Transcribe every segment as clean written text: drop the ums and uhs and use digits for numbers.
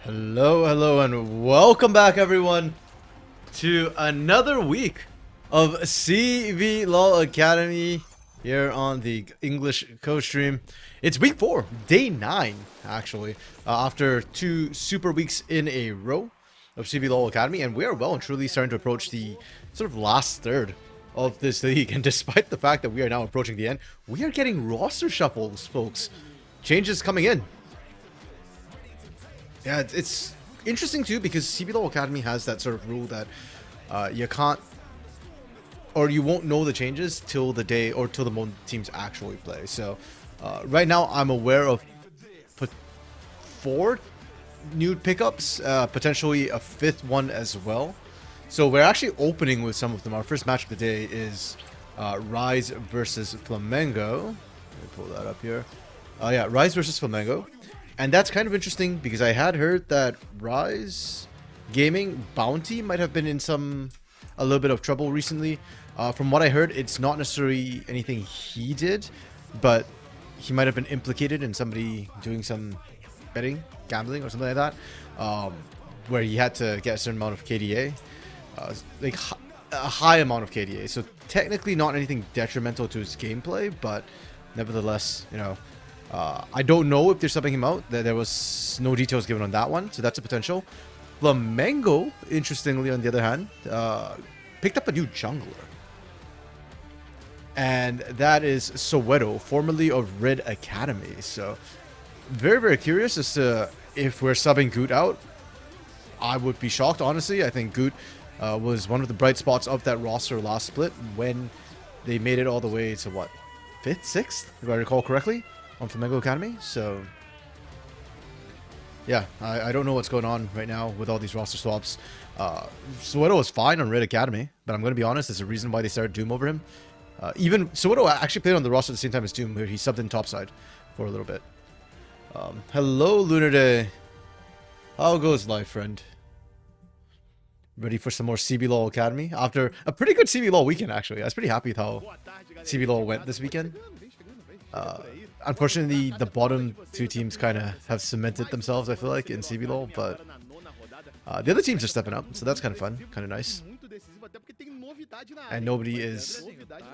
Hello, and welcome back, everyone, to another week of CBLOL Academy here on the English co-stream. It's week 4, day 9, actually, after 2 super weeks in a row of CBLOL Academy, and we are well and truly starting to approach the sort of last third of this league. And despite the fact that we are now approaching the end, we are getting roster shuffles, folks. Changes coming in. Yeah, it's interesting too because CBLOL Academy has that sort of rule that you can't, or you won't know the changes till the day or till the moment teams actually play. So right now I'm aware of 4 new pickups, potentially a 5th one as well. So we're actually opening with some of them. Our first match of the day is Rise versus Flamengo. Let me pull that up here. Yeah, Rise versus Flamengo. And that's kind of interesting because I had heard that Rise Gaming Bounty might have been in a little bit of trouble recently. From what I heard, it's not necessarily anything he did, but he might have been implicated in somebody doing some betting, gambling, or something like that, where he had to get a certain amount of KDA, like a high amount of KDA. So technically not anything detrimental to his gameplay, but nevertheless, you know. I don't know if they're subbing him out. There was no details given on that one, so that's a potential. Flamengo, interestingly, on the other hand, picked up a new jungler. And that is Soweto, formerly of Red Academy. So, very, very curious as to if we're subbing Goot out. I would be shocked, honestly. I think Goot was one of the bright spots of that roster last split when they made it all the way to, what, 5th, 6th, if I recall correctly, on Flamengo Academy. So yeah, I don't know what's going on right now with all these roster swaps. Soweto was fine on Red Academy, but I'm going to be honest, there's a reason why they started Doom over him. Even Soweto actually played on the roster at the same time as Doom, where he subbed in topside for a little bit. Hello, Lunar Day. How goes life, friend? Ready for some more CBLOL Academy? After a pretty good CBLOL weekend, actually. I was pretty happy with how CBLOL went this weekend. Unfortunately, the bottom 2 teams kind of have cemented themselves, I feel like, in CBLOL, but the other teams are stepping up, so that's kind of fun, kind of nice. And nobody is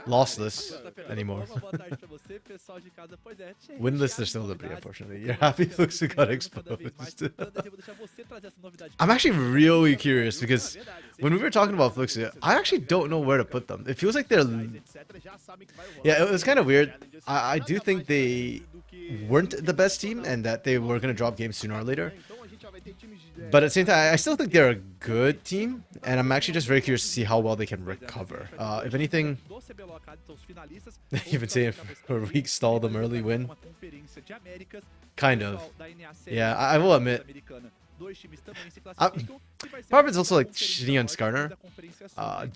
lossless anymore. Winless, there's still nobody, unfortunately. You're happy folks who got exposed. I'm actually really curious because when we were talking about Fluxia, I actually don't know where to put them. It feels like they're... Yeah, it was kind of weird. I do think they weren't the best team and that they were going to drop games sooner or later. But at the same time, I still think they're a good team, and I'm actually just very curious to see how well they can recover. If anything, even saying for a week stall them early win. Kind of. Yeah, I will admit. Part of it's also like shitty on Skarner.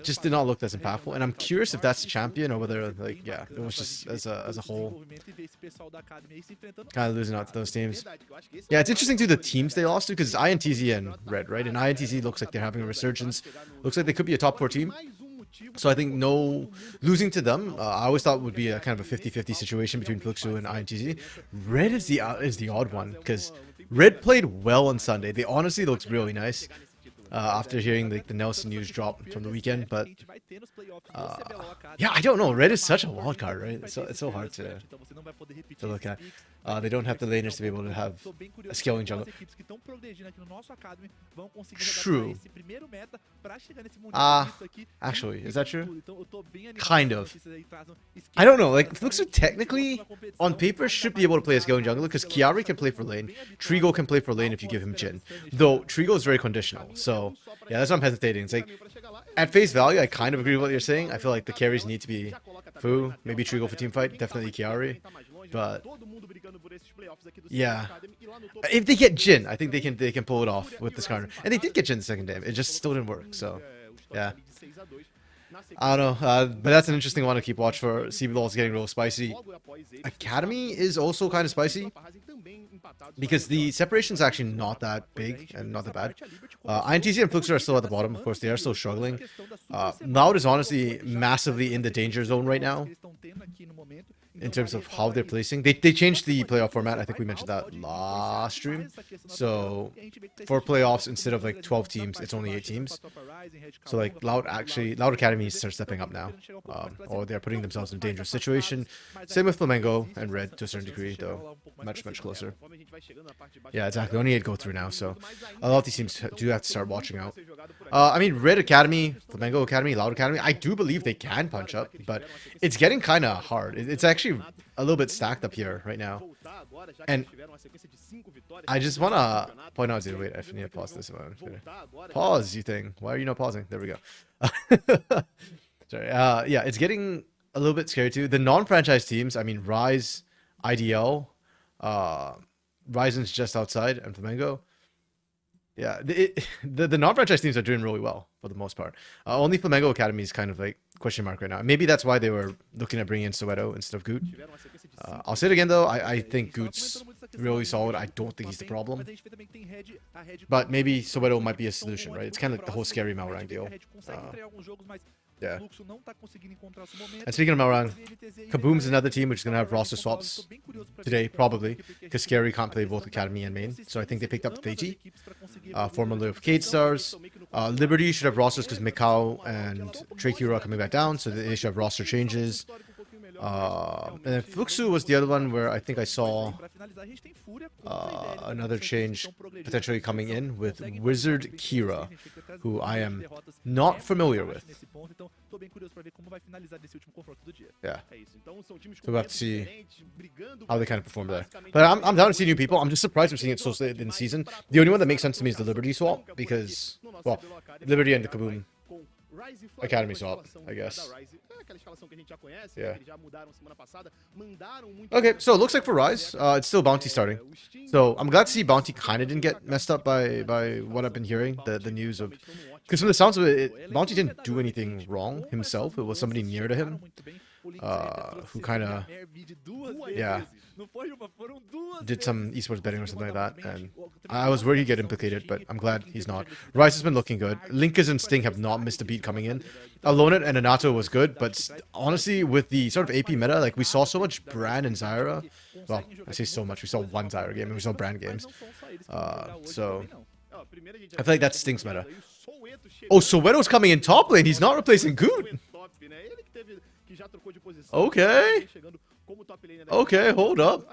Just did not look as impactful, and I'm curious if that's the champion or whether, like, yeah, it was just as a whole kind of losing out to those teams. Yeah, it's interesting too the teams they lost to, because it's INTZ and Red, right? And INTZ looks like they're having a resurgence. Looks like they could be a top 4 team. So I think no losing to them, I always thought would be a kind of a 50-50 situation between Fluxu and INTZ. Red is the odd one because Red played well on Sunday. They honestly looked really nice after hearing the Nelson news drop from the weekend. But yeah, I don't know. Red is such a wild card, right? It's so hard to look at. They don't have the laners to be able to have a scaling jungle. True. Actually, is that true? Kind of. I don't know. Like, Fluxu technically, on paper, should be able to play a scaling jungler because Chiari can play for lane. Trigo can play for lane if you give him Jhin. Though, Trigo is very conditional. So, yeah, that's why I'm hesitating. It's like, at face value, I kind of agree with what you're saying. I feel like the carries need to be Fu, maybe Trigo for teamfight, definitely Chiari. But yeah, if they get Jhin, I think they can pull it off with this Skarner. And they did get Jhin the second game. It just still didn't work. So yeah, I don't know. But that's an interesting one to keep watch for. CBLOL is getting real spicy. Academy is also kind of spicy because the separation is actually not that big and not that bad. INTZ and Fluxer are still at the bottom. Of course, they are still struggling. Loud is honestly massively in the danger zone right now. in terms of how they're placing. They changed the playoff format. I think we mentioned that last stream. So for playoffs, instead of like 12 teams, it's only 8 teams. So like Loud Academies are stepping up now, or they're putting themselves in a dangerous situation. Same with Flamengo and Red to a certain degree, though much closer. Yeah, exactly. Only 8 go through now, so a lot of these teams do have to start watching out. I mean, Red Academy, Flamengo Academy, Loud Academy, I do believe they can punch up, but it's getting kind of hard. It's actually a little bit stacked up here right now. And I just want to point out, wait, I need to pause this one. Pause, you think? Why are you not pausing? There we go. Sorry. Yeah, it's getting a little bit scary too. The non-franchise teams, I mean, Rise, IDL, Ryzen's just outside, and Flamengo. Yeah, the non-franchise teams are doing really well for the most part. Only Flamengo Academy is kind of like question mark right now. Maybe that's why they were looking at bringing in Soweto instead of Goot. I'll say it again though. I think Goot's really solid. I don't think he's the problem. But maybe Soweto might be a solution, right? It's kind of like the whole scary Malrang deal. Yeah. And speaking of Malrang, Kaboom's another team which is going to have roster swaps today, probably, because Scary can't play both Academy and Main. So I think they picked up Theiji, formerly of Cade Stars. Liberty should have rosters because Mikau and Trakira are coming back down, so they should have roster changes. And then Fluxu was the other one where I think I saw another change potentially coming in with Wizard Kira, who I am not familiar with. Yeah. So we'll have to see how they kind of perform there. But I'm down to see new people. I'm just surprised we're seeing it so late in the season. The only one that makes sense to me is the Liberty swap because, well, Liberty and the Kaboom Academy swap, I guess. Yeah. Okay, so it looks like for Rise, it's still Bounty starting. So I'm glad to see Bounty kind of didn't get messed up by what I've been hearing, the news of... Because from the sounds of it, Bounty didn't do anything wrong himself. It was somebody near to him who kind of, yeah, did some esports betting or something like that, and I was worried he'd get implicated, but I'm glad he's not. Rise has been looking good. Linkers and Sting have not missed a beat coming in. Alonet and Anato was good, but honestly, with the sort of AP meta, like we saw so much Brand and Zyra. Well, I say so much. We saw one Zyra game and we saw Brand games. So I feel like that's Sting's meta. Oh, Soweto's coming in top lane. He's not replacing Goot. Okay. Okay, hold up.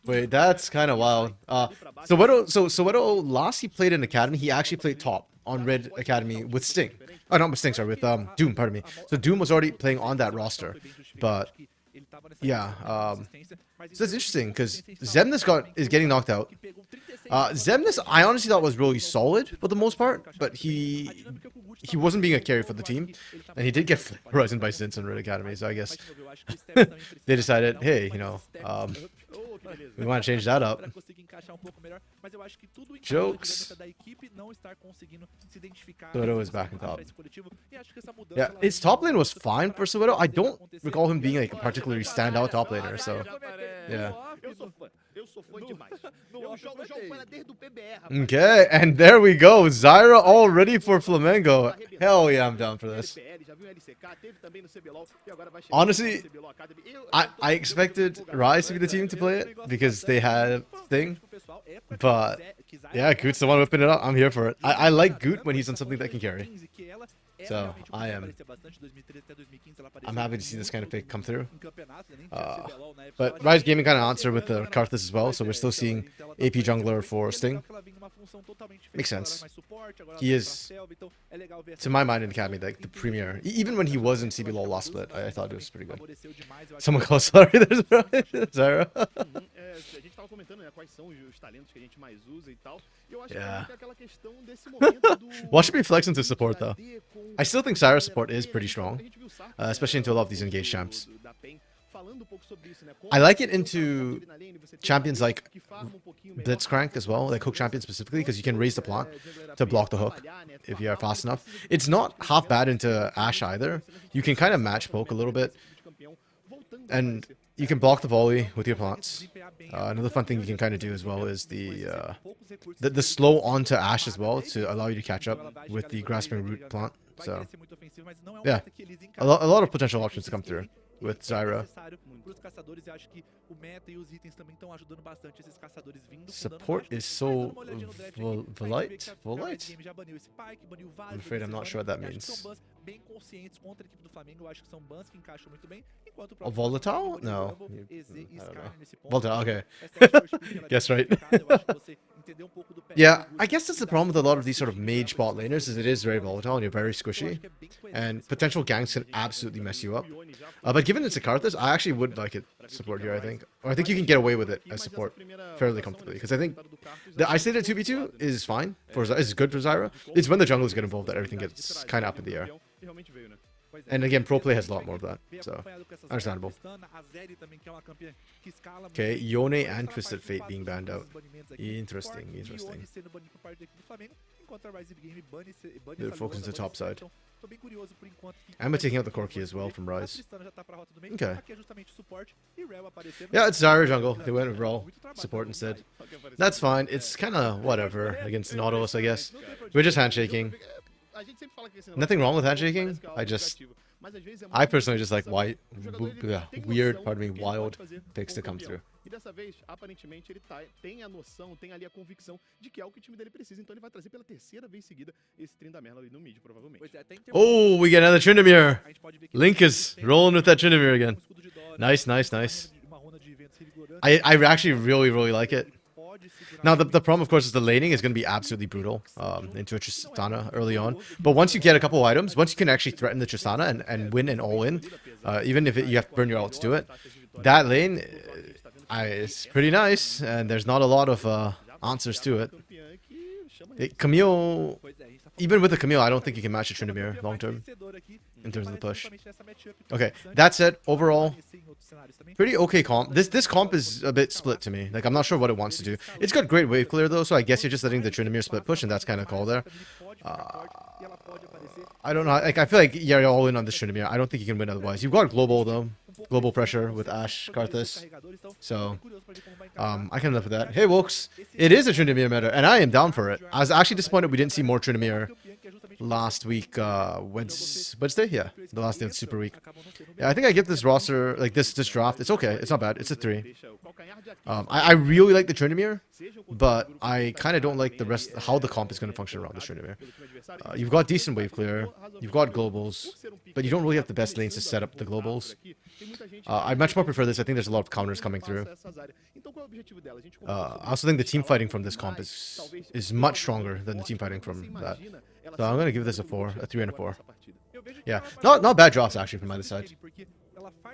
Wait, that's kind of wild. Soweto, last he played in Academy, he actually played top on Red Academy with Sting. Oh, not with Sting, sorry, with Doom, pardon me. So Doom was already playing on that roster. But yeah, so that's interesting because Zemnis is getting knocked out. Zemnis, I honestly thought was really solid for the most part, but he wasn't being a carry for the team, and he did get frozen by Stints on Red Academy. So I guess they decided, hey, you know, we want to change that up. Jokes. Soweto is back in top. Yeah, his top lane was fine for Soweto. I don't recall him being like a particularly standout top laner. So yeah. Okay, and there we go. Zyra all ready for Flamengo. Hell yeah, I'm down for this. Honestly, I expected Rise to be the team to play it because they had Thing. But yeah, Goot's the one whipping it up. I'm here for it. I like Goot when he's on something that can carry. So I'm happy to see this kind of pick come through. But Rise Gaming kind of answered with the Karthus as well, so we're still seeing AP jungler for Sting. Makes sense. He is, to my mind, in Academy, like the premier. Even when he was in CBLOL last split, I thought it was pretty good. Someone calls sorry, there's Zyra. Yeah. Watch me flex into support though. I still think Zyra support is pretty strong, especially into a lot of these engaged champs. I like it into champions like Blitzcrank as well, like hook champions specifically, because you can raise the plant to block the hook if you are fast enough. It's not half bad into Ashe either. You can kind of match poke a little bit, and you can block the volley with your plants. Another fun thing you can kind of do as well is the slow onto Ashe as well to allow you to catch up with the grasping root plant. So yeah, a lot of potential options to come through. with Zyra. Support is so volite? Volite? I'm afraid I'm not sure what that means. Oh, volatile? No. I don't know. Volatile, okay. Guess right. Yeah, I guess that's the problem with a lot of these sort of mage bot laners, is it is very volatile and you're very squishy. And potential ganks can absolutely mess you up. But given it's a Karthus, I actually would like it support here, I think. Or I think you can get away with it as support fairly comfortably. Because I think the isolated 2v2 is fine, is good for Zyra. It's when the junglers get involved that everything gets kind of up in the air. And again, pro play has a lot more of that, so understandable. Okay, Yone and Twisted Fate being banned out. Interesting, interesting. They're focusing to the top side. And we're taking out the Corki as well from Rise. Okay. Yeah, it's Zyra jungle. They went with Raw support instead. That's fine. It's kind of whatever against Nautilus, I guess. We're just handshaking. Nothing wrong with handshaking. I personally just like weird, pardon me, wild picks to come through. E dessa vez, aparentemente, ele tem a noção, tem ali a convicção de que é o que o time dele precisa. Então ele vai trazer pela terceira vez seguida esse Tryndamere ali no mid, provavelmente. Oh, we get another Tryndamere. Link is rolling with that Tryndamere again. Nice, nice, nice. I actually really like it. Now, the problem, of course, is the laning is going to be absolutely brutal into a Tristana early on. But once you get a couple of items, once you can actually threaten the Tristana and win and all-in, even if you have to burn your ult to do it, that lane is pretty nice, and there's not a lot of answers to it. Camille, even with the Camille, I don't think you can match a Tryndamere long-term in terms of the push. Okay, that said, overall, pretty okay comp. This comp is a bit split to me. Like, I'm not sure what it wants to do. It's got great wave clear, though, so I guess you're just letting the Tryndamere split push, and that's kind of call there. I don't know. Like, I feel like you're all in on this Tryndamere. I don't think you can win otherwise. You've got global, though. Global pressure with Ashe, Karthus. So, I can live with that. Hey, Wokes. It is a Tryndamere meta, and I am down for it. I was actually disappointed we didn't see more Tryndamere last week, Wednesday? Yeah, the last day of the Super Week. Yeah, I think I give this roster, like this draft, it's okay. It's not bad. It's a 3. I really like the Tryndamere, but I kind of don't like the rest, how the comp is going to function around the Tryndamere. You've got decent wave clear, you've got globals, but you don't really have the best lanes to set up the globals. I much more prefer this. I think there's a lot of counters coming through. I also think the team fighting from this comp is much stronger than the team fighting from that. So I'm going to give this a 4, a 3 and a 4. Yeah, not bad drops actually from either side.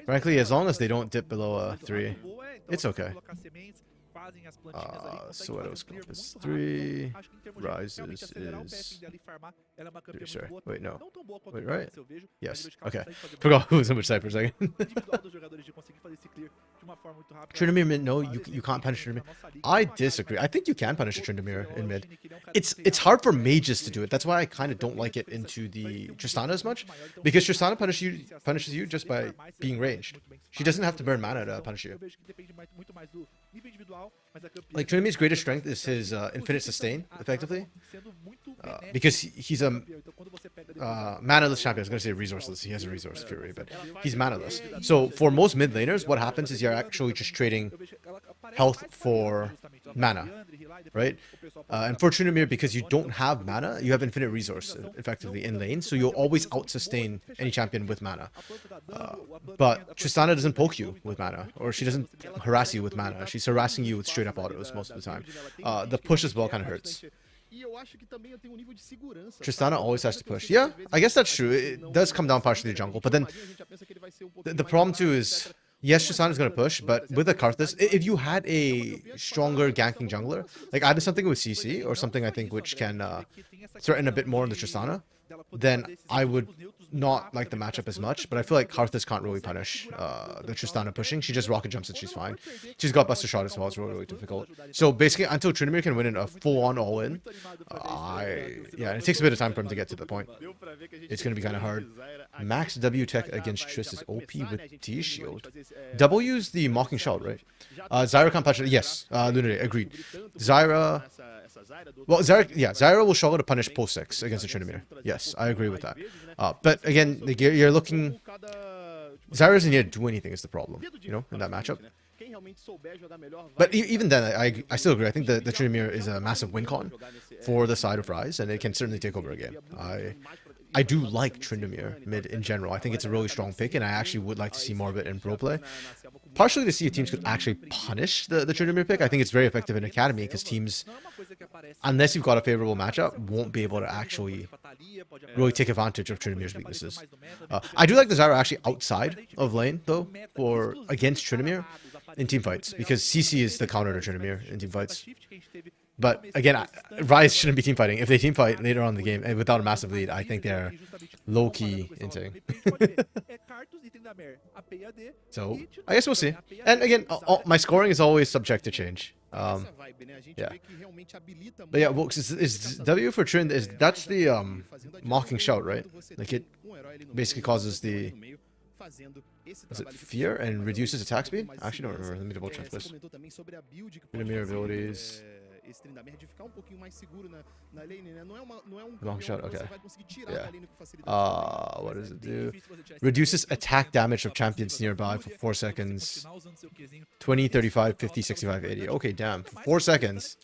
Frankly, as long as they don't dip below a 3, it's okay. Soeto's comp is 3. Rises is 3. Sorry. Wait, no. Wait, right? Yes. Okay. Forgot who was in which side for a second. Tryndamere mid, no, you can't punish Tryndamere. I disagree. I think you can punish a Tryndamere in mid. It's hard for mages to do it. That's why I kind of don't like it into the Tristana as much. Because Tristana punishes you just by being ranged. She doesn't have to burn mana to punish you. Like, Tryndamere's greatest strength is his infinite sustain, effectively. Because he's a manaless champion. I was going to say resourceless. He has a resource fury, but he's manaless. So for most mid laners, what happens is you're actually just trading health for mana, right? And for Tryndamere, because you don't have mana, you have infinite resource, effectively, in lane. So you'll always out-sustain any champion with mana. But Tristana doesn't poke you with mana, or she doesn't harass you with mana. She's harassing you with straight-up autos most of the time. The push as well kind of hurts. Tristana always has to push. Yeah, I guess that's true. It does come down partially to jungle, but then the problem too is, yes, Tristana's going to push, but with a Karthus, if you had a stronger ganking jungler, like either something with CC or something I think which can threaten a bit more in the Tristana, then I would not like the matchup as much. But I feel like Karthus can't really punish the Tristana pushing. She just rocket jumps and she's fine. She's got Buster Shot as well. It's really difficult. So basically, until Tryndamere can win in a full-on all-in, yeah, it takes a bit of time for him to get to the point. It's going to be kind of hard. Max W tech against Triss is OP with T shield. W's the Mocking Shout, right? Zyra can't punch it. Yes, Lunare, agreed. Zyra... Well, Zyra will struggle to punish post 6 against the Tryndamere. Yes, I agree with that. But again, you're looking... Zyra doesn't need to do anything is the problem, you know, in that matchup. But even then, I still agree. I think the Tryndamere is a massive win con for the side of Rise, and it can certainly take over a game. I do like Tryndamere mid in general. I think it's a really strong pick, and I actually would like to see more of it in pro play. Partially to see if teams could actually punish the Tryndamere pick. I think it's very effective in Academy because teams, unless you've got a favorable matchup, won't be able to actually really take advantage of Tryndamere's weaknesses. I do like the Zyra actually outside of lane, though, for against Tryndamere in team fights, because CC is the counter to Tryndamere in team fights. But again, Rise shouldn't be team fighting. If they team fight later on in the game and without a massive lead, I think they're low-key insane. So I guess we'll see. And again, my scoring is always subject to change. Yeah. But yeah, well, is W for Trynd, that's the mocking shout, right? Like it basically causes the, is it fear and reduces attack speed? I actually don't remember. Let me double check this. Tryndamere abilities. Long shot, okay. Yeah. What does it do? Reduces attack damage of champions nearby for 4 seconds. 20, 35, 50, 65, 80. Okay, damn. For 4 seconds.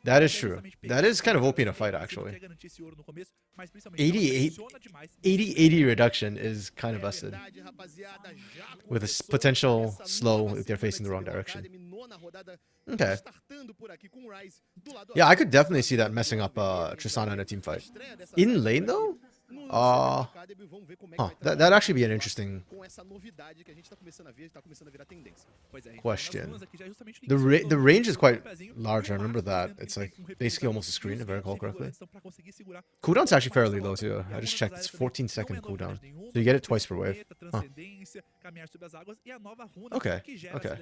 That is true. That is kind of OP in a fight, actually. 80 reduction is kind of busted. With a potential slow if they're facing the wrong direction. Okay. Yeah, I could definitely see that messing up Tristana in a team fight. In lane, though? That'd actually be an interesting question. The range is quite large, I remember that. It's like basically almost a screen, if I recall correctly. Cooldown's actually fairly low too. I just checked, it's 14-second cooldown. So you get it twice per wave. Huh. Okay, okay.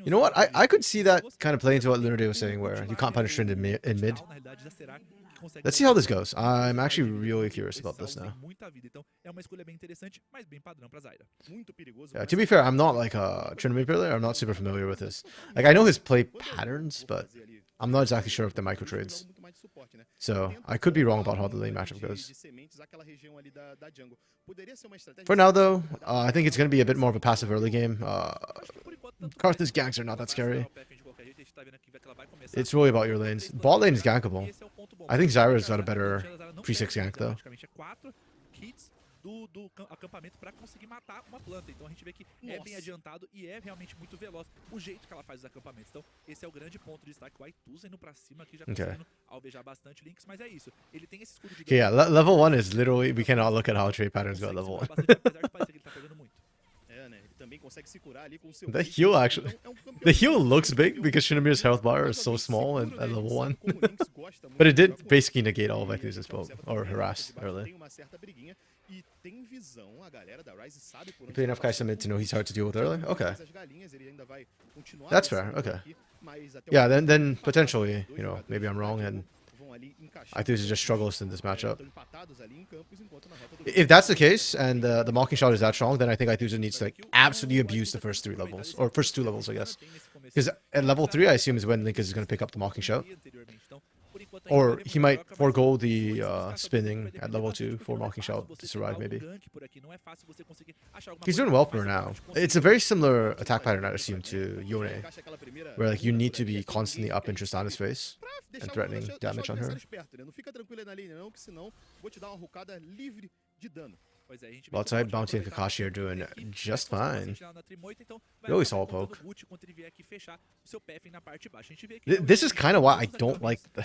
You know what? I could see that kind of play into what Lunarday was saying, where you can't punish Trynd in mid. Let's see how this goes. I'm actually really curious about this now. Yeah, to be fair, I'm not like a Tryndamere player. I'm not super familiar with this. Like, I know his play patterns, but I'm not exactly sure of the micro trades. So I could be wrong about how the lane matchup goes. For now, though, I think it's going to be a bit more of a passive early game. Karthus ganks are not that scary. It's really about your lanes. Bot lane is gankable. I think Zyra's got a better pre-6 gank, though. Do acampamento para conseguir matar uma planta. Então a gente vê que é bem adiantado e é realmente muito veloz o jeito que ela faz os acampamentos. Então esse é o grande ponto de destaque. O Aituza indo pra cima aqui já conseguindo alvejar bastante links, mas é isso. Ele tem esse escudo de guerra. Yeah, level 1 is literally, we cannot look at how trade patterns go at level 1. The heal actually, the heal looks big because Tryndamere's health bar is so small at level 1. But it did basically negate all of Aituza's poke, or harass early. You play enough Kai'Sa mid to know he's hard to deal with early? Okay. That's fair, okay. Yeah, then potentially, you know, maybe I'm wrong and Aituza just struggles in this matchup. If that's the case, and the mocking shot is that strong, then I think Aituza needs to like absolutely abuse the first 3 levels, or first 2 levels, I guess. Because at level 3, I assume is when Link is going to pick up the mocking shot. Or he might forego the spinning at level 2 for mocking shout to survive, maybe. He's doing well for now. It's a very similar attack pattern, I assume, to Yone, where like you need to be constantly up in Tristana's face and threatening damage on her. Bot side, Bounty and Kakashi are doing just fine. Really solid poke. This is kind of why I don't like the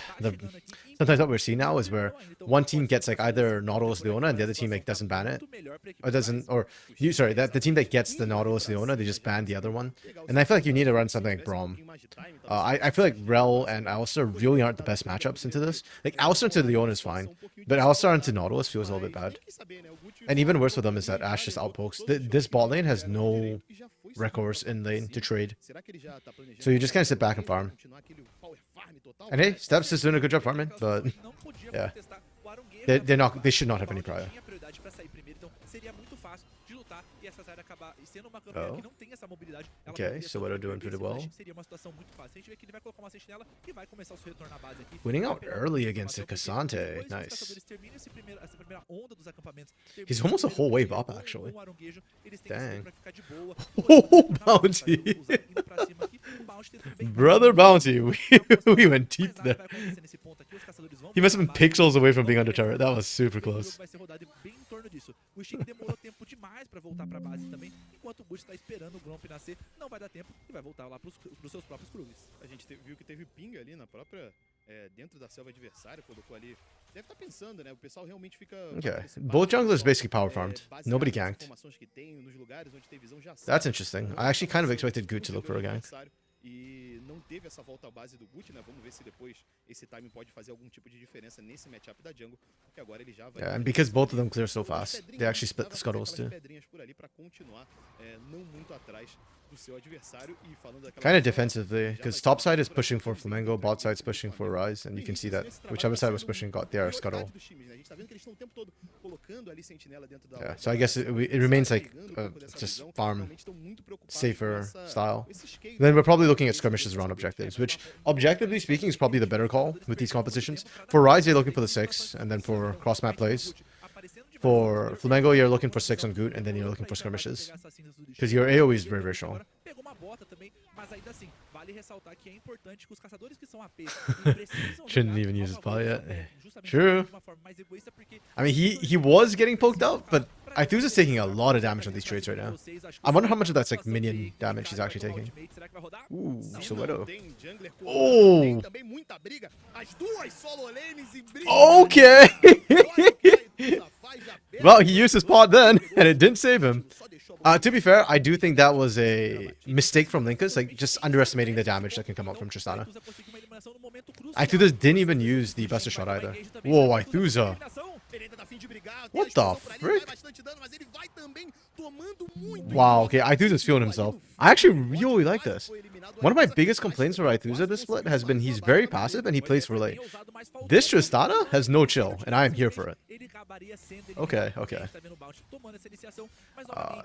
sometimes what we're seeing now is where one team gets like either Nautilus Leona and the other team like doesn't ban it, or doesn't, or you sorry, that the team that gets the Nautilus Leona, they just ban the other one. And I feel like you need to run something like Braum. I feel like Rel and Alistar really aren't the best matchups into this. Like Alistar to Leona is fine, but Alistar into Nautilus feels a little bit bad. And even worse for them is that Ashe just outpokes. This bot lane has no recourse in lane to trade. So you just kind of sit back and farm. And hey, Steps is doing a good job farming, but yeah. They should not have any prior. acabar sendo uma campeã que não tem essa mobilidade. Ela Okay, poderia so tanto what are doing perder pretty esse flash, well. seria uma situação muito fácil. A gente vê que ele vai colocar uma sentinela e vai começar o seu retorno à base aqui. Winning Vai out pegar early uma against the informação, porque Cassante. depois que os Nice. caçadores terminam essa primeira onda dos acampamentos, He's terminam almost a esse whole wave primeiro up, com actually. o aronguejo, eles têm que Dang. sair pra ficar de boa. Oh, Bounty. Indo pra cima aqui, o Bounty tentando bem Brother Bounty, we went deep mas nada there. vai acontecer nesse ponto aqui, os caçadores vão He must have pra been base, pixels away from being vão under turret. That was super o jogo close. vai ser rodado bem em torno disso. O Sting demorou tempo demais pra voltar pra base também, enquanto o Gucci tá esperando o Gromp nascer, não vai dar tempo e vai voltar lá pros seus próprios Krugs. A gente viu que teve ping ali na própria, dentro da selva adversária, colocou ali. Deve estar pensando, né? O pessoal realmente fica... Okay, both junglers basically power farmed. Nobody ganked. That's interesting. I actually kind of expected Good to look for a gank. E não teve essa volta à base do Gucci, né? Vamos ver se depois esse timing pode fazer algum tipo de diferença nesse matchup da jungle, porque agora ele já vai... Yeah, and because both of them clear so fast, they actually split the scuttles too. pedrinhas por ali para continuar não muito atrás do seu adversário e falando daquela... Kind of defensively, because top side is pushing for Flamengo, bot side's pushing for Rise, and you can see that whichever side was pushing got their scuttle. Yeah, so I guess it remains like just farm safer style. Then we're probably looking at skirmishes around objectives, which objectively speaking is probably the better call with these compositions. For Rise, you're looking for the 6, and then for cross map plays. For Flamengo, you're looking for 6 on Goot, and then you're looking for skirmishes. Because your AoE is very, very strong. Pegou uma bota também, mas ainda assim, vale ressaltar que é importante que os caçadores que são APs precisam Shouldn't even use his power yet. True. I mean, he was getting poked out, but Aithusa's taking a lot of damage on these trades right now. I wonder how much of that's like minion damage he's actually taking. Ooh, Soweto. Oh! Okay! Well, he used his pot then, and it didn't save him. To be fair, I do think that was a mistake from Linkus, like just underestimating the damage that can come out from Tristana. Aithusa didn't even use the Buster Shot either. Whoa, Aithusa. What the frick? Wow, okay, Aithusa's feeling himself. I actually really like this. One of my biggest complaints for Aithusa this split has been he's very passive and he plays for late. This Tristana has no chill, and I am here for it. Okay, okay.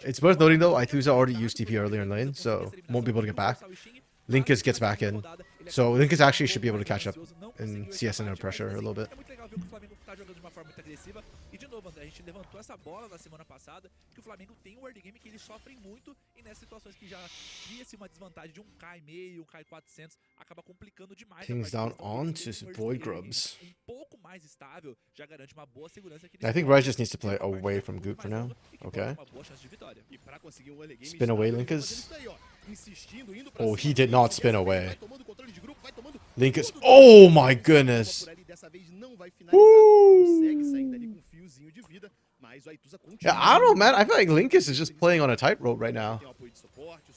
It's worth noting though, Aithusa already used TP earlier in lane, so won't be able to get back. Linkus gets back in. So Linkus actually should be able to catch up in CS under pressure a little bit. E de novo, André, a gente levantou essa bola na semana passada, que o Flamengo tem um early game que eles sofrem muito, e nessas situações que já cria-se uma desvantagem de 1k e meio, 1k e 400, acaba complicando demais. Kings down on to Void Grubs. Pouco mais estável, já garante uma boa segurança que I think Rise just needs to play away from Goop for now. Okay. Spin away, Linkus. Oh, he did not spin away. Linkus. Oh my goodness. Woo. Yeah, I don't know, man. I feel like Linkus is just playing on a tightrope right now.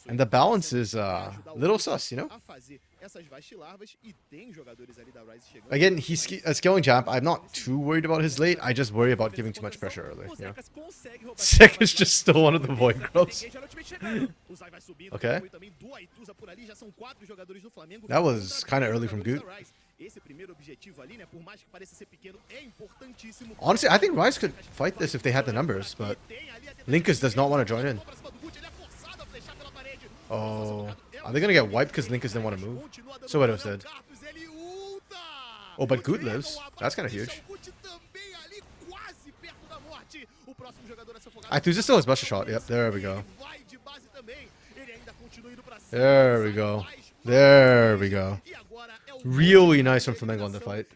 And the balance is a little sus, you know? Again, he's scaling Jump. I'm not too worried about his late. I just worry about giving too much pressure early. You know? Sek is just still one of the Void Grubs. Okay. That was kind of early from Goot. Honestly, I think Rise could fight this if they had the numbers, but Linkus does not want to join in. Oh, are they going to get wiped because Linkus didn't want to move? Soweto's dead. Oh, but Goot lives. That's kind of huge. Aithusa still has Buster Shot. Yep, there we go. There we go. There we go. Really nice from Flamengo on the fight.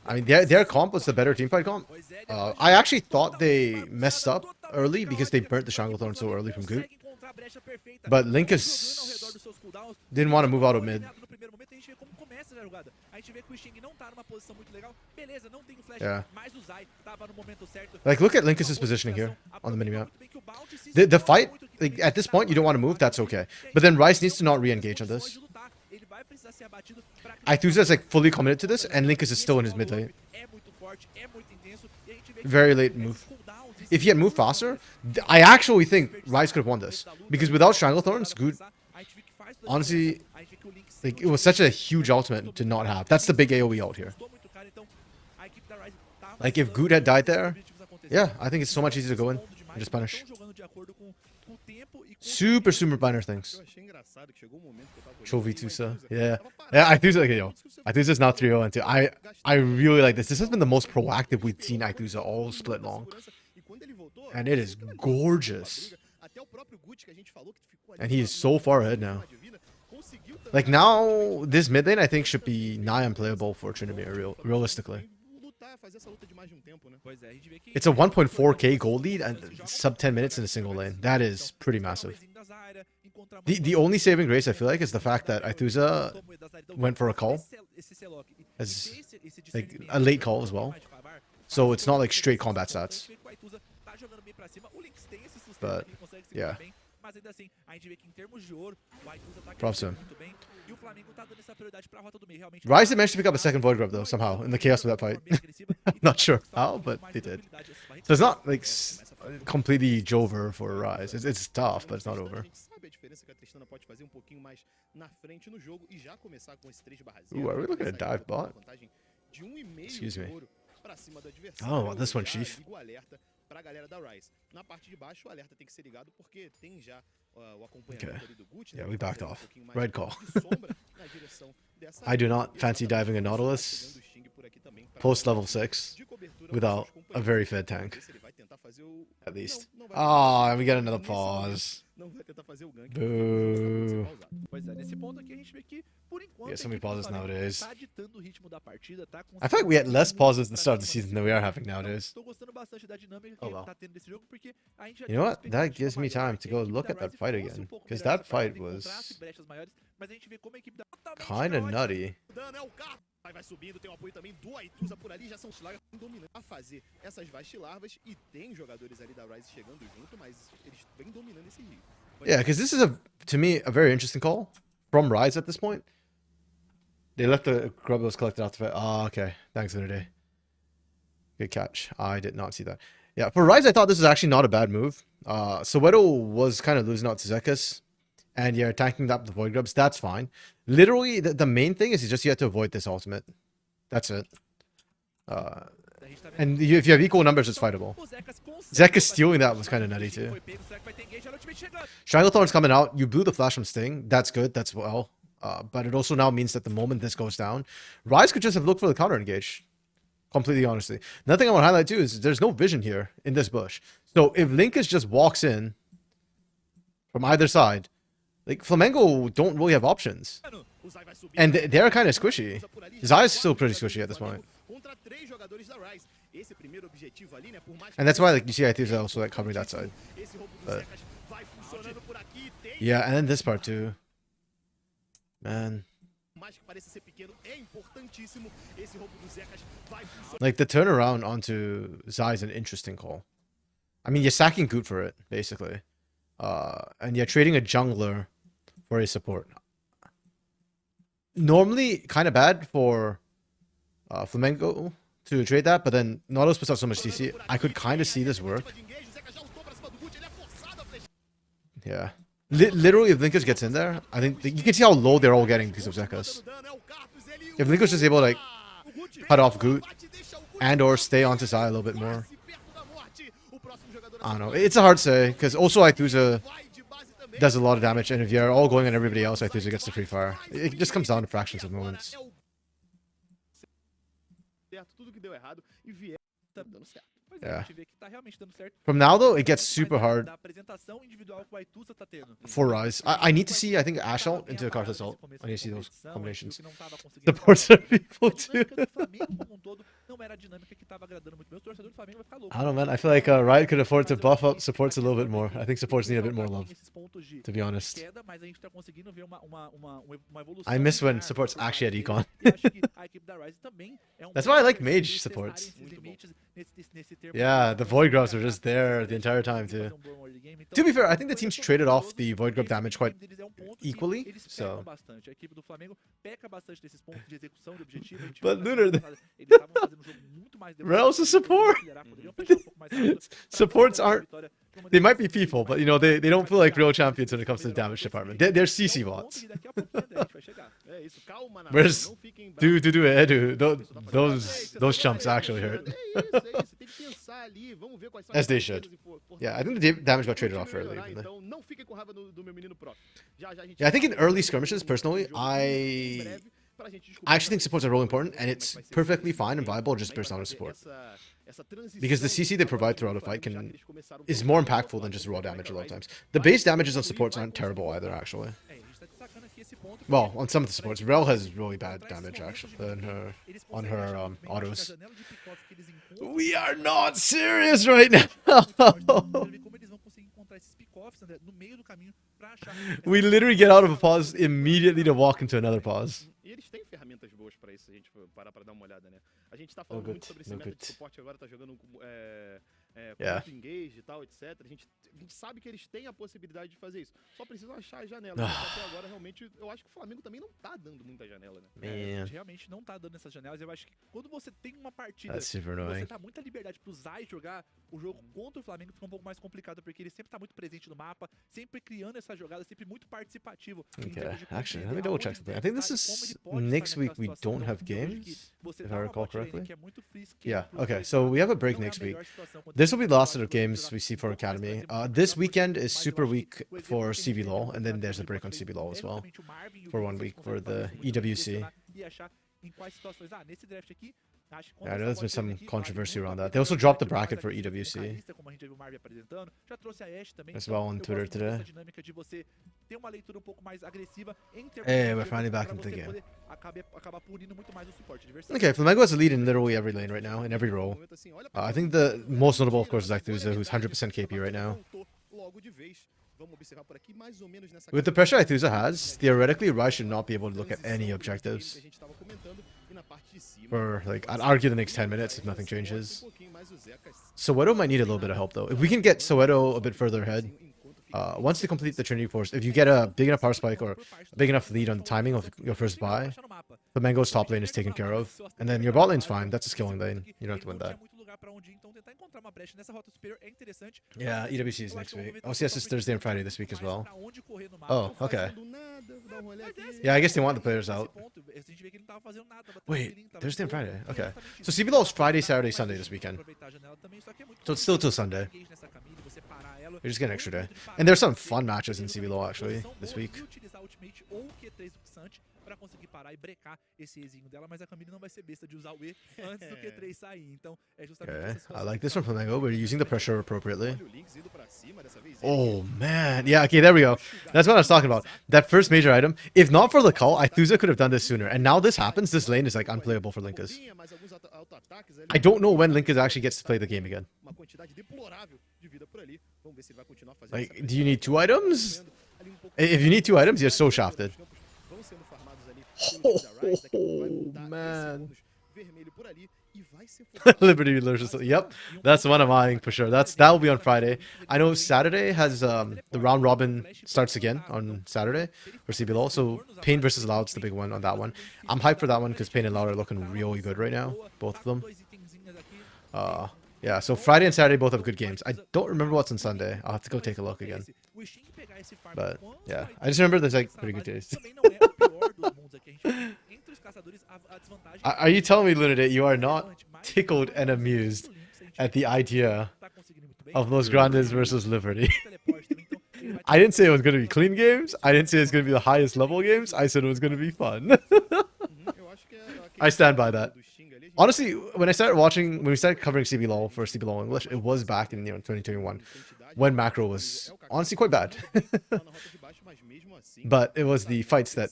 I mean, their comp was the better teamfight comp. I actually thought they messed up early because they burnt the Stranglethorn so early from Goot. But Linkus didn't want to move out of mid. Yeah. Like, look at Linkus' positioning here on the minimap. The fight, like, at this point, you don't want to move, that's okay. But then Rice needs to not re-engage on this. Aithusa is like fully committed to this, and Linkus is still in his mid lane. Very late move. If he had moved faster, I actually think Rice could have won this. Because without Stranglethorns, Good, honestly, like, it was such a huge ultimate to not have. That's the big AoE out here. Like, if Good had died there, yeah, I think it's so much easier to go in. Just punish. Estão jogando de acordo com o tempo e com Super minor things. Eu achei engraçado que chegou um momento que eu tava Show olhando e o Vitusa. Aituza Yeah. tava parado. Yeah, Ituza, okay, yo. Como se o seu Ituza's now 3-0 and 2. I gastando really like this. This has been the most proactive we've seen Ituza all split long. E quando ele voltou, And it is gorgeous. até o próprio Gucci que a gente falou que ficou ali And he is na- so far ahead now. conseguiu também Like now, this mid lane I think should be nigh unplayable for Tryndamere, realistically. lutar, fazer essa luta de mais de um tempo, né? Pois é, a gente vê que It's a 1.4k gold lead and sub 10 minutes in a single lane. That is pretty massive. The only saving grace I feel like is the fact that Ituza went for a call, as like a late call as well. So it's not like straight combat stats. But yeah. Mas ainda assim, a gente vê que em termos de ouro, o Aituza tá Props to crescendo him. muito bem. E o Flamengo tá dando essa prioridade pra rota do meio. Realmente, Rise did manage to pick up a second Void Grub though, somehow, in the chaos of that fight. Not sure how, but they did. So it's not like completely over for Rise. It's tough, but it's not over. A gente sabe a diferença que a Tristana pode fazer um pouquinho mais na frente no jogo e já começar com esse 3/0. Ooh, are we looking at dive bot? Vantagem de 1,5 Excuse me. de ouro pra cima do adversário. Oh, this one, Já Chief. liga o alerta pra galera da Rise. Na parte de baixo, o alerta tem que ser ligado porque tem já o acompanhamento Okay. ali do Gucci, Yeah, né, we pra backed fazer um off. pouquinho mais Red call. de sombra na direção dessa I do área. not E ele fancy tá diving a Nautilus chegando o Sting por aqui também pra post level 6 de cobertura without pros seus a companheiros. very fed tank, Ver se ele vai tentar fazer o- at least. Não vai Ah, tentar we get another nesse momento. pause. Não vai tentar fazer o gank. Boo. Pois é, nesse ponto aqui a gente vê que, por enquanto, Yeah, so a many equipe do pauses Flamengo nowadays. tá ditando o ritmo da partida, tá I feel like we had less conseguindo pauses at the pra start of the cima season than we are having Então, nowadays. tô gostando bastante da dinâmica que Oh, well. tá tendo nesse jogo, porque a gente já You tinha know uma what? That expectativa gives me maior time que to a go equipe look da at that Rise fight fosse again, um pouco because melhor that nessa partida, fight was encontrasse brechas maiores, mas a gente vê como a equipe da totalmente kinda caótica. nutty. Dano é o carro. Vai subindo, tem o apoio também do Aituza por ali, já são os Slagas dominando a fazer essas vastilarvas e tem jogadores ali da Rise chegando junto, mas eles vêm dominando esse rio. Yeah, because this is to me, a very interesting call from Rise at this point. They left the grub that was collected out the fight. Ah, okay. Thanks, Unity. Good catch. I did not see that. Yeah, for Rise, I thought this was actually not a bad move. Soweto was kind of losing out to Zekas, and you're tanking up the Void Grubs. That's fine. Literally, the main thing is you have to avoid this ultimate. That's it. And if you have equal numbers, it's fightable. Zekas stealing that was kind of nutty too. Stranglethorn's coming out. You blew the flash from Sting. That's good. That's well. But it also now means that the moment this goes down, Rise could just have looked for the counter engage. Completely honestly. Another thing I want to highlight too is there's no vision here in this bush. So if Linkus just walks in from either side, like Flamengo don't really have options. And they're kind of squishy. Zai's still pretty squishy at this point. And that's why like you see Ituza also like covering that side. But yeah, and then this part too. Man. Like the turnaround onto Zai is an interesting call. I mean, you're sacking Goot for it, basically. And you're trading a jungler for a support. Normally, kind of bad for Flamengo to trade that, but then Nautilus puts out so much CC. I could kind of see this work. Yeah. Literally, if Linkus gets in there, I think you can see how low they're all getting because of Zekas. If Linkus is able to like cut off Goot and or stay onto Zai a little bit more. I don't know. It's a hard say because also Ituza does a lot of damage, and if you're all going on everybody else, Ituza gets the free fire. It just comes down to fractions of moments. Yeah. From now though, it ggets super hard for Rise. I need to see, I think, Ash ult into Karthus ult. I need to see those combinations. Supports are people too. I don't know, man. I feel like Riot could afford to buff up supports a little bit more. I think supports need a bit more love, to be honest. I miss when supports actually had econ. That's why I like mage supports. Yeah, the Void Grubs were just there the entire time too. To be fair, I think the teams traded off the Void Grub damage quite equally, so... But Lunar, Rel's a support! Supports aren't... They might be people, but you know, they don't feel like real champions when it comes to the damage department. They're CC bots. Whereas, those chumps actually hurt. As they should. Yeah, I think the damage got traded off early. Então não fiquem com raiva do meu menino prof. Já a gente Yeah, I think in early skirmishes, personally, I actually think supports are really important, and it's perfectly fine and viable just burst out of support. Because the CC they provide throughout a fight is more impactful than just raw damage a lot of times. The base damages on supports aren't terrible either, actually. Well, on some of the supports, Rel has really bad damage actually on her autos. We are not serious right now. We literally get out of a pause immediately to walk into another pause. E eles têm ferramentas boas pra isso, se a gente parar pra dar uma olhada, né? A gente tá falando muito sobre esse meta de suporte agora, tá jogando com engage e tal, etc. A gente sabe que eles têm a possibilidade de fazer isso. Só precisam achar a janela. Até agora, realmente, eu acho que o Flamengo também não tá dando muita janela, né? A gente realmente não tá dando essas janelas. Eu acho que quando você tem uma partida, você dá muita liberdade pro Zai jogar, o jogo contra o Flamengo fica um pouco mais complicado, porque ele sempre tá muito presente no mapa, sempre criando essa jogada, sempre muito participativo. Okay, actually, let me double check something. I think this is next week we don't have games, if I recall correctly. Yeah, okay, so we have a break next week. This will be the last set of games we see for Academy. This weekend is super weak for CBLOL, and then there's a break on CBLOL as well for 1 week for the EWC. Yeah, I know there's been some controversy around that. They also dropped the bracket for EWC as well on Twitter today. Hey, we're finally back into the game. Okay, Flamengo has a lead in literally every lane right now, in every role. I think the most notable, of course, is Acthuza, who's 100% KP right now. With the pressure Acthuza has, theoretically, Rai should not be able to look at any objectives for, like, I'd argue the next 10 minutes if nothing changes. Soweto might need a little bit of help, though. If we can get Soweto a bit further ahead, once they complete the Trinity Force, if you get a big enough power spike or a big enough lead on the timing of your first buy, Flamengo's top lane is taken care of. And then your bot lane's fine. That's a skilling lane. You don't have to win that. Yeah, EWC is next week. OCS is Thursday and Friday this week as well. Oh, okay. Yeah, I guess they want the players out. Wait, Thursday and Friday. Okay. So CBLOL is Friday, Saturday, Sunday this weekend. So it's still till Sunday. We just get an extra day. And there's some fun matches in CBLOL actually this week. Pra conseguir parar e brecar esse Ezinho dela, mas a Camille não vai ser besta de usar o E antes do Q3 sair. Então, é justamente I like this one from Flamengo. We're using the pressure appropriately. Oh man. Yeah, okay, there we go. That's what I was talking about. That first major item. If not for the call, Acthuza could have done this sooner. And now this happens, this lane is like unplayable for Linkas. I don't know when Linkas actually gets to play the game again. Like, do you need 2 items? If you need 2 items, you're so shafted. Oh, man. Liberty lures. Yep, that's one I'm eyeing for sure. That will be on Friday. I know Saturday has the round robin starts again on Saturday for CBLOL. So Pain versus Loud's the big one on that one. I'm hyped for that one because Pain and Loud are looking really good right now, both of them. Yeah, so Friday and Saturday both have good games. I don't remember what's on Sunday. I'll have to go take a look again. But yeah, I just remember there's like pretty good days. Are you telling me, Lunade, you are not tickled and amused at the idea of Los Grandes versus Liberty? I didn't say it was going to be clean games. I didn't say it was going to be the highest level games. I said it was going to be fun. I stand by that. Honestly, when we started covering CBLOL for CBLOL English, it was back in 2021 when macro was honestly quite bad. But it was the fights that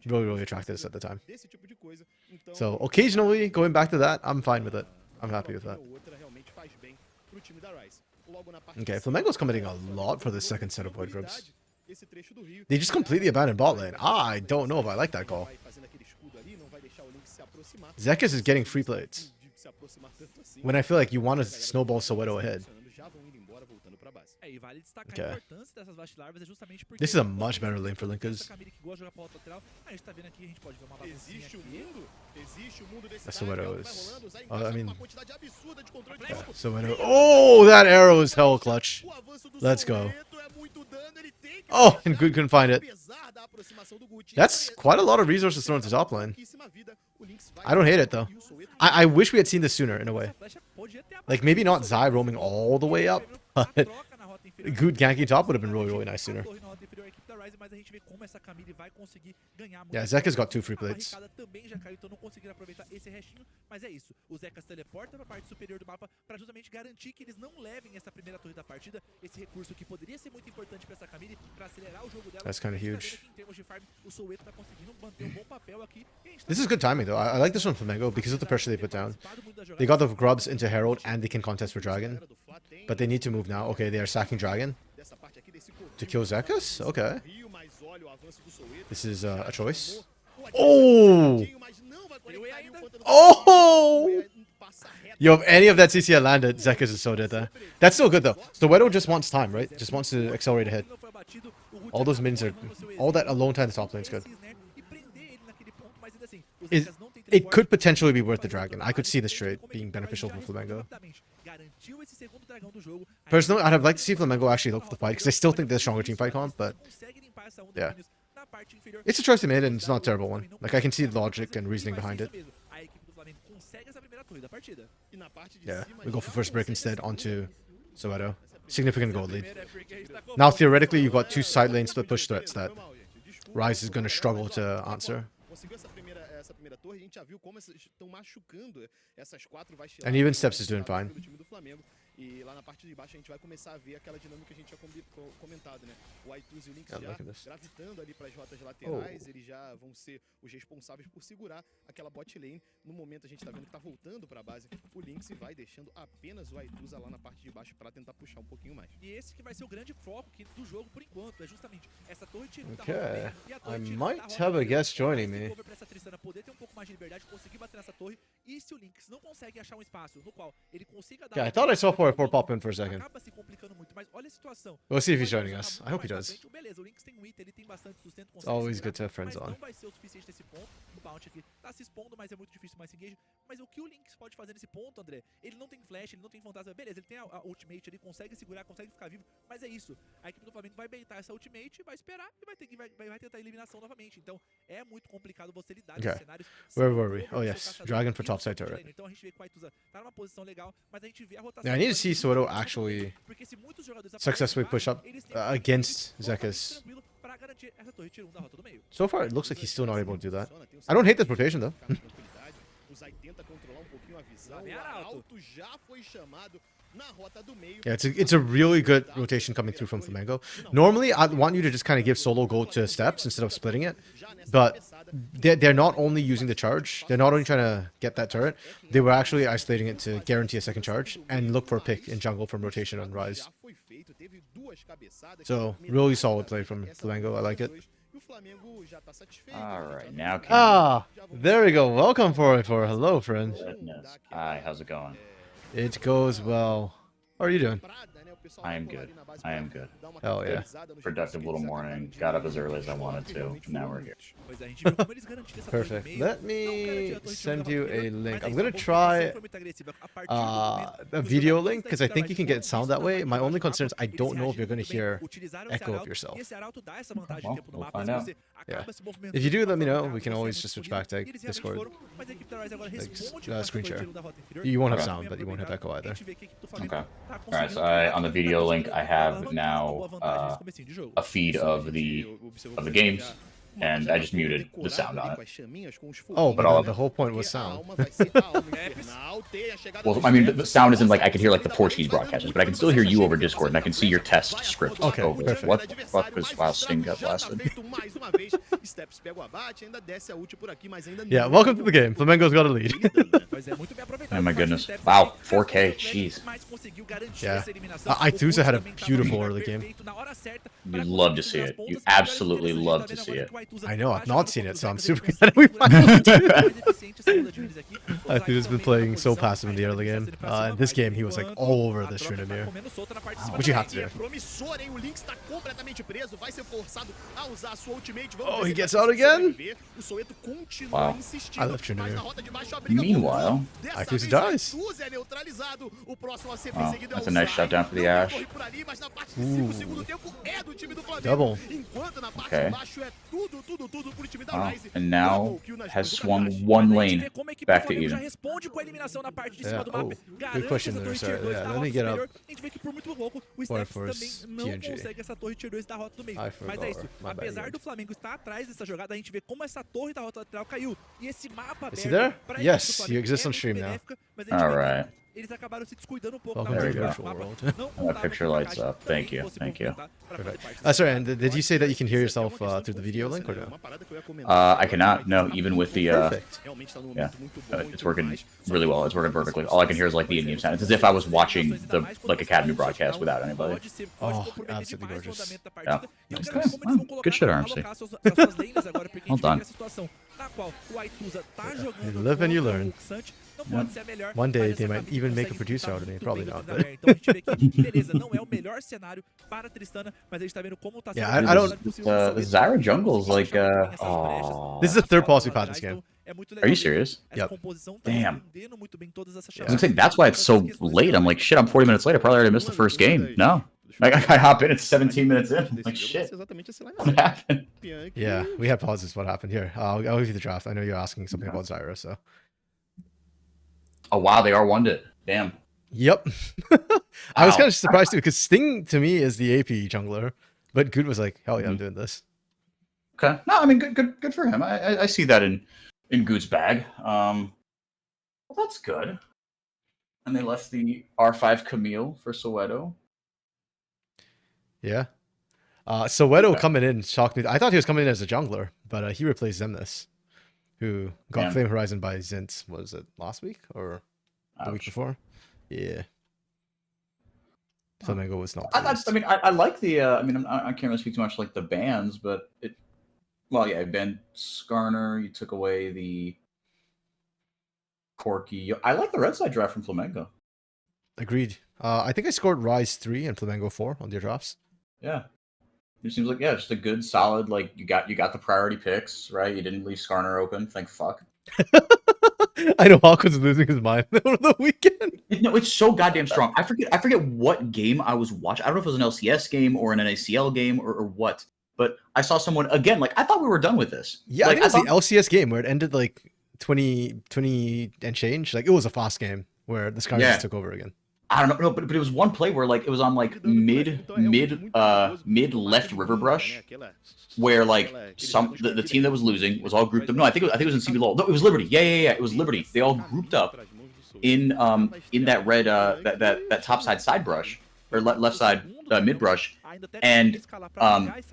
really attracted us at the time. So occasionally going back to that, I'm fine with it. I'm happy with that. Okay, Flamengo's committing a lot for the second set of void groups. They just completely abandoned bot lane. I don't know if I like that call. Zekis is getting free plates when I feel like you want to snowball Soweto ahead. Okay. This is a much better lane for Linkas. Soweto is... I mean... Yeah, Soweto... Oh, that arrow is hell clutch. Let's go. Oh, and Good couldn't find it. That's quite a lot of resources thrown to top lane. I don't hate it, though. I wish we had seen this sooner, in a way. Like, maybe not Zai roaming all the way up, but good ganking top would have been really nice sooner. Yeah, Zeka's got 2 free plates. Também já caiu, então não conseguiram aproveitar esse restinho, mas é isso. O Zeca se teleporta para a parte superior do mapa para justamente garantir que eles não levem essa primeira torre da partida, esse recurso que poderia ser muito importante para essa Camille para acelerar o jogo dela. That's kind of huge. Em termos de farm, o Soweto tá conseguindo manter bom papel aqui. This is good timing though. I like this one from Flamengo because of the pressure they put down. They got the grubs into Herald and they can contest for Dragon, but they need to move now. Okay, they are sacking Dragon to kill Zekas. Okay, this is a choice. Oh! Oh! Yo, if any of that CC had landed, Zekas is so dead there. That's still good though. So Wedo just wants time, right? Just wants to accelerate ahead. All those minions are... All that alone time in the top lane is good. It could potentially be worth the dragon. I could see this trade being beneficial for Flamengo. Personally, I'd have liked to see Flamengo actually look for the fight, because I still think they're stronger team fight comp, but... Yeah. It's a choice they made, and it's not a terrible one. Like, I can see the logic and reasoning behind it. Yeah, we go for first break instead onto Soweto. Significant gold lead. Now, theoretically, you've got 2 side lane split push threats that Rise is going to struggle to answer. And even Steps is doing fine. E lá na parte de baixo a gente vai começar a ver aquela dinâmica que a gente tinha comentado, né? O Aituz e o Lynx já gravitando ali para as rotas laterais, eles já vão ser os responsáveis por segurar aquela bot lane. No momento a gente tá vendo que tá voltando para a base o Lynx e vai deixando apenas o Aituz lá na parte de baixo para tentar puxar um pouquinho mais. E esse que vai ser o grande foco do jogo por enquanto, é justamente essa torre de Okay, I might have a guest joining me. Poder ter um pouco mais de liberdade, conseguir bater nessa torre, e se o Lynx não consegue achar um espaço no qual ele consiga dar... Yeah, I thought I saw 4 pop in for a second. Acaba se complicando muito, mas olha a situação. We'll see if he's joining us. I hope he does. Beleza, o Lynx tem um item, ele tem bastante sustento, It's always good to have friends on. não vai ser o suficiente nesse ponto. O Bounty aqui tá se expondo, mas é muito difícil mais engage. Mas o que o Lynx pode fazer nesse ponto, André? Ele não tem flash, ele não tem fantasma. Beleza, ele tem a ultimate ali, consegue segurar, consegue ficar vivo, mas é isso. A equipe do Flamengo vai baitar essa ultimate, vai esperar e vai tentar a eliminação novamente. Então é muito complicado você lidar com cenários. Where were we? Oh yes, Dragon for top side turret. Então a gente vê que o Aituza tá numa posição legal, mas a gente vê a rotação. Yeah, I need to see Soweto actually successfully push up against Zekas. So far, it looks like he's still not able to do that. I don't hate this rotation though. Yeah, it's a really good rotation coming through from Flamengo. Normally, I'd want you to just kind of give solo gold to Steps instead of splitting it, but they're not only using the charge, they're not only trying to get that turret, they were actually isolating it to guarantee a second charge and look for a pick in jungle from rotation on Rise. So, really solid play from Flamengo, I like it. Alright, now there we go. Welcome for hello, friend. Goodness. Hi, how's it going? It goes well. How are you doing? I am good. I am good. Hell yeah. Productive little morning. Got up as early as I wanted to. Now we're here. Perfect. Let me send you a link. I'm going to try a video link because I think you can get sound that way. My only concern is I don't know if you're going to hear echo of yourself. Well, we'll find out. Yeah. If you do, let me know. We can always just switch back to Discord. Like, screen share. You won't have sound, but you won't have echo either. Okay. Alright, so on the video link, I have now a feed of the games, and I just muted the sound on it. Oh, but the whole point was sound. Well, I mean, the sound isn't like I can hear like the Portuguese broadcasters, but I can still hear you over Discord, and I can see your test script over. Perfect. What the fuck was while Sting got blasted? Yeah, welcome to the game. Flamengo's got a lead. Oh my goodness. Wow, 4K, jeez. Yeah. Aituza had a beautiful early game. You'd love to see it. You absolutely love to see it. I know, I've not seen it, so I'm super glad we finally did. Aituza's been playing so passive in the early game. In this game, he was like all over the Tryndamere, which you have to do. Oh, he gets out again? Wow. I love Tryndamere. Meanwhile, Aituza dies. Wow, that's a nice shutdown for the Ashe. Ooh. Double. Okay. And now has swung one lane back to even. Yeah. Oh, good question there. Sorry. Yeah, let me get up. Or force TNG. I forgot. My bad. Apesar do Flamengo estar atrás dessa jogada, a gente vê como essa torre da rota lateral caiu. E esse mapa Is he there? Yes, you exist on stream now. All right. Eles acabaram se descuidando um pouco. Welcome to the virtual world. That picture lights up. Thank you. Thank you. Sorry, and did you say that you can hear yourself through the video link or no? I cannot. No, even with the Perfect. yeah, it's working really well. It's working perfectly. All I can hear is like the in-game sound. It's as if I was watching the like Academy broadcast without anybody. Oh, absolutely gorgeous. Yeah. Nice. Well, good shit, RMC. Well done. You live and you learn. One day they might even make a producer out of me. Probably not. But yeah, I don't. Zyra jungle's like oh. This is the third pause we've had this game. Are you serious? Yep. Damn. I was gonna say that's why it's so late. I'm like, shit, I'm 40 minutes late. I probably already missed the first game. No. Like, I hop in, it's 17 minutes in. I'm like, shit. What happened? Yeah, we had pauses. What happened here? I'll give you the draft. I know you're asking something about Zyra, so. Oh, wow, they are one-did. Damn. Yep. I was kind of surprised too, because Sting to me is the AP jungler, but Good was like, hell yeah, I'm doing this. Okay. No, I mean, good for him. I see that in Good's bag. Well, that's good. And they left the R5 Camille for Soweto. Yeah. Soweto coming in shocked me. I thought he was coming in as a jungler, but he replaced Zemnis, who got Flame Horizon by Zint. Was it last week or the week before? Yeah. Flamengo was not. I mean, I like the. I mean, I can't really speak too much like the bans, but it. Well, yeah, Ben Skarner. You took away the Corky. I like the red side draft from Flamengo. Agreed. I think I scored Rise 3 and Flamengo 4 on their drafts. Yeah. It seems like, yeah, just a good, solid, like, you got the priority picks, right? You didn't leave Skarner open. Thank fuck. I know Hawk was losing his mind over the weekend. No, it's so goddamn strong. I forget what game I was watching. I don't know if it was an LCS game or an NACL game or what. But I saw someone, again, like, I thought we were done with this. Yeah, like, I think it was the LCS game where it ended, like, 20 and change. Like, it was a fast game where the Skarner just took over again. I don't know, but it was one play where like it was on like mid left river brush, where like the team that was losing was all grouped up. No, I think it was in CBLOL. No, it was Liberty. Yeah, it was Liberty. They all grouped up in that red that top side brush or left side mid brush, and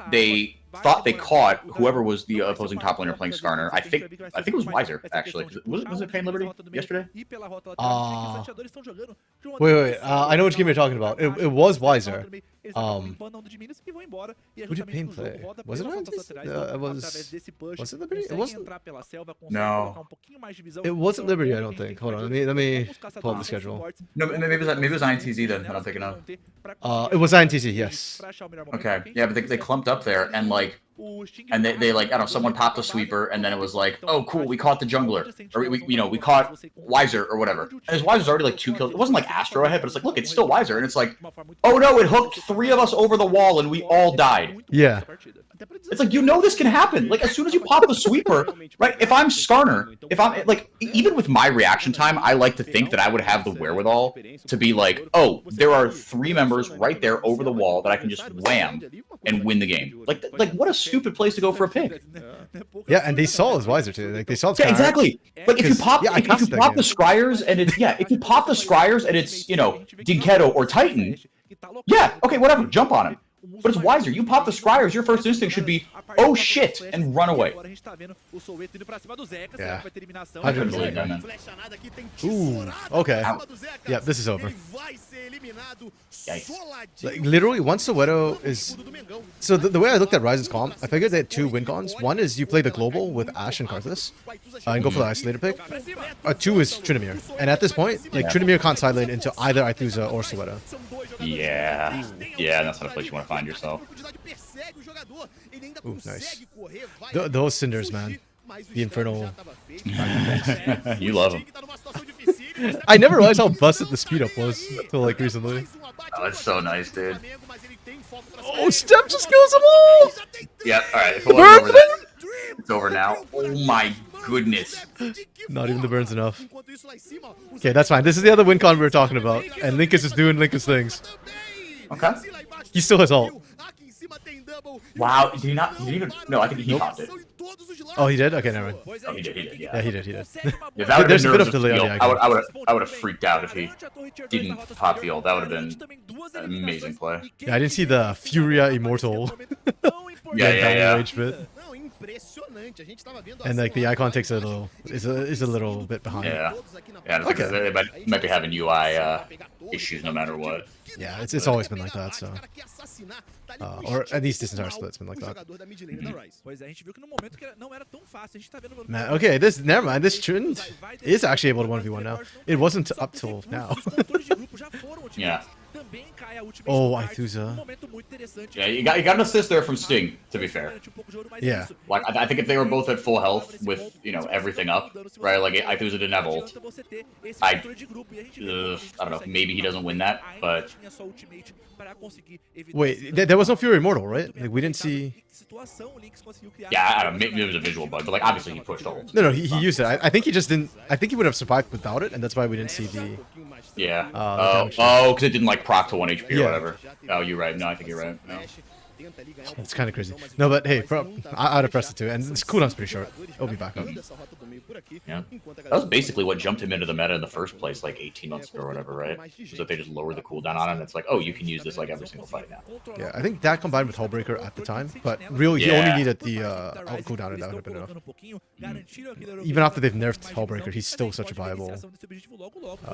they thought they caught whoever was the opposing top laner playing Skarner. I think it was Wiser actually. Was it Pain Liberty yesterday? Wait. I know which game you're talking about. It was Wiser. Who did Pain play? Was it Was it Liberty? It wasn't. No. It wasn't Liberty. I don't think. Hold on. Let me pull up the schedule. No, maybe it was INTZ then. I don't think enough. It was INTZ. Yes. Okay. Yeah, but they clumped up there and like. And they like, I don't know, someone popped a sweeper, and then it was like, oh, cool, we caught the jungler. Or, we caught Wiser or whatever. And his Wiser's already like 2 kills. It wasn't like Astro ahead, but it's like, look, it's still Wiser. And it's like, oh no, it hooked 3 of us over the wall, and we all died. Yeah. It's like, this can happen. Like, as soon as you pop the sweeper, right, if I'm Skarner, if I'm, like, even with my reaction time, I like to think that I would have the wherewithal to be like, oh, there are 3 members right there over the wall that I can just wham and win the game. Like what a stupid place to go for a pick. Yeah, and they saw his Wiser too. Like they saw. Yeah, exactly. Like if you pop the Scryers and it's if you pop the Scryers and it's Dinketo or Titan, yeah, okay, whatever, jump on him. But it's Wiser. You pop the Scryers, your first instinct should be, oh shit, and run away. Yeah. 100%. Ooh, okay. Yeah, this is over. Yikes. Like, literally, once Soweto is... So the way I looked at Rise's comp, I figured they had 2 win cons. One is you play the global with Ashe and Karthus, and go for the isolated pick. 2 is Tryndamere. And at this point, like, Tryndamere can't side lane into either Aithusa or Soweto. Yeah, that's not a place you want to find yourself. Ooh, nice. Those cinders, man. The infernal. You love them. I never realized how busted the speed up was until like recently. Oh, it's so nice, dude. Oh, Step just kills them all! Yeah, alright. If it wasn't over that, It's over now. Oh my goodness. Not even the burn's enough. Okay, that's fine. This is the other win con we were talking about, and Linkus is doing Linkus things. Okay. He still has ult. Wow, did he not? He didn't even. No, I think he popped it. Oh, he did? Okay, never mind. Oh, he did. Yeah, he did. If that There's a bit of been delay on the icon. I would have freaked out if he didn't pop the ult. That would have been an amazing play. Yeah, I didn't see the Furia Immortal. Yeah. Rage bit. And like the icon takes a little, is a little bit behind. Yeah, because they might be having UI issues no matter what. Yeah, it's always been like that, so. Or at least this entire split's been like that. Man, okay, never mind, this Trin is actually able to 1v1 now. It wasn't up till now. Yeah. Oh, Aithuza. Yeah, you got an assist there from Sting, to be fair. Yeah. Like, I think if they were both at full health with, everything up, right, like, Aithuza didn't have ult, I don't know, maybe he doesn't win that, but... Wait, there was no Fury Immortal, right? Like, we didn't see... Yeah, I don't know, maybe it was a visual bug, but, like, obviously he pushed ult. No, he used it. I think he just didn't... I think he would have survived without it, and that's why we didn't see the... Yeah. Because it didn't, like, proc to 1 HP or whatever. Oh, you're right. No, I think you're right. No. It's kind of crazy. No, but hey, I'd have pressed it too, and this cooldown's pretty short. It'll be back up. Yeah. That was basically what jumped him into the meta in the first place, like 18 months ago or whatever, right? Was that they just lowered the cooldown on it, and it's like, oh, you can use this like every single fight now. Yeah, I think that combined with Hullbreaker at the time, but really, he only needed the cooldown, and that would have been enough. Even after they've nerfed Hullbreaker, he's still such a viable,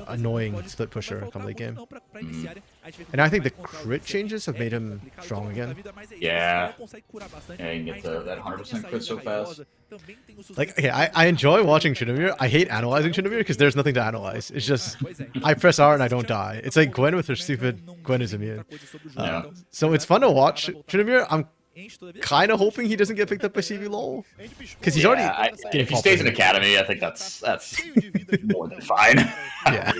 annoying split pusher come late game. And I think the crit changes have made him strong again. Yeah. Yeah, you can get that 100% crit so fast. Like, okay, I enjoy watching Tryndamere. I hate analyzing Tryndamere because there's nothing to analyze. It's just, I press R and I don't die. It's like Gwen with her stupid Gwen is immune. So it's fun to watch Tryndamere. I'm kind of hoping he doesn't get picked up by CBLOL. Because he's already if he stays in Academy, I think that's more than fine. Yeah.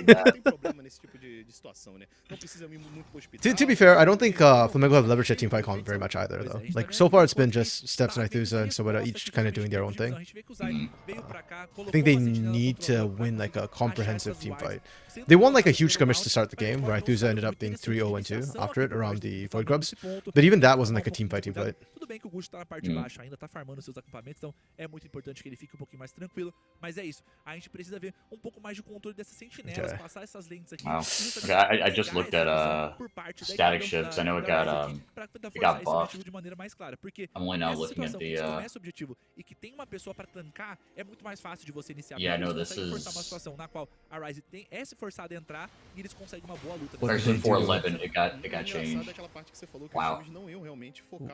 To be fair, I don't think Flamengo have leveraged that teamfight comp very much either, though. Like, so far it's been just Steps and Aithuza and Sobeda each kind of doing their own thing. I think they need to win, like, a comprehensive teamfight. They won, like, a huge skirmish to start the game, where Aithuza ended up being 3-0-2 after it, around the Void Grubs. But even that wasn't, like, a teamfight. Tudo bem que o Gusto tá na parte de baixo ainda, tá farmando seus acampamentos, então é muito importante que ele fique um pouquinho mais tranquilo. Mas é isso, a gente precisa ver um pouco mais de controle dessas sentinelas, passar essas lentes aqui. Wow. Okay, I just looked at static shifts. I know it got buffed. I'm only now looking at the e que tem uma pessoa para tancar, é muito mais fácil de você iniciar. Yeah, no, this is forçar uma situação na qual a Ryze é se forçada a entrar e eles conseguem uma boa luta. Version 411, it got changed. Wow.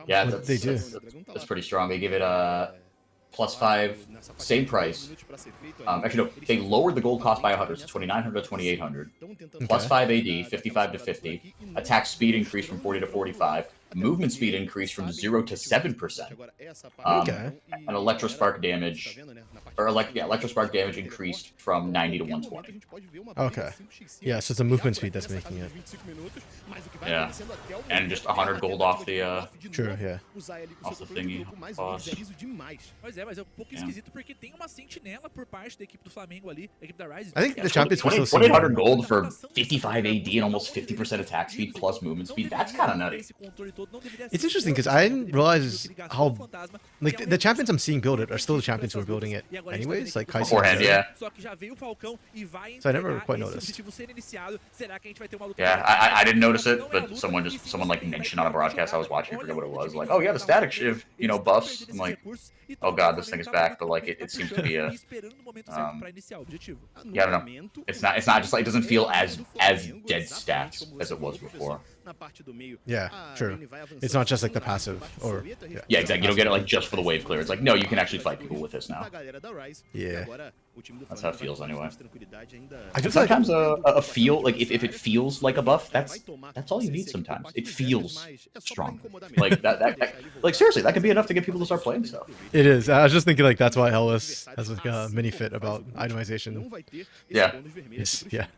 Yeah, that's pretty strong. They give it a +5, same price. Actually, no, they lowered the gold cost by 100, so 2,900 to 2,800. +5 AD, 55 to 50. Attack speed increased from 40 to 45. Movement speed increased from 0 to 7%. And electrospark damage, electrospark damage increased from 90 to 120. Okay. Yeah, so it's the movement speed that's making it. Yeah. And just 100 gold off the True, yeah. Off the thingy boss. Pois é, mas é um pouco esquisito porque tem uma sentinela por parte da equipe do Flamengo ali, da equipe da Ryze. I think the champions were still 2,800 gold for 55 AD and almost 50% attack speed plus movement speed. That's kind of nutty. It's interesting because I didn't realize how, like, the champions I'm seeing build it are still the champions who are building it anyways, like Kai'Sa. Beforehand, yeah. So I never quite noticed. Yeah, I didn't notice it, but someone like mentioned on a broadcast I was watching, I forget what it was, like, oh yeah, the static shiv, buffs. I'm like, oh god, this thing is back, but like it seems to be a yeah, I don't know. It's not just like, it doesn't feel as dead stats as it was before. Yeah, true. It's not just like the passive or yeah, exactly. You don't get it like just for the wave clear. It's like, no, you can actually fight people with this now. Yeah. That's how it feels anyway. I feel Sometimes a feel, like if it feels like a buff, that's all you need sometimes. It feels strong. Like like seriously, that could be enough to get people to start playing stuff. It is. I was just thinking like that's why Hellas has like a mini fit about itemization. Yeah.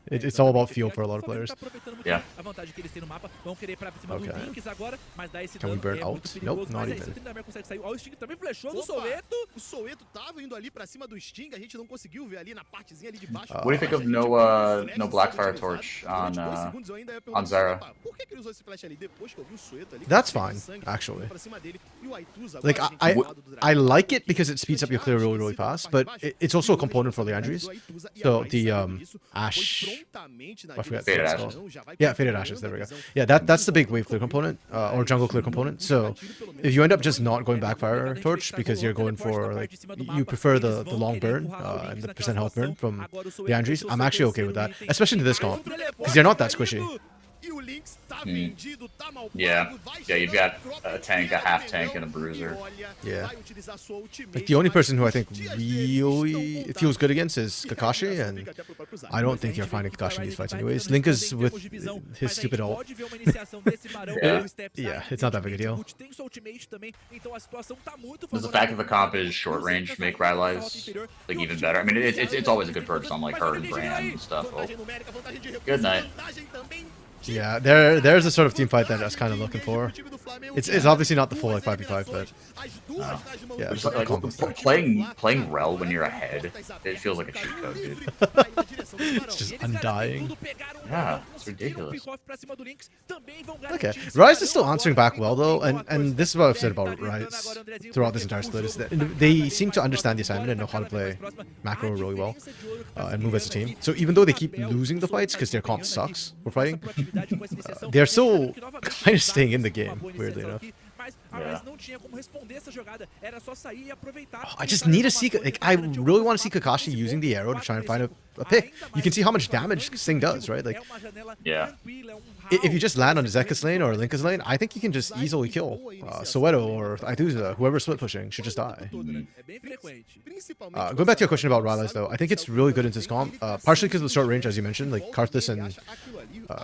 It's all about feel for a lot of players. Yeah. Okay. Can we burn ult? Nope, not even. What do you think of no Blackfire Torch on Zara? That's fine, actually. Like I like it because it speeds up your clear really, really fast, but it's also a component for Leandries. So the Ash, I forget Faded what it's Ashes. called. Yeah, Faded Ashes. There we go. Yeah, that's the big wave clear component or jungle clear component. So if you end up just not going Backfire Torch because you're going for like you prefer the long burn and the percent health burn from Leandries, I'm actually okay with that, especially to this comp because they're not that squishy. Yeah, you've got a tank, a half tank, and a bruiser. Yeah. Like the only person who I think really feels good against is Kakashi, and I don't think you're finding Kakashi in these fights anyways. Link is with his stupid ult. Yeah, it's not that big a deal. Does the fact that the comp is short range make Rylai's like even better? I mean, it's always a good perk on like her and Brand and stuff. Oh. Good night. Yeah, there's a sort of team fight that I was kind of looking for. It's obviously not the full like 5v5, but yeah, it's like playing Rel when you're ahead, it feels like a cheat code, dude. It's just undying. Yeah, it's ridiculous. Okay, Rise is still answering back well though, and this is what I've said about Rise throughout this entire split is that they seem to understand the assignment and know how to play macro really well and move as a team. So even though they keep losing the fights because their comp sucks for fighting, they're still kind of staying in the game, weirdly enough. Yeah. Oh, I just need to see, like, I really want to see Kakashi using the arrow to try and find a pick. You can see how much damage this thing does, right? Like, yeah. If you just land on Zeka's lane or Linka's lane, I think you can just easily kill Soweto or Aithuza. Whoever's split pushing should just die. Going back to your question about Rylai's though, I think it's really good into this comp, partially because of the short range, as you mentioned. Like Karthus and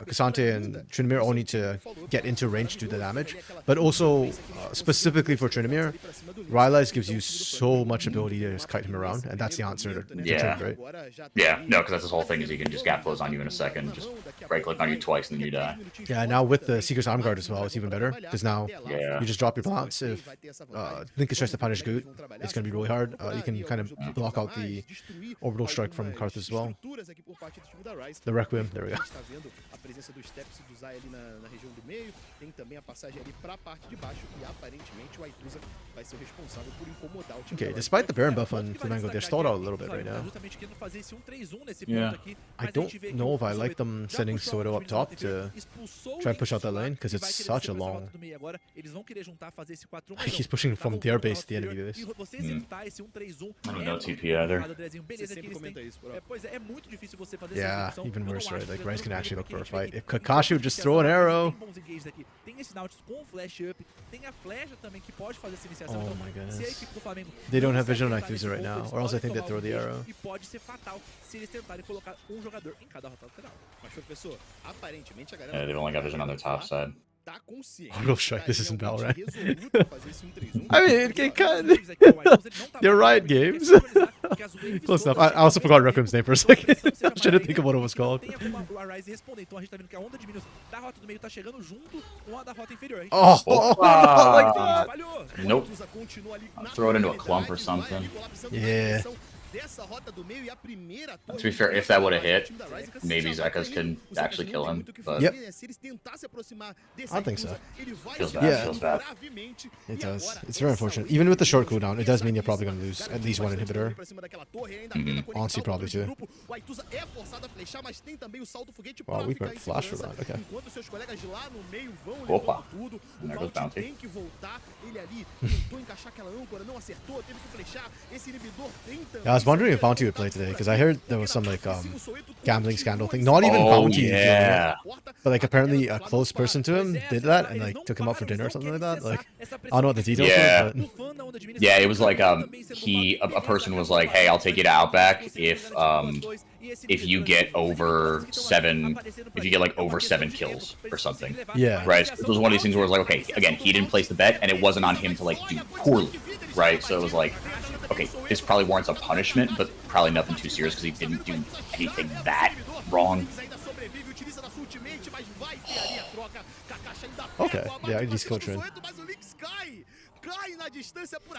Cassante and Tryndamere all need to get into range to do the damage, but also specifically for Tryndamere, Rylai's gives you so much ability to just kite him around, and that's the answer to Trynd, right? Yeah, no, because that's his whole thing is he can just gap close on you in a second, just right click on you twice and then you die. Yeah, now with the Seeker's Arm Guard as well, it's even better, because now you just drop your plants. If Link tries to punish Goot, it's going to be really hard. You can kind of block out the orbital strike from Karthus as well. The Requiem, there we go. Okay, despite the Baron buff on Flamengo, they're stalled out a little bit right now. Yeah. I don't know if I like them sending Soweto up top to try and push out that lane, because it's such a long... He's pushing from their base to the enemy base. I don't know TP either. Yeah, even worse, right? Like, Rice can actually look for a fight. If Kakashi would just throw an arrow... Oh my goodness. They don't have vision on Aithuza right now, or else I think they'd throw the arrow. Yeah, they've only got vision on their top side. Orbital strike, this isn't Valorant. I mean, it can... You're right, games. Close enough. I also forgot Requiem's name for a second. I shouldn't think of what it was called. Oh, like that. Nope. I'll throw it into a clump or something. Yeah. To be fair, if that would have hit, maybe Zekas can actually kill him. But yep. I think so. Feels bad. Yeah. Feels bad. It does. It's very unfortunate. Even with the short cooldown, it does mean you're probably going to lose at least one inhibitor. Honestly, probably two. Wow, we went flash for that. Okay. Opa. And there goes Bounty. That was wondering if Bounty would play today because I heard there was some like gambling scandal thing. Not even Bounty, yeah. but like apparently a close person to him did that and like took him out for dinner or something like that. Like I don't know what the details Yeah. were, but Yeah, it was like a person was like, "Hey, I'll take you to Outback if you get over 7, if you get like over 7 kills or something." yeah, Right. So it was one of these things where it was like, okay, again, he didn't place the bet, and it wasn't on him to like do poorly, right? So it was like, okay, this probably warrants a punishment, but probably nothing too serious because he didn't do anything that wrong. Okay, yeah, he's coaching.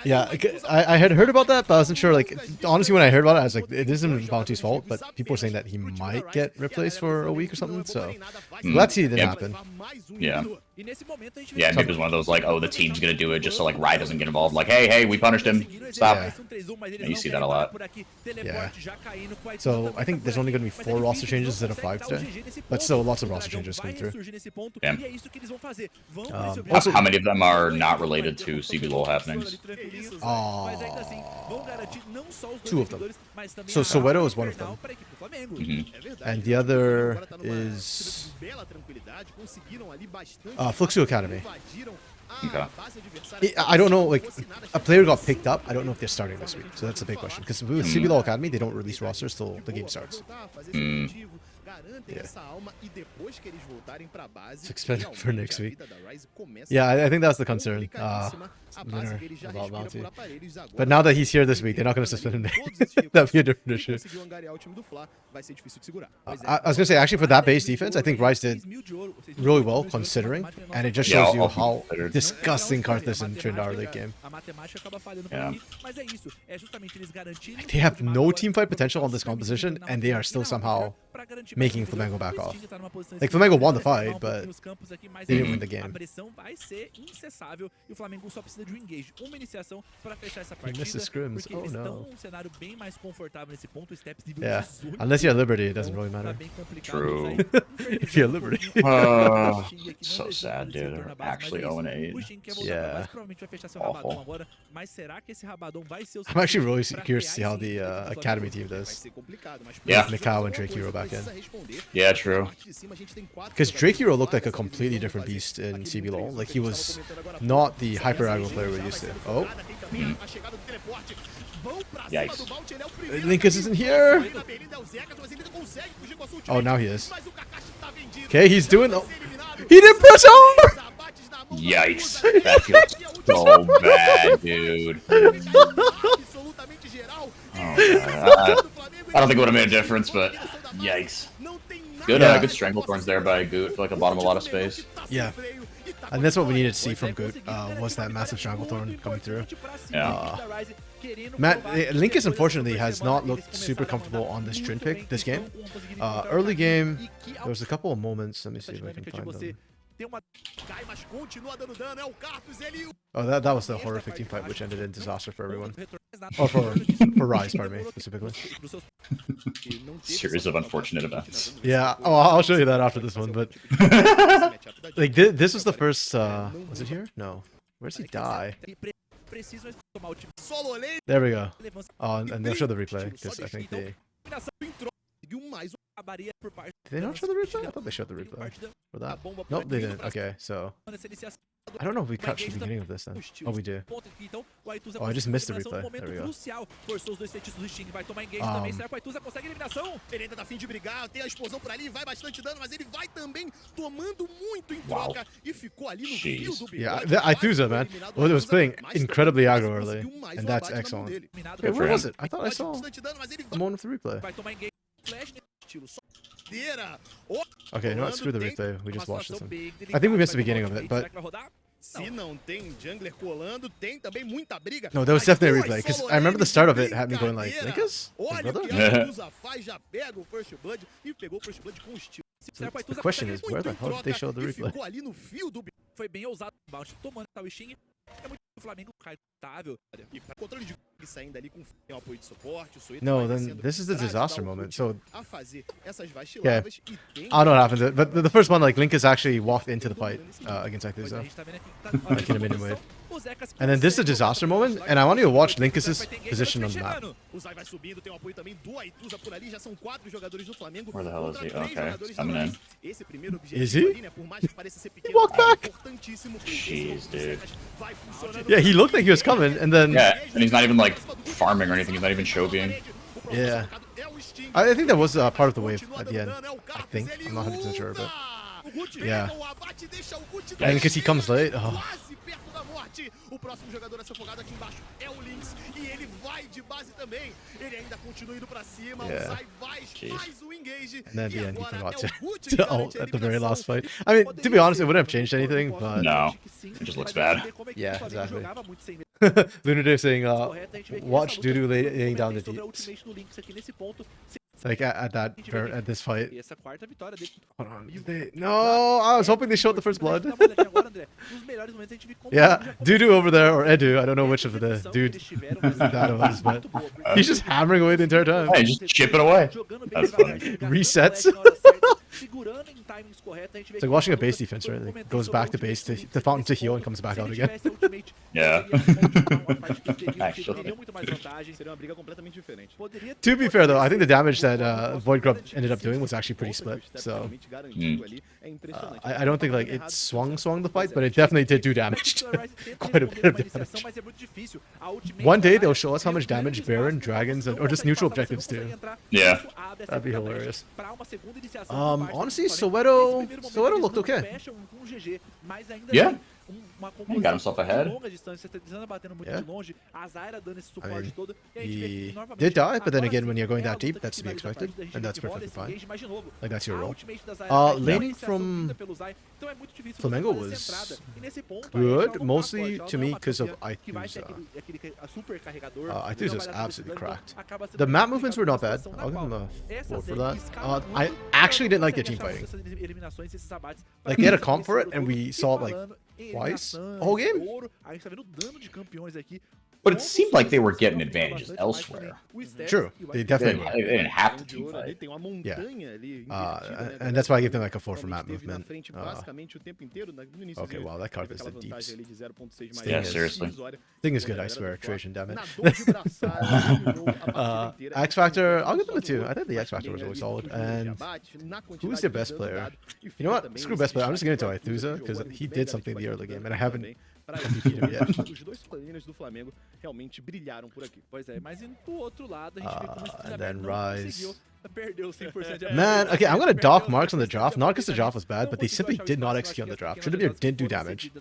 Yeah, I had heard about that, but I wasn't sure. Like, honestly, when I heard about it, I was like, it isn't Bounty's fault, but people were saying that he might get replaced for a week or something, so glad to see it didn't happen. Yeah. Yeah, maybe it was one of those, like, oh, the team's gonna do it just so, like, Riot doesn't get involved. Like, hey, we punished him. Stop. Yeah, you see that a lot. Yeah. So, I think there's only gonna be 4 roster changes instead of 5 today, but still lots of roster changes coming through. Yeah. Also, How many of them are not related to CBLOL happenings? 2 of them. So Soweto is one of them. And the other is Fluxu Academy. Okay. I don't know, like, a player got picked up. I don't know if they're starting this week, so that's a big question. Because with CBLOL Academy, they don't release rosters till the game starts. Yeah. It's expensive for next week. Yeah, I think that's the concern. About Bounty. But now that he's here this week, they're not going to suspend him. That'd be a different issue. I was going to say, actually, for that base defense, I think Rice did really well considering, and it just shows you how disgusting Karth is in Trindar late game. Yeah. Like, they have no teamfight potential on this composition, and they are still somehow making Flamengo back off. Like, Flamengo won the fight, but they didn't win the game. He missed the scrims. Oh no. Yeah, unless you're Liberty, it doesn't really matter. True. If you're Liberty. So sad, dude. They're actually 0-8. Yeah. Awful. I'm actually really curious to see how the Academy team does. Yeah. With Mikao and Drake Hero back in. Yeah, true. Because Drake Hero looked like a completely different beast in CBLOL. Like, he was not the hyper aggro player we're used to. Oh. Yikes. Linkus isn't here. Oh, now he is. Okay, he's doing. Oh. He didn't press over. Yikes. That feels so bad, dude. Oh, God. I don't think it would have made a difference, but yikes. Good, good Stranglethorns there by Goot. Feel like it bought him a lot of space. Yeah. And that's what we needed to see from Goot, was that massive Stranglethorn coming through. Yeah. Linkus, unfortunately, has not looked super comfortable on this Trin pick this game. Early game, there was a couple of moments. Let me see if I can find them. Oh, that was the horrific team fight, which ended in disaster for everyone. Or for Rise, pardon me, specifically. Series of unfortunate events. Yeah, oh, I'll show you that after this one, but... like, this was the first... was it here? No. Where does he die? There we go. Oh, and they'll show the replay, because I think they... Did they not show the replay? I thought they showed the replay for that. Nope, they didn't. Okay, so... I don't know if we catch the beginning of this then. Oh, we do. Oh, I just missed the replay. There we go. Wow. Jeez. Yeah, Aituza, man. Well, it was playing incredibly aggro early, and that's excellent. Wait, where was it? I thought I saw a moment of the replay. Okay, no, screw the replay. We just watched this one. I think we missed the beginning of it, but... No, there was definitely a replay, because I remember the start of it had me going like, Linkus? So the question is, where the hell did they show the replay? No, then this is the disaster moment. So, yeah, I don't know what happened. But the first one, like, Linkus actually walked into the fight against Aituza. Like in a minion wave. And then this is a disaster moment, and I want you to watch Linkus's position on the map. Where the hell is he? Okay, he's coming in. Is he? He walked back! Jeez, dude. Yeah, he looked like he was coming, and then... Yeah, and he's not even, like, farming or anything. He's not even show-being. Yeah. I think that was part of the wave at the end. I think. I'm not 100% sure, but... Yeah. And because he comes late. Oh. O próximo jogador a ser afogado aqui embaixo é o Lynx e ele vai de base também. Ele ainda continua indo pra cima. O Zai faz o engage. And then at the end, he forgot to ult at the very last fight. I mean, to be honest, it wouldn't have changed anything, but... No. It just looks bad. Yeah, exactly. Lunar saying, watch Dudu laying down the deeps. Like at this fight. Hold on. No, I was hoping they showed the first blood. Yeah, Dudu over there, or Edu, I don't know which of the dude that was, but he's just hammering away the entire time. Hey, just chipping away. That's funny. Resets. It's like watching a base defense, right? Like goes back to base to the fountain to heal and comes back out again. Yeah. Actually. To be fair though, I think the damage that Void Grub ended up doing was actually pretty split. So I don't think like it swung the fight, but it definitely did do damage. Quite a bit of damage. One day they'll show us how much damage Baron, Dragons, or just neutral objectives do. Yeah. That'd be hilarious. Honestly, Soweto looked okay. Yeah. He got himself ahead. Yeah. I mean, he did die, but then again, when you're going that deep, that's to be expected, and that's perfectly fine. Like, that's your role. Laning from Flamengo was good, mostly to me because of Aituza. Aituza was absolutely cracked. The map movements were not bad. I'll give him a 4 for that. I actually didn't like their team fighting. Like, they had a comp for it, and we saw it, like, twice the whole game. But it seemed like they were getting advantages elsewhere. True, they definitely were. They didn't have to team fight. Yeah, and that's why I give them like a 4 for map movement. Okay, wow, that card is the deeps. Yeah, seriously. Thing is good, I swear. Creation, damn it. X Factor, I'll give them a 2. I think the X Factor was really solid. And who's their best player? You know what? Screw best player. I'm just going to Aituza because he did something in the early game, and I haven't. And then Rise. Man, okay, I'm gonna dock marks on the draft. Not because the draft was bad, but they simply did not execute on the draft. Trinity didn't do damage.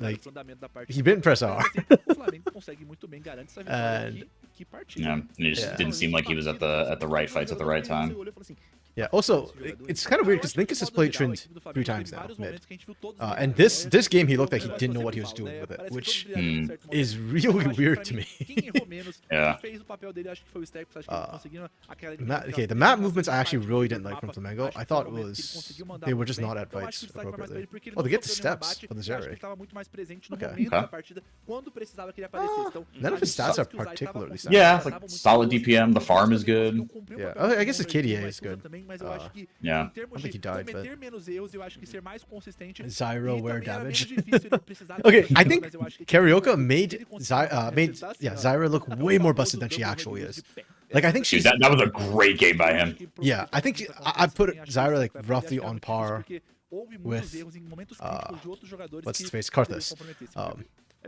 Like, he didn't press R. And yeah, it just didn't seem like he was at the right fights at the right time. Yeah, also, it's kind of weird because Linkus has played Trint 3 times now, mid. And this game, he looked like he didn't know what he was doing with it, which is really weird to me. Yeah. Okay, the map movements I actually really didn't like from Flamengo. I thought it was... They were just not at fights appropriately. Oh, they get the steps for the Zeri. Okay. None of his stats are particularly sound. Yeah, like solid DPM, the farm is good. Yeah, I guess his KDA is good. Yeah. I don't think he died, but... Zyro wear damage. Okay, I think Carioca made Zyra look way more busted than she actually is. Like, I think she's... Dude, that was a great game by him. Yeah, I think I put Zyra like roughly on par with what's his face, Karthus.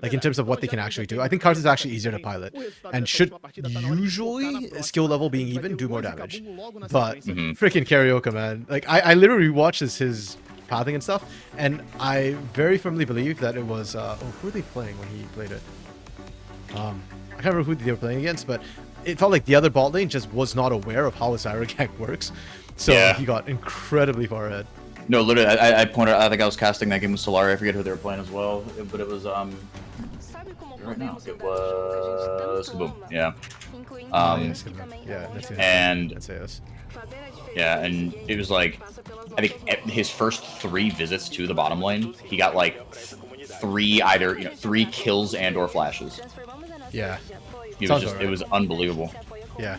Like in terms of what they can actually do, I think Karthus is actually easier to pilot and should usually skill level being even do more damage. But freaking Carioca, man, like I literally watched his pathing and stuff, and I very firmly believe that it was who were they playing when he played it? I can't remember who they were playing against, but it felt like the other bot lane just was not aware of how a Zyra gank works, so he got incredibly far ahead. No, literally, I pointed out, I think I was casting that game with Solari, I forget who they were playing as well, but it was, right now, it was Kaboom, yeah. And it was like, I think his first 3 visits to the bottom lane, he got like 3 kills and or flashes. Yeah. It was unbelievable. Yeah.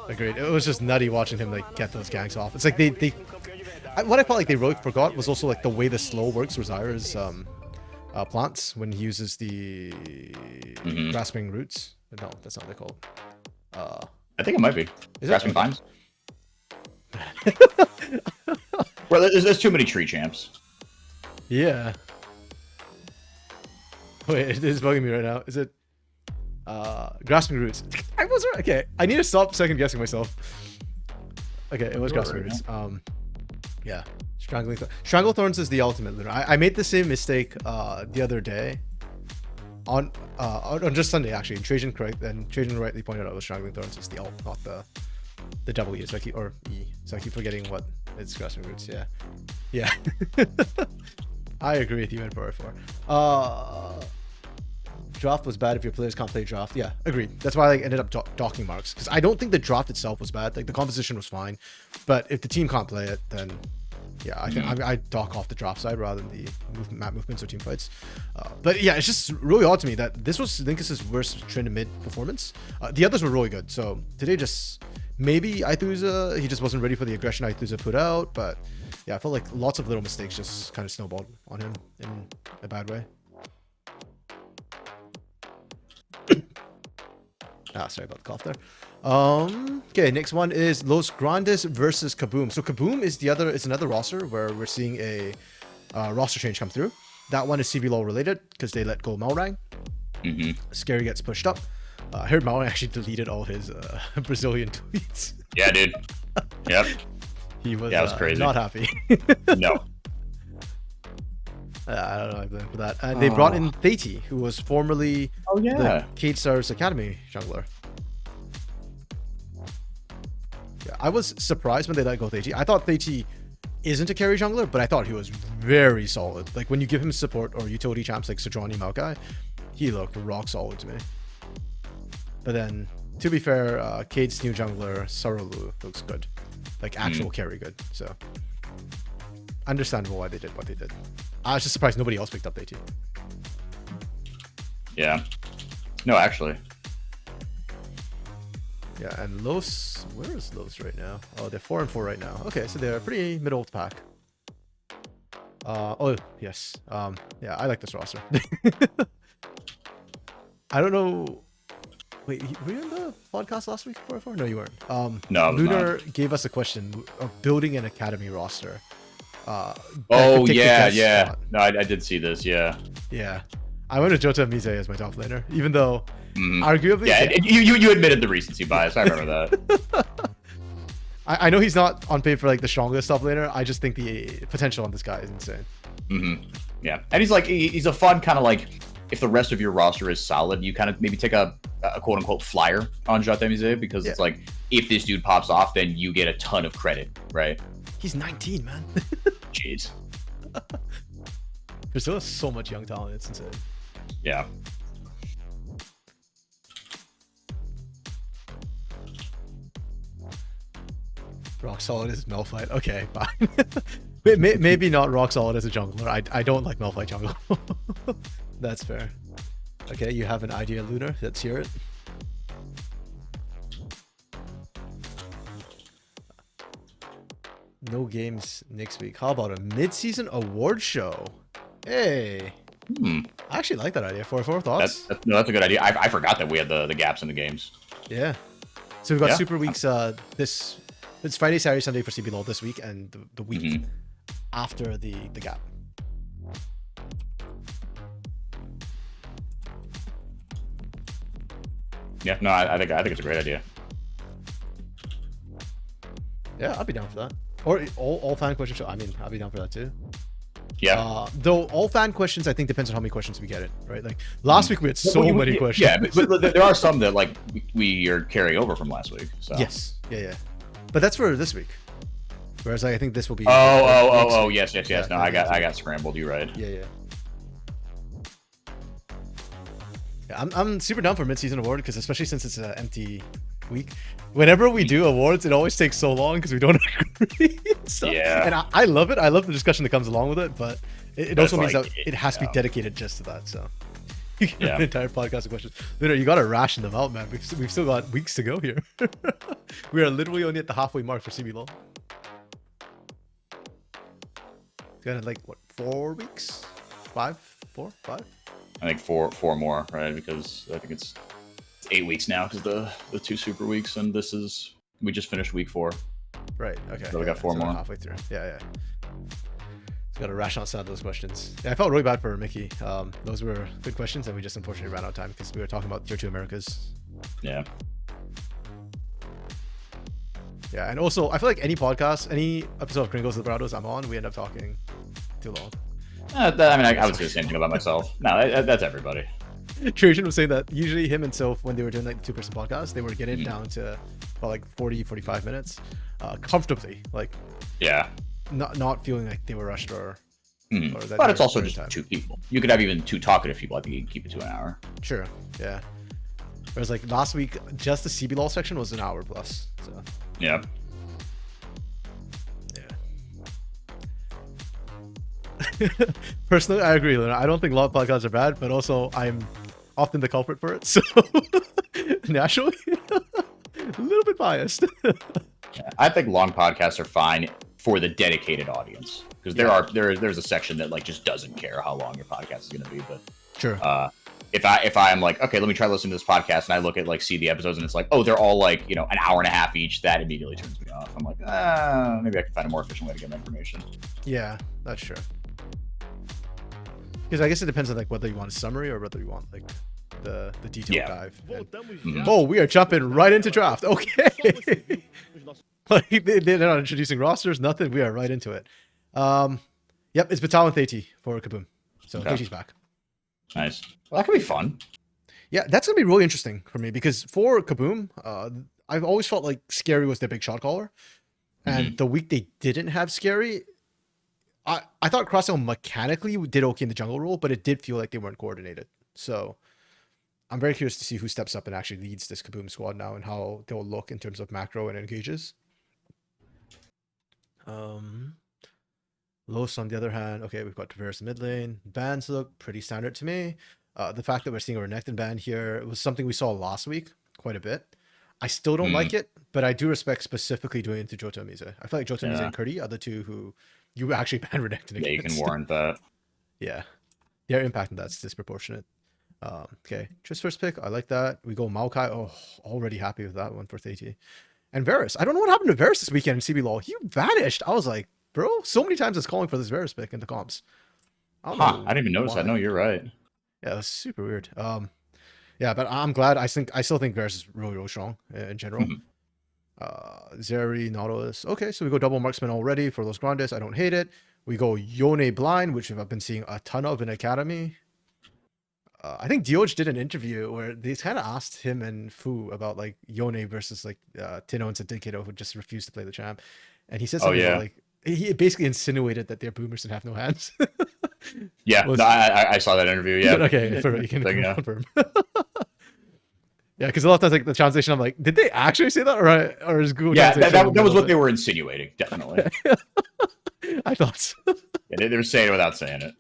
Agreed. It was just nutty watching him like get those ganks off. It's like what I felt like they really forgot was also like the way the slow works for Zyra's plants when he uses the grasping roots. No, that's not what they're called. I think it might be. Grasping vines? Well, there's too many tree champs. Yeah. Wait, it is bugging me right now. Is it grasping roots? I was right. Okay, I need to stop second guessing myself. Okay, it was grasping roots. Yeah. Strangle Thorns is the ultimate lunar. I made the same mistake the other day. On just Sunday actually. Trajan rightly pointed out it was Strangling Thorns is the ult, not the W. So I keep So I keep forgetting what it's grasping roots. Yeah. Yeah. I agree with you in 4-4. Draft was bad if your players can't play draft. Yeah, agreed. That's why I ended up docking marks, because I don't think the draft itself was bad. Like the composition was fine, but if the team can't play it, then yeah, I think I dock off the draft side rather than the map movements or team fights. But yeah, it's just really odd to me that this was Linkus's worst trend mid performance. The others were really good. So today just maybe Aithuza, he just wasn't ready for the aggression Aithuza put out. But yeah, I felt like lots of little mistakes just kind of snowballed on him in a bad way. Sorry about the cough there. Okay, next one is Los Grandes versus Kaboom. So Kaboom is another roster where we're seeing a roster change come through. That one is CBLOL related because they let go Malrang. Scary gets pushed up. I heard Malrang actually deleted all his Brazilian tweets. Yeah, dude. Yep. He was, it was crazy. Not happy. No. I don't know. I blame for that. And they brought in Theiti, who was formerly the Cade Stars Academy jungler. Yeah, I was surprised when they let go Theiti. I thought Theiti isn't a carry jungler, but I thought he was very solid. Like when you give him support or utility champs like Sejuani Maokai, he looked rock solid to me. But then, to be fair, Cade's new jungler Sarulu looks good, like actual carry good. So understandable why they did what they did. I was just surprised nobody else picked up Theiti. Yeah. No, actually. Yeah, and Los, where is Los right now? Oh, they're 4-4 right now. Okay, so they're pretty middle of the pack. Oh yes. Yeah, I like this roster. I don't know. Wait, were you in the podcast last week? 4-4? No, you weren't. No, I was Lunar not. gave us a question of building an academy roster. Oh yeah. No, I did see this. Yeah. Yeah, I went to Jota Mise as my top laner, even though arguably. Yeah, you admitted the recency bias. I remember that. I know he's not on paper like the strongest top laner. I just think the potential on this guy is insane. Yeah, and he's a fun kind of like, if the rest of your roster is solid, you kind of maybe take a quote unquote flyer on Jota Mise, because it's like, if this dude pops off, then you get a ton of credit, right? He's 19, man. Jeez. There's still so much young talent. It's insane. Yeah. Rock solid is Malphite. Okay, fine. Maybe not rock solid as a jungler. I don't like Malphite jungle. That's fair. Okay, you have an idea, Lunar. Let's hear it. No games next week. How about a mid-season award show? Hey. I actually like that idea. 4-4 thoughts? That's a good idea. I forgot that we had the gaps in the games. Yeah. So we've got Super Weeks this Friday, Saturday, Sunday for CBLOL this week, and the week after the gap. Yeah, no, I think it's a great idea. Yeah, I'd be down for that. Or all fan questions. I mean, I'd be down for that too. Yeah. Though all fan questions, I think, depends on how many questions we get it, right? Like last week we had so many questions. Yeah, but there are some that like we are carrying over from last week. So. Yes. Yeah. But that's for this week. Whereas I think this will be. Oh, yes. No, I got scrambled. You're right. Yeah. I'm super down for mid-season award, because especially since it's an empty week. Whenever we do awards, it always takes so long because we don't agree. And I love it. I love the discussion that comes along with it, but it also means that it has to be dedicated just to that. So you can have an entire podcast of questions. Literally, you got to ration them out, man, because we've still got weeks to go here. We are literally only at the halfway mark for CBLOL. It's got like what, 4 weeks? 5? 4, 5? I think four more, right? Because I think it's 8 weeks now because the 2 super weeks, and we just finished week 4. Right. Okay. So we got 4 more. Halfway through. Yeah. Just got to rational some of those questions. Yeah, I felt really bad for Mickey. Those were good questions, and we just unfortunately ran out of time because we were talking about Tier 2 Americas. Yeah. Yeah, and also I feel like any podcast, any episode of Gringos Liberados I'm on, we end up talking too long. I would say the same thing about myself. No, that's everybody. Trajan was saying that usually him and Soph, when they were doing like the 2-person podcast, they were getting down to about like 40-45 minutes comfortably, like not feeling like they were rushed or that. But it's also just time. 2 people. You could have even 2 talkative people. I think you can keep it to an hour. Sure. Yeah. Whereas like last week, just the CBLOL section was an hour plus. So. Yeah. Personally, I agree, Luna. I don't think long podcasts are bad, but also I'm often the culprit for it, so naturally, a little bit biased. I think long podcasts are fine for the dedicated audience because there's a section that like just doesn't care how long your podcast is going to be. But sure, if I'm like, okay, let me try listening to this podcast, and I look at like see the episodes, and it's like, oh, they're all like an hour and a half each. That immediately turns me off. I'm like, maybe I can find a more efficient way to get my information. Yeah, that's true. Because I guess it depends on like whether you want a summary or whether you want like the detailed dive. Oh, we are jumping right into draft. Okay. Like they're not introducing rosters, nothing. We are right into it. Yep, it's Batal and Theti for Kaboom. So Theti's back. Nice. Well, that could be fun. Yeah, that's gonna be really interesting for me because for Kaboom, I've always felt like Scary was their big shot caller, and the week they didn't have Scary, I thought Crosshair mechanically did okay in the jungle role, but it did feel like they weren't coordinated. So I'm very curious to see who steps up and actually leads this Kaboom squad now and how they'll look in terms of macro and engages. Los, on the other hand, okay, we've got Traverse mid lane. Bans look pretty standard to me. The fact that we're seeing a Renekton ban here was something we saw last week quite a bit. I still don't like it, but I do respect specifically doing it to Jota Mise. I feel like Jota Mise and Curdy are the two who you actually ban Renekton against. Yeah, you can warrant that. Yeah. Their impact on that's disproportionate. Okay, just first pick. I like that. We go Maokai. Oh, already happy with that one for Theti. And Varus. I don't know what happened to Varus this weekend in CBLOL. He vanished. I was like, bro, so many times it's calling for this Varus pick in the comps. I didn't even notice that. No, you're right. Yeah, that's super weird. Yeah, but I'm glad. I still think Varus is really, really strong in general. Zeri, Nautilus. Okay, so we go double marksman already for Los Grandes. I don't hate it. We go Yone Blind, which I've been seeing a ton of in Academy. I think Dioj did an interview where they kind of asked him and Fu about like Yone versus like Tino and Sadikido who just refused to play the champ. And he said something about, like, he basically insinuated that they're boomers and have no hands. I saw that interview. Yeah. Okay, you can confirm. Yeah, because a lot of times like the translation, I'm like, did they actually say that, or is Google? Yeah, that was what they were insinuating. Definitely. I thought so. Yeah, they were saying it without saying it.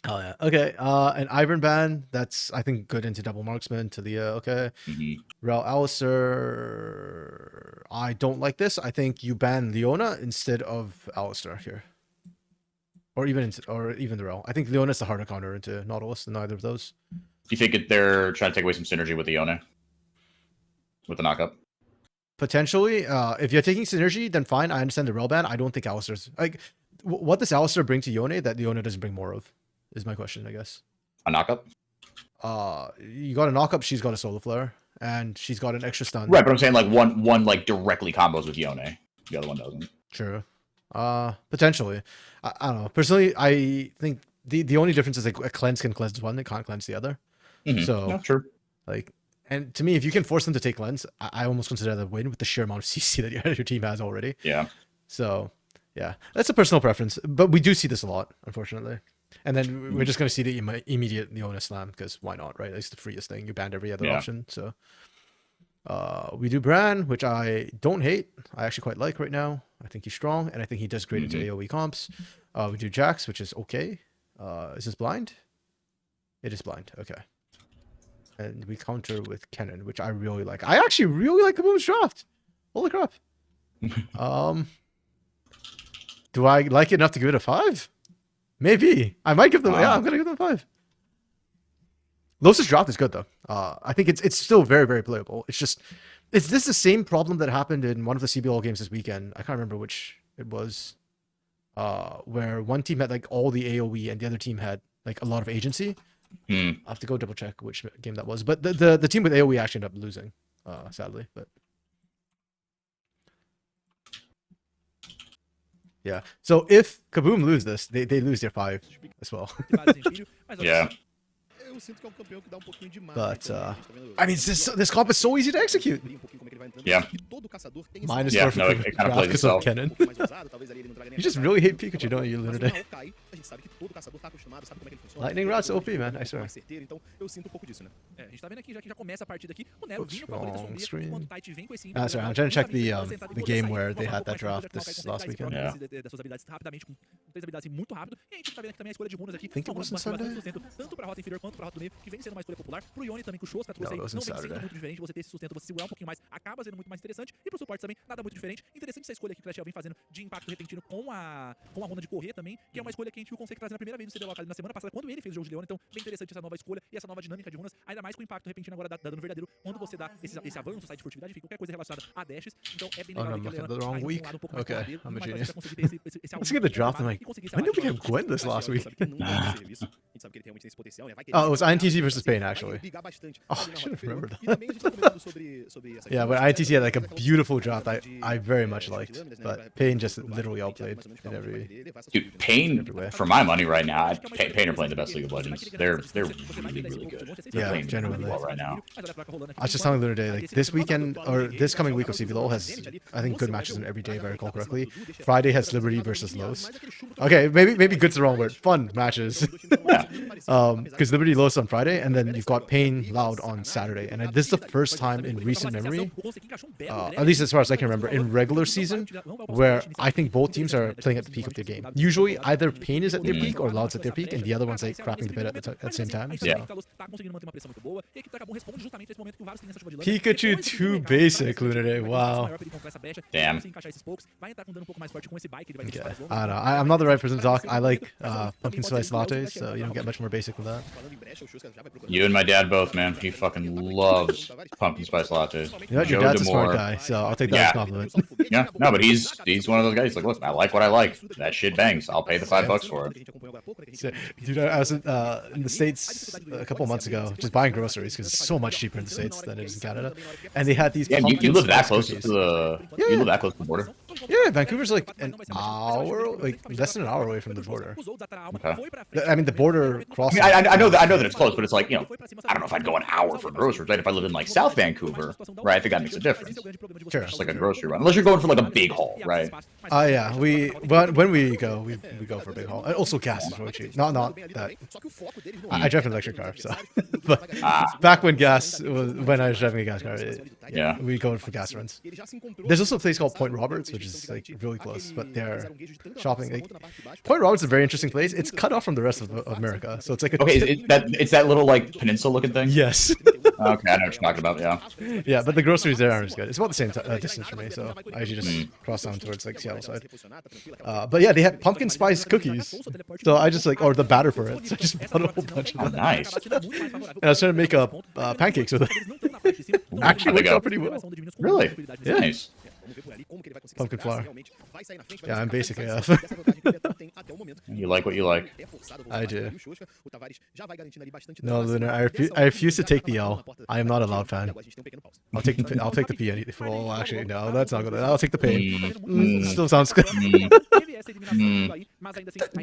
Oh yeah. Okay. And Ivern ban. That's I think good into double marksman. Talia. Okay. Rel Alistair. I don't like this. I think you ban Leona instead of Alistair here. Or even the Rel. I think Leona's the harder counter into Nautilus than either of those. Do you think they're trying to take away some synergy with Leona? With the knockup? Potentially. If you're taking synergy, then fine. I understand the Rel ban. I don't think Alistair's like what does Alistair bring to Yone that Leona doesn't bring more of? Is my question, I guess. A knockup? You got a knockup, she's got a solar flare, and she's got an extra stun. Right, but I'm saying like one like directly combos with Yone. The other one doesn't. True. Potentially. I don't know. Personally, I think the only difference is like a cleanse can cleanse one, it can't cleanse the other. So no, true. Like, and to me, if you can force them to take cleanse, I almost consider that a win with the sheer amount of CC that your team has already. Yeah. So yeah, that's a personal preference, but we do see this a lot, unfortunately. And then we're just going to see the immediate Leona slam because why not, right? It's the freest thing. You banned every other option. So we do Bran, which I don't hate. I actually quite like right now. I think he's strong, and I think he does great into AoE comps. We do Jax, which is okay. Is this blind? It is blind. Okay. And we counter with Kennen, which I really like. I actually really like Kaboom's draft. Holy crap. Do I like it enough to give it a 5? Maybe. I might give them... Yeah, I'm going to give them 5. Los' draft is good, though. I think it's still very, very playable. It's just... Is this the same problem that happened in one of the CBLOL games this weekend? I can't remember which it was. Where one team had like all the AoE and the other team had like a lot of agency. I have to go double check which game that was. But the team with AoE actually ended up losing, sadly. But yeah. So if Kaboom lose this, they lose their 5 as well. Yeah. But I mean, this comp is so easy to execute. Yeah. Minus Yeah, 4 no, for it kind of plays itself. Kennen. You just really hate Pikachu, don't you, Lunar Day? Lightning Rod's OP, man, I swear. A gente tá vendo aqui, já que já começa a partida aqui, o Nero vindo pra poder resolver, enquanto o Tite vem com esse ímpeto. Sorry, I'm trying to check the game where they had that draft this last weekend. Das suas habilidades rapidamente, com 3 habilidades muito rápido. E a gente tá vendo aqui também a escolha de runas aqui. Think it was on Sunday? Tanto pra rota inferior quanto pra rota do meio, que vem sendo uma escolha popular. Pro Yone também, que o Shoska trouxe aí, não vem sendo muito diferente. Você ter esse sustento, você segurar um pouquinho mais, acaba sendo muito mais interessante. E pro suporte também, nada muito diferente. Interessante essa escolha aqui que o Clash vem fazendo de impacto repentino com a runa de correr também, que é uma escolha que a gente viu o Consegue trazer na primeira vez no CBLOL na semana passada, quando ele fez o jogo de Leona. Então, bem interessante essa nova escolha e essa nova dinâmica de runas, ainda mais com o impacto repentino agora dando no verdadeiro, quando você dá esse avanço, sai de furtividade, enfim, qualquer coisa relacionada a dashes. Então, é bem legal que a Leona the wrong week. um pouco Okay, mais I'm a genius. Let's get the draft. I'm like, when did we get Gwen this last week? Oh, it was INTZ versus Pain, actually. Oh, I should have remembered that. Yeah, but INTZ had like a beautiful draft I very much liked, but Pain just literally outplayed in every... Dude, Pain, for my money right now, Pain are playing the best League of Legends. They're really, really good. They're playing genuinely really well right now. I was just telling Lunar Day, like, this weekend, or this coming week of CBLOL has, I think, good matches in every day, if I recall correctly. Friday has Liberty versus Los. Okay, maybe good's the wrong word. Fun matches. Because Liberty Los on Friday, and then you've got Pain Loud on Saturday. And this is the first time in recent memory, at least as far as I can remember, in regular season, where I think both teams are playing at the peak of their game. Usually, either Pain is at their peak or Loud's at their peak, and the other one's like crapping the bed at the same time. So. Yeah. Pikachu too basic, Lunar Day. Wow. Damn. Okay. I don't know. I'm not the right person to talk. I like pumpkin spice lattes, so you don't get much more basic than that. You and my dad both, man. He fucking loves pumpkin spice lattes. You know, your dad's a smart guy, so I'll take that as a compliment. Yeah, no, but he's one of those guys. He's like, look, I like what I like. That shit bangs. I'll pay the $5 for it. So, dude, I was in the States a couple months ago, just buying groceries because it's so much cheaper in the States than it is in Canada. And they had these. Yeah, you live that close cookies. to the. Yeah. You live that close to the border. Yeah, Vancouver's like an hour, like less than an hour away from the border. Okay. I mean, the border crosses. I know that it's close, but it's like, you know, I don't know if I'd go an hour for groceries. Right? If I lived in like South Vancouver, right? I think that makes a difference. Sure. Just like a grocery run, unless you're going for like a big haul, right? Yeah, when we go for a big haul. And also gas is really cheap. Not that. I drive an electric car, so. But back when when I was driving a gas car, we go for gas runs. There's also a place called Point Roberts, which is like really close, but they're shopping. Like, Point Roberts is a very interesting place. It's cut off from the rest of America, so it's like a. Okay, it's that little like peninsula looking thing. Yes. Okay, I know what you're talking about. Yeah. Yeah, but the groceries there aren't as good. It's about the same distance for me, so I usually just cross down towards like Seattle side. But yeah, they had pumpkin spice cookies, so I just like, or the batter for it. So I just bought a whole bunch of them. Nice. And I was trying to make pancakes with it. Actually worked out pretty well. Really? Yeah. Nice. Pumpkin flour. Yeah, I'm basic AF. You like what you like. I do. No, Lunar, I refuse to take the L. I am not a Loud fan. I'll take the P. Well, actually, no, that's not good. I'll take the pain. Still sounds good.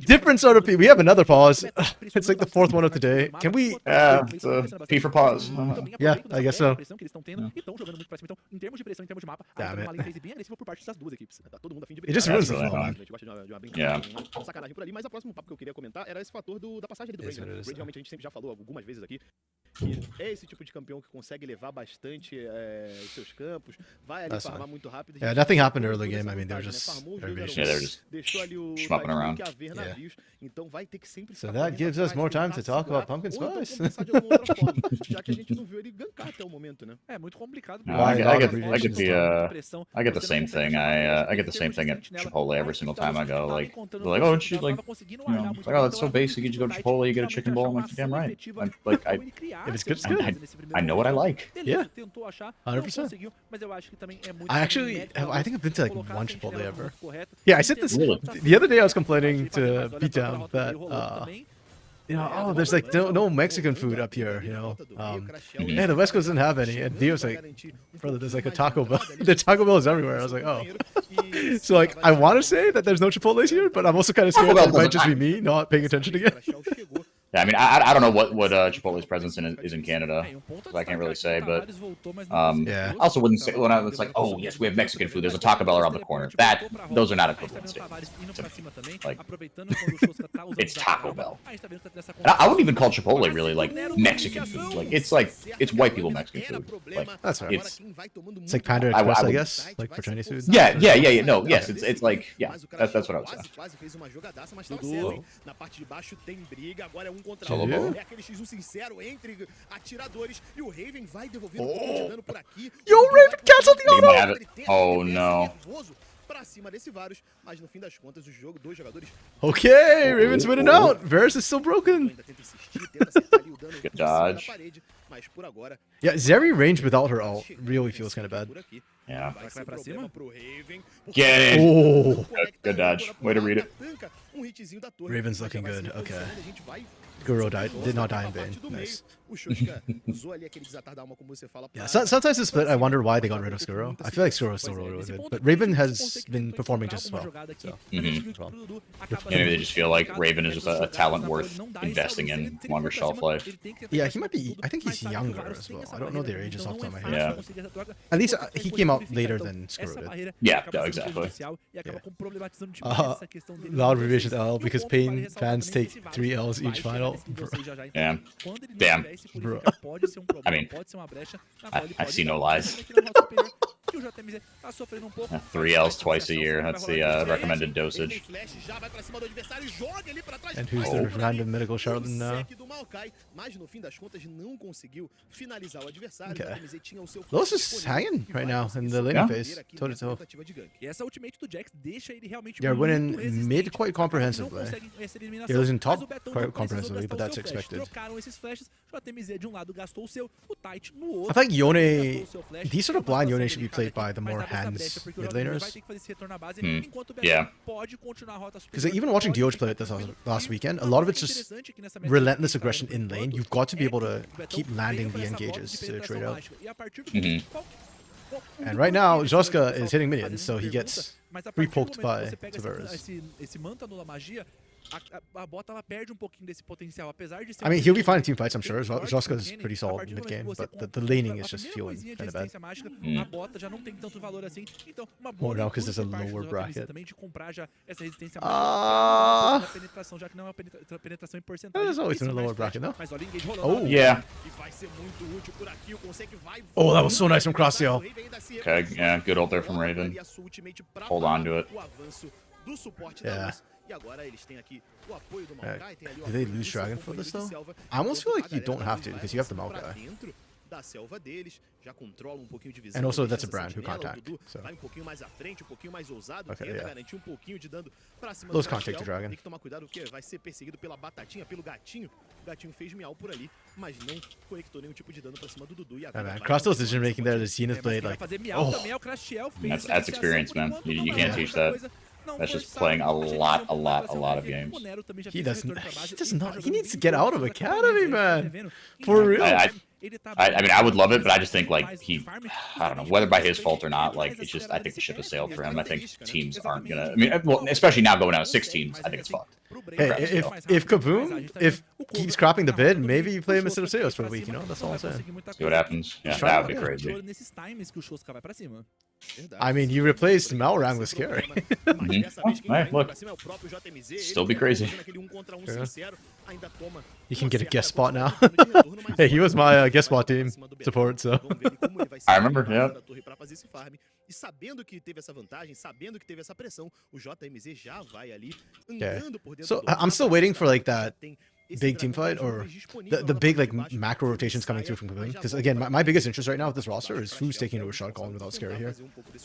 Different sort of P. We have another pause. It's like the 4th one of the day. Can we? It's a P for pause. Yeah, I guess so. Damn it. It just ruins the flow, man. Yeah. Sacanagem por ali, mas o próximo papo que eu queria comentar era esse fator da passagem do Braid, né? O Braid realmente a gente sempre já falou algumas vezes aqui, que é esse tipo de campeão que consegue levar bastante os seus campos, vai ali farmar muito rápido. Yeah, nothing happened early game. I mean, they were just schmupping around. So that gives us more time to talk about pumpkin spice. É muito complicado. No, I get the same thing. I get the same thing at Chipotle every single time I go. Like, they're like, oh, it's like, you know, it's like, oh, that's so basic. You just go to Chipotle, you get a chicken bowl. I'm like, damn right. If it's good, it's good. I know what I like. Yeah, 100%. I think I've been to like one Chipotle ever. Yeah, I said this the other day. I was complaining to Beatdown that you know, oh, there's like no Mexican food up here, you know. Yeah, the West Coast doesn't have any. And Dio's like, brother, there's like a Taco Bell. The Taco Bell is everywhere. I was like, oh. So like, I want to say that there's no Chipotle's here, but I'm also kind of scared that it might just be me not paying attention again. Yeah, I mean, I don't know what Chipotle's presence is in Canada, so I can't really say, but yeah. I also wouldn't say when it's like, oh yes, we have Mexican food. There's a Taco Bell around the corner. Those are not equivalent statements. Like, it's Taco Bell. And I wouldn't even call Chipotle really like Mexican food. Like it's white people Mexican food. Like that's right. It's like Panda Express, I guess, like for Chinese food. Yeah. No, yes, it's like that's what I would say. É aquele X1 sincero entre atiradores e o Raven vai devolvendo um pouco de dano por aqui. Yo, Raven canceled the auto! Oh no. Pra cima desse Varus, mas no fim das contas o jogo, dois jogadores. Okay, Raven's winning out. Varus is still broken. Good dodge. Yeah, Zeri range without her ult really feels kind of bad. Yeah. Vai pra cima? Get it. Oh. Good dodge. Way to read it. Raven's looking good. Okay. Guru did not die in vain. Nice. Yeah, sometimes it's split. I wonder why they got rid of Skuro. I feel like Skuro is still really good, but Raven has been performing just as well. So. Maybe they just feel like Raven is just a talent worth investing in, longer shelf life. Yeah, he might be. I think he's younger as well. I don't know their ages off the top of my head. Yeah. At least he came out later than Skuro did. Yeah, exactly. Loud revision L because Pain fans take 3 L's each final. Damn. Bro. I mean, I see no lies. 3 L's twice a year. That's the recommended dosage. And who's the random medical charlatan now? Okay. Los is hanging right now in the laning phase. Toe to toe. They're winning mid quite comprehensively. They're losing top quite comprehensively, but that's expected. I think Yone, these sort of blind Yone should be played by the more hands mid laners. Yeah. Because like, even watching Dioj play it this last weekend, a lot of it's just relentless aggression in lane. You've got to be able to keep landing the engages to trade out. And right now, Joska is hitting minions, so he gets repoked by Tavares. I mean, he'll be fine in team fights, I'm sure. Joska's pretty solid mid-game, but the laning is just feeling kind of bad. Oh no, because there's a lower bracket. There's always been a lower bracket, though. Oh, yeah. Oh, that was so nice from Crossio. Okay, yeah, good ult there from Raven. Hold on to it. Yeah. Do they lose Dragon for this though? I almost feel like you don't have to because you have the Maokai. And also that's a brand who can't tank. So. Okay, yeah. Those can't take the Dragon. Yeah, man. Crossdale's decision making there, the Zenith Blade, like, oh. That's experience, man. You can't teach that. That's just playing a lot of games. He does not. He needs to get out of Academy, man. For real. I mean, I would love it, but I just think, like, I don't know, whether by his fault or not, like, it's just, I think the ship has sailed for him. I think teams aren't gonna, I mean, well, especially now going down to 6 teams, I think it's fucked. Hey, if Kaboom keeps cropping the bid, maybe you play him instead of Seos for a week, you know? That's all I'm saying. See what happens. Yeah, that would be crazy. I mean, you replaced Malrang with Scary. Hey, look. Still be crazy. Yeah. You can get a guest spot now. Hey, he was my guest spot team support, so. I remember, yeah. E sabendo que teve essa vantagem, sabendo que teve essa pressão, o JMZ já vai ali andando por dentro So do I'm still waiting for like that esse big team dragão fight mais uma or vez disponível the lá na big parte like de baixo, macro rotations coming through from him. Because again, my biggest interest right now with this roster is who's taking to a shot calling without scary here.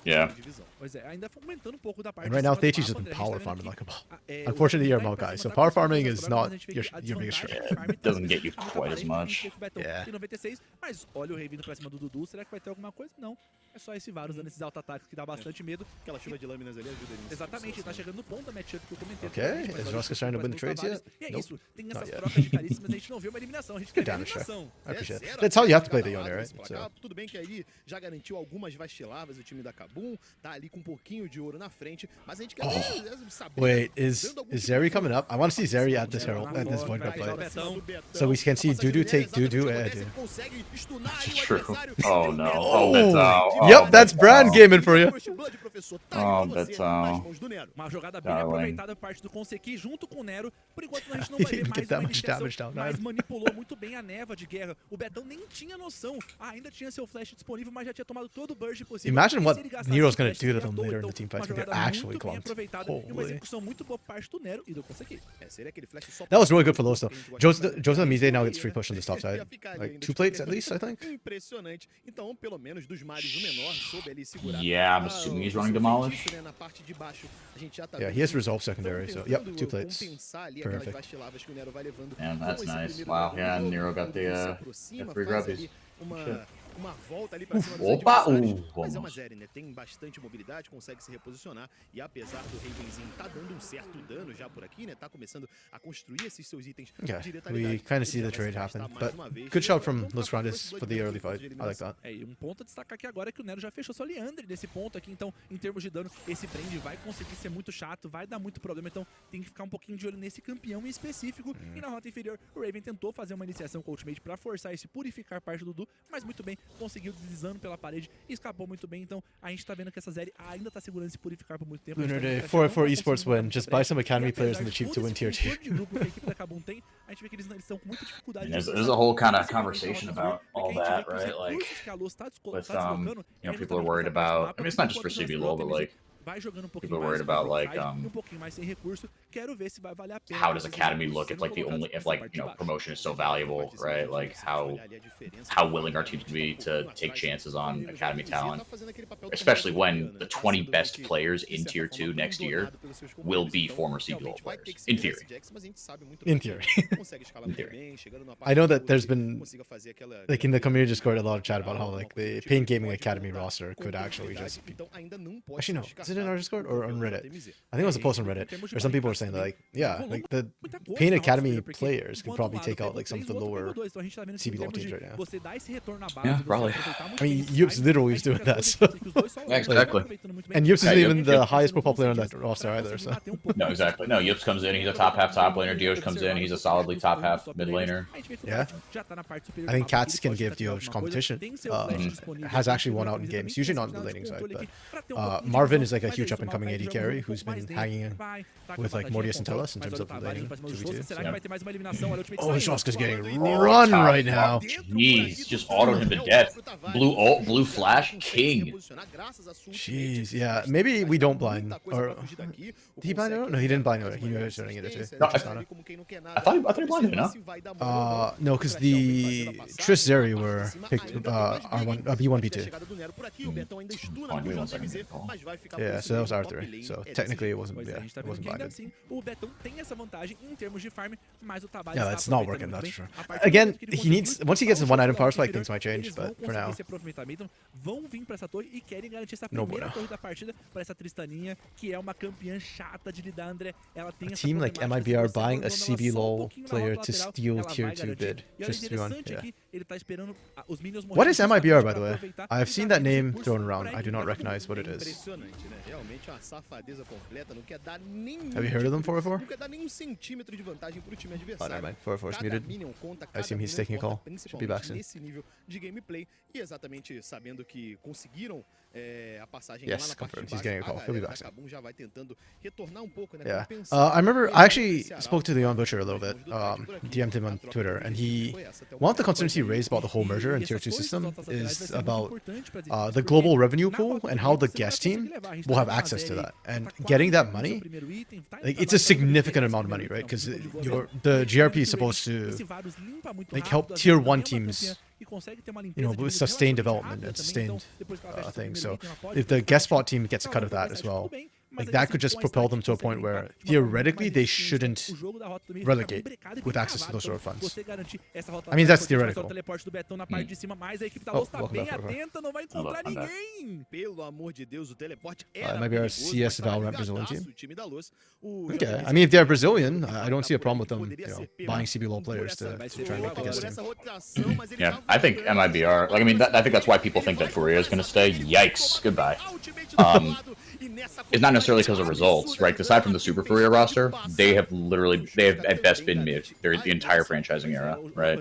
Yeah. Pois é, ainda aumentando um pouco da parte And right now, de cima do Theichi's just mapa, been André, a gente power tá farming vendo like a ball. que, Unfortunately, you're a vai Maokai, pra so cima, power tá farming conseguindo is as not mas a gente vê que a your biggest desvantagem strength. do farm tá Doesn't get sendo you a quite as parede, much. que o Betão Yeah. tem 96, mas olha o rei vindo pra cima do Dudu, será que vai ter alguma coisa? Não. É só esse Varus dando esses auto-ataques que dá bastante medo. Aquela chuva de lâminas ali ajuda ele. Exatamente, tá chegando no ponto da matchup que eu comentei. Okay, mas is olha, Roscoe starting to win the trades yet? E é Nope. isso, tem essas Not yet. trocas de caríssimas, a gente não vê uma eliminação, a gente quer Good ver damage check. eliminação. I appreciate it. zero That's how you have to play the cada Yone, lado, right? pra So, cá. Tudo bem que aí já garantiu algumas vastilavas o time da Kabum, tá ali com um pouquinho de ouro na frente, mas a gente quer saber. wait, is Zeri coming up? I want to see Zeri at this Herald, at this Void Cup fight. So we can see Dudu take Dudu. It's True. Oh no. Oh, Betão. Yep, that's brand gaming for you. Oh, Betão. Uma jogada bem Darling. aproveitada por parte do Conseki junto com o Nero. Por enquanto a gente não vai ver Get mais that uma much iniciação, damage down, mas man. manipulou muito bem a neva de guerra. O Betão nem tinha noção. Ainda tinha seu flash disponível, mas já tinha tomado todo o burst possível. Imagine E what se ele gastasse Nero's esse gonna flash, do to seria them à toa. later in Então, the team uma fight if they jogada actually muito bem clumped. aproveitada e uma Holy. execução muito boa por parte do Nero e do Conseki. That was really good for Lowe's though. Joseph Mise now gets free push on this top side. Like 2 plates at least, I think. Impressionante. Então, pelo menos dos mares o menor soube ali segurar. Yeah, I'm assuming he's running Demolish. Na parte de baixo, a gente já tá Yeah, he has resolve secondary, so yep, 2 plates. Perfect. Yeah, that's nice. Wow, yeah, Nero got the free grubbies. Uma volta ali pra cima dos Opa! adversários, mas é uma Vamos. Zeri, né? Tem bastante mobilidade, consegue se reposicionar e apesar do Ravenzinho tá dando um certo dano já por aqui, né? Tá começando a construir esses seus itens Okay, de letalidade. we kind of see Ele the já vai trade se happen, afastar mais but uma vez. good shot from Então, Los tá Grandes for the early fight. I like that. E um ponto a destacar aqui agora é que o Nero já fechou sua Leandre nesse ponto aqui, então, em termos de dano, esse brand vai conseguir ser muito chato, vai dar muito problema, então tem que ficar um pouquinho de olho nesse campeão em específico. E na rota inferior, o Raven tentou fazer uma iniciação com o ultimate pra forçar esse purificar parte do Dudu, mas muito bem, conseguiu deslizando pela parede e escapou muito bem, então a gente tá vendo que essa Zeri ainda tá segurando esse purificar por muito tempo. Lunar Day, 4 esports win. Just buy some academy players in the cheap to win tier 2. There's a whole kind of conversation about all that, right? Like, with you know, people are worried about. I mean, it's not just for CBLOL, but like, people are worried about like how does academy look if like you know promotion is so valuable, right? Like how willing our teams can be to take chances on academy talent, especially when the 20 best players in tier 2 next year will be former CBLOL players in theory. In theory. In theory. I know that there's been, like in the community Discord, a lot of chat about how like the Pain Gaming Academy roster could actually just be... Actually no, is it in our Discord or on Reddit? I think it was a post on Reddit where some people were saying like, yeah, like the Pain Academy players could probably take out like some of the lower CBLOL teams right now. Yeah, probably. I mean, Yups literally is doing that. So. Yeah, exactly. And Yups isn't Yeah, even Yup- the Yup- highest profile player on that roster either, so... No, exactly. No, Yips comes in, he's a top half top laner. Dioj comes in, he's a solidly top half mid laner. Yeah. I think Cats can give Dioj competition. Has actually won out in games, usually not on the laning side, but Marvin is like a huge up-and-coming AD carry who's been hanging with like Mortius and Tellus in terms of laning 2v2. Oh, Shoska's getting run right now. Jeez, just autoed him to death. Blue ult, blue flash, king. Jeez, yeah. Maybe we don't blind. Or did he blind it? No, he didn't blind it. He knew he was running it too. No, I thought he blinded him, no? No, because the Triss Zeri were picked R1, B1, B2. Oh, give me 1 second. Oh. Yeah, so that was R3. So technically it wasn't, yeah, it wasn't blinded. Yeah, that's not working, that's for sure. Again, he needs, once he gets his 1 item power spike, things might change, but for now. Vão vir pra essa torre e querem garantir essa No primeira bueno. torre da partida para essa Tristaninha, que é uma campeã chata de lidar, André. Ela tem A essa team like problemática MIBR de você buying a abandona ela só um CBLOL pouquinho na player rota to lateral, steal ela tier vai 2 garantir. bid. E olha, Just to be on, interessante yeah. que ele tá esperando os minions What is morrerem MIBR, by pra the way? aproveitar I have e seen jogar that esse name recurso thrown around. pra I do not evitar recognize what it is. Impressionante, né? Realmente uma safadeza completa, não quer dar nenhum. Have you heard of them, 404? Não quer dar nenhum centímetro de vantagem pro time Oh, adversário. never mind. 404 is Cada muted. minion conta, I cada assume he's minion taking a conta, call. Should be back principalmente soon. nesse nível de gameplay e exatamente sabendo que conseguiram a passagem Yes, lá na parte confirmed. de He's baixo. getting a call. He'll be back soon. Kabum já vai tentando retornar pouco, né? Yeah. Compensar I remember o I actually erro spoke to Leon inicial. Butcher a little bit. DM'd him on A troca Twitter, dele and he foi essa até o one of the momento. concerns he raised about the whole merger and E tier essas 2 coisas, system notas laterais, vai is ser muito about importante pra gente, the porque global revenue na pool rota and do how meio the você vai guest conseguir team levar. A gente will tá have com uma access to série, that. tá And quase getting that no seu money, primeiro item, tá like, pra it's a baixo pra significant esse amount of money, primeiro right? Because item. Então, the GRP is supposed to esse Varus limpa muito like rápido, help às tier vezes 1 também é uma teams, campeã que consegue ter uma you limpeza know, de with mid sustained relativamente development rápida and também. Então, sustained depois que ela fecha seu things. primeiro So item, ela pode if the buscar guest uma spot team gets a cut of that as well, like that could just propel them to a point where theoretically they shouldn't relegate with access to those sort of funds. I mean, that's theoretical. Welcome back. Pelo amor de Deus, o teleporte era Maybe our perigoso, CS mas tava Valorant Brazilian ligadaço team. o time da Luz. Okay, I mean, if they're Brazilian, I don't see a problem with them, you know, buying CBLOL players to try and make the guest team. Yeah, I think MIBR. Like, I mean, I think that's why people think that Fourier is going to stay. Yikes! Goodbye. It's not necessarily because of results, right? 'Cause aside from the Super Fourier roster, they have at best been mid the entire franchising era, right?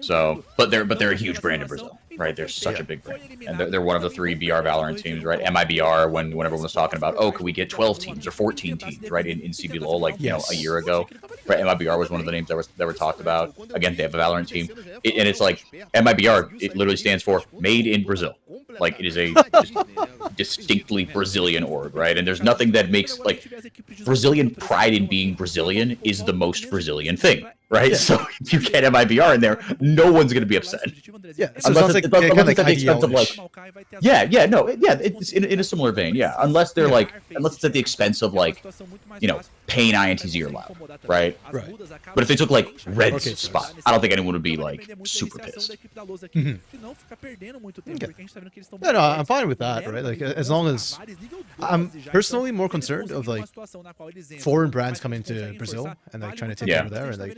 So, but they're a huge brand in Brazil, right? They're such a big brand, and they're one of the 3 BR Valorant teams, right? MIBR, when everyone was talking about, oh, could we get 12 teams or 14 teams, right? In CBLOL, like, you know, a year ago, right? MIBR was one of the names that were talked about. Again, they have a Valorant team, and it's like MIBR. It literally stands for Made in Brazil. Like, it is a distinctly Brazilian org, right? And there's nothing that makes, like, Brazilian pride in being Brazilian is the most Brazilian thing, right? So if you get MIBR in there, no one's going to be upset. Yeah, so it sounds like they're kind of like IDL-ish. It's in a similar vein, yeah. Unless they're like, unless it's at the expense of, like, you know, paying INTZ or loud, right? Right. But if they took, like, Red's spot, I don't think anyone would be, like, super pissed. Okay. Yeah, no, I'm fine with that, right? Like, as long as I'm personally more concerned of, like, foreign brands coming to Brazil and like trying to take over there, and like,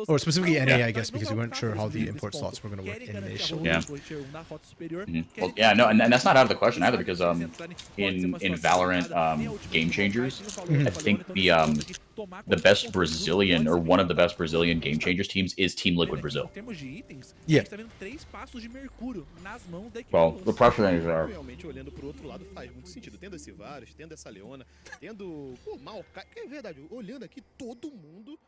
or specifically NA, I guess, because we weren't sure how the import slots were going to work initially. Yeah. Well, yeah, no, and that's not out of the question either, because in Valorant Game Changers, I think the best Brazilian, or one of the best Brazilian Game Changers teams is Team Liquid Brazil. Yeah. Well, the precedents are. Realmente olhando pro outro lado faz muito sentido, tendo esse Varus, tendo essa Leona, tendo o Maokai, que é verdade, olhando aqui todo mundo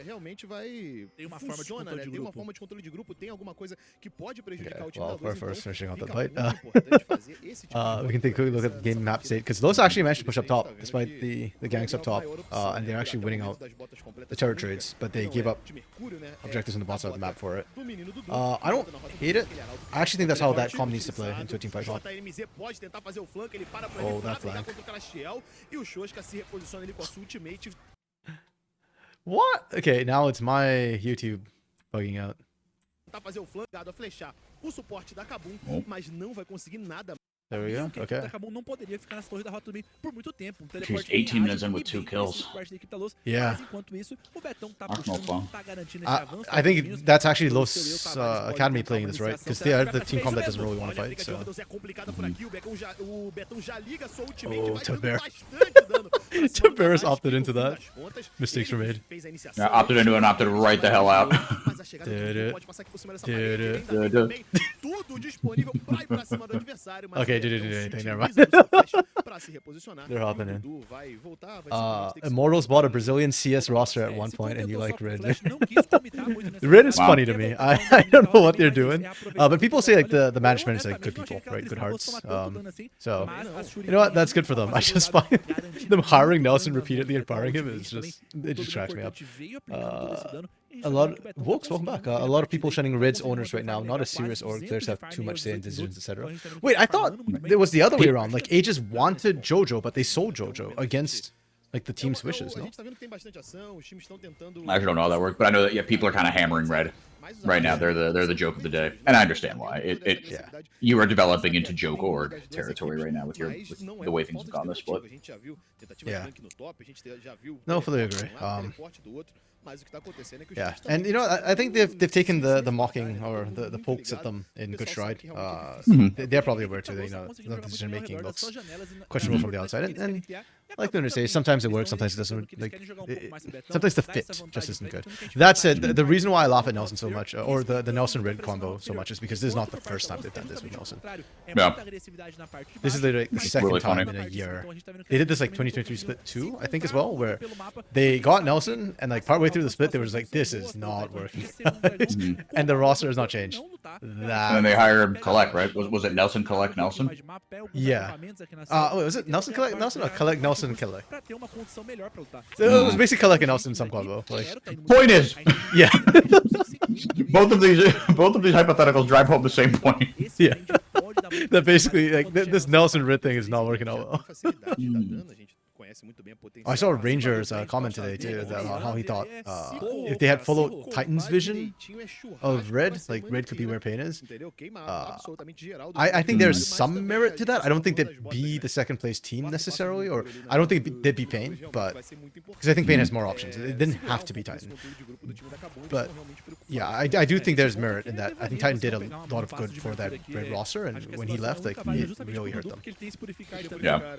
realmente vai tem uma forma de controle de grupo. Tem uma forma de controle de grupo, tem alguma coisa que pode prejudicar o time Well, da Luz, first finishing out that fica fight. muito importante fazer esse tipo de We can take a quick look at the game map state, because those actually managed to push up top despite the ganks up top, and they're actually winning out the turret trades, but they gave up objectives on the bot side of the map for it. I don't hate it. I actually think that's how that comp needs to play into a team fight. Oh, that flank. E o Shoshka se reposiciona ele com a sua ultimate. What? Okay, now it's my YouTube bugging out. Fazer o flankado a flechar o suporte da Kabum, mas não vai conseguir nada. There we go. Okay. Não poderia ficar nas torres da rota do meio por muito tempo. He's 18 minutes in with 2 kills. Yeah. Enquanto isso, o Betão tá puxando, tá garantindo esse avanço. I think that's actually Los Academy playing this, right? Because they are the team comp that doesn't really want to fight, so. O Betão já liga sua ultimate, Oh, vai Taber. bastante dano. Taber's opted into that. Mistakes were made. Yeah, opted into and opted right the hell out. Mas a chegada do pode passar aqui por cima dessa parede. Tudo disponível pra ir pra cima do adversário. Okay, did anything, never mind. They're hopping in. Immortals bought a Brazilian CS roster at one point, and you like Red. Red is funny to me. I don't know what they're doing, but people say like the management is like good people, right? Good hearts. So you know what? That's good for them. I just find them hiring Nelson repeatedly and firing him is just, it just cracks me up. A lot, Volks, welcome back. A lot of people shunning Red's owners right now. Not a serious org. Players have too much say in decisions, etc. Wait, I thought it was the other way around. Like Aegis wanted Jojo, but they sold Jojo against like the team's wishes. No? I actually don't know how that worked, but I know that people are kind of hammering Red right now. They're the joke of the day, and I understand why. You are developing into joke org territory right now with the way things have gone this split. Yeah. No, fully agree. Yeah, and you know, I think they've taken the mocking or the pokes at them in good stride. They're probably aware too. They know the decision making looks questionable from the outside, and like the say, sometimes it works, sometimes it doesn't. Like, sometimes the fit just isn't good. That said, the reason why I laugh at Nelson so much, or the Nelson Red combo so much, is because this is not the first time they've done this with Nelson. Yeah. This is literally the second really time funny. in a year. They did this like 2023 split 2, I think, as well, where they got Nelson, and like partway through the split, they were just like, this is not working. And the roster has not changed. And then they hired Collect, right? Was it Nelson Collect Nelson? Yeah. Wait, was it Nelson Collect Nelson or Collect Nelson Collect? It was basically Collect and Nelson in some combo. Like, Point is, yeah. both of these hypotheticals drive home the same point. Yeah. That basically, like, this Nelson Red thing is not working out well. I saw Ranger's comment today too, about how he thought if they had followed Titan's vision of Red, like Red could be where Pain is. I think there's some merit to that. I don't think they'd be the second place team necessarily, or I don't think they'd be Pain, but because I think Pain has more options. It didn't have to be Titan. But yeah, I do think there's merit in that. I think Titan did a lot of good for that Red roster, and when he left, like, it really hurt them. Yeah.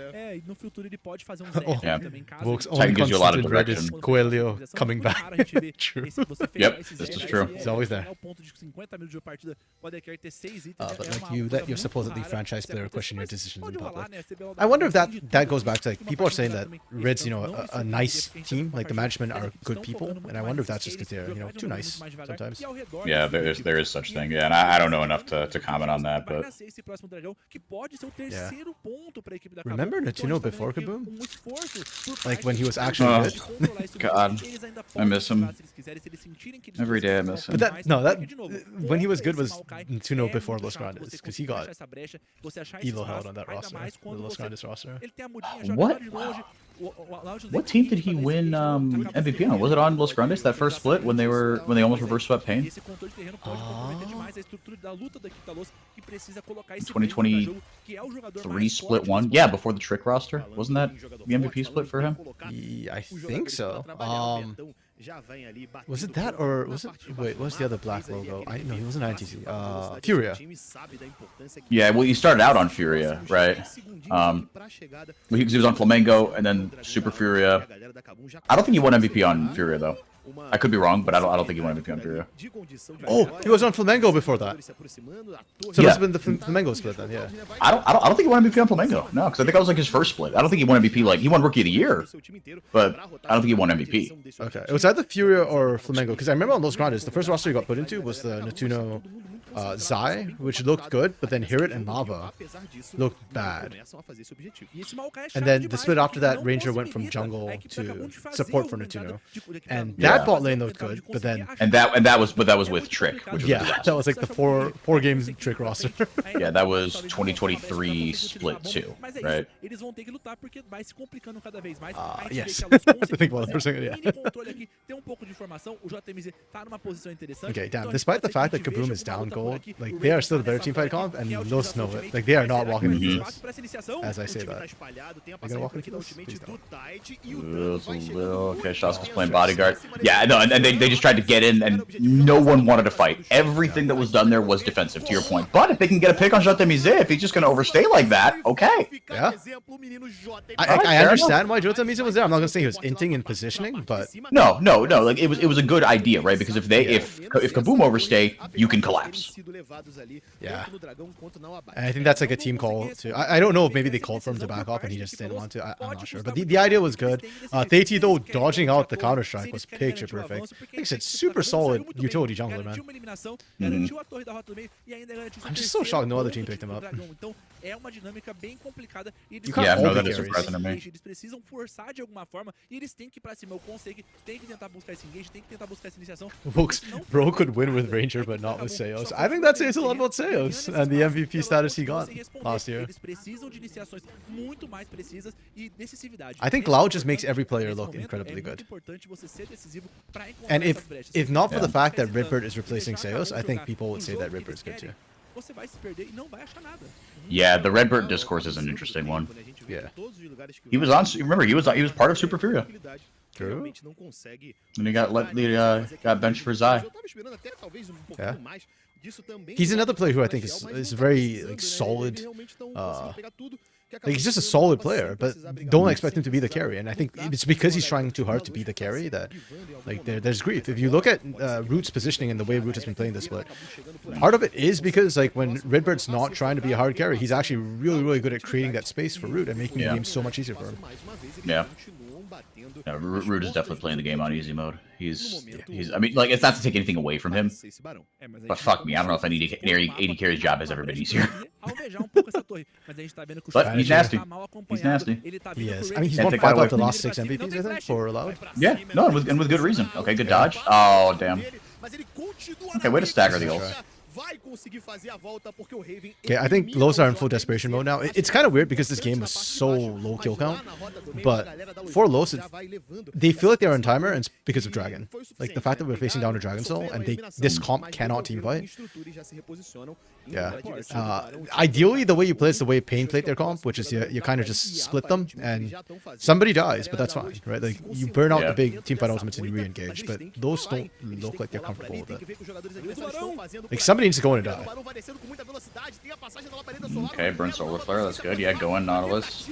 Yeah. Volk's Titan only gives you a lot of constant red is direction. Coelho coming back. True. Yep, this is true. He's always there. But you're supposedly franchise player question your decisions in public. I wonder if that goes back to, like, people are saying that Red's, you know, a nice team, like the management are good people, and I wonder if that's just because they're, you know, too nice sometimes. Yeah, there is such thing. Yeah, and I don't know enough to comment on that, but yeah. Remember Natuno before Kaboom? Like when he was actually good. God, I miss him. Every day I miss him. But when he was good was Natuno before Los Grandes, because he got Elo held on that roster, the Los Grandes roster. What team did he win MVP on? Was it on Los Grandes that first split when they almost reverse swept Pain? 2023 split 1. Yeah, before the Trick roster. Wasn't that the MVP split for him? I think so. Was it that, or was it? Wait, what's the other black logo? No, he wasn't INTC. Furia. Yeah, well, he started out on Furia, right? He was on Flamengo and then Super Furia. I don't think he won MVP on Furia though. I could be wrong, but I don't think he won MVP on Furia. Oh, he was on Flamengo before that. So yeah. must have been the Flamengo split then, yeah. I don't think he won MVP on Flamengo. No, because I think that was like his first split. I don't think he won MVP. Like, he won Rookie of the Year, but I don't think he won MVP. Okay, it was either Furia or Flamengo, because I remember on Los Grandes, the first roster he got put into was the Natuno Zai, which looked good, but then Hirit and Mava looked bad. And then the split after that, Ranger went from jungle to support for Natuno, and that bot lane looked good, but then that was with Trick, which was that was like the four games Trick roster. Yeah, that was 2023 split 2, right? Yes. I have to think about it for a second, yeah. Okay, damn. Despite the fact that Kaboom is down gold, like, they are still the better teamfight comp, and Los know it. Like, they are not walking into this. As I say that. They're gonna walk into this? Please don't. Okay, Shaska's playing bodyguard. Yeah, no, and they just tried to get in, and no one wanted to fight. Everything that was done there was defensive, to your point. But if they can get a pick on Jota Mise, if he's just gonna overstay like that, okay. Yeah. I understand why Jota Mise was there. I'm not gonna say he was inting and positioning, but no. Like, it was a good idea, right? Because if Kaboom overstay, you can collapse. Yeah. And I think that's like a team call too. I don't know if maybe they called for him to back off and he just didn't want to. I'm not sure. But the idea was good. Theiti, though, dodging out the counter strike was picture perfect. Like I said, super solid utility jungler, man. I'm just so shocked no other team picked him up. Yeah, no, that is surprising to me. Folks, Bro could win with Ranger, but not with Seos. I think that says a lot about Seos and the MVP status he got last year. I think Lau just makes every player look incredibly good. And if not for the fact that Redbird is replacing Seos, I think people would say that Redbird's good too. Yeah, the Redbird discourse is an interesting one. Yeah. He was on. Remember, he was part of Super Furia. True. And he got benched for Zai. Yeah. he's another player who I think is very like solid. Like he's just a solid player, but don't expect him to be the carry. And I think it's because he's trying too hard to be the carry that like there's grief. If you look at Root's positioning and the way Root has been playing this split, part of it is because like when Redbird's not trying to be a hard carry, he's actually really good at creating that space for Root and making the game so much easier for him. Yeah. Yeah, Root is definitely playing the game on easy mode. He's I mean, like, it's not to take anything away from him, but fuck me, I don't know if any AD carry's job has ever been easier. But he's nasty. He's nasty. He is. I mean, he's won 5 out of the last 6 MVPs, I think, for Loud. Yeah, no, and with good reason. Okay, good dodge. Oh, damn. Okay, way to stagger the ults. Okay, I think Los are in full desperation mode now. It's kind of weird because this game was so low kill count, but for Los, they feel like they're on timer, and it's because of Dragon. Like the fact that we're facing down a Dragon Soul, and this comp cannot team fight. Yeah. Ideally, the way you play is the way Pain played their comp, which is you kind of just split them, and somebody dies, but that's fine, right? Like you burn out the big team fight ultimates and you re-engage, but those don't look like they're comfortable with it. Like somebody needs to go in and die. Okay, burn Solar Flare, that's good. Yeah, go in, Nautilus.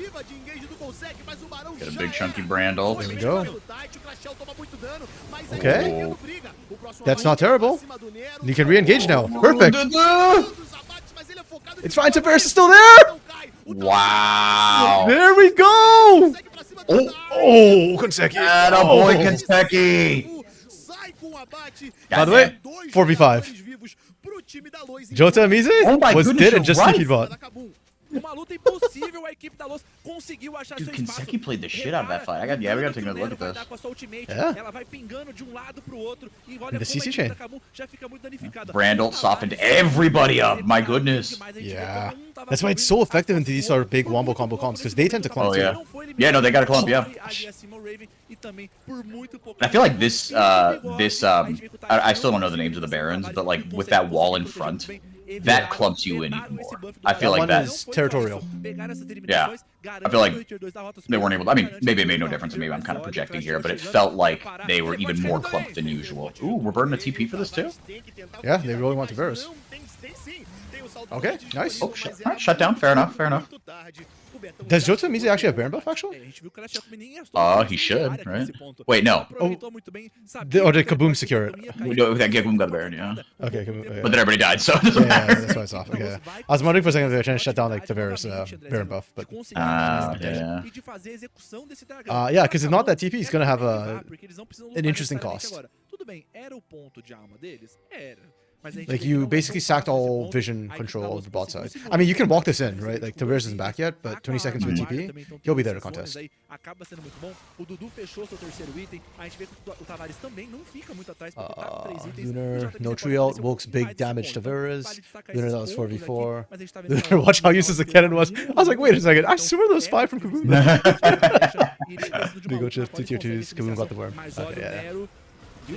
Get a big chunky brand ult. There we go. Okay. That's not terrible. You can re-engage now. Perfect. It's fine, Tavares is still there! Wow. There we go! Oh, Konseki. Attaboy, Konseki. By the way, 4v5. Jota Mise was dead and just TP'd bot. Uma luta impossível, a equipe da Los conseguiu achar Dude, Konseki played the shit out of that fight. We gotta take another look at this. Yeah. Ela vai pingando de lado pro outro e olha the CC chain. já fica muito danificada. Brand ult softened everybody up. My goodness. Yeah. That's why it's so effective into these sort of big wombo combo comps, because they tend to clump too. Yeah, no, they got to clump, yeah. I feel like this, I still don't know the names of the Barons, but like with that wall in front, that clumps you in even more. I feel like that is territorial. Yeah. I feel like they weren't able to, I mean, maybe it made no difference, and maybe I'm kind of projecting here, but it felt like they were even more clumped than usual. Ooh, we're burning a TP for this too? Yeah, they really want to Tavares. Okay, nice. Oh, shut down. Fair enough, fair enough. Does Jota Mise actually have Baron buff, actually? He should, right? Wait, no. Or did Kaboom secure it? No, that Kaboom got the Baron, yeah. Okay, Kaboom. Okay. But then everybody died, so it doesn't matter. That's why it's off. Okay. I was wondering for a second if they were trying to shut down like Tavares' Baron buff, but... yeah. Yeah, because if not, that TP is going to have an interesting cost. Like, you basically sacked all vision control of the bot side. I mean, you can walk this in, right? Like, Tavares isn't back yet, but 20 seconds with TP, he'll be there to contest. Lunar, no tree ult, Wilk's big damage to Tavares. Lunar, that was 4v4. Lunar, watch how useless the cannon was. I was like, wait a second, I swear those 5 from Kaboom. Big ult chip, 2 tier 2s, Kaboom got the worm. Okay, yeah.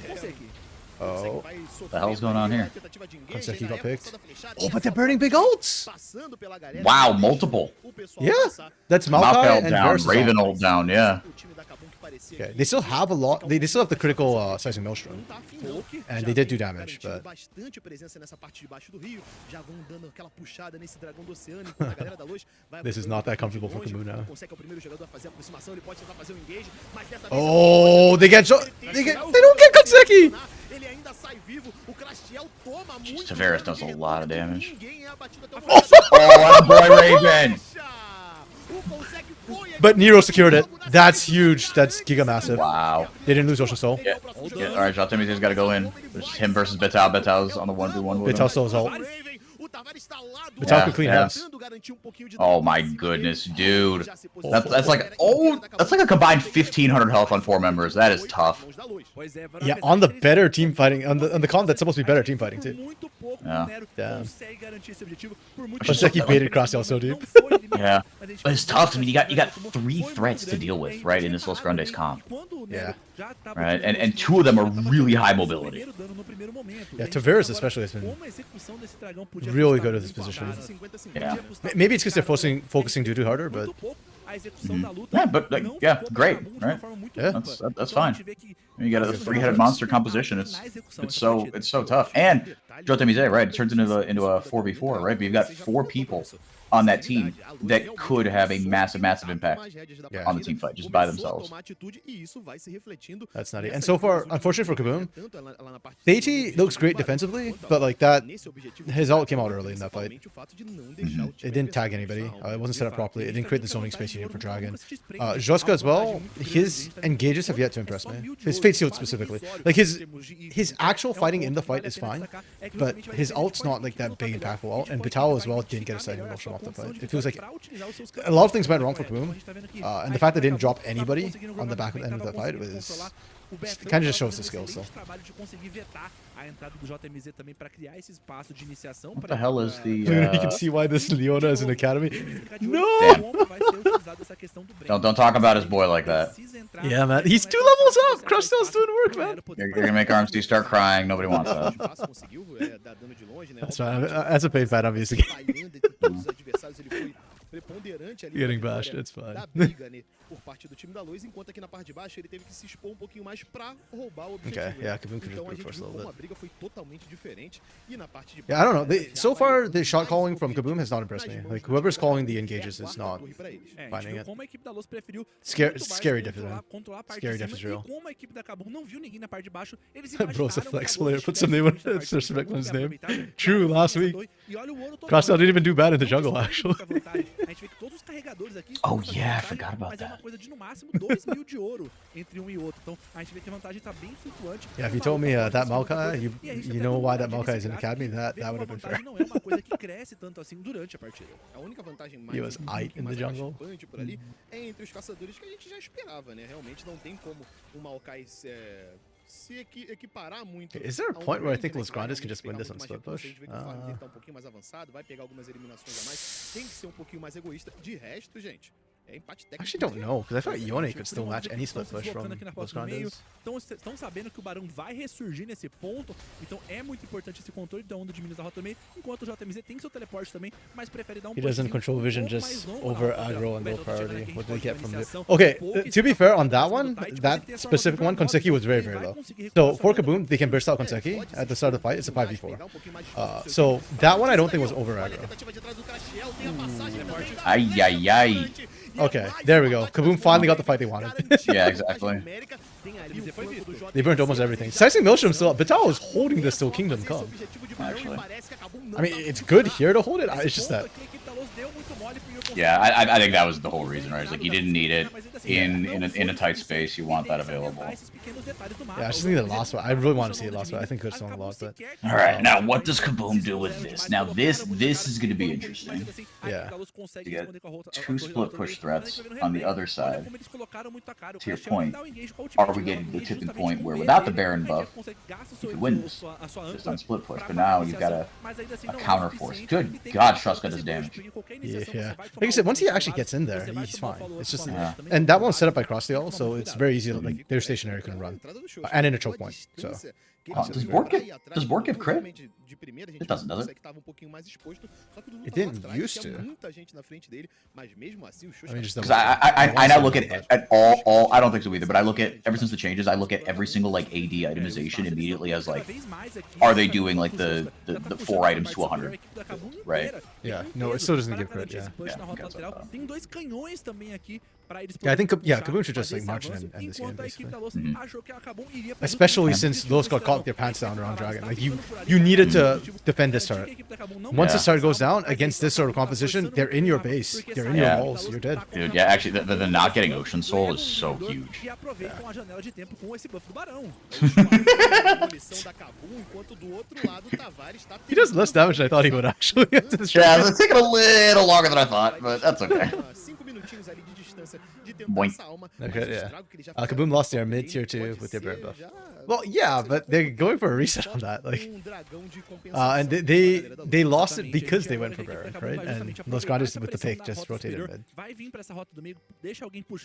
Oh, what the hell's going on here? Konseki got picked. Oh, but they're burning big ults! Wow, multiple. Yeah, that's Maokai and down, Varus Raven ult down, yeah. Okay, they still have a lot. They still have the critical sizing Maelstrom, and they did do damage, but this is not that comfortable for Kamu now. Oh, they don't get Konseki. Tavares does a lot of damage. Oh, boy, Raven! But Nero secured it. That's huge. That's giga massive. Wow. They didn't lose Ocean Soul. Yeah. Alright, Jota Mise's got to go in. There's him versus Betal. Betal's on the 1v1 with Betal still has ult. Betal could clean house. Oh my goodness, dude. That's like a combined 1500 health on 4 members. That is tough. Yeah, on the better team fighting, on the comp that's supposed to be better team fighting too. Yeah. Damn. Konseki baited Crosstail so deep. Yeah. But it's tough. I mean, you got 3 threats to deal with, right, in this Los Grandes comp. Yeah. Right, and 2 of them are really high mobility. Yeah, Tavares especially has been really good at this position. Yeah. Maybe it's because they're focusing Dudu harder, but... Yeah, but, yeah, great, right? Yeah. That's fine. You got a three-headed monster composition. It's so tough. And Jotemize, right? It turns into a 4v4, right? But you've got 4 people on that team that could have a massive impact on the team fight just by themselves. That's nutty. And so far, unfortunately for Kaboom, Beatty looks great defensively, but like that, his ult came out early in that fight. It didn't tag anybody. It wasn't set up properly. It didn't create the zoning space you need for Dragon. Joska as well, his engages have yet to impress me. His Fate Shield specifically. Like his actual fighting in the fight is fine, but his ult's not like that big impactful ult. And Bitao as well didn't get a second motion off the fight. It feels like a lot of things went wrong for Kaboom, and the fact that they didn't drop anybody on the back end of the fight was kind of just shows the skills. So. What the hell is the? You can see why this Leona is an academy. No. Don't talk about his boy like that. Yeah, man. He's 2 levels up. Crushtail's doing work, man. You're gonna make RMC start crying. Nobody wants that. That's right. As a paid fan, I'm using it. Getting bashed, it's fine. Okay, yeah, Kaboom could just brute force a little bit. Yeah, I don't know. So far, the shot calling from Kaboom has not impressed me. Like, whoever's calling the engages is not finding it. Scary diff is real. Scary diff is real. Bro's a flex player. Put some name on it. Respect on his name. True, last week. Crosstail didn't even do bad in the jungle, actually. Oh yeah, I forgot about that. Yeah, if you told me that Maokai, you know why that Maokai is in Academy, that would have been fair. He was aight in the jungle. Is there a point where I think Los Grandes can just win this on split push? I actually don't know, because I thought Yone could still match any split push from Los Grandes. Estão sabendo que o Barão vai ressurgir nesse ponto, então é muito importante esse controle da onda de minions da rota também, enquanto o JMZ tem seu teleporte também, mas prefere dar He doesn't control vision, just over aggro and low priority. What do we get from it? Okay, to be fair, on that one, that specific one, Konseki was very low. So for Kaboom, they can burst out Konseki at the start of the fight. It's a 5v4. So that one I don't think was over aggro. Ay, ay, ay. Okay, there we go. Kaboom finally got the fight they wanted. Yeah, exactly. They burnt almost everything. Sizing Milsham still up. Bitao is holding this till Kingdom Come. Actually. I mean, it's good here to hold it. It's just that. Yeah, I think that was the whole reason, right? It's like you didn't need it in a tight space. You want that available. Yeah, I just need the last one. I really want to see it last one. I think it's on a lot, but. All right, now what does Kaboom do with this? Now this is going to be interesting. Yeah. To get 2 split push threats on the other side. To your point, are we getting to the tipping point where without the Baron buff, you could win this just on split push? But now you've got a counter force. Good God, Shuska does damage. Yeah. Like I said, once he actually gets in there, he's fine. It's just, and that one's set up by Crosstail, so it's very easy. Like their stationary can run, and in a choke point. So. Does Bork give crit? It doesn't, does it? It didn't used to. Because I now look at all. I don't think so either. But I look at ever since the changes, I look at every single like AD itemization immediately as like, are they doing like the 4 items to 100, right? Yeah. No, it still doesn't give crit. Yeah. Yeah, I think Kaboom should just like march in and end this game basically. Especially since those got caught with their pants down around Dragon. Like you needed to defend this turret. Once the turret goes down against this sort of composition, they're in your base. They're in your walls. You're dead. Dude, yeah, actually, the not getting Ocean Soul is so huge. He does less damage than I thought he would actually. Yeah, it's taking a little longer than I thought, but that's okay. Boink. Okay, yeah. Kaboom lost their mid tier 2 with their bird buff. Well, yeah, but they're going for a reset on that. Like, and they lost it because they went for Baron, right? And Los Grandes with the pick just rotated mid.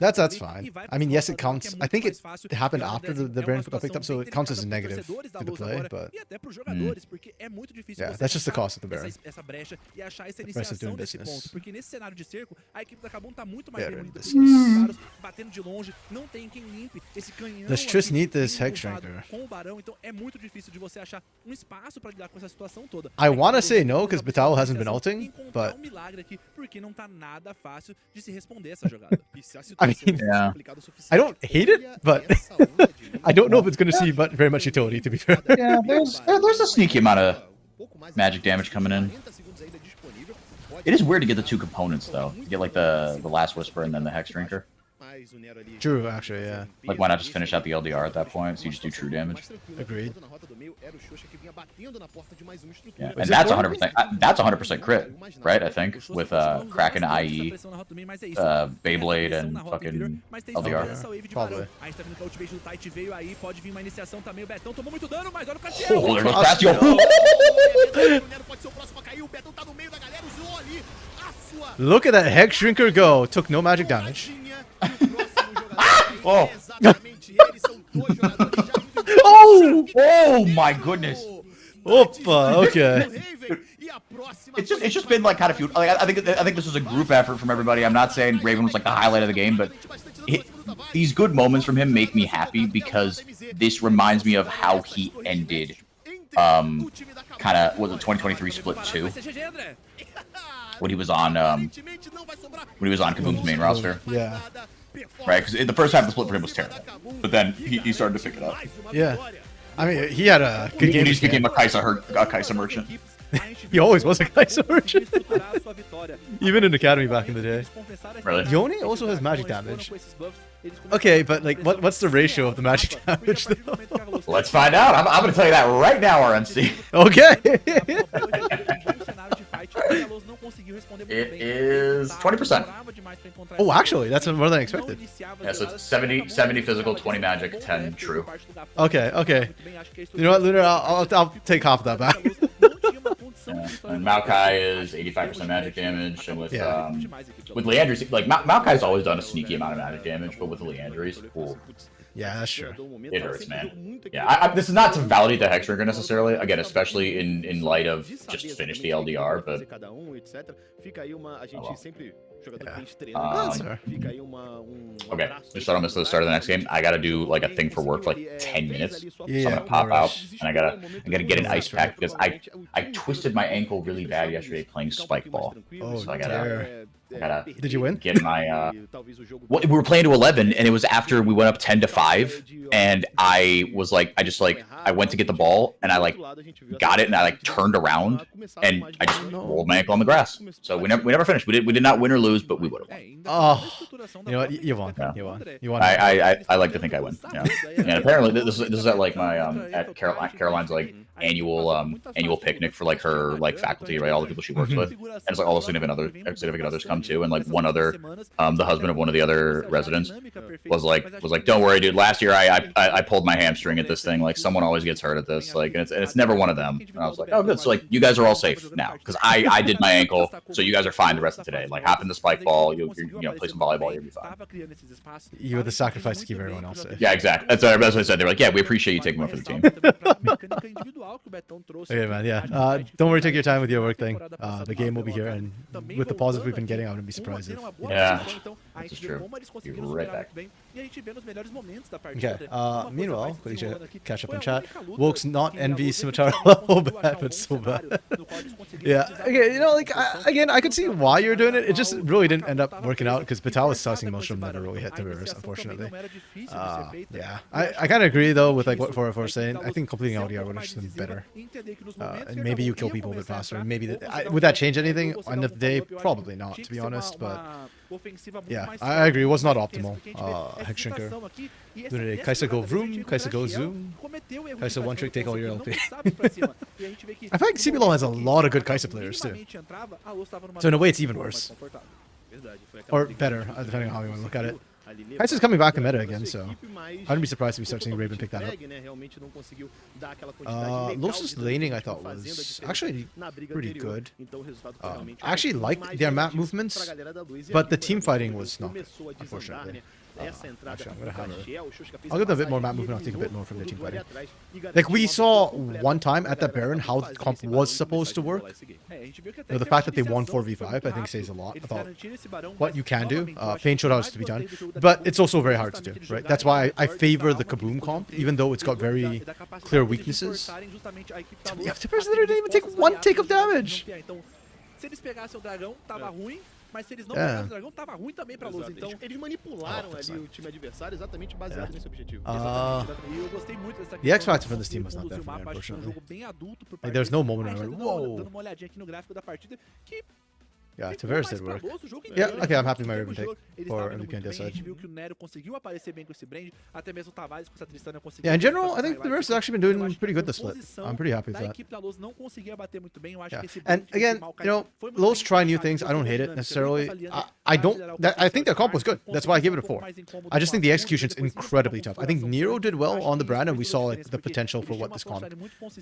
That's fine. I mean, yes, it counts. I think it happened after the Baron got picked up, so it counts as a negative to the play. But yeah, that's just the cost of the Baron. The rest is doing business. tá muito mais Yeah, demolido this porque is- os caras batendo de longe, não tem quem limpe esse canhão. Let's just aqui need this bem Hex montado Shrinker. com o Barão, então é muito difícil de você achar um espaço pra lidar com essa situação toda. I wanna say no, 'cause Vital hasn't been ulting, encontrar but- um milagre aqui, porque não tá nada fácil de se responder essa jogada. E se a I situação mean, fosse yeah. complicada o suficiente, I don't hate it, olha but essa onda de luz I don't know if it's gonna see very much utility, to be fair. Yeah, there's a sneaky amount of magic damage coming in. 40 segundos ainda disponível. Pode It is weird to get the two components though. You get like the Last Whisper and then the Hex Drinker. mas o Nero ali- True, actually, yeah. Like why not just finish out the LDR at that point so you just do true damage? Agreed. Na rota do meio era o Xoxa que vinha batendo na porta de mais uma estrutura. Yeah, Is and it that's more? 100%. That's 100% crit, right? I think with Kraken, IE, Beyblade, and fucking LDR. Probably. A gente tá vendo que a ultimate do Tight veio aí, pode vir uma iniciação também. O Betão tomou muito dano, mas olha o Castiel. Oh, there goes Bastion. O Nero pode ser o próximo a cair. O Betão tá no meio da galera, usou ali a sua Look at that Hex Shrinker go. Took no magic damage. jogadinha. E o próximo jogador Oh. é exatamente ele. São dois jogadores já indo em Oh! Oh my goodness. Opa, okay. It's just been like kind of few. Like I think this was a group effort from everybody. I'm not saying Raven was like the highlight of the game, but these good moments from him make me happy because this reminds me of how he ended. Kind of was it 2023 split 2 when he was on Kaboom's main roster, Yeah. right? Because the first half of the split for him was terrible, but then he started to pick it up. Yeah. I mean, he had a good He game. just became a Kaisa merchant. He always was a Kaiser merchant. Even in Academy back in the day. Really? Yone also has magic damage. Okay, but like, what's the ratio of the magic damage though? Let's find out. I'm going to tell you that right now, RMC. Okay. It is 20%. Oh, actually, that's more than I expected. Yeah, so it's 70 physical, 20 magic, 10 true. Okay, okay. You know what, Lunar? I'll take half of that back. Yeah. And Maokai is 85% magic damage, and with Yeah. with Leandry's, like Maokai's always done a sneaky amount of magic damage, but with Leandry's, ooh, Yeah, that's true. it hurts, man. Yeah, this is not to validate the Hex Drinker necessarily. Again, especially in light of just finish the LDR, but Fica aí uma, a gente well. sempre jogador Yeah. que a gente treina, That's fair. fica aí okay, abraço just so I don't miss the start of the next game, I gotta do like a thing for work for like 10 minutes. So Yeah, I'm gonna pop no out rush. and I gotta get an ice pack because I twisted my ankle really bad yesterday playing spike ball. Oh, So I dear. gotta Did you win? get my well, we were playing to 11 and it was after we went up 10-5 and I was like I went to get the ball and I like got it and I like turned around and I just rolled my ankle on the grass. So we never finished. We did not win or lose, but we would have won. Oh, you know what? You won. Yeah. You won. You won. I like to think I win. Yeah. And apparently this is at like my at Caroline's like annual picnic for like her like faculty, right? All the people she works with. And it's like all the significant others come too, and like one other the husband of one of the other residents was like don't worry dude, last year I pulled my hamstring at this thing, like someone always gets hurt at this, like and it's never one of them. And I was like, oh good, so like you guys are all safe now because I did my ankle, so you guys are fine the rest of today. Like hop in the spike ball, you know, play some volleyball, you'll be fine. You were the sacrifice to keep everyone else safe. Yeah, exactly. That's what I said. They were like, yeah, we appreciate you taking one for the team. Okay, man. Yeah. Don't worry. Take your time with your work thing. The game will be here, and with the pauses we've been getting, I wouldn't be surprised if. Yeah, this is true. Be right back. Okay. Meanwhile, quickly catch up in chat. Woke's not envy Scimitar level bad, but so bad. Yeah. Okay. You know, like again, I could see why you're doing it. It just really didn't end up working out because Batal was sussing Mushroom never really hit the reverse, unfortunately. Yeah. I kind of agree though with like what 404 is saying. I think completing LDR would have just been better. And maybe you kill people a bit faster. Maybe would that change anything end of the day? Probably not, to be honest. But yeah, I agree. It was not optimal. Hex Shrinker. Kaisa go vroom, Kaisa go zoom, Kaisa one trick take all your LP. I feel like CBLOL has a lot of good Kaisa players too. So in a way it's even worse. Or better, depending on how you want to look at it. Kaisa's coming back in meta again, so I wouldn't be surprised if we start seeing Raven pick that up. Losa's laning I thought was actually pretty good. I actually liked their map movements, but the team fighting was not good, unfortunately. Actually, I'm gonna have I'll give them a bit more map movement. I'll take a bit more from their team fighting. Like we saw one time at that Baron how the comp was supposed to work. The fact that they won 4v5, I think, says a lot about what you can do. Pain showed how it's to be done, but it's also very hard to do, right? That's why I favor the Kaboom comp, even though it's got very clear weaknesses. Yeah, the person didn't even take one take of damage. Se eles pegassem o dragão, tava ruim, mas se eles não pegassem o dragão, tava ruim também pra Luz. Então, eles manipularam ali o time adversário exatamente baseado nesse objetivo. E eu gostei muito dessa The X factor for this team was not there for me, unfortunately. Like, there's no moment where I went, whoa. Dando uma olhadinha aqui no gráfico da partida que Yeah, Tavares did work. Yeah, okay, I'm happy with my Ribbon take for MVP on the side. Yeah, in general, I think Tavares has actually been doing pretty good this split. I'm pretty happy with that. Yeah. And again, you know, Los try new things. I don't hate it necessarily. I think their comp was good. That's why I gave it a 4. I just think the execution's incredibly tough. I think Nero did well on the brand, and we saw like the potential for what this comp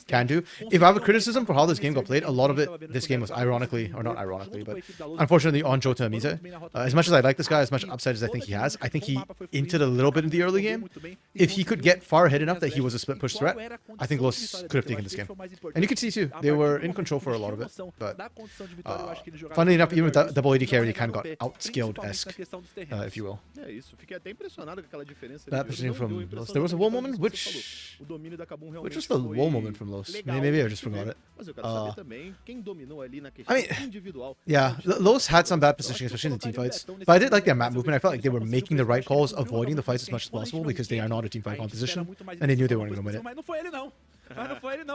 can do. If I have a criticism for how this game got played, a lot of it, this game was ironically, or not ironically, but unfortunately on Jota Amize. As much as I like this guy, as much upside as I think he inted a little bit in the early game. If he could get far ahead enough that he was a split push threat, I think Los could have taken this game. And you could see too, they were in control for a lot of it. But funnily enough, even with that double AD carry, they kind of got outskilled-esque, if you will. That positioning from Los. There was a wall moment, which was the wall moment from Los? Maybe I just forgot it. I mean, yeah, Los had some bad positioning, especially in the team fights. But I did like their map movement. I felt like they were making the right calls, avoiding the fights as much as possible because they are not a team fight composition, and they knew they weren't going to win it. Mas não foi ele não,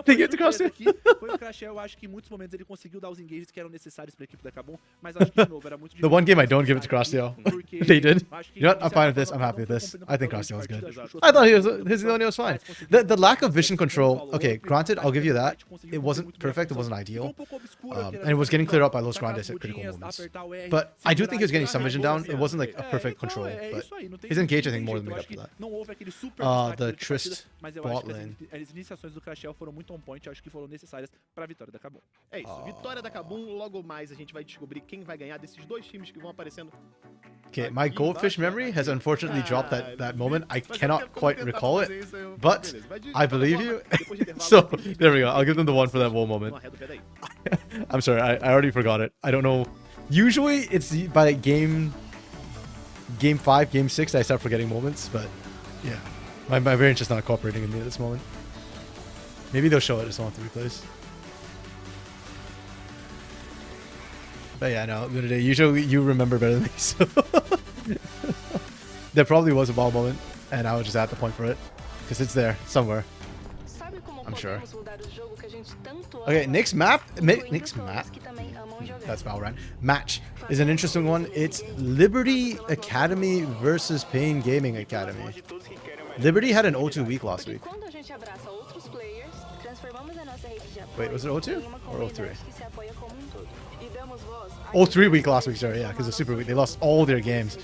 Tem que ir cross aqui. Foi o Crash, eu acho que em muitos momentos ele conseguiu dar os engages que eram necessários para a equipe da Kabum, mas acho que de novo era muito difícil. The one game I don't give it to Crossdale. They did. You know what? I'm fine with this. I'm happy with this. I think Crossdale was good. I thought his Leonie was fine. The lack of vision control, okay, granted, I'll give you that. It wasn't perfect, it wasn't ideal. And it was getting cleared up by Los Grandes at critical moments. But I do think he was getting some vision down. It wasn't like a perfect control, but his engage, I think, more than made up for that. The Trist bot lane. As iniciações do Crash foram muito on point, acho que foram necessárias para a vitória da Kabum. É isso, vitória da Kabum, logo mais a gente vai descobrir quem vai ganhar desses dois times que vão aparecendo. Okay, my goldfish memory has unfortunately dropped that moment. I cannot quite recall it, but I believe you. So, there we go. I'll give them the 1 for that wall moment. I'm sorry, I already forgot it. I don't know. Usually, it's by game 5, game 6, I start forgetting moments, but yeah. My brain's just not cooperating with me at this moment. Maybe they'll show it as one of the replays. But yeah, no, usually you remember better than me, so... There probably was a ball moment, and I was just at the point for it. Because it's there, somewhere. I'm sure. Okay, next map... Next map? That's Valorant. Match is an interesting one. It's Liberty Academy versus Pain Gaming Academy. Liberty had an 0-2 week last week. Wait, was it 0-2 or 0-3? 0-3 week last week, sorry, yeah, because it's super week. They lost all their games.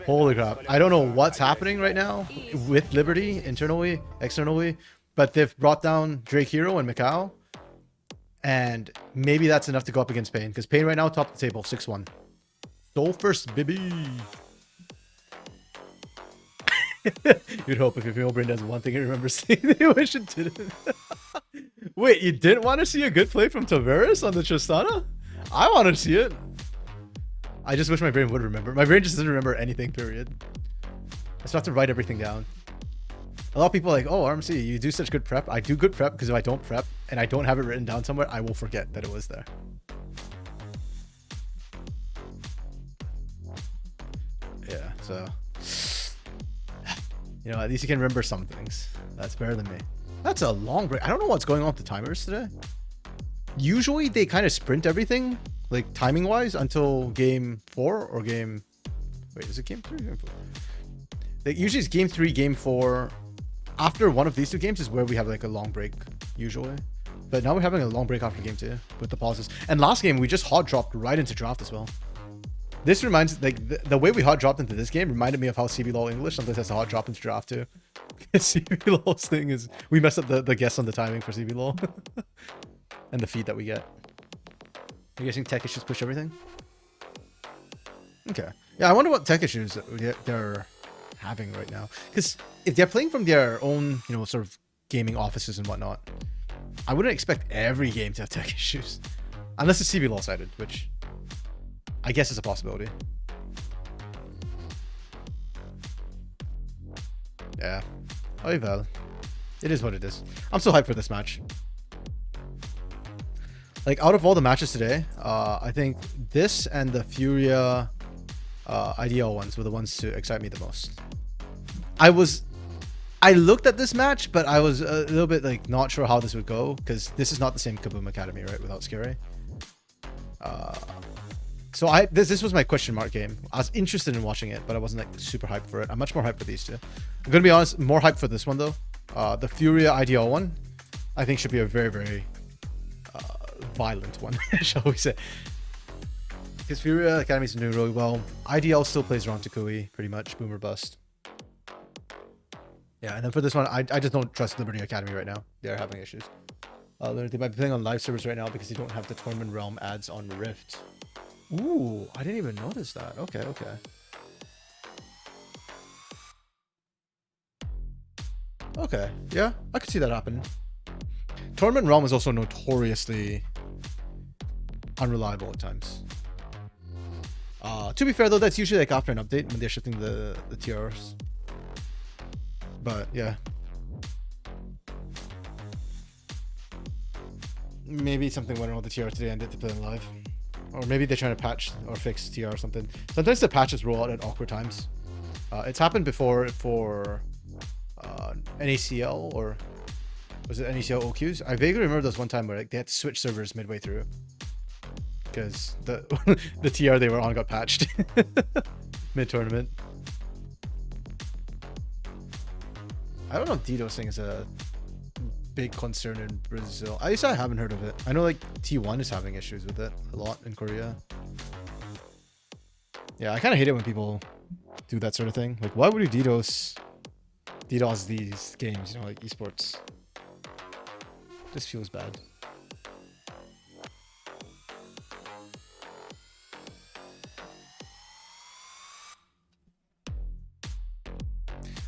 Holy crap. I don't know what's happening right now with Liberty, internally, externally, but they've brought down Drake Hero and Macau. And maybe that's enough to go up against Pain, because Pain right now top of the table, 6-1. Soul first, baby. You'd hope if your female brain does one thing, it remembers saying they wish it didn't. Wait, you didn't want to see a good play from Tavares on the Tristana? I want to see it. I just wish my brain would remember. My brain just doesn't remember anything, period. I just have to write everything down. A lot of people are like, oh, RMC, you do such good prep. I do good prep because if I don't prep and I don't have it written down somewhere, I will forget that it was there. Yeah, so... You know, at least you can remember some things. That's better than me. That's a long break. I don't know what's going on with the timers today. Usually they kind of sprint everything, like timing wise, until game 4 or game... Wait, is it game 3 or game 4? Like, usually it's game 3, game 4. After one of these two games is where we have like a long break, usually. But now we're having a long break after game 2 with the pauses. And last game, we just hot dropped right into draft as well. This reminds, like, the way we hot dropped into this game reminded me of how CBLOL English sometimes has to hot drop into draft too. CBLOL's thing is, we messed up the guess on the timing for CBLOL. And the feed that we get. Are you guessing tech issues push everything? Okay. Yeah, I wonder what tech issues they're having right now. Because if they're playing from their own, you know, sort of gaming offices and whatnot, I wouldn't expect every game to have tech issues. Unless it's CBLOL sided, which I guess is a possibility. Yeah. Oh, well. It is what it is. I'm so hyped for this match. Like, out of all the matches today, I think this and the Furia IDL ones were the ones to excite me the most. I looked at this match, but I was a little bit like not sure how this would go, because this is not the same Kaboom Academy, right? Without Scary. So this was my question mark game. I was interested in watching it, but I wasn't like super hyped for it. I'm much more hyped for these two. I'm gonna be honest, more hyped for this one though. The Furia IDL one, I think should be a very, very violent one, shall we say. Because Furia Academy's been doing really well. IDL still plays around Takui, pretty much, boom or bust. Yeah, and then for this one, I just don't trust Liberty Academy right now. They're having issues. They might be playing on live servers right now because they don't have the Tournament Realm ads on Rift. Ooh, I didn't even notice that. Okay. Okay, yeah, I could see that happen. Tournament Realm is also notoriously unreliable at times. To be fair though, that's usually like after an update when they're shifting the TRs. But yeah. Maybe something went wrong with the TR today and did to play them live. Or maybe they're trying to patch or fix TR or something. Sometimes the patches roll out at awkward times. It's happened before for NACL, or was it NACL OQs? I vaguely remember this one time where like, they had to switch servers midway through because the the TR they were on got patched mid-tournament. I don't know if DDoSing is a big concern in Brazil. I haven't heard of it. I know like T1 is having issues with it a lot in Korea. Yeah, I kind of hate it when people do that sort of thing. Like, why would you DDoS these games, you know, like esports? Just feels bad.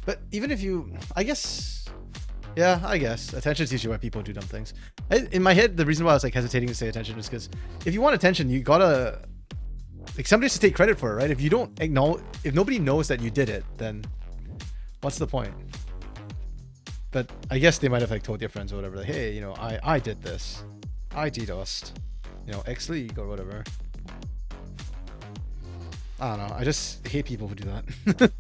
But even if you, I guess attention is usually why people do dumb things. In my head, the reason why I was like hesitating to say attention is because if you want attention, you gotta, like, somebody has to take credit for it, right? If you don't acknowledge, if nobody knows that you did it, then what's the point? But I guess they might have like told their friends or whatever, like, hey, you know, I did this, I DDoSed, you know, X League or whatever. I don't know. I just hate people who do that.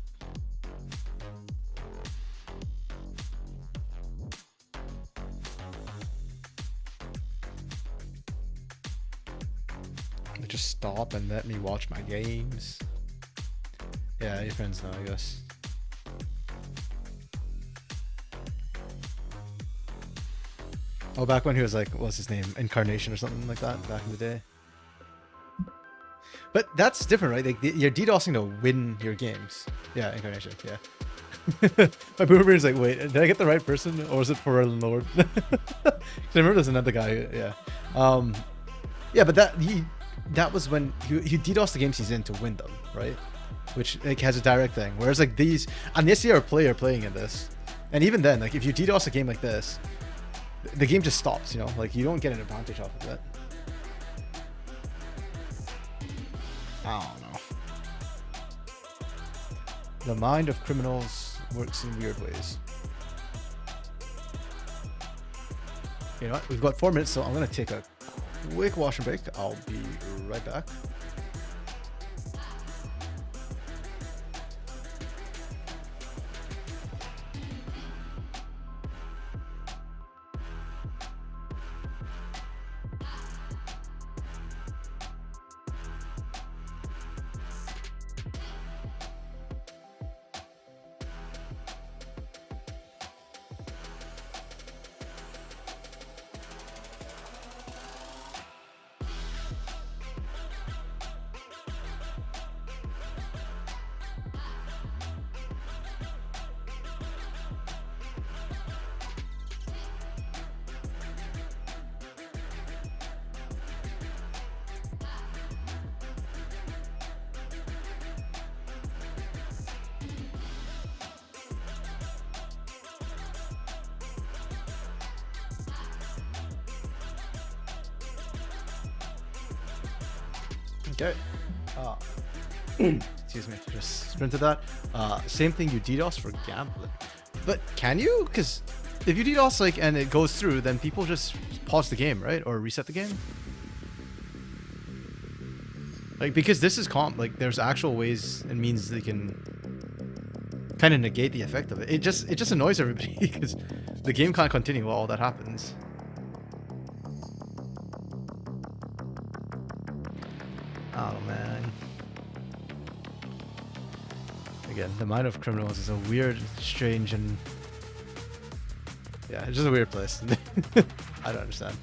Just stop and let me watch my games. Yeah, your friends know, I guess. Oh, back when he was like, what's his name? Incarnation or something like that back in the day. But that's different, right? Like, you're DDoSing to win your games. Yeah, Incarnation, yeah. My boomer's like, wait, did I get the right person? Or was it for Lord? I remember there's another guy, yeah. Yeah, but that was when he DDoS the games he's in to win them, right? Which like has a direct thing. Whereas like these, unless you're a player playing in this, and even then, like if you DDoS a game like this, the game just stops, you know? Like you don't get an advantage off of it. I don't know. The mind of criminals works in weird ways. You know what? We've got 4 minutes, so I'm gonna take a quick wash and break. I'll be right back. Okay. Excuse me, just sprinted that. Same thing, you DDoS for gambling. But can you? Because if you DDoS like and it goes through, then people just pause the game, right? Or reset the game? Like, because this is comp, like there's actual ways and means they can kind of negate the effect of it. It just annoys everybody because the game can't continue while all that happens. Oh man. Again, the mind of criminals is a weird, strange, and yeah, it's just a weird place. I don't understand.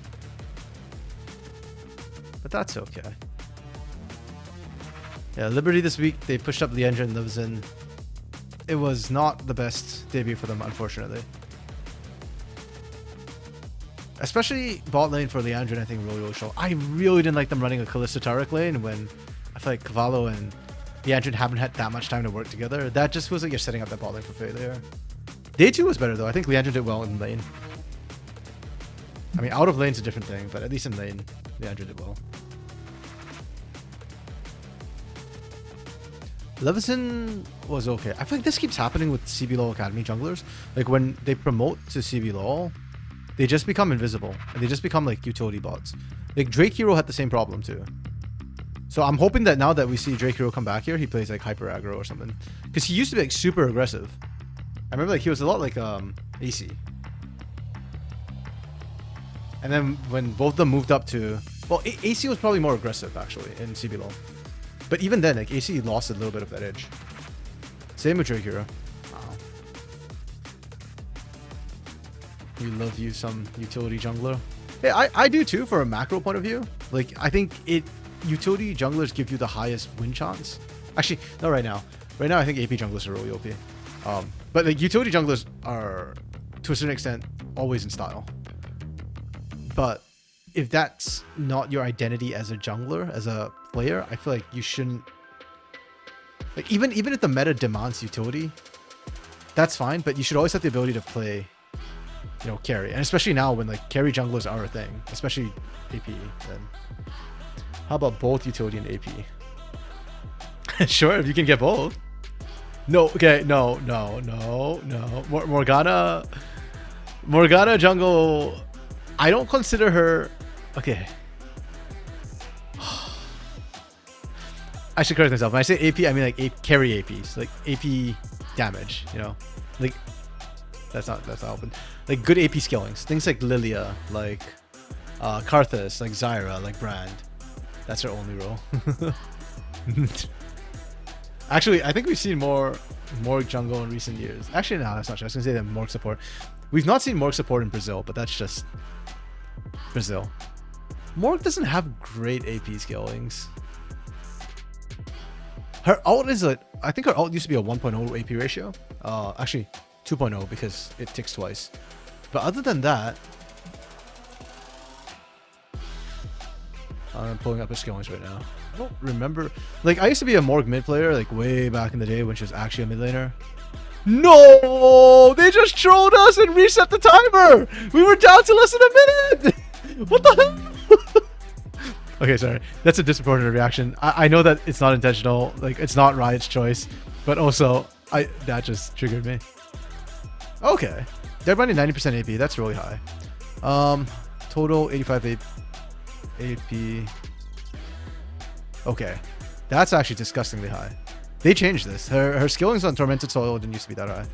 But that's okay. Yeah, Liberty this week, they pushed up Leandra and Livzen. It was not the best debut for them, unfortunately. Especially bot lane for Leandra, I think really strong. I really didn't like them running a Kalista Taric lane when I feel like Cavallo and Leandra haven't had that much time to work together. That just feels like you're setting up that bot lane for failure. Day 2 was better though. I think Leandra did well in lane. I mean, out of lane's a different thing, but at least in lane, Leandra did well. Levison was okay. I feel like this keeps happening with CBLOL Academy junglers. Like when they promote to CBLOL, they just become invisible and they just become like utility bots. Like Drake Hero had the same problem too. So I'm hoping that now that we see Drake Hero come back here, he plays like hyper aggro or something. Because he used to be like super aggressive. I remember like he was a lot like AC. And then when both of them moved up to, well, AC was probably more aggressive actually in CBLOL. But even then, like AC lost a little bit of that edge. Same with Drake Hero. Wow. We love you some utility jungler. Hey, I do too for a macro point of view. Like I think utility junglers give you the highest win chance. Actually, not right now. Right now I think AP junglers are really OP. But like utility junglers are to a certain extent always in style. But if that's not your identity as a jungler, as a player, I feel like you shouldn't. Like even if the meta demands utility, that's fine. But you should always have the ability to play, you know, carry, and especially now when like carry junglers are a thing, especially AP. Then how about both utility and AP? Sure, if you can get both. No, okay, no. Morgana jungle. I don't consider her. Okay. I should correct myself. When I say AP, I mean like carry APs, like AP damage. You know, like that's not open. Like good AP skillings, things like Lilia, like Karthus, like Zyra, like Brand. That's her only role. Actually, I think we've seen more jungle in recent years. Actually, no, that's not true. I was gonna say that Morg support. We've not seen Morg support in Brazil, but that's just Brazil. Morg doesn't have great AP skillings. Her ult is I think her ult used to be a 1.0 AP ratio. Actually 2.0 because it ticks twice. But other than that, I'm pulling up her skillings right now. I don't remember. Like I used to be a Morg mid player like way back in the day when she was actually a mid laner. No, they just trolled us and reset the timer. We were down to less than a minute. What the hell? Okay, sorry. That's a disproportionate reaction. I know that it's not intentional. Like, it's not Riot's choice. But also, that just triggered me. Okay. They're running 90% AP. That's really high. Total 85 AP. Okay. That's actually disgustingly high. They changed this. Her skillings on Tormented Soil didn't used to be that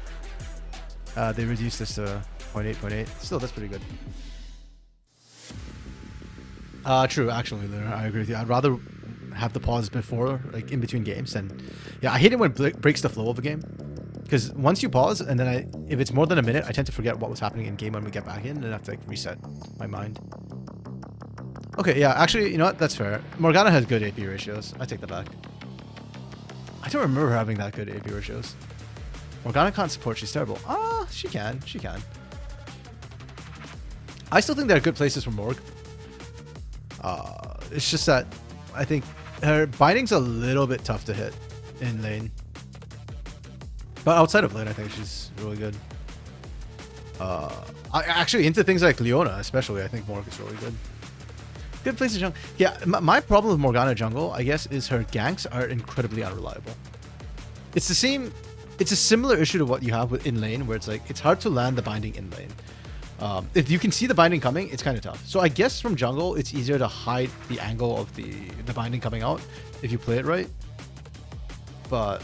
high. They reduced this to 0.8. Still, that's pretty good. True, actually, I agree with you. I'd rather have the pause before, like in between games, and yeah, I hate it when it breaks the flow of a game. Because once you pause, and then if it's more than a minute, I tend to forget what was happening in game when we get back in, and I have to like reset my mind. Okay, yeah, actually, you know what? That's fair. Morgana has good AP ratios. I take that back. I don't remember her having that good AP ratios. Morgana can't support. She's terrible. She can. She can. I still think there are good places for Morg. It's just that I think her binding's a little bit tough to hit in lane. But outside of lane, I think she's really good. Actually, into things like Leona, especially, I think Morg is really good. Good place to jungle. Yeah, my problem with Morgana jungle, I guess, is her ganks are incredibly unreliable. It's the same. It's a similar issue to what you have with in lane, where it's like it's hard to land the binding in lane. If you can see the binding coming, it's kind of tough. So I guess from jungle, it's easier to hide the angle of the binding coming out if you play it right. But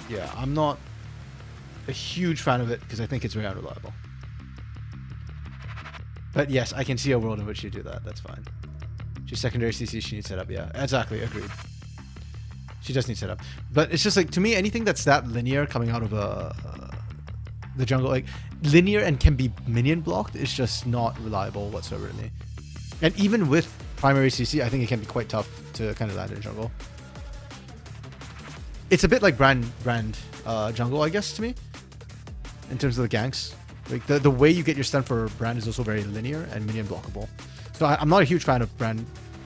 yeah, I'm not a huge fan of it because I think it's very unreliable. But yes, I can see a world in which you do that. That's fine. She's secondary CC. She needs setup. Yeah, exactly. Agreed. She does need setup. But it's just like, to me, anything that's that linear coming out of the jungle, like linear and can be minion blocked, is just not reliable whatsoever to me. And even with primary CC, I think it can be quite tough to kind of land in jungle. It's a bit like brand jungle, I guess, to me, in terms of the ganks. Like the way you get your stun for brand is also very linear and minion blockable. So I'm not a huge fan of brand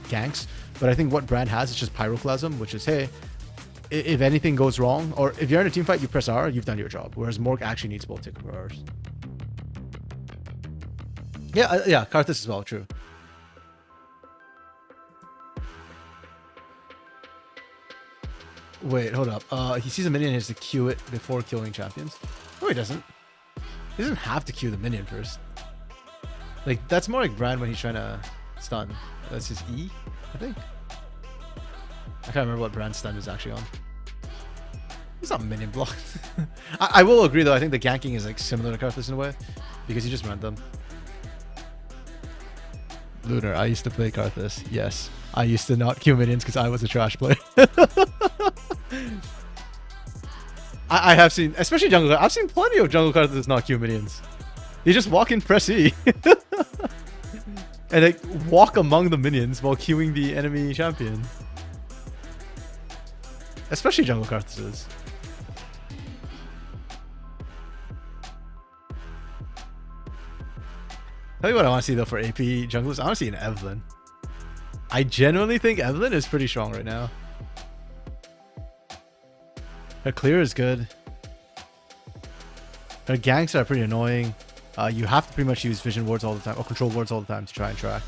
ganks, but I think what brand has is just pyroclasm, which is, hey, if anything goes wrong, or if you're in a team fight, you press R, you've done your job. Whereas Morg actually needs both tick for Rs. Yeah, Karthus as well, true. Wait, hold up. He sees a minion and has to Q it before killing champions. No, he doesn't. He doesn't have to Q the minion first. Like, that's more like Brand when he's trying to stun. That's his E, I think. I can't remember what Brand's stun is actually on. It's not minion blocked. I will agree though, I think the ganking is like similar to Karthus in a way, because you just run them. Lunar, I used to play Karthus. Yes, I used to not Q minions because I was a trash player. I have seen, especially jungle, I've seen plenty of jungle Karthus not Q minions. You just walk in, press E. And like walk among the minions while queuing the enemy champion. Especially jungle Karthuses. Tell you what I want to see though for AP junglers. I want to see an Evelyn. I genuinely think Evelyn is pretty strong right now. Her clear is good. Her ganks are pretty annoying. You have to pretty much use vision wards all the time, or control wards all the time to try and track.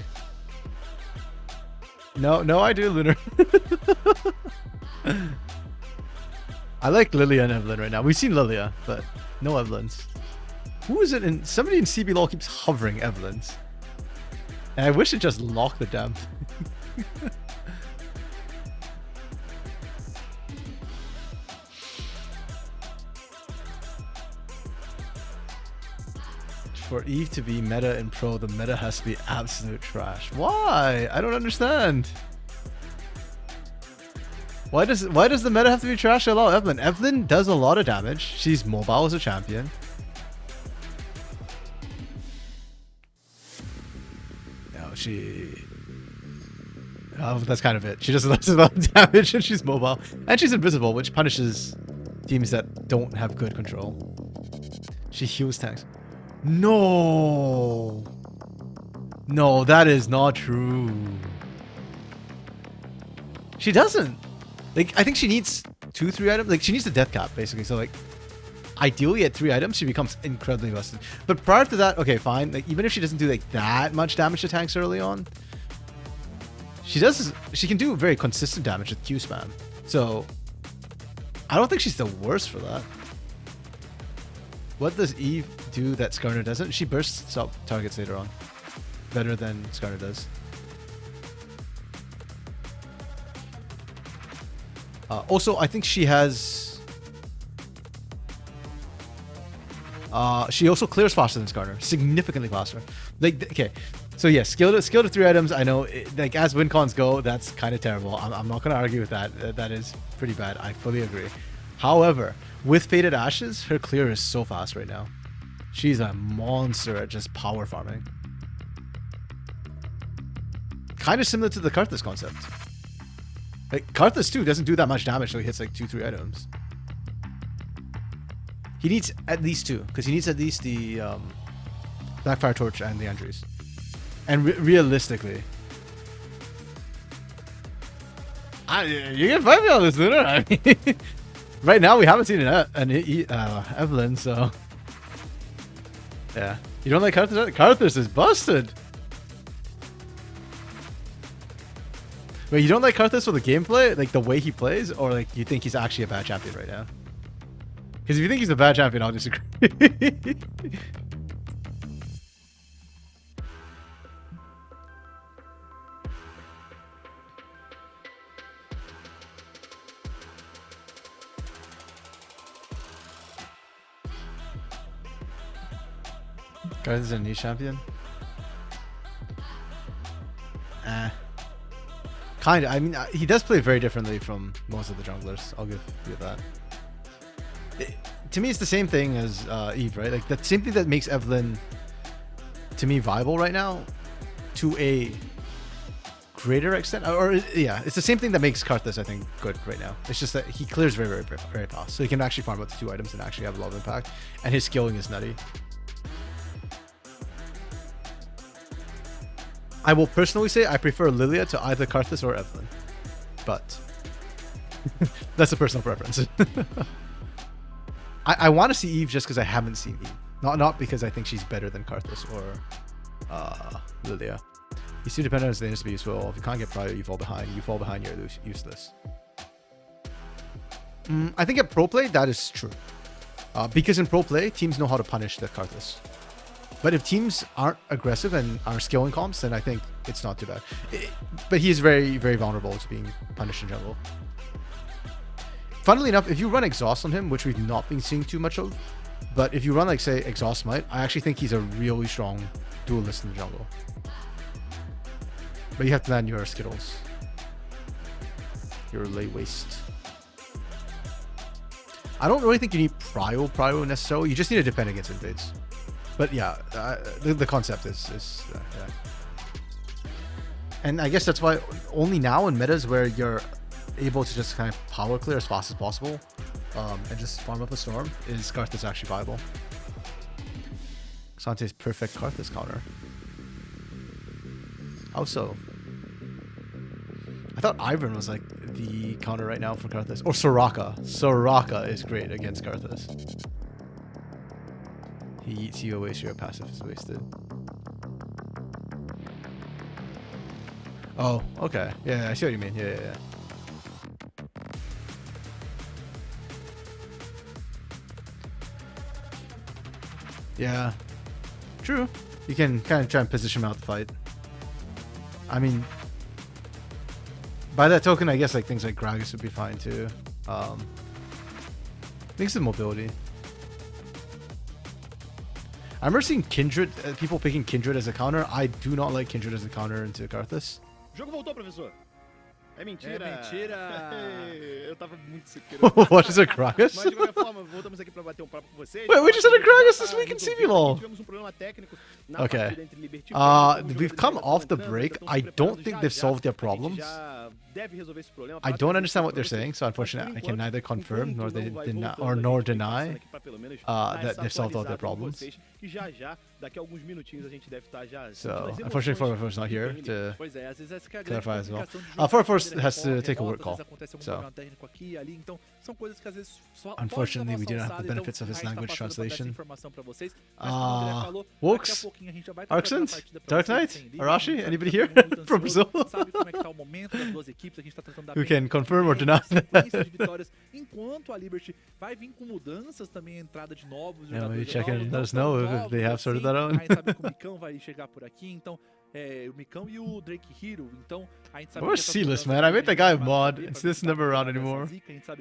No, I do, Lunar. I like Lilia and Evelyn right now. We've seen Lilia, but no Evelyns. Who is it in? Somebody in CBLOL keeps hovering Evelyns. And I wish it just locked the damn. For Eve to be meta in pro, the meta has to be absolute trash. Why? I don't understand. Why does the meta have to be trash to allow Evelyn? Evelyn does a lot of damage. She's mobile as a champion. No, that's kind of it. She does less amount of damage and she's mobile. And she's invisible, which punishes teams that don't have good control. She heals tanks. No, that is not true. She doesn't. Like, I think she needs 2-3 items. Like, she needs the death cap, basically. So, like, ideally at 3 items, she becomes incredibly busted. But prior to that, okay, fine. Like, even if she doesn't do, like, that much damage to tanks early on, she can do very consistent damage with Q spam. So, I don't think she's the worst for that. What does Eve do that Skarner doesn't? She bursts up targets later on. Better than Skarner does. Also, I think she has... she also clears faster than Skarner. Significantly faster. Like, okay. So yeah, skill to 3 items. I know, like, as win cons go, that's kind of terrible. I'm not going to argue with that. That is pretty bad. I fully agree. However, with Faded Ashes, her clear is so fast right now. She's a monster at just power farming. Kind of similar to the Karthus concept. Like, Karthus too doesn't do that much damage, so he hits like 2-3 items. He needs at least 2, because he needs at least the Blackfire Torch and the Andres. And realistically, you can fight me on this, Lunar. I mean, right now we haven't seen an Evelyn, so yeah. You don't like Karthus? Karthus is busted. Wait, you don't like Karthus for the gameplay? Like the way he plays? Or like you think he's actually a bad champion right now? Because if you think he's a bad champion, I'll disagree. Karthus is a new champion? Kind of. I mean, he does play very differently from most of the junglers. I'll give you that. To me, it's the same thing as Eve, right? Like, the same thing that makes Evelyn, to me, viable right now, to a greater extent. Or, yeah, it's the same thing that makes Karthus, I think, good right now. It's just that he clears very, very, very fast. So he can actually farm up to 2 items and actually have a lot of impact. And his skilling is nutty. I will personally say I prefer Lilia to either Karthus or Evelyn. But that's a personal preference. I want to see Eve just because I haven't seen Eve. Not because I think she's better than Karthus or Lilia. He's too dependent on his lanes to be useful. If you can't get prio, you fall behind. You fall behind, you're useless. I think at pro play, that is true. Because in pro play, teams know how to punish the Karthus. But if teams aren't aggressive and are skilling comps, then I think it's not too bad. But he is very, very vulnerable to being punished in jungle. Funnily enough, if you run Exhaust on him, which we've not been seeing too much of, but if you run, like, say, Exhaust Smite, I actually think he's a really strong duelist in the jungle. But you have to land your Skittles. Your lay waste. I don't really think you need prio necessarily. You just need to defend against invades. But yeah, the concept is yeah. And I guess that's why only now in metas where you're able to just kind of power clear as fast as possible and just farm up a storm is Karthus actually viable. Xante's perfect Karthus counter. How so? I thought Ivern was like the counter right now for Karthus. Or Soraka. Soraka is great against Karthus. He eats you away, so your passive is wasted. Oh, okay. Yeah, I see what you mean. Yeah. Yeah. True. You can kind of try and position him out the fight. I mean, by that token, I guess like things like Gragas would be fine too. Things of mobility. I remember seeing Kindred, people picking Kindred as a counter. I do not like Kindred as a counter into Karthus. O jogo voltou, professor. É mentira. É mentira. Eu tava muito sequeiro. What is a Gragas? Mas de qualquer forma, voltamos aqui pra bater papo com vocês. Wait, we just had a Gragas this week in CBLOL. Tivemos problema técnico na Okay. partida entre Liberty e We've come off the break. I don't think they've solved their problems. I don't understand what they're saying, so unfortunately I can neither confirm nor deny that they've solved all their problems. So unfortunately, 4 is not here to clarify as well. 4 has to take a work call. So unfortunately, we do not have the benefits of his language translation. Wokes, Arxens, Dark Knight, Arashi, anybody here from Brazil? Who can confirm or deny that? Enquanto a Liberty vai vir com mudanças também, a entrada de novos Yeah, jogadores. maybe check in and let us know if they have sorted that out. A gente sabe que o Micão vai chegar por aqui, então o Micão e o Drake Hero, então a gente sabe Where's que Sealess, man? I made that guy a mod. It's this never around anymore.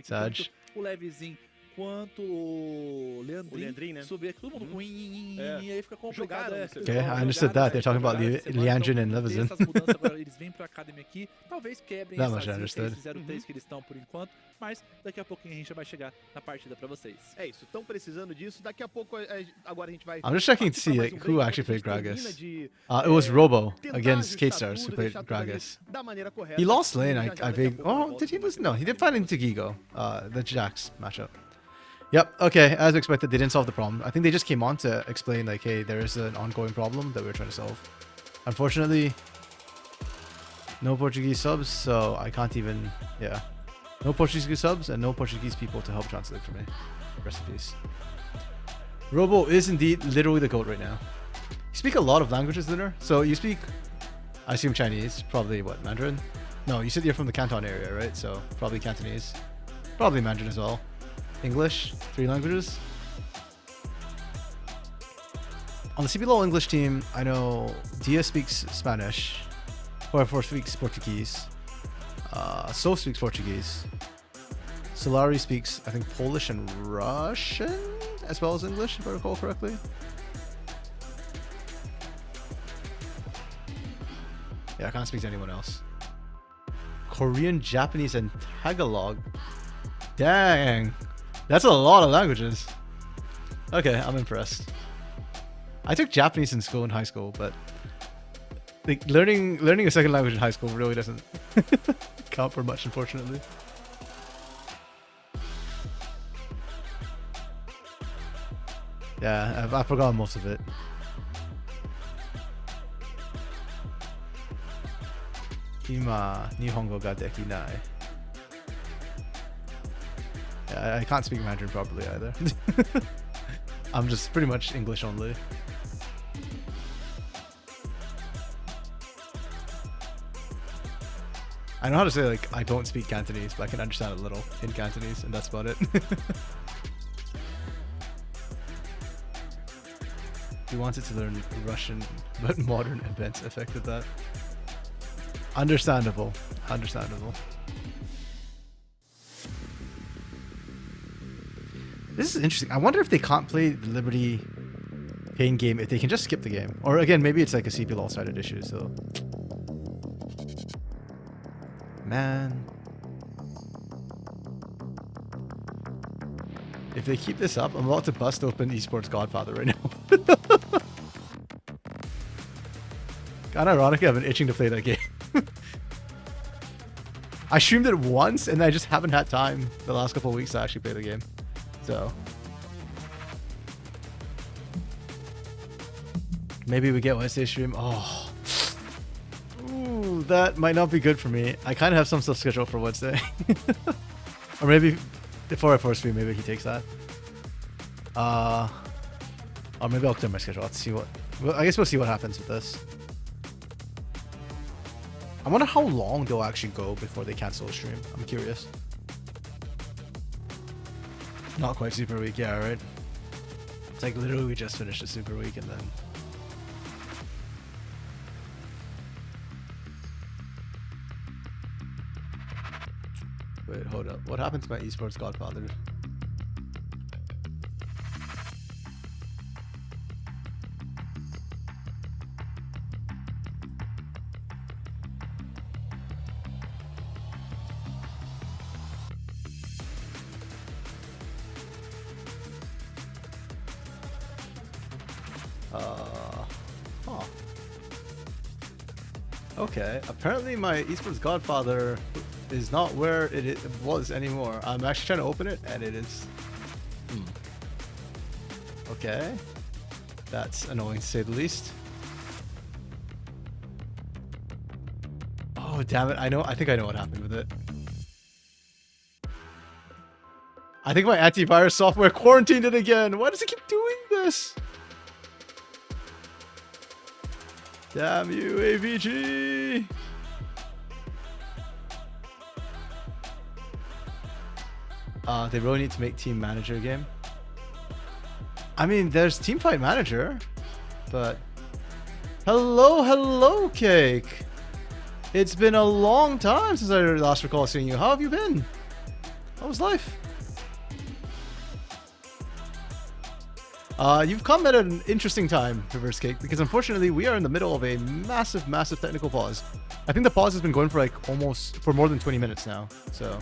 Sag. O Levezinho quanto o Leandrinho, né? subir aqui, todo mundo com e aí fica complicado. Okay, I understood that. They're talking about Leandrin and Levezen. Essas mudanças agora, eles vêm pra academia aqui, talvez quebrem That much I essa understood. 0-3 que eles estão por enquanto, mas daqui a pouquinho a gente já vai chegar na partida pra vocês. É isso, estão precisando disso. Daqui a pouco, agora a gente vai... I'm just checking to see like who actually played Gragas. It was Robo against K-Stars who played Gragas. He lost lane, I think. Oh, did he lose? No, he did fight into Gigo, the Jax matchup. Yep, okay, as expected, they didn't solve the problem. I think they just came on to explain, like, hey, there is an ongoing problem that we're trying to solve. Unfortunately, no Portuguese subs, so I can't even, yeah. No Portuguese subs and no Portuguese people to help translate for me. Recipes. Robo is indeed literally the GOAT right now. You speak a lot of languages, Lunar. So you speak, I assume Chinese, probably what, Mandarin? No, you said you're from the Canton area, right? So probably Cantonese. Probably Mandarin as well. English, 3 languages. On the CBLOL English team, I know Dia speaks Spanish. 4 speaks Portuguese. So speaks Portuguese. Solari speaks, I think, Polish and Russian, as well as English, if I recall correctly. Yeah, I can't speak to anyone else. Korean, Japanese, and Tagalog. Dang. That's a lot of languages. Okay, I'm impressed. I took Japanese in school in high school, but like, learning a second language in high school really doesn't count for much, unfortunately. Yeah, I've forgotten most of it. Ima Nihongo ga dekinai. Yeah, I can't speak Mandarin properly either. I'm just pretty much English only. I know how to say, like, I don't speak Cantonese, but I can understand a little in Cantonese, and that's about it. He wanted to learn Russian, but modern events affected that. Understandable. Understandable. This is interesting. I wonder if they can't play the Liberty Pain game if they can just skip the game. Or again, maybe it's like a CBLOL sided issue, so. Man. If they keep this up, I'm about to bust open Esports Godfather right now. Kinda ironic, I've been itching to play that game. I streamed it once and I just haven't had time the last couple of weeks to actually play the game. So maybe we get Wednesday stream. Oh, ooh, that might not be good for me. I kind of have some stuff scheduled for Wednesday. Or maybe before I first stream, maybe he takes that. Or maybe I'll clear my schedule. Let's see what. Well, I guess we'll see what happens with this. I wonder how long they'll actually go before they cancel a stream. I'm curious. Not quite Super Week, yeah, right? It's like literally we just finished a Super Week and then... Wait, hold up. What happened to my Esports Godfather? Huh. Okay, apparently my Esports Godfather is not where it was anymore. I'm actually trying to open it and it is... Okay. That's annoying to say the least. Oh, damn it. I think I know what happened with it. I think my antivirus software quarantined it again. Why does it keep doing this? Damn you, AVG! They really need to make Team Manager a game. I mean, there's Teamfight Manager, but... Hello, Cake! It's been a long time since I last recall seeing you. How have you been? How was life? You've come at an interesting time, Reverse Cake, because unfortunately we are in the middle of a massive technical pause. I think the pause has been going for like for more than 20 minutes now, so...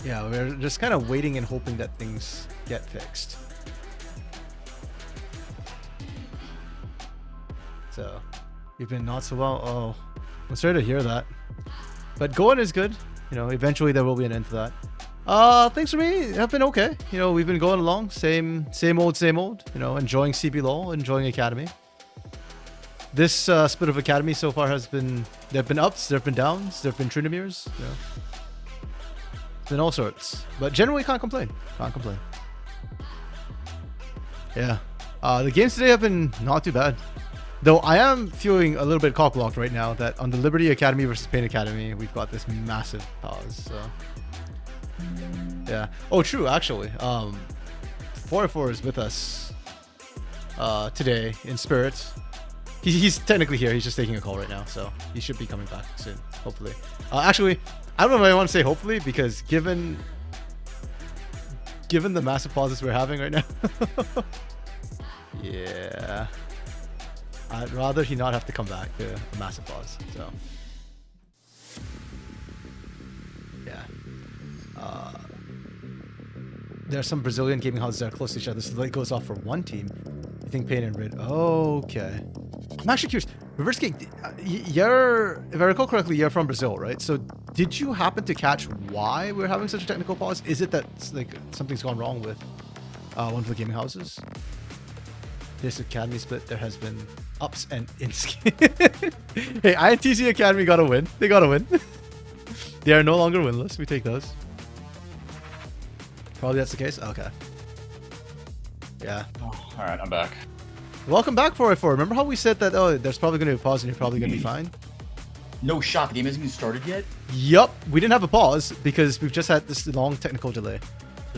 Yeah, we're just kind of waiting and hoping that things get fixed. So, you've been not so well. Oh, I'm sorry to hear that. But going is good. You know, eventually there will be an end to that. Things for me have been okay. You know, we've been going along, same old. You know, enjoying CBLOL, enjoying Academy. This split of Academy so far has been, there have been ups, there have been downs, there have been Trinamirs, you know. It's been all sorts, but generally can't complain. Yeah. The games today have been not too bad. Though I am feeling a little bit cock-blocked right now that on the Liberty Academy versus Pain Academy, we've got this massive pause. So yeah. Oh, true. Actually, 404 is with us today in spirit. He's technically here. He's just taking a call right now, so he should be coming back soon, hopefully. Actually, I don't know if I want to say hopefully because given the massive pauses we're having right now, yeah, I'd rather he not have to come back to a massive pause. So yeah. There are some Brazilian gaming houses that are close to each other, so the light goes off for one team. You think Pain and Red? Okay. I'm actually curious. Reverse Cake, you're, if I recall correctly, you're from Brazil, right? So did you happen to catch why we're having such a technical pause? Is it that like something's gone wrong with one of the gaming houses? This Academy split, there has been ups and ins. Hey, INTZ Academy got a win. They got a win. They are no longer winless. We take those. Probably that's the case. Okay. Yeah. Oh, all right, I'm back. Welcome back, 404. Remember how we said that, oh, there's probably going to be a pause and you're probably going to be fine? No shot. The game hasn't even started yet? Yup. We didn't have a pause because we've just had this long technical delay.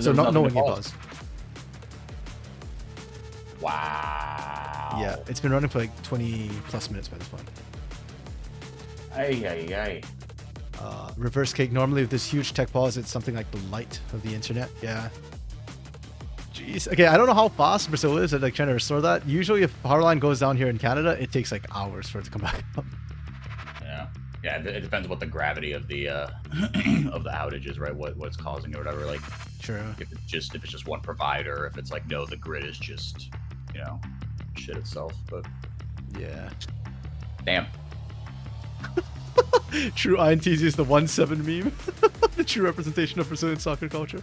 So not knowing a pause. Wow. Yeah, it's been running for like 20 plus minutes by this point. Ay. Reverse Cake, normally with this huge tech pause, it's something like the light of the internet. Yeah. Jeez. Okay, I don't know how fast Brazil is at like trying to restore that. Usually if power line goes down here in Canada, it takes like hours for it to come back up. Yeah, it depends what the gravity of the of the outage is, right? What's causing it or whatever. Like, true. If it's just one provider, if it's like no, the grid is just, you know, shit itself. But yeah. Damn. True, INTZ is the 1-7 meme. The true representation of Brazilian soccer culture.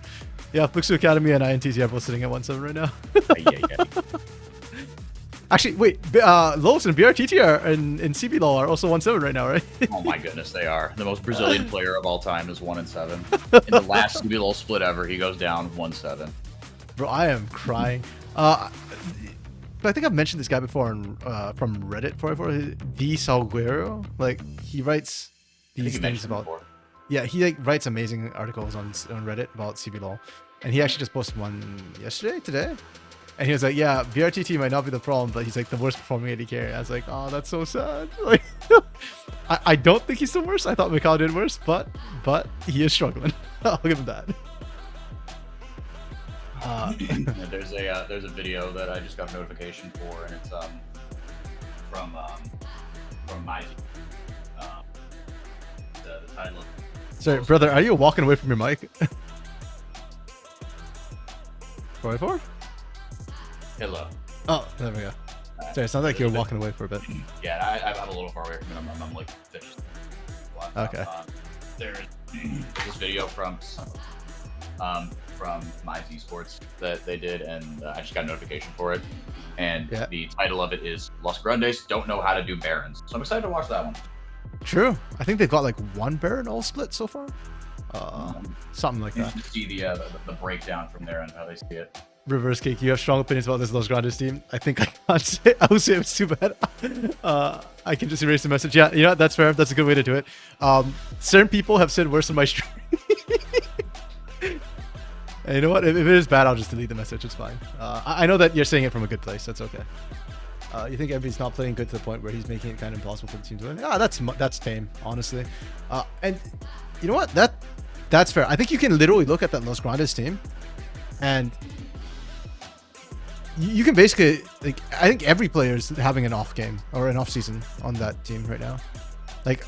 Yeah, Buxu Academy and INTZ are both sitting at 1-7 right now. Yeah. Actually, wait, Lowe's and BRTT are in CBLOL are also 1-7 right now, right? Oh my goodness, they are. The most Brazilian player of all time is 1-7. In the last CBLOL split ever, he goes down 1-7. Bro, I am crying. But I think I've mentioned this guy before on, from Reddit, the Salguero. Like, he writes these things about... Before. Yeah, he like writes amazing articles on Reddit about CBLOL. And he actually just posted one today. And he was like, yeah, BRTT might not be the problem, but he's like the worst performing AD carry. I was like, oh, that's so sad. Like, I don't think he's the worst. I thought Mikau did worse, but he is struggling. I'll give him that. There's a video that I just got a notification for, and it's from my the title of... Sorry, brother, are you walking away from your mic? 404? Hello. Oh, there we go. Sorry, it sounds like you're walking away for a bit. Yeah, I'm a little far away from it. I'm like finished. Okay. There's this video from my Esports that they did, and I just got a notification for it. And the title of it is Los Grandes Don't Know How to Do Barons. So I'm excited to watch that one. True. I think they've got like one Baron all split so far. Something like that. You can see the breakdown from there and how they see it. Reverse Cake, you have strong opinions about this Los Grandes team. I think I can't say. I would say it's too bad. I can just erase the message. Yeah, you know what? That's fair. That's a good way to do it. Certain people have said worse than my stream. And you know what? If it is bad, I'll just delete the message. It's fine. I know that you're saying it from a good place. That's okay. You think Envy's not playing good to the point where he's making it kind of impossible for the team to win? That's tame, honestly. And you know what? That's fair. I think you can literally look at that Los Grandes team, and you can basically, like, I think every player is having an off game or an off season on that team right now. Like,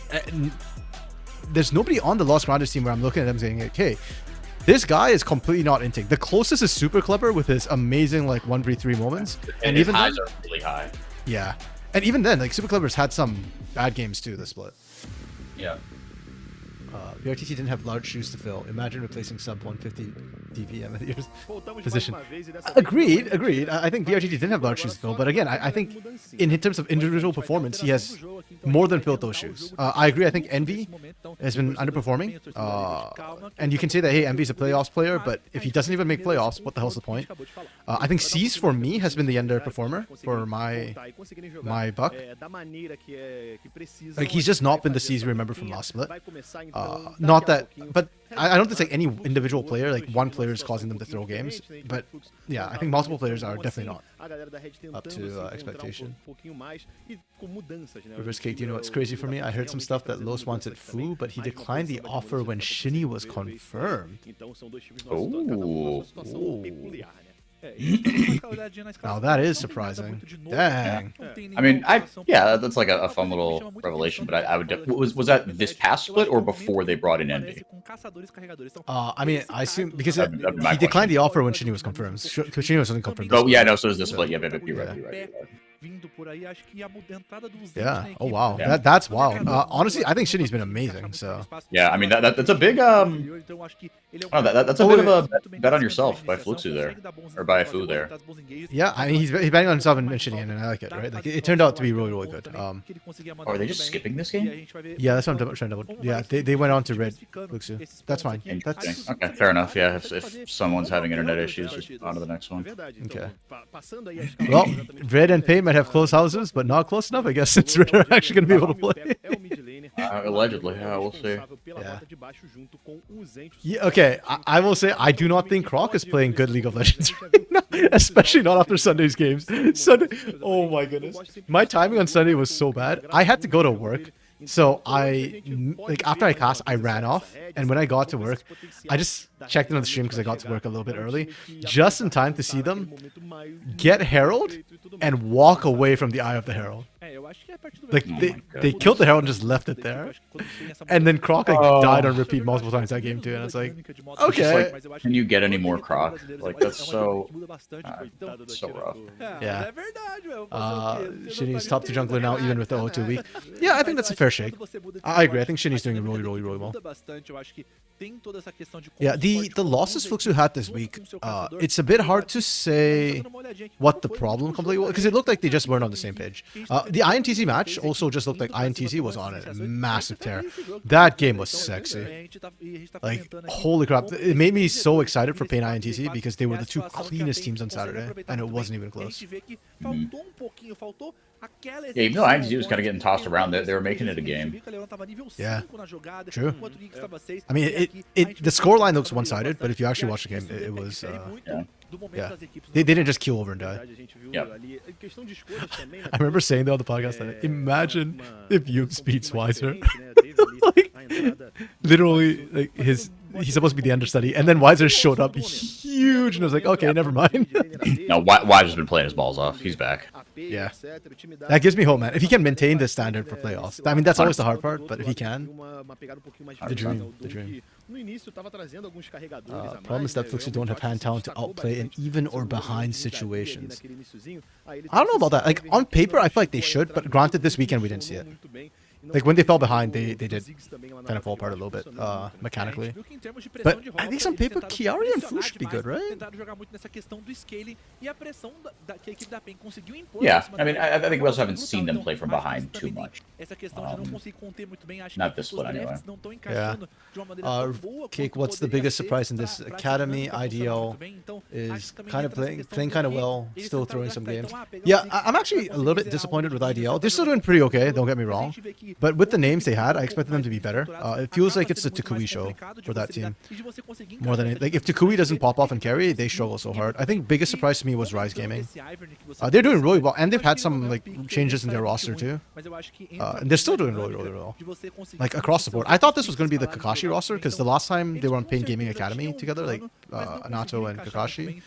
there's nobody on the Los Grandes team where I'm looking at them saying, like, hey, this guy is completely not inting. The closest is Super Clever with his amazing like 1v3 moments, and even highs are really high. Yeah, and even then, like Super Clever's had some bad games too this split. Yeah. BRTT didn't have large shoes to fill. Imagine replacing sub 150 DPM at your position. Agreed. I think BRTT didn't have large shoes to fill, but again, I think in terms of individual performance, he has more than filled those shoes. I agree. I think Envy has been underperforming. And you can say that, hey, Envy's a playoffs player, but if he doesn't even make playoffs, what the hell's the point? I think C's for me has been the underperformer for my buck. Like, he's just not been the C's we remember from last split. Not that, but I don't think it's like any individual player, like one player is causing them to throw games. But yeah, I think multiple players are definitely not up to expectation. Reverse Cake, do you know what's crazy for me? I heard some stuff that Los wanted Fu, but he declined the offer when Shinny was confirmed. Oh. Now that is surprising. Dang. I mean, that's like a fun little revelation. But I would was that this past split or before they brought in Envy? I mean, I assume because he declined the offer when Shinny was confirmed. Shinny wasn't confirmed. Oh yeah, no. So is this split? Yeah, you're right. Yeah. Oh wow. That's wild. Honestly, I think Shinny's been amazing. So. Yeah, I mean that's a big that's a bit of a bet on yourself by Fluxu there, or by Fu there. Yeah, I mean he's betting on himself and Shinny, and I like it, right? Like it turned out to be really, really good. Are they just skipping this game? Yeah, that's what I'm trying to double. Yeah, they went on to red Fluxu. That's fine. That's okay. Fair enough. Yeah, if someone's having internet issues, just on to the next one. Okay. Well, red and Pay might have close houses, but not close enough, I guess, since red are actually going to be able to play. Allegedly, yeah, we'll see. Yeah, okay, I will say I do not think Croc is playing good League of Legends right now, especially not after Sunday's games. Sunday, oh my goodness. My timing on Sunday was so bad. I had to go to work. So after I cast, I ran off, and when I got to work, I just checked in on the stream because I got to work a little bit early, just in time to see them get Herald and walk away from the Eye of the Herald. Like they killed the Herald and just left it there, and then Croc died on repeat multiple times that game too, and I was like, okay. Like, can you get any more Croc? Like that's so rough. Yeah. Shinny's top 2 jungler now, even with the O2 week. Yeah, I think that's a fair shake. I agree. I think Shinny's doing really, really, really well. Yeah, the losses Fluxu had this week, it's a bit hard to say what the problem completely was, because it looked like they just weren't on the same page. The INTZ match also just looked like INTZ was on a massive tear. That game was sexy. Like, holy crap. It made me so excited for Pain INTZ because they were the 2 cleanest teams on Saturday, and it wasn't even close. Yeah, even though INTZ was kind of getting tossed around, they were making it a game. Yeah, true. I mean, the scoreline looks one-sided, but if you actually watch the game, it was... yeah. They didn't just kill over and die. Yep. I remember saying though on the podcast that imagine if Yups beats Weiser. Like, literally, like he's supposed to be the understudy, and then Weiser showed up huge, and I was like, okay, never mind. No, Weiser's been playing his balls off. He's back. Yeah, that gives me hope, man. If he can maintain this standard for playoffs, I mean that's always the hard part, but if he can, the dream. Problem is that Fluxu don't have hand talent to outplay in even or behind situations. I don't know about that. Like on paper, I feel like they should, but granted, this weekend we didn't see it. Like when they fell behind, they did kind of fall apart a little bit mechanically. But I think on paper, Chiari and Fu should be good, right? Yeah, I mean, I think we also haven't seen them play from behind too much. Not this split anyway. Yeah. Cake, what's the biggest surprise in this academy? IDL is kind of playing kind of well, still throwing some games. Yeah, I'm actually a little bit disappointed with IDL. They're still doing pretty okay, don't get me wrong. But with the names they had, I expected them to be better. It feels like it's the Takui show for that team. More than anything. Like, if Takui doesn't pop off and carry, they struggle so hard. I think biggest surprise to me was Rise Gaming. They're doing really well, and they've had some like changes in their roster too. And they're still doing really, really well. Like, across the board. I thought this was going to be the Kakashi roster, because the last time they were on Pain Gaming Academy together, like Anato and Kakashi,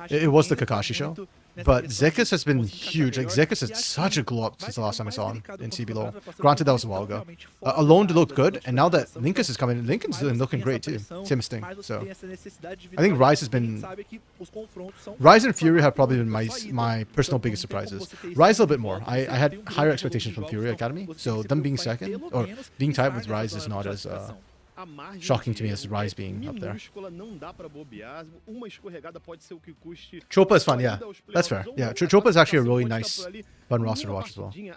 it was the Kakashi show. But Zekus has been huge. Like, Zekus is such a glow up since the last time I saw him in CBLOL. Granted, that was a while ago. Alone looked good, and now that Linkus is coming, Lincoln's looking great too. Same thing. So I think Rise has been... Rise and Fury have probably been my personal biggest surprises. Rise a little bit more. I had higher expectations from Fury Academy, so them being second, or being tied with Rise is not as shocking to me as Rise being up there. Chopa is fun, yeah. That's fair. Yeah, Chopa is actually a really nice, fun roster to watch as well. Yeah,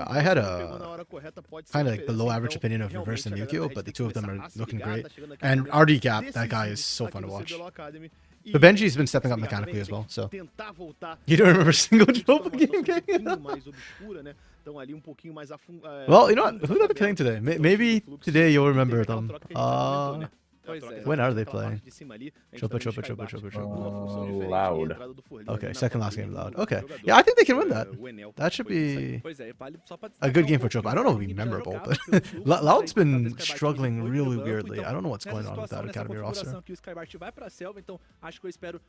I had a kind of like below average opinion of Reverse and Yukio, but the two of them are looking great. And RD Gap, that guy is so fun to watch. But Benji's been stepping up mechanically as well, so. You don't remember a single Chopa game? Well, you know what? Who did I be playing today? Maybe today you'll remember them. When are they playing? Chopa. Loud. Okay, second last game Loud. Okay. Yeah, I think they can win that. That should be a good game for Chopa. I don't know if it'll be memorable, but Loud's been struggling really weirdly. I don't know what's going on with that Academy roster.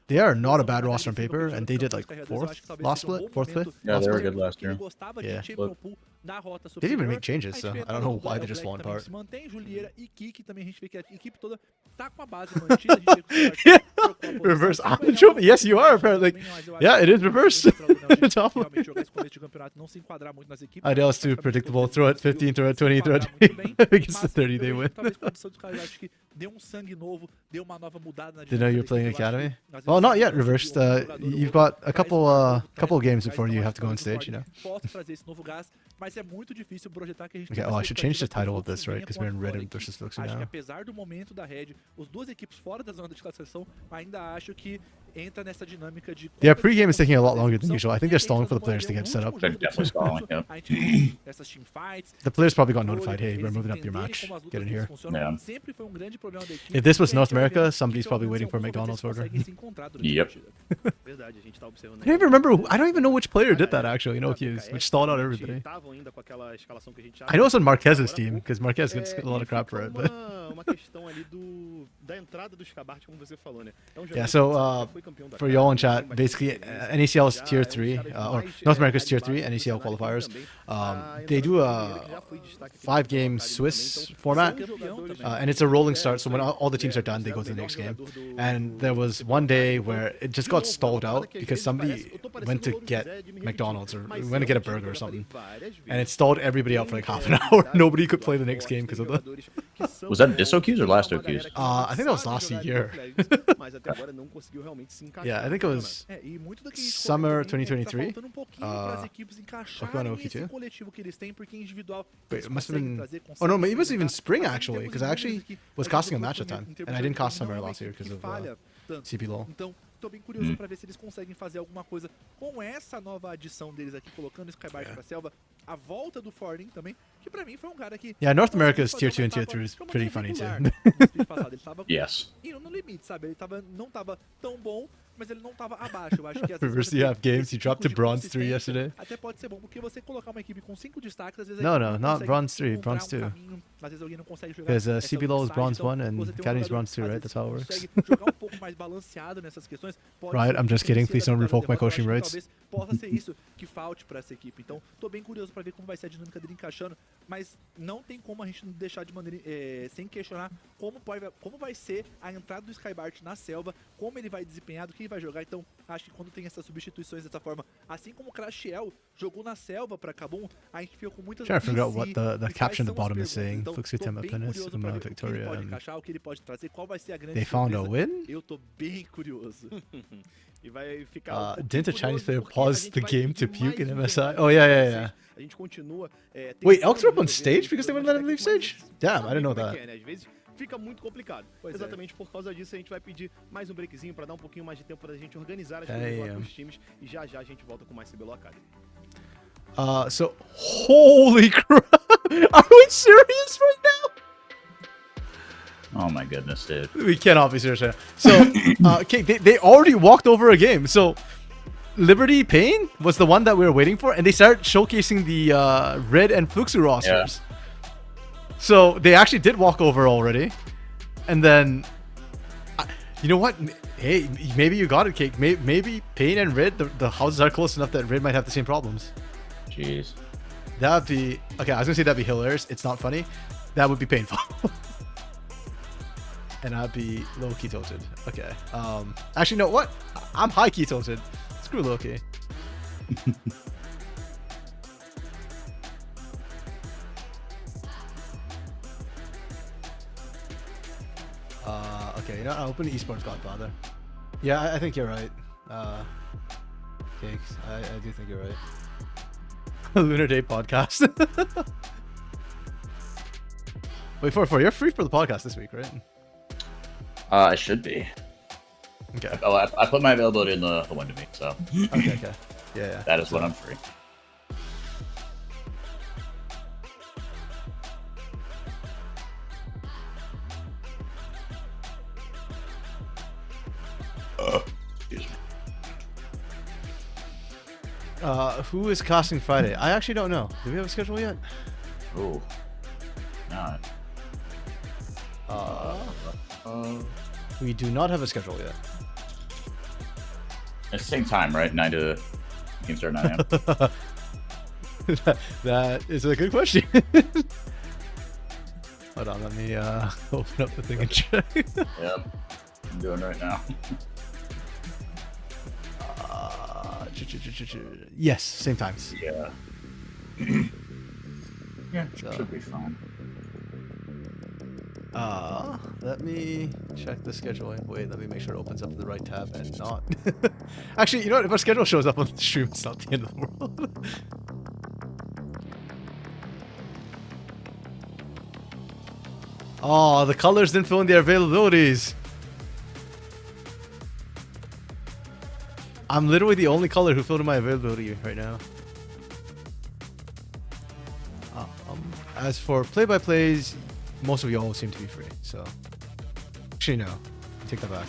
They are not a bad roster on paper, and they did like fourth split. Yeah, they were good last year. Yeah. They didn't even make changes, so I don't know why they just fallen apart. Reverse Chopa. Yes, you are apparently. Yeah, it is reverse. Ideal's too predictable. Throw it 15, throw it 20, throw it 20. I think it's the 30 they win. Did know you're playing Academy? Well, not yet, Reversed. You've got a couple games before you have to go on stage, you know. Okay, oh, I should change the title of this, right? Because we're in Red versus Fluxy now. Yeah, pre-game is taking a lot longer than usual. I think they're stalling for the players to get set up. They're definitely stalling, yeah. The players probably got notified, hey, we're moving up your match. Get in here. Yeah. If this was North America, somebody's probably waiting for a McDonald's order. Yep. I don't even know which player did that, actually, you know, which stalled out everybody. I know it's on Marquez's team, because Marquez gets a lot of crap for it, but... Yeah, so for y'all in chat, basically NACL is tier 3, or North America's tier 3 NACL qualifiers. They do a 5-game Swiss format, and it's a rolling start, so when all the teams are done, they go to the next game. And there was one day where it just got stalled out because somebody went to get McDonald's or went to get a burger or something, and it stalled everybody out for like half an hour. Nobody could play the next game because of that. Was that this OQs or last OQs? I think that was last year. Yeah, I think it was summer 2023. Wait, it must have been... Oh no, maybe it was even spring actually, because I actually was casting a match at the time, and I didn't cast summer last year because of CBLOL. Tô bem curioso para ver se eles conseguem fazer alguma coisa com essa nova adição deles aqui, colocando Skybite pra selva, a volta do Fording também, que pra mim foi cara que... Yeah, North America's tier 2 and tier 3 is pretty funny too. Yes. Indo no limite, sabe? Ele não tava tão bom, mas ele não tava abaixo. Eu acho que Reverse, you have games, you dropped to bronze 3 yesterday. Até pode ser bom, porque você colocar uma equipe com 5 destaques, às vezes... No, not bronze 3, bronze 2. Às vezes alguém não consegue jogar... Because CBLOL is bronze 1 and Academy's bronze 2, right? That's how it works. Jogar pouco mais balanceado nessas questões. Right, I'm just kidding. Please don't revoke my coaching rights. Talvez possa ser isso que falte para essa equipe. Então, tô bem curioso para ver como vai ser a dinâmica dele encaixando, mas não tem como a gente deixar de maneira sem questionar como vai ser a entrada do Skybart na selva, como ele vai desempenhar, do que ele vai jogar. Então, acho que quando tem essas substituições dessa forma, assim como o Crashiel jogou na selva para Kabum, a gente fica com muitas... Trying to figure out what the caption at the bottom is saying. Fluxy Tema Penis, Victoria. They found a win? Eu tô bem curioso. E vai ficar didn't a Chinese player pause the game to puke in MSI? Oh, yeah. A gente continua, wait, Elks are up on stage because they wouldn't let him leave stage? Damn, I didn't know that. Às vezes fica muito complicado. Exatamente por causa disso a gente vai pedir mais um breakzinho para dar um pouquinho mais de tempo pra gente organizar as coisas lá com os times e já a gente volta com mais CBLOL Academy. So holy crap. Are we serious right now? Oh my goodness, dude. We cannot be serious right now. So, okay, they already walked over a game. So, Liberty Pain was the one that we were waiting for, and they started showcasing the Red and Fluxu rosters. Yeah. So, they actually did walk over already. And then, you know what? Hey, maybe you got it, Cake. Maybe Pain and Red, the houses are close enough that Red might have the same problems. Jeez. That'd be... Okay, I was going to say that'd be hilarious. It's not funny. That would be painful. And I'd be low-key tilted. Okay. Actually, no, what? I'm high-key tilted. Screw low-key. Okay, you know, I'll open Esports Godfather. Yeah, I think you're right. Cakes, I do think you're right. Lunar Day podcast. Wait, you're free for the podcast this week, right? I should be. Okay. Oh, I put my availability in the window me, so. Okay. Yeah. That is when I'm free. Excuse me. Who is casting Friday? I actually don't know. Do we have a schedule yet? Oh. Not. We do not have a schedule yet. At the same time, right? 9 to... Game start 9 a.m. That is a good question. Hold on, let me open up the thing and check. Yep. I'm doing right now. Yes, same time. Yeah. Yeah, should be fine. Let me check the scheduling. Wait, let me make sure it opens up in the right tab and not. Actually, you know what? If our schedule shows up on the stream, it's not the end of the world. Oh, the colors didn't fill in their availabilities. I'm literally the only color who filled in my availability right now. As for play-by-plays, most of y'all seem to be free, so... Actually, no. Take that back.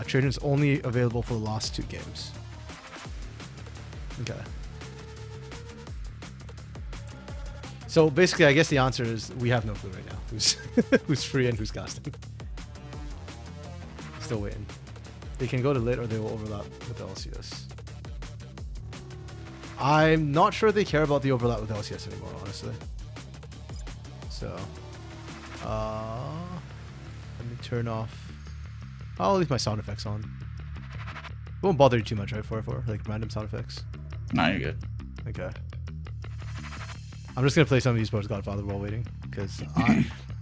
Trading's only available for the last 2 games. Okay. So basically, I guess the answer is we have no clue right now who's who's free and who's casting. Still waiting. They can go to lit or they will overlap with LCS. I'm not sure they care about the overlap with LCS anymore, honestly. So, let me turn off. I'll leave my sound effects on. Won't bother you too much, right? For like random sound effects. Nah, you're good. Okay. I'm just gonna play some of Esports Godfather while waiting because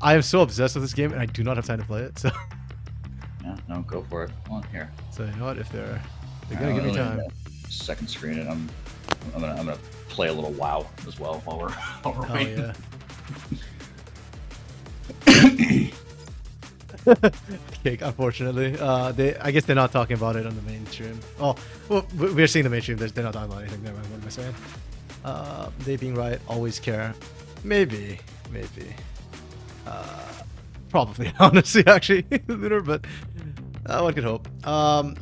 I am so obsessed with this game and I do not have time to play it. So. Yeah, no, go for it. Come on, here. So you know what? If they're gonna give me time. Second screen, and I'm gonna play a little WoW as well while we're waiting. Yeah. Okay, unfortunately, I guess they're not talking about it on the mainstream. Oh, well, we're seeing the mainstream. They're not talking about anything. Never mind. What am I saying? They being right, always care. Maybe. Probably, honestly, actually, Lunar, but one could hope.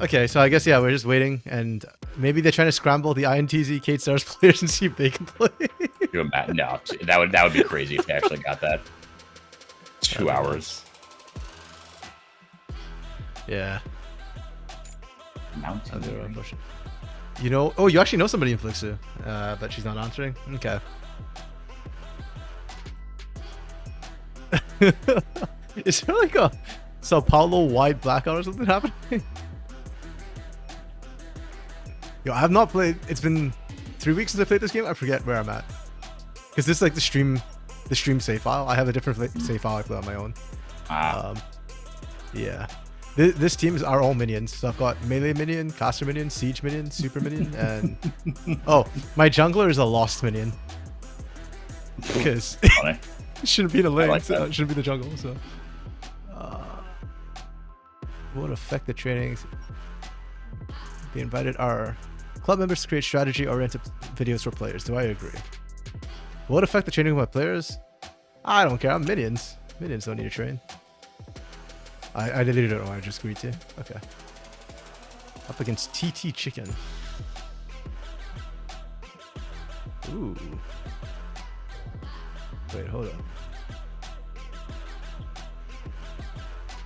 Okay, so I guess, yeah, we're just waiting, and maybe they're trying to scramble the INTZ Kate Stars players and see if they can play. No, that would be crazy if they actually got that. 2 hours. Yeah. Mountain. You know, oh, you actually know somebody in Flixu, but she's not answering. Okay. Is there like a Sao Paulo wide blackout or something happening? Yo, I have not played. It's been 3 weeks since I played this game. I forget where I'm at. Because this is like the stream save file. I have a different save file I play on my own. Yeah. This team is our all minions. So I've got melee minion, caster minion, siege minion, super minion, and oh, my jungler is a lost minion. Because it shouldn't be in a lane, like so it shouldn't be the jungle. So what affect the trainings? Be invited our club members to create strategy-oriented videos for players. Do I agree? What affect the training of my players? I don't care. I'm minions. Minions don't need to train. I literally don't know. I just agreed to. Okay. Up against TT Chicken. Ooh. Wait, hold up.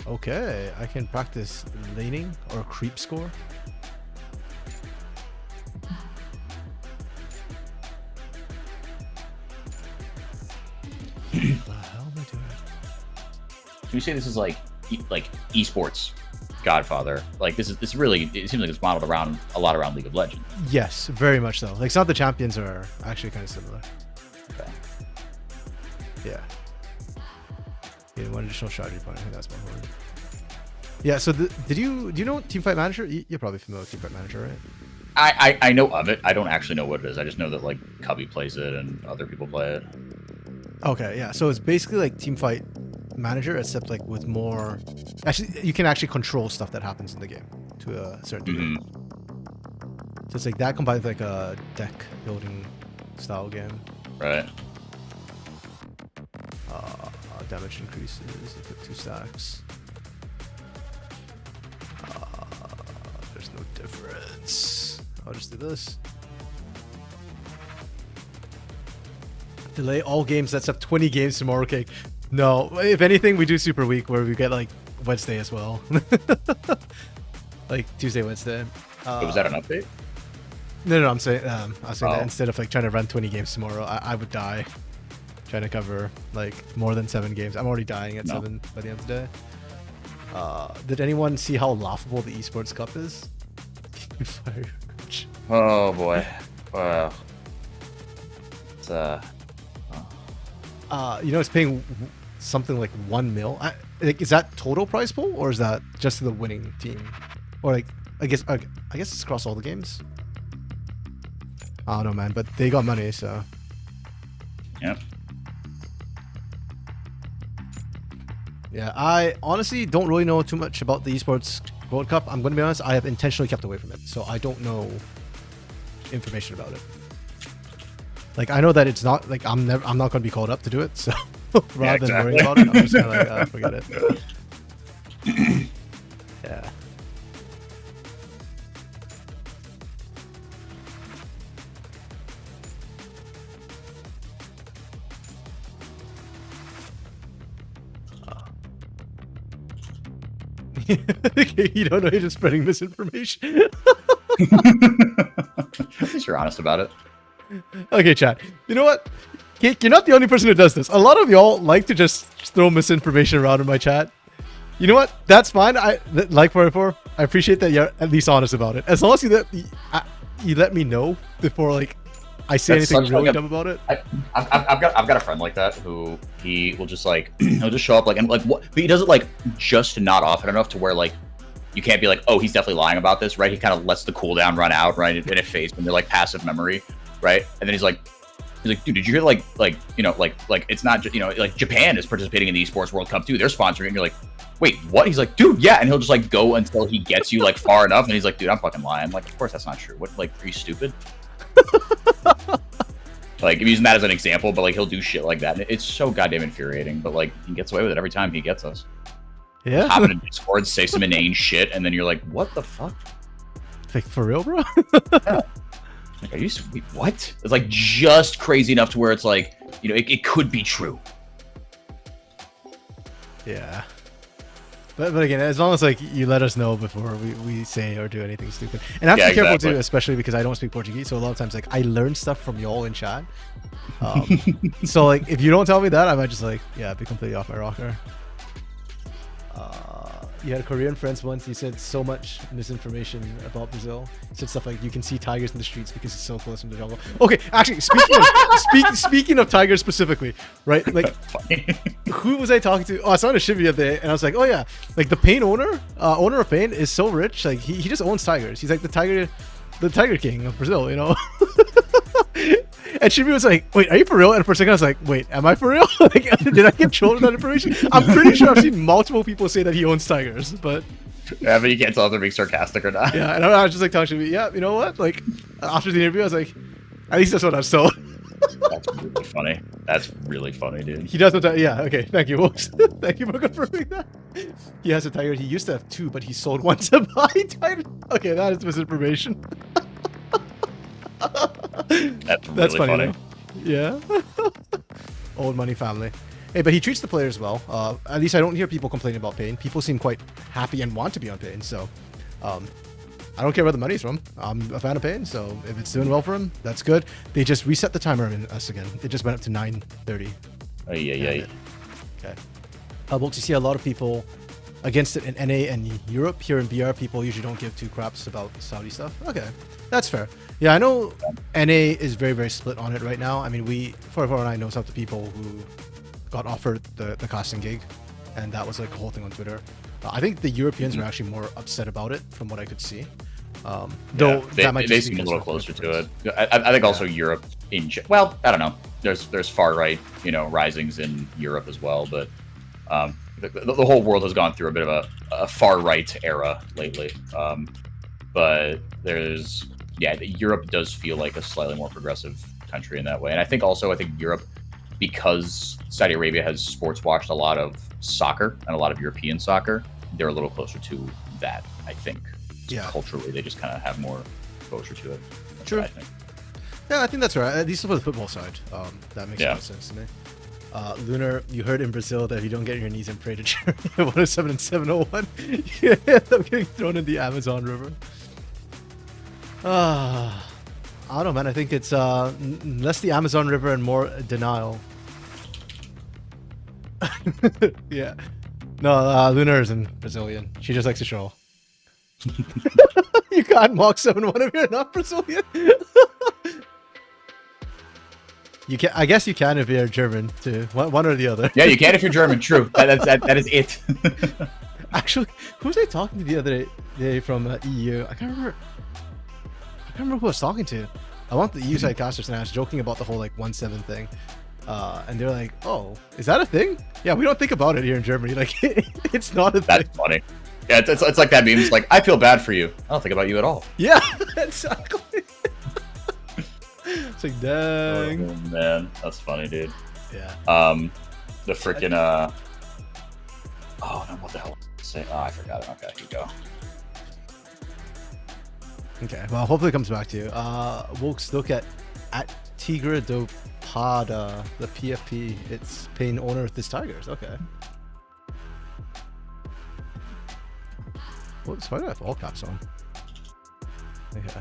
Okay, I can practice laning or creep score. What the hell am I doing? Can you say this is like esports Godfather? Like this really, it seems like it's modeled around a lot around League of Legends. Yes, very much so. Like some of the champions are actually kind of similar. Okay. Yeah. Yeah, one additional strategy point. I think that's my word. Yeah. So do you know Teamfight Manager? You're probably familiar with Teamfight Manager, right? I know of it. I don't actually know what it is. I just know that like Cubby plays it and other people play it. Okay, yeah. So it's basically like Teamfight Manager, except like with more. Actually, you can actually control stuff that happens in the game to a certain degree. So it's like that combined with like a deck building style game. Right. Damage increases. You put 2 stacks. There's no difference. I'll just do this. Delay all games. That's up 20 games tomorrow. Okay. No. If anything, we do Super Week where we get like Wednesday as well. Like Tuesday, Wednesday. Was that an update? No. I'm saying I was saying that instead of like trying to run 20 games tomorrow, I would die trying to cover like more than 7 games. I'm already dying at 7 by the end of the day. Did anyone see how laughable the Esports Cup is? Oh boy. Wow. It's you know, it's paying something like 1 mil. Like, is that total prize pool or is that just the winning team? Or like, I guess it's across all the games. I don't know, man, but they got money, so. Yep. Yeah, I honestly don't really know too much about the Esports World Cup. I'm going to be honest, I have intentionally kept away from it, so I don't know information about it. Like, I know that it's not, like, I'm not going to be called up to do it, so rather than worrying about it, I'm just kind of like, forget it. Yeah. You don't know, you're just spreading misinformation. At least you're honest about it. Okay, chat. You know what? You're not the only person who does this. A lot of y'all like to just throw misinformation around in my chat. You know what? That's fine. Like 44. I appreciate that you're at least honest about it. As long as you let me know before like I say anything really dumb about it. I've got a friend like that who he will just like he'll just show up like and like what, but he does it like just not often enough to where like you can't be like, oh, he's definitely lying about this, right? He kind of lets the cooldown run out, right? And it fades when they're like passive memory, right? And then he's like, dude, did you hear like you know like it's not just, you know, like Japan is participating in the Esports World Cup too. They're sponsoring it. And you're like, wait, what? He's like, dude, yeah. And he'll just like go until he gets you like far enough, and he's like, dude, I'm fucking lying. I'm like, of course that's not true. What, like, are you stupid? Like, I'm using that as an example, but like he'll do shit like that. And it's so goddamn infuriating, but like he gets away with it every time he gets us. Yeah. Hop in Discord, say some inane shit, and then you're like, what the fuck? Like, for real, bro? Yeah. Like, are you sweet? What? It's like just crazy enough to where it's like, you know, it could be true. Yeah. But again, as long as like you let us know before we say or do anything stupid, and I have to be careful too, especially because I don't speak Portuguese. So a lot of times, like I learn stuff from y'all in chat. So like if you don't tell me that, I might just like be completely off my rocker. You had Korean friends once. He said so much misinformation about Brazil. He said stuff like you can see tigers in the streets because it's so close from the jungle. Okay, actually, speaking of tigers specifically, right? Like, who was I talking to? Oh, I saw a shit the other day, and I was like, oh yeah, like the Pain owner of Pain is so rich. Like he just owns tigers. He's like the tiger king of Brazil, you know. And Shibi was like, wait, are you for real? And for a second, I was like, wait, am I for real? Like, did I get trolled with that information? I'm pretty sure I've seen multiple people say that he owns tigers, but... Yeah, but you can't tell if they're being sarcastic or not. Yeah, and I was just like telling Shibi, yeah, you know what? Like, after the interview, I was like, at least that's what I've sold. That's really funny. That's really funny, dude. He does know that. Yeah, okay, thank you, folks. Thank you for confirming that. He has a tiger. He used to have 2, but he sold 1 to buy tiger. Okay, that is misinformation. That's really funny. Yeah. Old money family. Hey, but he treats the players well. At least I don't hear people complaining about Pain. People seem quite happy and want to be on Pain. So, I don't care where the money's from. I'm a fan of Pain, so if it's doing well for him, that's good. They just reset the timer in us again. It just went up to 9:30. Oh yeah. Okay. But you see a lot of people against it in NA and Europe. Here in BR, people usually don't give 2 craps about Saudi stuff. Okay, that's fair. Yeah, I know NA is very, very split on it right now. I mean, 44 and I know some of the people who got offered the casting gig and that was like a whole thing on Twitter. I think the Europeans were actually more upset about it, from what I could see. Though they seem a little closer to it. I think also Europe well, I don't know. There's far right, risings in Europe as well, but the whole world has gone through a bit of a far right era lately. But Europe does feel like a slightly more progressive country in that way, and I think Europe, because Saudi Arabia has sports watched a lot of soccer and a lot of European soccer, they're a little closer to that, I think. Yeah. Culturally, they just kind of have more exposure to it. That's True. what I think. Yeah, I think that's right. At least for the football side, that makes a lot of sense to me. Lunar, you heard in Brazil that if you don't get on your knees and pray to Germany 107 and 701, you end up getting thrown in the Amazon River. I don't know, man. I think it's less the Amazon River and more denial. Yeah. No, Lunar isn't Brazilian. She just likes to troll. You can't mock 7-1 if you're not Brazilian. You can. I guess you can if you're German too. One or the other. Yeah, you can if you're German. True. That is it. Actually, who was I talking to the other day from EU? I can't remember who I was talking to. I want the EU side casters, and I was joking about the whole like 1-7 thing. And they're like, "Oh, is that a thing?" Yeah, we don't think about it here in Germany. Like, it's not a thing. That's funny. Yeah, it's like that meme. It's like, I feel bad for you. I don't think about you at all. Yeah, exactly. It's like, dang. Oh, man, that's funny, dude. Yeah. The freaking oh no, what the hell? I forgot it. Okay, here you go. Okay, well, hopefully it comes back to you. Wolks, look at Tigra do Pada, the PFP. It's paying owner of this Tigers. Okay. Whoops, why do I have all caps on? Okay.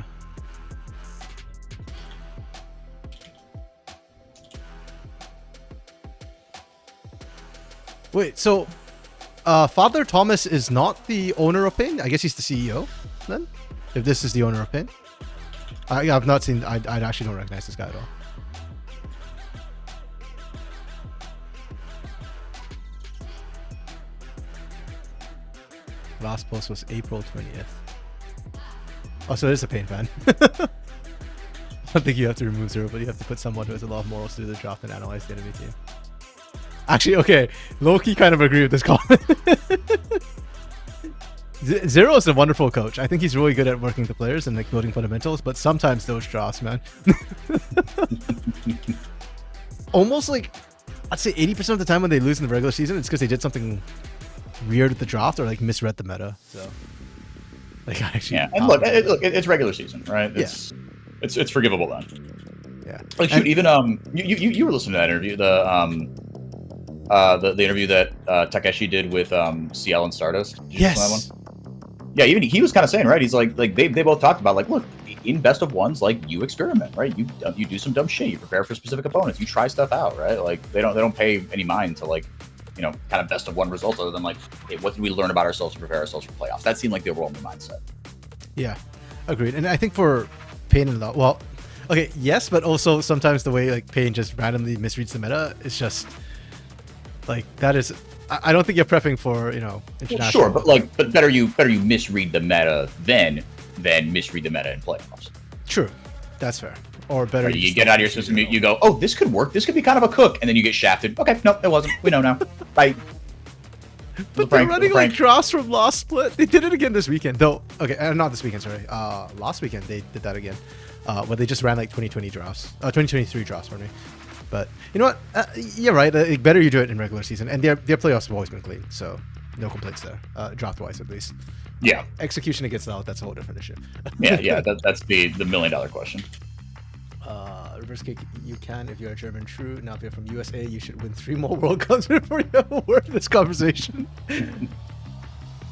Wait, so Father Thomas is not the owner of Pain? I guess he's the CEO then? If this is the owner of Pain? I've not seen, I actually don't recognize this guy at all. Last post was April 20th. Oh, so it is a Pain fan. I don't think you have to remove Zero, but you have to put someone who has a lot of morals to do the draft and analyze the enemy team. Actually, okay, low-key kind of agree with this comment. Zero is a wonderful coach. I think he's really good at working the players and like building fundamentals, but sometimes those drafts, man. Almost like, I'd say 80% of the time when they lose in the regular season, it's because they did something weird at the draft or like misread the meta. So, like, actually, yeah. And look, it's regular season, right? It's forgivable then. Yeah. Like, shoot, even you were listening to that interview, the interview that Takeshi did with CL and Stardust. Yes. That one? Yeah, even he was kind of saying, right? He's like they both talked about, like, look, in best of ones, like, you experiment, right? You do some dumb shit. You prepare for specific opponents. You try stuff out, right? Like, they don't pay any mind to, like, kind of best of one results, other than like, hey, what did we learn about ourselves to prepare ourselves for playoffs? That seemed like the overwhelming mindset. Yeah, agreed. And I think for Pain and Law, well, okay, yes, but also sometimes the way like Pain just randomly misreads the meta is just like, that is, I don't think you're prepping for, international. Well, sure, but better you misread the meta than misread the meta in playoffs. True, that's fair. Or better, you get out of your system, you go, oh, this could work. This could be kind of a cook, and then you get shafted. Okay, no, it wasn't. We know now. Bye. But they're running like drafts from last split. They did it again this weekend, though. Okay, not this weekend. Sorry, last weekend they did that again. Where they just ran like 2020 drafts, 2023 drafts for me. But you know what? You're right. Better you do it in regular season, and their playoffs have always been clean, so no complaints there, draft wise at least. Yeah. Execution against out, that's a whole different issue. yeah. That's the $1 million question. Reverse kick, you can if you're a German. True. Now if you're from USA, you should win 3 more World Cups before you have a word in this conversation.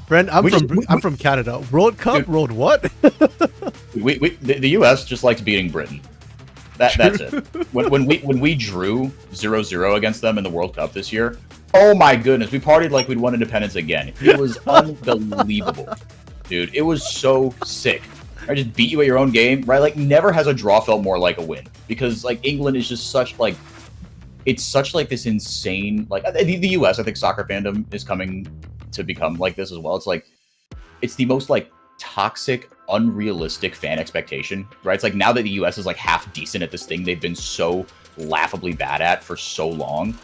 Brent, I'm from Canada. World Cup? World what? The US just likes beating Britain. That's it. When we drew 0-0 against them in the World Cup this year, oh my goodness, we partied like we'd won independence again. It was unbelievable, dude. It was so sick. I just beat you at your own game, right? Like, never has a draw felt more like a win, because like England is just such like it's such like this insane, like the US, I think soccer fandom is coming to become like this as well. It's like, it's the most like toxic, unrealistic fan expectation, right? It's like now that the US is like half decent at this thing they've been so laughably bad at for so long,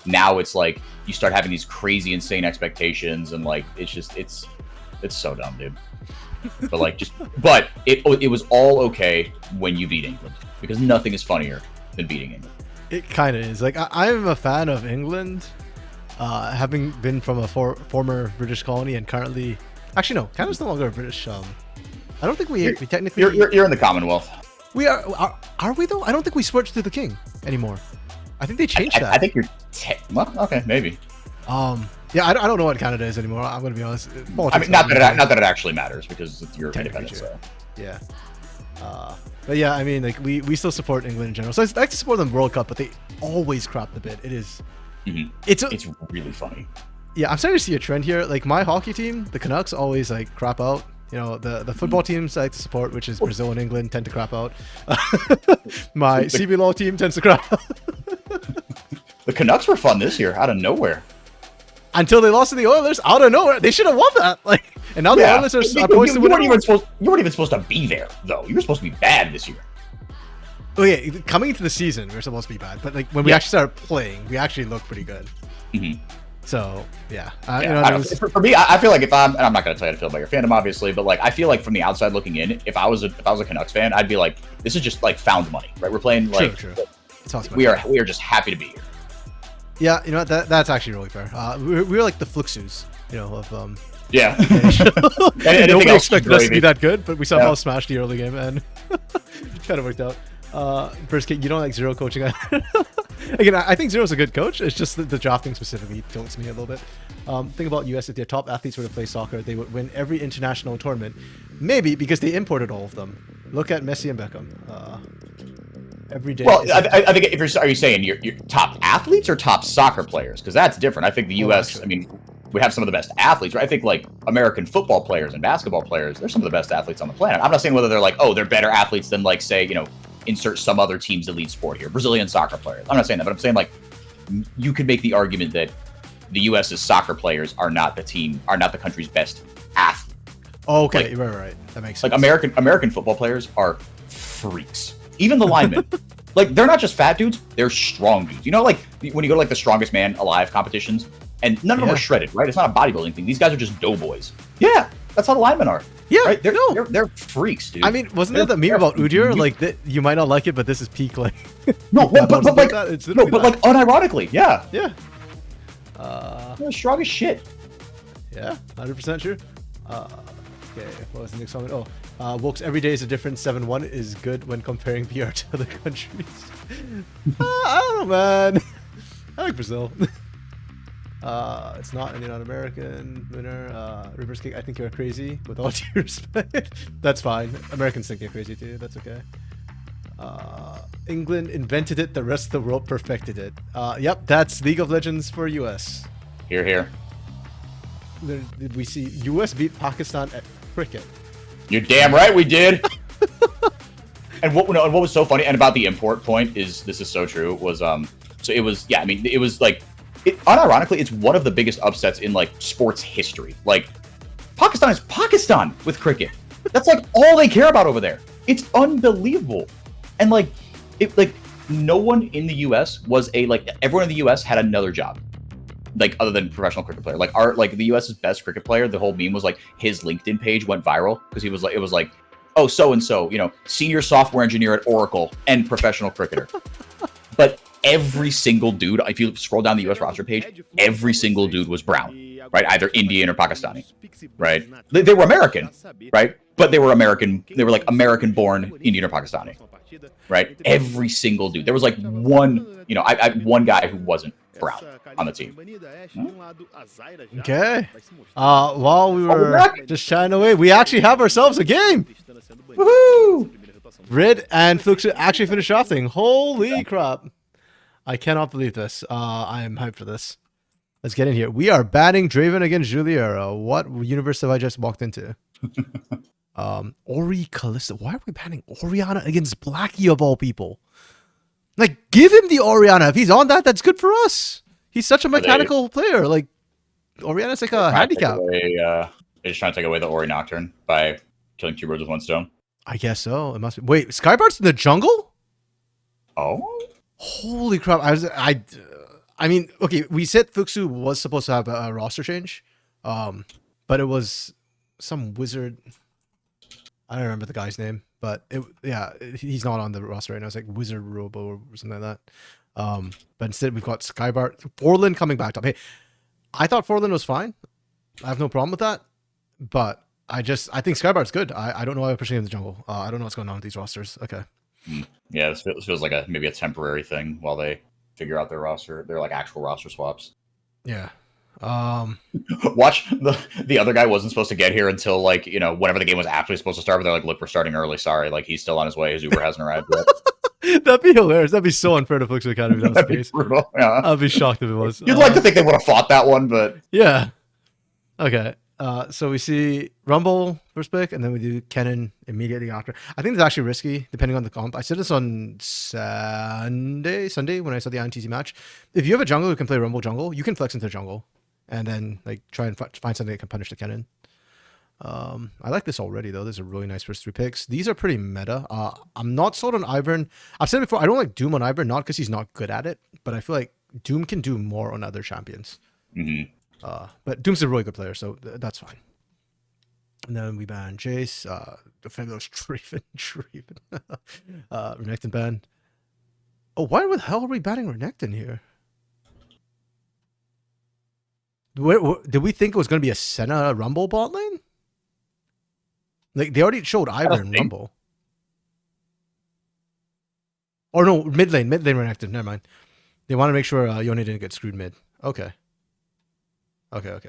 now it's like you start having these crazy, insane expectations, and like it's just it's so dumb, dude. But like but it was all okay when you beat England, because nothing is funnier than beating England. It kind of is. Like I'm a fan of England, having been from a former British colony and currently, actually no, Canada's no longer a British. I don't think we technically. You're in the Commonwealth. We are we though? I don't think we switched to the king anymore. I think they changed that. I think you're. Well, okay, maybe. Yeah, I don't know what Canada is anymore. I'm gonna be honest. I mean, not that it actually matters, because you're independent. So. Yeah. But yeah, I mean, like we still support England in general. So I like to support them World Cup, but they always crap the bit. It is. Mm-hmm. It's really funny. Yeah, I'm starting to see a trend here. Like my hockey team, the Canucks, always like crap out. You know, the football teams I like to support, which is Brazil and England, tend to crap out. My CBLOL team tends to crap out. The Canucks were fun this year, out of nowhere. Until they lost to the Oilers, out of nowhere. They should have won that. Like, and now the Oilers are poised to win. You weren't even supposed to be there, though. You were supposed to be bad this year. Okay, coming into the season, we were supposed to be bad, but like when we actually started playing, we actually looked pretty good. Mm-hmm. So yeah, you know, for me, I feel like and I'm not going to tell you how to feel about your fandom, obviously, but like I feel like from the outside looking in, if I was a Canucks fan, I'd be like, this is just like found money, right? We're playing like true. We are just happy to be here. Yeah, you know what? That's actually really fair. We're like the Fluxus, you know, of yeah. Nobody expected us to be that good, but we somehow smashed the early game, and kind of worked out. First, you don't like Zero coaching. Again, I think Zero's a good coach. It's just the drafting specifically tilts me a little bit. Think about US, if their top athletes were to play soccer, they would win every international tournament. Maybe because they imported all of them. Look at Messi and Beckham. Every day. Well, I think are you saying your top athletes or top soccer players? Because that's different. I think the US, I mean, we have some of the best athletes, right? I think like American football players and basketball players, they're some of the best athletes on the planet. I'm not saying whether they're like, oh, they're better athletes than like, say, you know, insert some other team's elite sport here, Brazilian soccer players. I'm not saying that, but I'm saying like you could make the argument that the US's soccer players are not the country's best athlete. Oh, okay, like, right. That makes sense. Like American football players are freaks. Even the linemen. Like, they're not just fat dudes, they're strong dudes. You know, like, when you go to, like, the strongest man alive competitions, and none of them are shredded, right? It's not a bodybuilding thing. These guys are just doughboys. Yeah, that's how the linemen are. Yeah, right? They're freaks, dude. I mean, wasn't there that meme about Udyr? Like, that you might not like it, but this is peak, like... No, but unironically, yeah. Yeah. They're strong as shit. Yeah, 100% sure. Okay, what was the next comment? Oh, Woke's every day is a different 7-1 is good when comparing PR to other countries. I don't know, man. I like Brazil. It's not, and you're not American winner. Reverse kick, I think you're crazy, with all due respect. That's fine. Americans think you're crazy too, that's okay. England invented it, the rest of the world perfected it. Yep, that's League of Legends for US. Here, here. Did we see US beat Pakistan at cricket? You're damn right we did. And what was so funny and about the import point is, this is so true, was so it was, yeah, I mean, it was like, unironically, it's one of the biggest upsets in like sports history. Like, Pakistan is Pakistan with cricket. That's like all they care about over there. It's unbelievable. And like, no one in the US was everyone in the US had another job, like, other than professional cricket player. Like the US's best cricket player, the whole meme was like his LinkedIn page went viral because he was like, it was like, oh, so and so, you know, senior software engineer at Oracle and professional cricketer. But every single dude, if you scroll down the US roster page, every single dude was brown, right? Either Indian or Pakistani, right? They were American, right? But they were American. They were like American-born Indian or Pakistani, right? Every single dude. There was like one, you know, one guy who wasn't brown on the team. Okay. While we were just chatting away, we actually have ourselves a game. Woohoo! Rid and Flux actually finished drafting. Holy crap. I cannot believe this. I am hyped for this. Let's get in here. We are batting Draven against Juliera. What universe have I just walked into? Ori Callisto. Why are we banning Oriana against Blackie of all people? Like, give him the Orianna. If he's on that, that's good for us. He's such a mechanical player. Like, Orianna's like a handicap. They're just trying to take away the Ori Nocturne by killing 2 birds with 1 stone. I guess so. It must be. Wait, Skybart's in the jungle? Oh. Holy crap. I mean, okay, we said Fuxu was supposed to have a roster change. But it was some wizard. I don't remember the guy's name, but he's not on the roster right now. It's like Wizard Robo or something like that. But instead we've got Skybart, Forlin coming back up. Hey, I thought Forlin was fine. I have no problem with that, but I think Skybart's good. I don't know why we're pushing him in the jungle. I don't know what's going on with these rosters. Okay. Yeah, this feels like maybe a temporary thing while they figure out their roster. They're like actual roster swaps. Yeah. Watch the other guy wasn't supposed to get here until like, you know, whenever the game was actually supposed to start, but they're like, look, we're starting early, sorry, like he's still on his way, his Uber hasn't arrived yet. That'd be hilarious. That'd be so unfair to Fluxo Academy if that was the case. Brutal, yeah. I'd be shocked if it was. You'd like to think they would have fought that one, but yeah. Okay. So we see Rumble first pick, and then we do Kennen immediately after. I think it's actually risky, depending on the comp. I said this on Sunday when I saw the INTZ match. If you have a jungle who can play Rumble jungle, you can flex into jungle, and then like try and find something that can punish the Kennen. I like this already though. This is a really nice first 3 picks. These are pretty meta. I'm not sold on Ivern. I've said before, I don't like Doom on Ivern, not because he's not good at it, but I feel like Doom can do more on other champions. Mm-hmm. But Doom's a really good player, so that's fine. And then we ban Jace. Defend those Draven. Renekton ban. Oh, why the hell are we banning Renekton here? Did we think it was going to be a Senna Rumble bot lane? Like, they already showed Ivern Rumble. Or no, mid lane Renekton. Never mind. They want to make sure Yone didn't get screwed mid. Okay. Okay.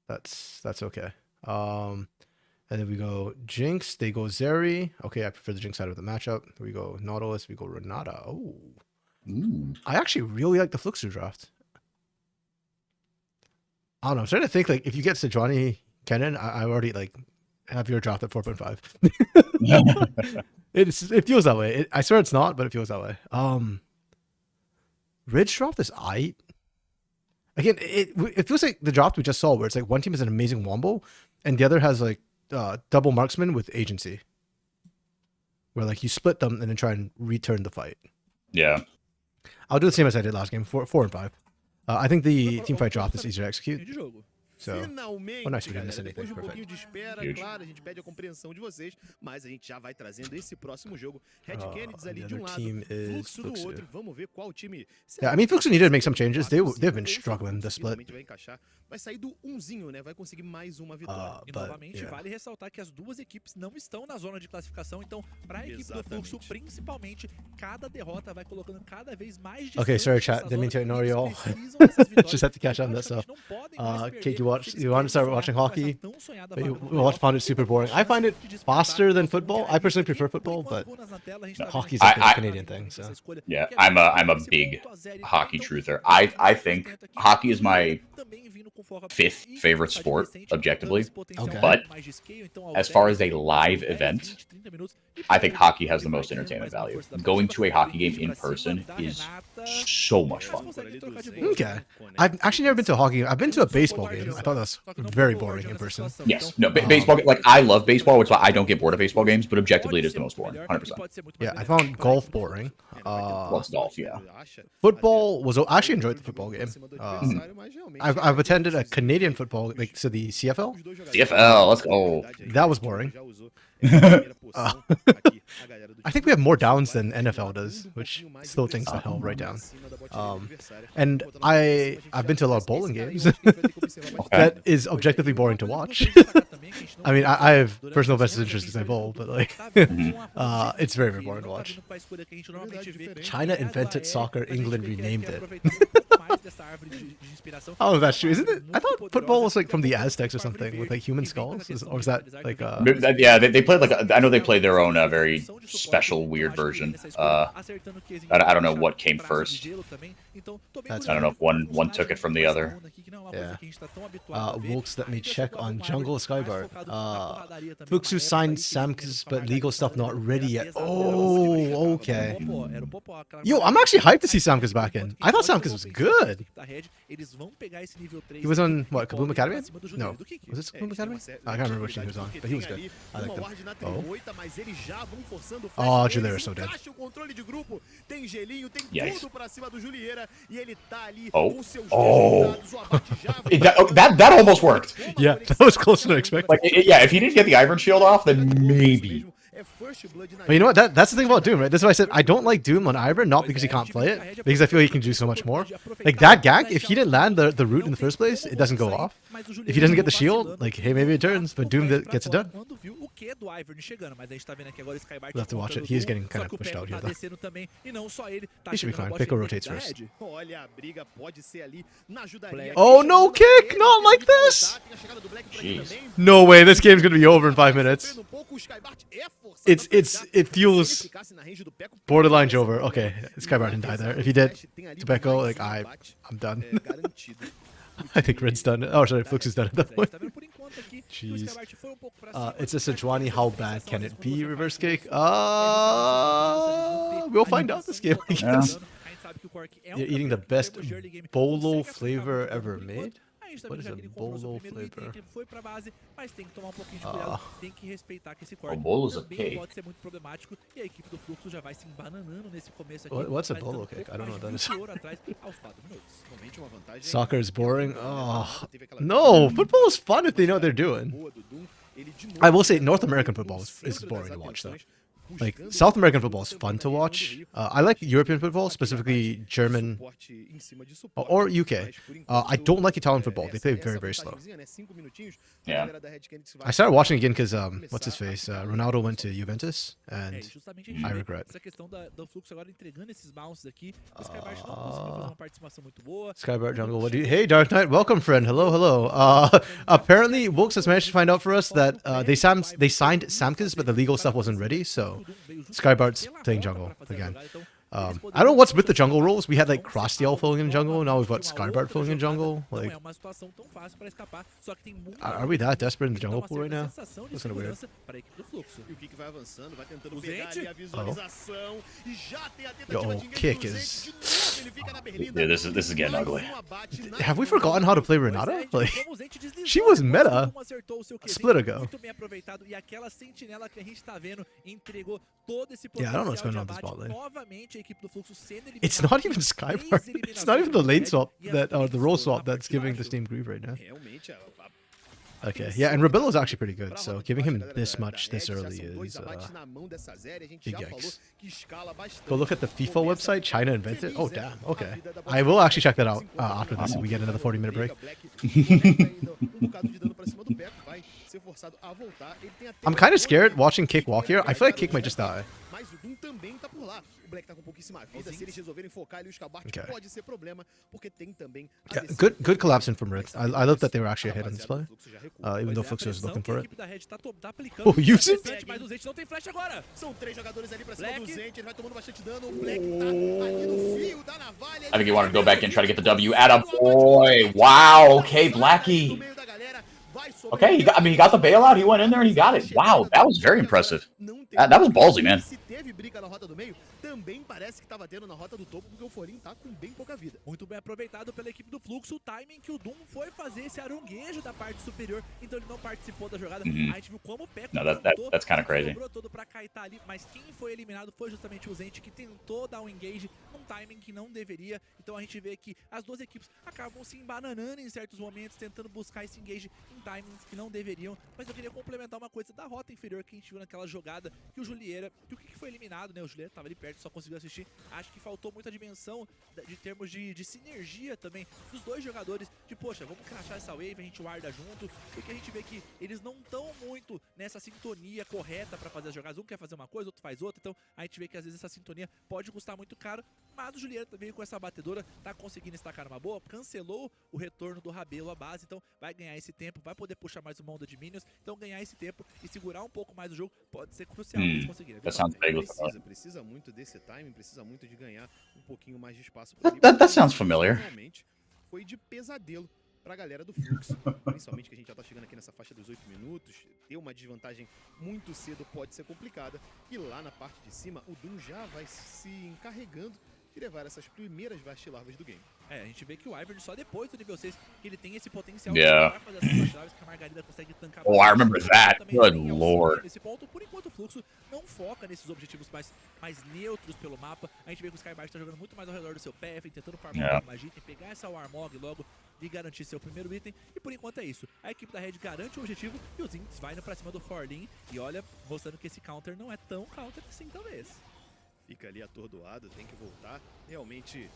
That's okay. And then we go Jinx. They go Zeri. Okay, I prefer the Jinx side of the matchup. We go Nautilus. We go Renata. Oh. I actually really like the Fluxu draft. I don't know. I'm starting to think like if you get Sejuani Kennen, I already like have your draft at 4.5. It feels that way. I swear it's not, but it feels that way. Ridge draft is aight. Again, it feels like the draft we just saw, where it's like one team has an amazing wombo, and the other has like double marksman with agency, where like you split them and then try and return the fight. Yeah, I'll do the same as I did last game, 4 and 5. I think the team fight draft is easier to execute. So, finalmente, nice, we didn't galera, miss anything. depois de um pouquinho Perfect. de espera, claro, a gente pede a compreensão de vocês, mas a gente já vai trazendo esse próximo jogo. Red Kennedy ali de um lado, Fluxo do outro. Vamos ver qual time. Yeah, I mean, Fluxo needed to make some changes. They've been struggling this split. Vai encaixar, vai sair do umzinho, né? Vai conseguir mais uma vitória. E novamente vale ressaltar que as duas equipes não estão na zona de classificação, então para a equipe do Fluxo, principalmente, cada derrota vai colocando cada vez mais distante. Okay, sorry chat, didn't mean to ignore you all. Just have to catch on that stuff. Kate, you want to start watching hockey? You find it super boring. I find it faster than football. I personally prefer football, but hockey's like a Canadian thing. So yeah, I'm a big hockey truther. I think hockey is my 5th favorite sport, objectively. Okay. But as far as a live event, I think hockey has the most entertainment value. Going to a hockey game in person is so much fun. Okay. I've actually never been to a hockey game. I've been to a baseball game. I thought that was very boring in person. Yes. No, baseball, like, I love baseball, which is why I don't get bored of baseball games, but objectively it is the most boring, 100%. Yeah, I found golf boring. Plus golf, yeah. Football was... I actually enjoyed the football game. I've attended a Canadian football, like, so the CFL. CFL, let's go. That was boring. I think we have more downs than NFL does, which slow things the hell right down. And I've been to a lot of bowling games. That is objectively boring to watch. I mean, I have personal vested interest because I bowl, but like, it's very, very boring to watch. China invented soccer, England renamed it. Oh, that's true, isn't it? I thought football was like from the Aztecs or something with like human skulls, or is that like? Yeah, they played like I know they played their own very special, weird version. I don't know what came first. I don't know if one took it from the other. Yeah. Wolks, let me check on Jungle Skybart. start. Fluxu signed Samk's, but legal stuff not ready yet. Oh, okay. Yo, I'm actually hyped to see Samk's back in. I thought Samk's was good. He was on, what, Kaboom Academy? No. Was this Kaboom Academy? I can't remember which team he was on, but he was good. I like him. Oh. Oh, Juliera is so dead. Yikes. Oh. That almost worked. Yeah, that was closer than I expected. Like, yeah, if he didn't get the Iron Shield off, then maybe. But you know what? That's the thing about Doom, right? That's why I said I don't like Doom on Ivern, not because he can't play it, because I feel he can do so much more. Like that gank, if he didn't land the root in the first place, it doesn't go off. If he doesn't get the shield, like, hey, maybe it turns, but Doom gets it done. We'll have to watch it. He's getting kind of pushed out here, though. He should be fine. Pickle rotates first. Oh, no kick! Not like this! Jeez. No way, this game's gonna be over in 5 minutes. It feels borderline over. Okay, Skybart didn't die there. If he did, to Becco, like I'm done. I think Red's done. Oh, sorry, Flux is done at that point. Jeez. It's a Sejuani. How bad can it be? Reverse kick. We'll find out this game, I guess. You're eating the best bolo flavor ever made. What is a bolo flavor? Oh, bolo's a cake. What's a bolo cake? I don't know what that is. Soccer is boring. Oh, no. Football is fun if they know what they're doing. I will say North American football is boring to watch, though. Like, South American football is fun to watch. I like European football, specifically German or UK. I don't like Italian football. They play very, very slow. Yeah. I started watching again because, what's his face? Ronaldo went to Juventus, and I regret. Skybart Jungle, what do you... Hey, Dark Knight, welcome, friend. Hello, hello. Apparently, Wilkes has managed to find out for us that they signed Samk's, but the legal stuff wasn't ready, so Skybart's playing jungle again. I don't know what's with the jungle roles. We had like Crossdale filling in jungle, now we've got Skybart filling in jungle. Like, are we that desperate in the jungle pool right now? That's kind of weird. Yo, kick is... Yeah, this is getting ugly. Have we forgotten how to play Renata? Like, she was meta a split ago. Yeah, I don't know what's going on with this bot lane. It's not even Skybart. It's not even the lane swap or the role swap that's giving this team grief right now. Okay, yeah, and Rebello is actually pretty good, so giving him this much this early is big yikes. Go look at the FIFA website. China invented it. Oh damn. Okay, I will actually check that out after this. If we get another 40-minute break. I'm kind of scared watching Kick walk here. I feel like Kick might just die. Okay. Yeah, good collapsing from Red. I love that they were actually ahead on this play, even though Flux was looking for it. Oh, use it! I think he wanted to go back in and try to get the W. Attaboy! Wow, okay, Blackie. Okay, he got the bailout. He went in there and he got it. Wow, that was very impressive. That was ballsy, man. Também parece que estava tendo na rota do topo, porque o Forin tá com bem pouca vida. Muito bem aproveitado pela equipe do Fluxo, o timing que o Doom foi fazer esse arunguejo da parte superior, então ele não participou da jogada. A gente viu como o Peco that's kind of crazy. sobrou todo pra Kai'Ta ali, mas quem foi eliminado foi justamente o Zente, que tentou dar um engage num timing que não deveria. Então a gente vê que as duas equipes acabam se embananando em certos momentos, tentando buscar esse engage em timings que não deveriam. Mas eu queria complementar uma coisa da rota inferior que a gente viu naquela jogada, que o Juliera, que o que foi eliminado, né? O Juliera tava ali perto, só conseguiu assistir. Acho que faltou muita dimensão de termos de sinergia também dos dois jogadores, de poxa, vamos crashar essa wave, a gente guarda junto, porque a gente vê que eles não estão muito nessa sintonia correta pra fazer as jogadas. Um quer fazer uma coisa, outro faz outra, então a gente vê que às vezes essa sintonia pode custar muito caro, mas o Juliera veio com essa batedora, tá conseguindo estacar uma boa, cancelou o retorno do Rabelo à base, então vai ganhar esse tempo, vai poder puxar mais uma onda de minions, então ganhar esse tempo e segurar um pouco mais o jogo pode ser crucial pra eles conseguirem. Precisa muito desse timing, precisa muito de ganhar um pouquinho mais de espaço. That sounds familiar. Foi de pesadelo pra galera do Fluxo. Principalmente que a gente já tá chegando aqui nessa faixa dos 8 minutos, ter uma desvantagem muito cedo pode ser complicada. E lá na parte de cima, o Doom já vai se encarregando de levar essas primeiras vastilarvas do game. É, a gente vê que o Ivern só depois do nível 6, que ele tem esse potencial Yeah. de fazer essas vastilarvas que a Margarida consegue tancar. Oh, I remember that. Também Good tem lord. nesse ponto, por enquanto o Fluxo não foca nesses objetivos mais neutros pelo mapa. A gente vê que o Skybart tá jogando muito mais ao redor do seu PF, tentando farmar mais item, pegar essa Warmog logo e garantir seu primeiro item. E por enquanto é isso. A equipe da Red garante o objetivo e os Inks vai indo pra cima do Forlin. E olha, mostrando que esse counter não é tão counter assim, talvez. Fica ali atordoado, tem que voltar. Realmente,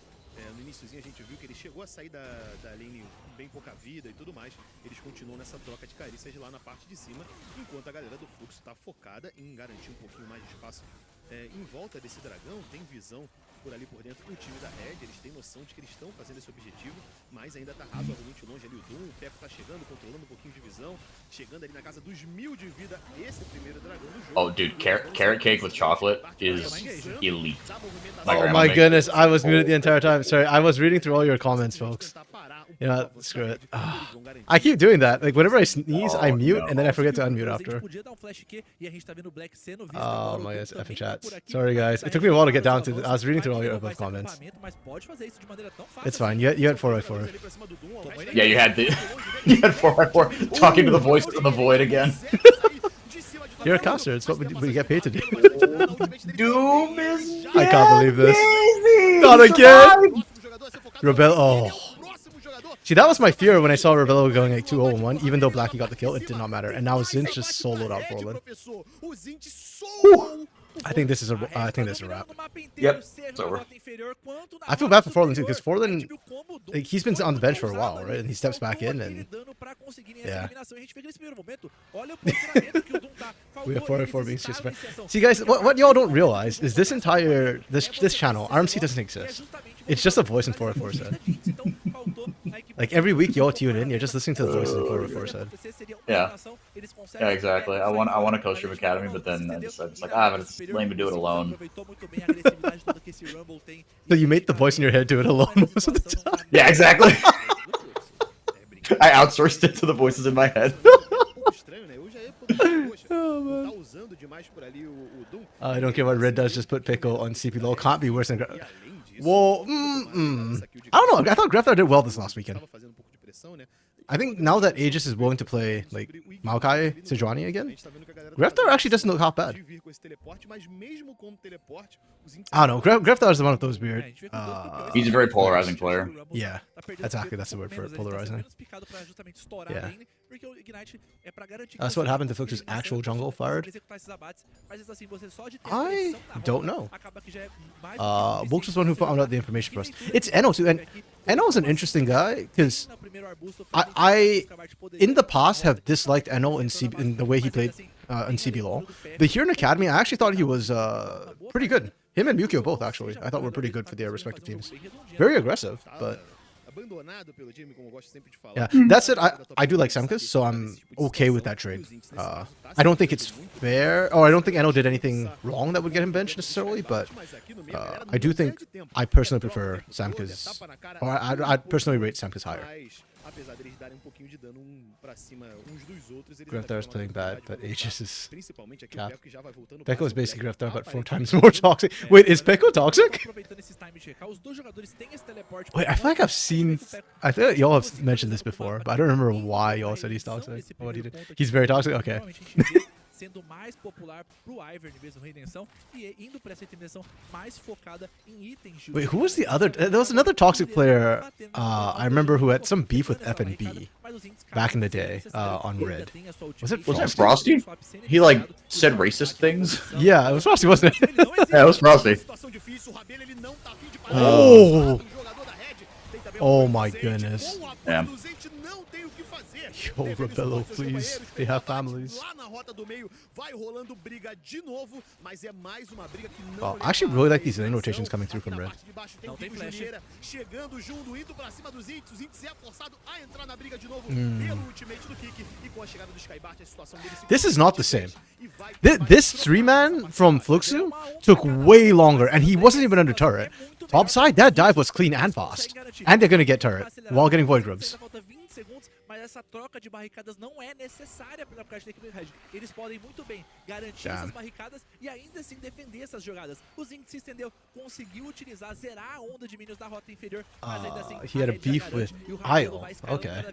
no iniciozinho a gente viu que ele chegou a sair da lane com bem pouca vida e tudo mais. Eles continuam nessa troca de carícias lá na parte de cima, enquanto a galera do Fluxo está focada em garantir um pouquinho mais de espaço em volta desse dragão. Tem visão por ali por dentro o time da Red, eles têm noção de que eles estão fazendo esse objetivo, mas ainda tá razoavelmente longe ali o Doom. O Peco tá chegando, controlando um pouquinho de visão, chegando ali na casa dos 1000 de vida, esse primeiro dragão do jogo. Oh, dude, carrot cake with chocolate is elite. Oh my goodness, I was muted the entire time. Sorry, I was reading through all your comments, folks. You know what? Screw it. I keep doing that. Like, whenever I sneeze, I mute, and then I forget to unmute after. Oh my goodness, effing chats. Sorry, guys. It took me a while to get down to I was reading through all your above comments. It's fine. You had 4x4. Yeah, you had the you had 4x4 talking to the voice of the void again. You're a caster. It's what we get paid to do. Doom is I can't believe this. Not again! Rebel. Oh. See, that was my fear when I saw Rebello going like 2-0-1. Even though Blackie got the kill, it did not matter. And now Zinch just soloed out Forlin. I think this is a wrap. Yep, it's over. I feel bad for Forlin too, because Forlin, like, he's been on the bench for a while, right? And he steps back in, and yeah. We have 4x4 being just. See, guys, what y'all don't realize is this entire this channel, RMC doesn't exist. It's just a voice in 4x4 said. Like every week y'all tune in, you're just listening to the voices in 4x4 said. Yeah. Yeah, exactly. I want a co-stream academy, but then I just like, but it's lame to do it alone. So you make the voice in your head do it alone most of the time. Yeah, exactly. I outsourced it to the voices in my head. I don't care what Red does, just put Pickle on CBLOL. Can't be worse than... Well, I don't know. I thought Grefthar did well this last weekend. I think now that Aegis is willing to play like Maokai Sejuani again, Grefthar actually doesn't look half bad. I don't know. Grefthar is one of those weird. He's a very polarizing player. Yeah, exactly. That's the word for it. Polarizing. Yeah. That's what happened to Flux's actual jungle fired. I don't know. Wilkes was one who found out the information for us. It's Eno too, and Eno is an interesting guy because I in the past have disliked Eno in the way he played in CBLOL. But here in Academy, I actually thought he was pretty good. Him and Mukio both actually. I thought were pretty good for their respective teams. Very aggressive, but. Yeah, that's it. I do like Semkus, so I'm okay with that trade. I don't think it's fair, or I don't think Eno did anything wrong that would get him benched necessarily, but I do think I personally prefer Semkus, or I'd personally rate Semkus higher. Grefthar is playing bad, but Aegis is cap. Pekko is basically Grefthar, but 4 times more toxic. Wait, is Pekko toxic? Wait, I feel like I've seen... I think y'all have mentioned this before, but I don't remember why y'all said he's toxic. What he did. He's very toxic? Okay. Sendo mais popular pro Ivern mesmo, redenção, e indo pra essa redenção mais focada em itens. Wait, who was the other? There was another toxic player. I remember who had some beef with FNB back in the day on Red. Was it Frosty? He like said racist things. Yeah, it was Frosty, wasn't it? Yeah, it was Frosty. Oh! Oh my goodness. Yeah. Yo, Rebello, please. They have families. Oh, I actually really like these lane rotations coming through from Red. This is not the same. This 3-man from Fluxu took way longer, and he wasn't even under turret. Top side, that dive was clean and fast. And they're gonna get turret while getting Void Grubs. mas essa troca de barricadas não é necessária pela parte da equipe do Red. Eles podem muito bem garantir essas barricadas e ainda assim defender essas jogadas. O Zinc se estendeu, conseguiu utilizar, zerar a onda de minions da rota inferior, mas ainda assim he had a beef with Isle. Okay.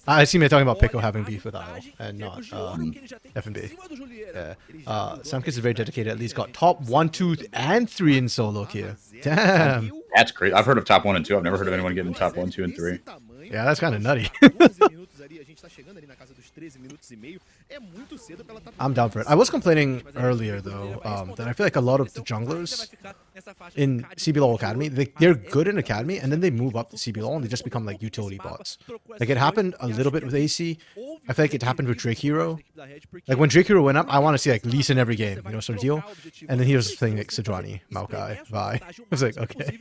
I assume you're talking about Pico having beef with Isle and not FNB. Yeah. Samkis is very dedicated. At least got top 1, 2, and 3 in solo here. Damn. That's crazy. I've heard of top 1 and 2. I've never heard of anyone getting top 1, 2, and 3. Yeah, that's kind of nutty. I'm down for it. I was complaining earlier though that I feel like a lot of the junglers in CBLOL Academy, they're good in Academy and then they move up to CBLOL and they just become like utility bots. Like it happened a little bit with AC. I feel like it happened with Drake Hero. Like when Drake Hero went up, I want to see like Lee Sin every game, you know, sort of deal. And then he was playing like Sejuani, Maokai, Vi. I was like, okay.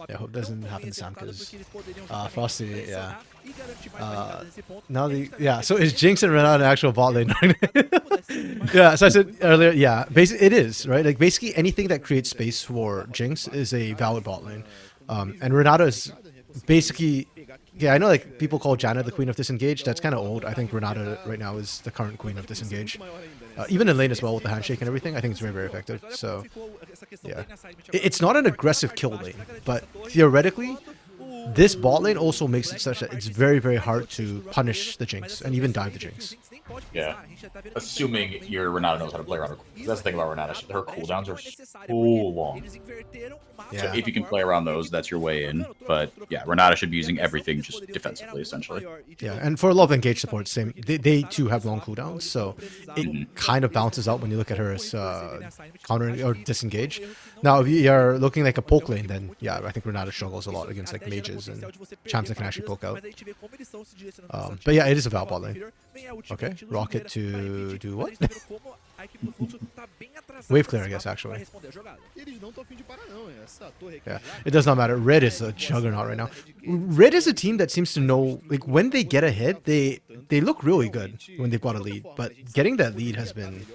Yeah, hope doesn't happen to Sam because Frosty, yeah. So is Jinx and Renata an actual bot lane? Yeah, so I said earlier, yeah, basically it is, right? Like basically anything that creates space for Jinx is a valid bot lane. And Renata is basically, yeah, I know like people call Janna the queen of disengage. That's kind of old. I think Renata right now is the current queen of disengage. Even in lane as well with the handshake and everything, I think it's very, very effective. So, yeah. It's not an aggressive kill lane, but theoretically, this bot lane also makes it such that it's very, very hard to punish the Jinx and even dive the Jinx. Yeah. Assuming your Renata knows how to play around her. That's the thing about Renata. Her cooldowns are so long. Yeah. So if you can play around those, that's your way in. But yeah, Renata should be using everything just defensively, essentially. Yeah, and for a lot of engaged support, same. They too have long cooldowns, so it kind of balances out when you look at her as counter or disengage. Now, if you are looking like a poke lane, then yeah, I think Renata struggles a lot against like mages and champs that can actually poke out. But yeah, it is a Val bot lane. Okay, Rocket to do what? Wave clear, I guess, actually. Yeah, it does not matter. Red is a juggernaut right now. Red is a team that seems to know, like, when they get ahead, they look really good when they've got a lead. But getting that lead has been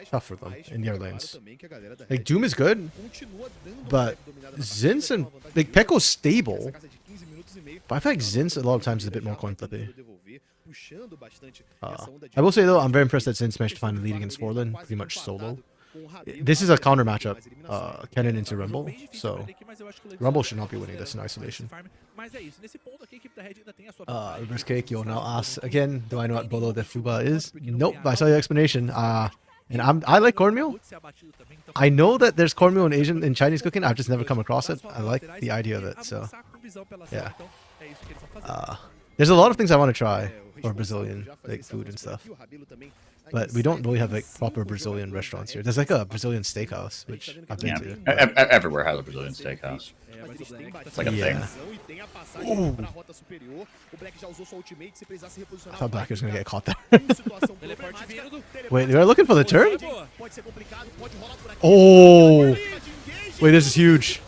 tough for them in their lanes. Like, Doom is good, but Zin's and, like, Pekko's stable. But I feel like Zin's a lot of times is a bit more coin flippy. I will say though, I'm very impressed that Zin's managed to find a lead against Forlin, pretty much solo. This is a counter matchup, Kennen into Rumble, so Rumble should not be winning this in isolation. Reverse Cake, you'll now ask again, do I know what Bolo de Fuba is? Nope, but I saw your explanation. And I like cornmeal. I know that there's cornmeal in Asian and Chinese cooking. I've just never come across it. I like the idea of it. So, yeah. There's a lot of things I want to try for Brazilian like food and stuff, but we don't really have like proper Brazilian restaurants here. There's like a Brazilian steakhouse, which I've been to. Everywhere has a Brazilian steakhouse. It's like a thing. Ooh. I thought Black was gonna get caught there. Wait, they are looking for the turn? Oh! Wait, this is huge.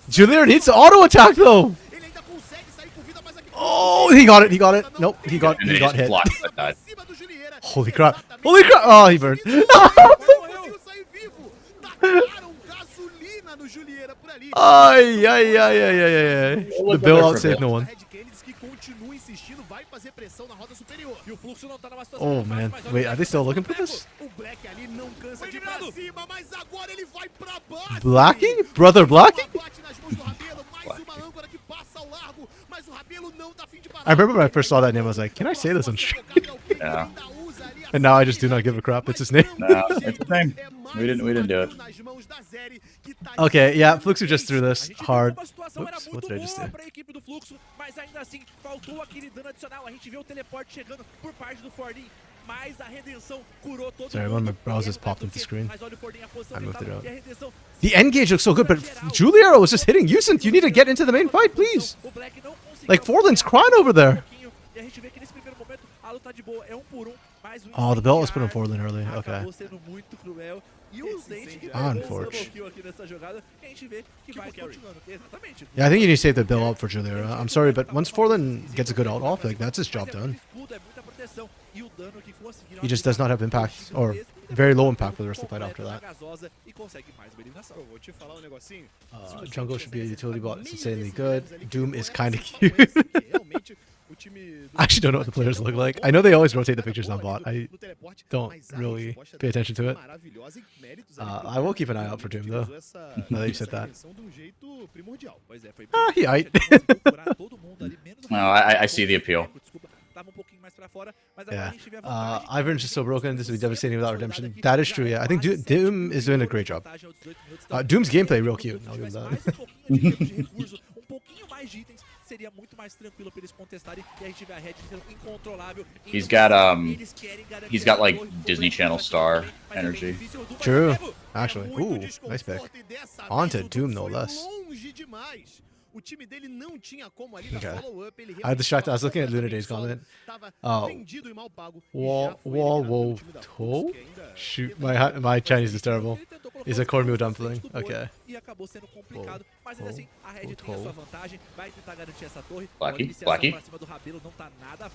Julier needs to auto attack though. Oh, he got it. He got it. Nope, he got hit. Holy crap! Holy crap! Oh, he burned. Ay, ay, ay, ay, ay, ay. The Bill outsaved no one. Oh man, wait, are they still looking for this? Blacking? Brother Blacking? I remember when I first saw that name, I was like, can I say this on stream? Yeah. And now I just do not give a crap. It's his name. No, it's his name. We didn't do it. Okay, yeah, Fluxu just threw this hard. Oops, what did I just do? Sorry, one of my browsers popped into screen. I moved it out. The engage looks so good, but Juliero was just hitting Yusint. You need to get into the main fight, please. Like, Forlin's crying over there. Oh, the belt was put on Forlin early. Okay. Unfortunate. Yeah, I think you need to save the bill up for Juliera. I'm sorry, but once Forlin gets a good ult off, like, that's his job done. He just does not have impact, or very low impact for the rest of the fight after that. Jungle should be a utility bot. It's insanely good. Doom is kind of cute. I actually don't know what the players look like. I know they always rotate the pictures on bot. I don't really pay attention to it. I will keep an eye out for Doom though. Now that you said that. Ah, he aight. No, I see the appeal. Yeah. Ivan's just so broken. This would be devastating without redemption. That is true, yeah. I think Doom is doing a great job. Doom's gameplay real cute. I'll give him that. Seria muito mais tranquilo para eles contestarem e a gente vê a Red sendo incontrolável. He's got like Disney Channel star energy. True, actually. Ooh, nice pick. On to Doom, no less. Okay. I was distracted. I was looking at Luna Day's comment. Oh. Whoa. Shoot, my Chinese is terrible. Is a cornmeal dumpling. Okay. Blackie.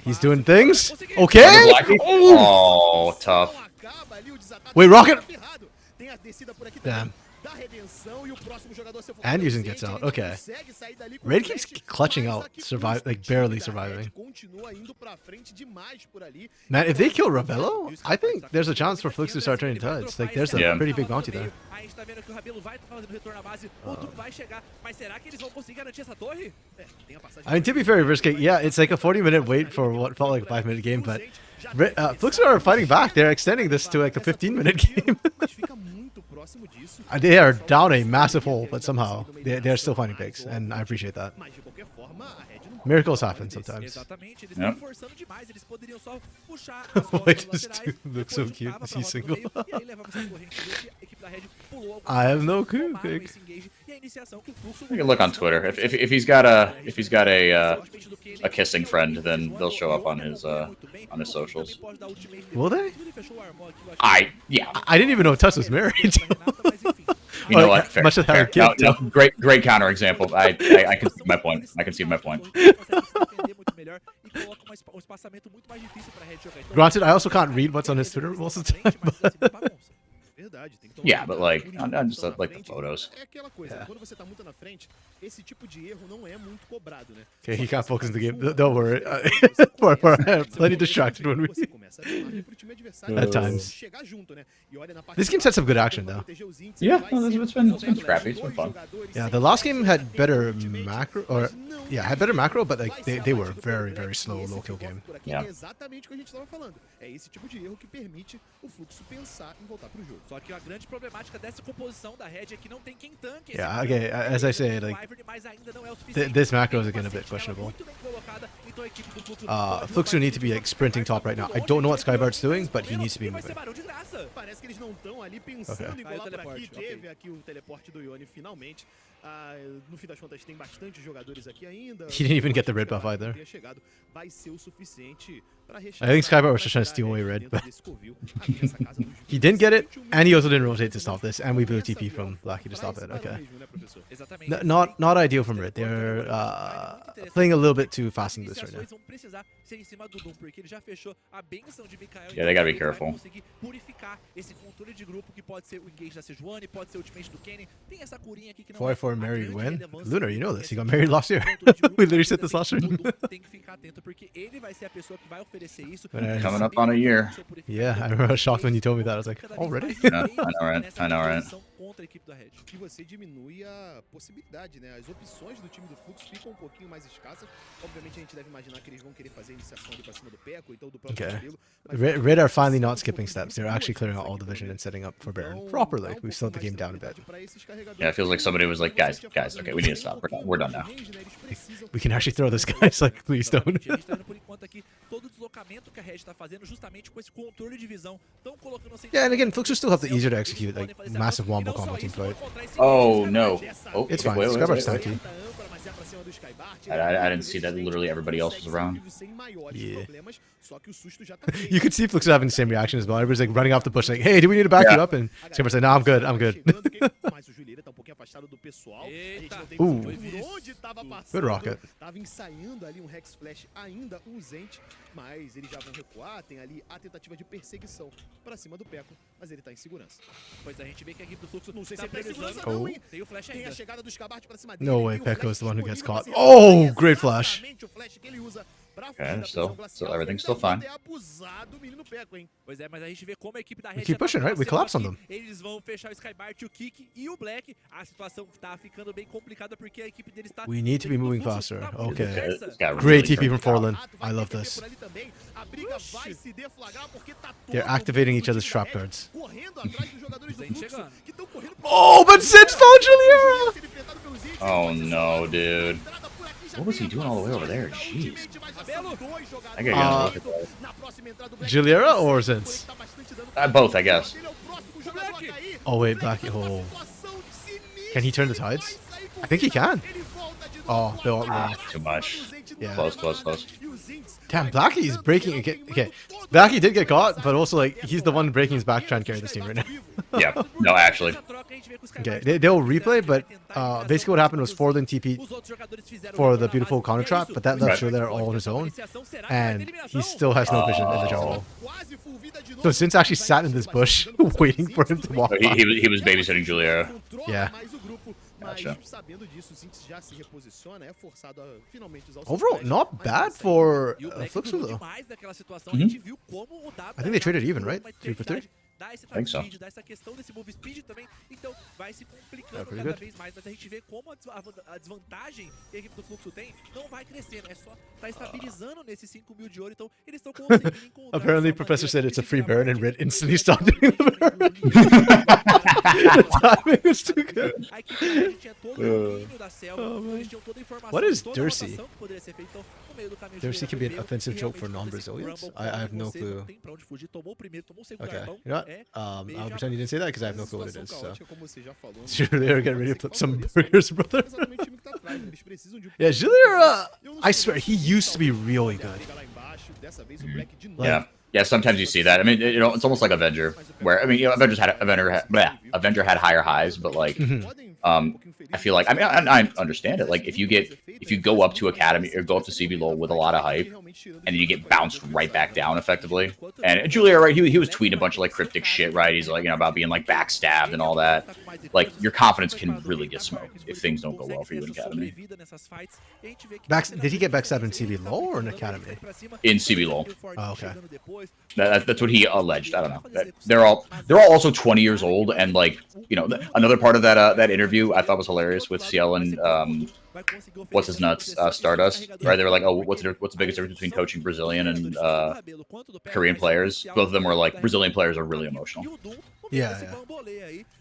He's doing things. Okay. Oh, tough. Wait, Rocket. Damn. And using gets out. Okay. Raid keeps clutching out, barely surviving. Man, if they kill Ravello, I think there's a chance for Flux to start turning tides. Like, there's a pretty big bounty there. I mean, to be fair, Risk, yeah, it's like a 40-minute wait for what felt like a 5-minute game, but Flux are fighting back. They're extending this to like a 15-minute game. They are down a massive hole, but somehow they're still finding picks, and I appreciate that. Miracles happen sometimes. Yep. Wait, this dude looks so cute. Is he single? I have no clue. You can look on Twitter. If he's got a kissing friend, then they'll show up on his socials. Will they? Yeah. I didn't even know Tuss was married. You know what? Fair. Much of fair. No, great counterexample. I can see my point. I can see my point. Granted, I also can't read what's on his Twitter most of the time. But yeah, but like, I'm just like the photos. Yeah. Okay, he can't focus on the game. Don't worry. We're plenty distracted when we at times. This game sets up good action though. Yeah, no, it's been scrappy. It's been fun. Yeah, the last game had better macro, had better macro, but like they were very, very slow low kill game. Yeah. Yeah, okay, as I say, like this macro is again a bit questionable. Flux will need to be like sprinting top right now. I don't know what Skybard's doing, but he needs to be moving. Okay. He didn't even get the red buff either. I think Skybard was just trying to steal away red, but he didn't get it, and he also didn't rotate to stop this, and we blew TP from Blackie to stop it. Okay. Not ideal from red. They're playing a little bit too fast in this right now. Yeah, they gotta be careful. 4-4 married when? Lunar, you know this. He got married last year. We literally said this last year. Coming up on a year. Yeah, I remember I was shocked when you told me that. I was like, already? Yeah, I know, right? Que você diminui a possibilidade, né? As opções do time do Fluxo ficam pouquinho mais escassas. Obviamente a gente deve imaginar que eles vão querer fazer a iniciação ali pra cima do Peco, então do próprio cabelo. Red are finally not skipping steps. They're actually clearing out all the vision and setting up for Baron properly. We've slowed the game down a bit. Yeah, it feels like somebody was like, guys, okay, we need to stop. We're done now. We can actually throw this guy. It's like, please don't. Yeah, and again, Flux will still have the easier to execute, like massive wombo combo team fight. Oh no! Oh, it's fine. wait. Skybard's tanky. I didn't see that literally everybody else was around. Yeah. You could see Flux having the same reaction as well. Everybody's like running off the bush like, hey, do we need to back you up? And Skybart's like, nah, I'm good, I'm good. Ooh. Good rocket. Tava ensaiando ali Rex Flash ainda Zent, mas eles já vão recuar, tem ali a tentativa de perseguição pra cima do Peco, mas ele tá em segurança. Pois a gente vê que a equipe do Fluxo não sei se é pra segurança não, hein? Tem o Flash ainda. Tem a chegada do Skybart pra cima dele. No way, Peco's the one who gets caught. Oh, great flash. Okay, still everything's still fine. Pois é, mas a gente vê como a equipe da We keep pushing, right? We collapse on them. Eles vão fechar o Skybart, o Kick e o Black. A situação tá ficando bem complicada porque a equipe deles tá... We need to be moving faster. Okay. Really Great TP from Forlin. I love this. They're activating each other's trap cards. Oh, but Zed's found Juliera! Oh no, dude. What was he doing all the way over there? Jeez. I gotta get a look at that. Juliera or Zeds? Both, I guess. Oh wait, Blackie. Oh. Can he turn the tides? I think he can. Oh, they're all Too much. Yeah. Close. Damn, Blackie is breaking again. Okay, Blackie did get caught, but also like he's the one breaking his back trying to carry this team right now. Yeah. No, actually. Okay, they'll replay, but basically what happened was Forlin TP for the beautiful counter trap, but that left Juliera all on his own, and he still has no vision in the jungle. So Since actually sat in this bush waiting for him to walk. He was babysitting Juliera. Yeah. Gotcha. Overall, not bad for Fluxo though. I think they traded even, right? 3 for 3? Dá esse Think so. speed, dá essa questão desse move speed também, então vai se complicando pretty cada good. vez mais, mas a gente vê como a desvantagem que a equipe do Fluxo tem não vai crescendo, é só tá estabilizando nesses 5.000 de ouro, então eles estão conseguindo encontrar. Apparently, essa Professor said maneira it's a de free ficar burn, mais and Red instantly stopped doing the burn. The timing was too good. A equipe da Red tinha todo o domínio da selva, eles tinham toda a informação, What is toda a Dircy? rotação que poderia ser feita, então no meio do caminho Dircy can be an veio offensive e joke for realmente fazer esse non-Brazilians? rumble I have no você clue. não tem pra onde fugir, tomou o primeiro, tomou o segundo Okay, cartão, you know what? é I'll pretend you didn't say that because I have no clue what it is. So. Você já falou. Juliera, get ready to flip some burgers, brother. Yeah, Juliera, I swear, he used to be really good. Yeah, sometimes you see that. I mean, it's almost like Avenger, where Avenger had higher highs, but like, I feel like I understand it. Like if you go up to Academy or go up to CBLOL with a lot of hype, and then you get bounced right back down effectively. And Juliera, right? He was tweeting a bunch of like cryptic shit, right? He's like, about being like backstabbed and all that. Like your confidence can really get smoked if things don't go well for you in Academy. Did he get backstabbed in CBLOL or in Academy? In CBLOL. Oh, okay. That's what he alleged. I don't know. They're all also 20 years old, and like another part of that interview I thought was hilarious with CL and what's his nuts Stardust, right? They were like, oh, what's the biggest difference between coaching Brazilian and Korean players? Both of them were like, Brazilian players are really emotional. Yeah.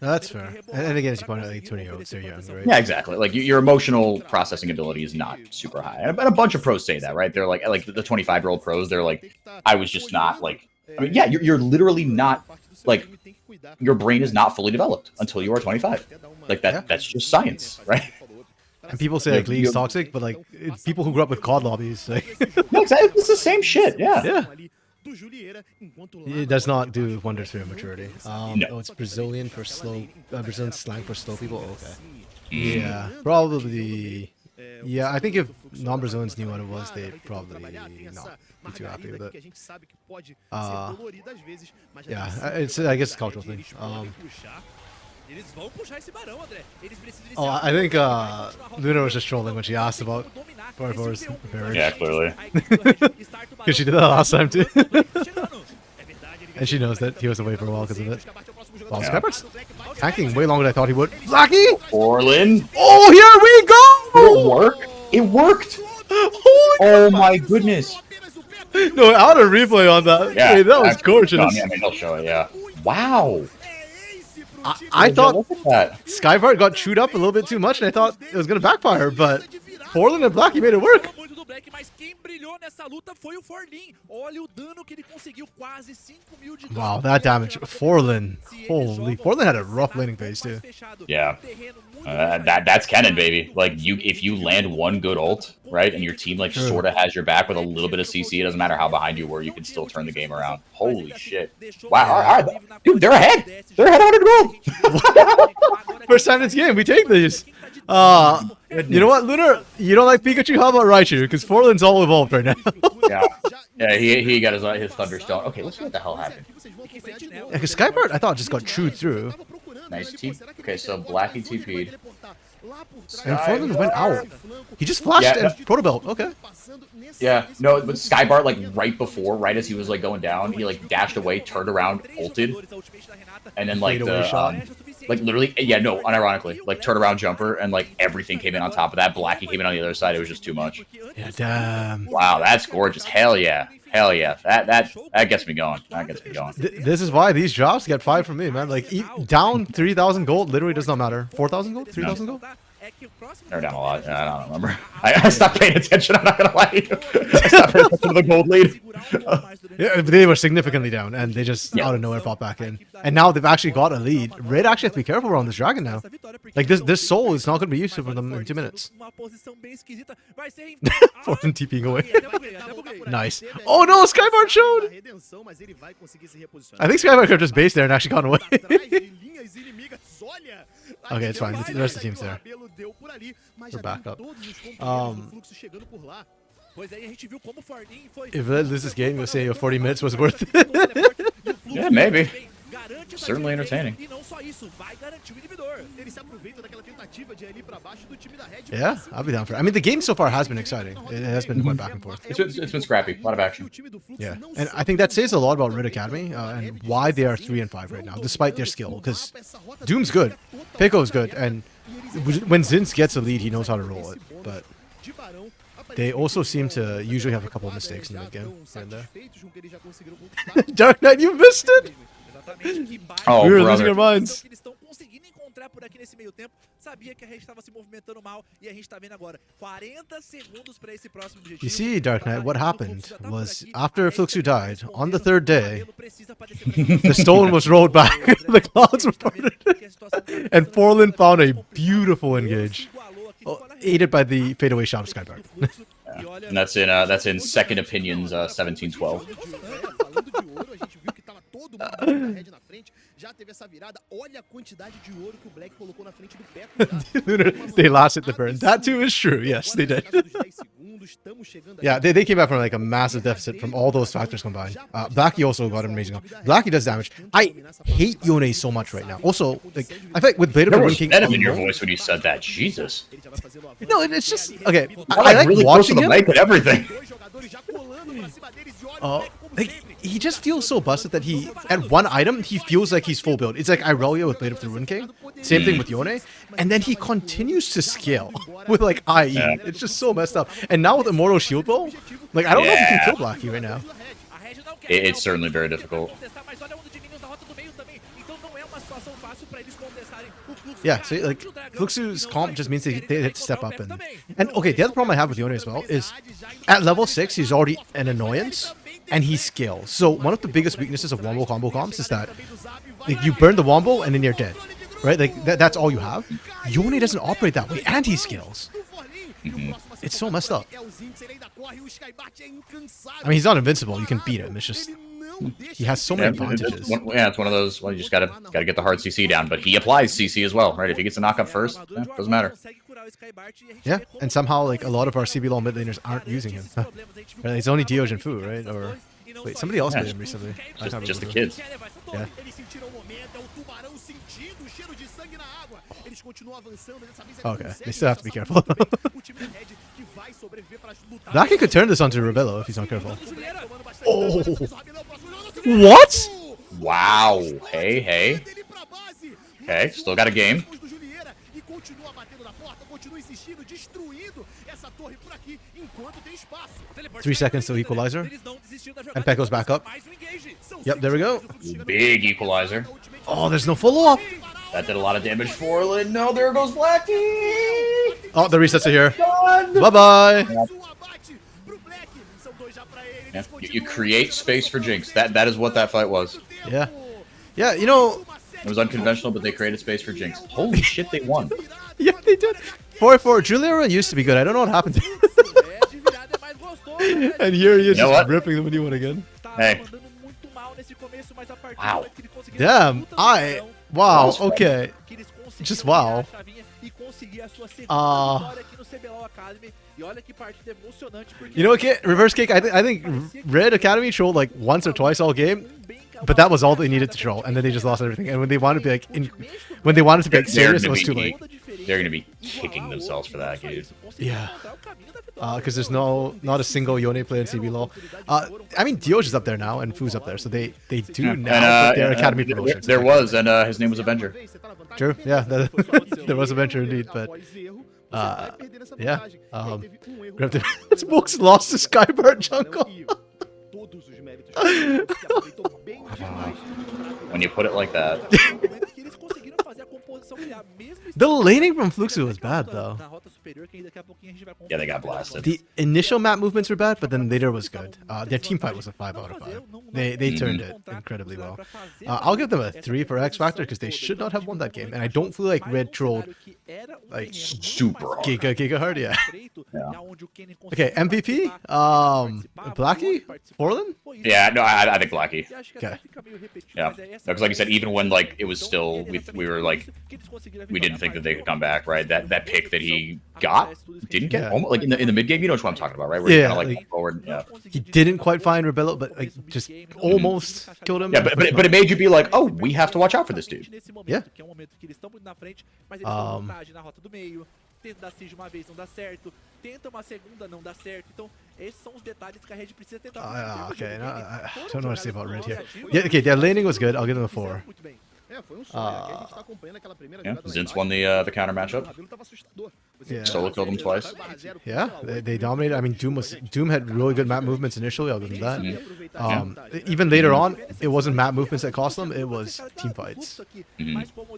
No, that's fair. And again, as you pointed out, like 20-year-olds, they're young, right? Yeah, exactly. Like your emotional processing ability is not super high, and a bunch of pros say that, right? They're like the 25-year-old pros. They're like, I was just not like. I mean, yeah, you're literally not like your brain is not fully developed until you are 25. Like that. That's just science, right? And people say like League's toxic, but like it's people who grew up with COD lobbies. Like, no, exactly. It's the same shit. Yeah. It does not do wonders for your maturity. No. Oh, it's Brazilian for slow. Brazilian slang for slow people. Okay. Yeah, probably. Yeah, I think if non-Brazilians knew what it was, they'd probably not be too happy with it. Yeah, it's I guess it's a cultural thing. I think Luna was just trolling when she asked about Barbour's marriage. Yeah, clearly. Because she did that last time too. And she knows that he was away for a while because of it. Wow, Skybart's tanking way longer than I thought he would. Blackie! Orlin! Oh, here we go! It worked! It worked! Oh my goodness! No, I had a replay on that. Yeah, hey, that was gorgeous. I mean, they'll show it, yeah. Wow! I thought look at that. Skybart got chewed up a little bit too much, and I thought it was going to backfire, but Forlin and Blackie made it work. Black, mas quem brilhou nessa luta foi o Forlin. Olha o dano que ele conseguiu, quase 5.000 de dano. Wow, that damage. Forlin. Holy. Forlin had a rough laning phase, too. Yeah. That's canon, baby. Like, if you land one good ult, right, and your team, like, sort of has your back with a little bit of CC, it doesn't matter how behind you were, you can still turn the game around. Holy shit. Wow, all right. Dude, they're ahead. They're ahead 100 gold. First time this game, we take these. You know what, Lunar? You don't like Pikachu? How about Raichu? Because Forlin's all evolved right now. Yeah, he got his Thunderstone. Okay, let's see what the hell happened. Yeah, because Skybird, I thought, just got chewed through. Nice TP. Okay, so Blackie TP'd. And Forlin went out. He just flashed and Protobelt. Okay. Yeah, no, but Skybart, like, right as he was, like, going down, he, like, dashed away, turned around, ulted, and then, like, like, literally, yeah, no, unironically, like, turnaround jumper, and, like, everything came in on top of that. Blackie came in on the other side. It was just too much. Yeah, damn. Wow, that's gorgeous. Hell yeah. Hell yeah. That gets me going. That gets me going. This is why these drops get 5 from me, man. Like, down 3,000 gold literally does not matter. 4,000 gold? 3,000 gold? They're down a lot. I don't remember. I stopped paying attention. I'm not gonna lie to you. I stopped paying attention to the gold lead. Yeah, they were significantly down, and they just out of nowhere popped back in. And now they've actually got a lead. Red actually has to be careful around this dragon now. Like, this soul is not going to be useful for them in 2 minutes. Fortune TPing away. Nice. Oh no, Skybard showed! I think Skybard could have just based there and actually gone away. Okay, it's fine. The rest of the team's there. We're back up. If Red loses this game, you'll say your 40 minutes was worth it. Yeah, maybe. Certainly entertaining. Yeah, I'll be down for it. I mean, the game so far has been exciting. It has been going back and forth. It's been scrappy. A lot of action. Yeah, and I think that says a lot about Red Academy and why they are 3 and 5 right now, despite their skill. Because Doom's good, Pico's good, and when Zinz gets a lead, he knows how to roll it. But they also seem to usually have a couple of mistakes in the game. Dark Knight, you missed it! Oh, we were brother. losing our minds. Por aqui nesse meio tempo, sabia que a gente estava se movimentando mal e a gente tá vendo agora 40 segundos para esse próximo objetivo. You see, Dark Knight, what happened was after Fluxu died, on the 3rd day, the stone was rolled back, the clouds were parted, and Forlin found a beautiful engage, aided by the fadeaway shot of Skybard. And that's in Second Opinions 1712. They lost at the burn. That too is true. Yes, they did. Yeah, they came back from like a massive deficit from all those factors combined. Blackie also got an amazing. Blackie does damage. I hate Yone so much right now. Also, like I think with Blade of the Ruin King, there was in your voice when you said that. Jesus. No, it's just okay. I like really watching him. And everything. Like, he just feels so busted that he, at one item, he feels like he's full build. It's like Irelia with Blade of the Ruin King. Same thing with Yone. And then he continues to scale with, like, IE. Yeah. It's just so messed up. And now with Immortal Shield Bow, like, I don't know if he can kill Blackie right now. It's certainly very difficult. Yeah, so like Fluxu's comp just means they hit to step up and okay, the other problem I have with Yone as well is at level 6 he's already an annoyance and he scales. So one of the biggest weaknesses of wombo combo comps is that like, you burn the wombo and then you're dead, right? Like that's all you have. Yone doesn't operate that way and he scales. It's so messed up. I mean, he's not invincible. You can beat him. It's just he has so many advantages. It's one of those. Well, you just gotta get the hard CC down. But he applies CC as well, right? If he gets a knock up first, doesn't matter. Yeah, and somehow like a lot of our CBLOL mid laners aren't using him. Right? It's only Diogen Fu, right? Or wait, somebody else made him recently. Just the kids. Yeah. Okay, they still have to be careful. Blackie could turn this onto Rebello if he's not careful. Oh! What? Wow. Hey. Okay, still got a game. 3 seconds to equalizer. And Peck goes back up. Yep, there we go. Big equalizer. Oh, there's no follow-up. That did a lot of damage for Lin. No, there goes Blackie. Oh, the resets are here. Bye-bye. Yeah. You create space for Jinx. That is what that fight was. Yeah. Yeah, you know... It was unconventional, but they created space for Jinx. Holy shit, they won. Yeah, they did. 4-4. Julia used to be good. I don't know what happened to him. And here he is just ripping them a new one again. Hey. Wow. Damn. Wow. Okay. Just wow. You know what, Reverse Cake? I think Red Academy trolled like once or twice all game, but that was all they needed to troll, and then they just lost everything. And when they wanted to be like, serious, it was too late. They're gonna be kicking themselves for that, dude. Yeah. Because there's not a single Yone player in CBLOL. I mean, Dioj is up there now, and Fu's up there, so they do now put their Academy promotions. There was, and his name was Avenger. True, yeah, there was Avenger indeed, but yeah. Smokes lost to Skybird jungle. When you put it like that. The laning from Fluxu was bad, though. Yeah, they got blasted. The initial map movements were bad, but then later was good. Their team fight was a 5 out of 5. They turned it incredibly well. I'll give them a 3 for X Factor because they should not have won that game. And I don't feel like Red trolled like super hard. Giga hard, yeah. Okay, MVP? Blackie? Orlin? Yeah, no, I think Blackie. Okay. Yeah, because like you said, even when like it was still we were like we didn't think that they could come back, right? That pick that he got didn't get almost, like in the mid game. You know what I'm talking about, right? Where he kind of like forward. Yeah. He didn't quite find Rebello, but like just almost killed him. Yeah, but it made you be like, oh, we have to watch out for this dude. Yeah. Tenta dar siege uma vez, não dá certo. Tenta uma segunda, não dá certo. Então, esses são os detalhes que a Red precisa tentar. Okay, no, I don't know what to say about Red here. Yeah, okay, their laning was good. I'll give them a 4. Zinz won the counter matchup. Yeah. Solo killed him twice. Yeah, they dominated. I mean, Doom had really good map movements initially. I'll give them that. Even later on, it wasn't map movements that cost them. It was team fights.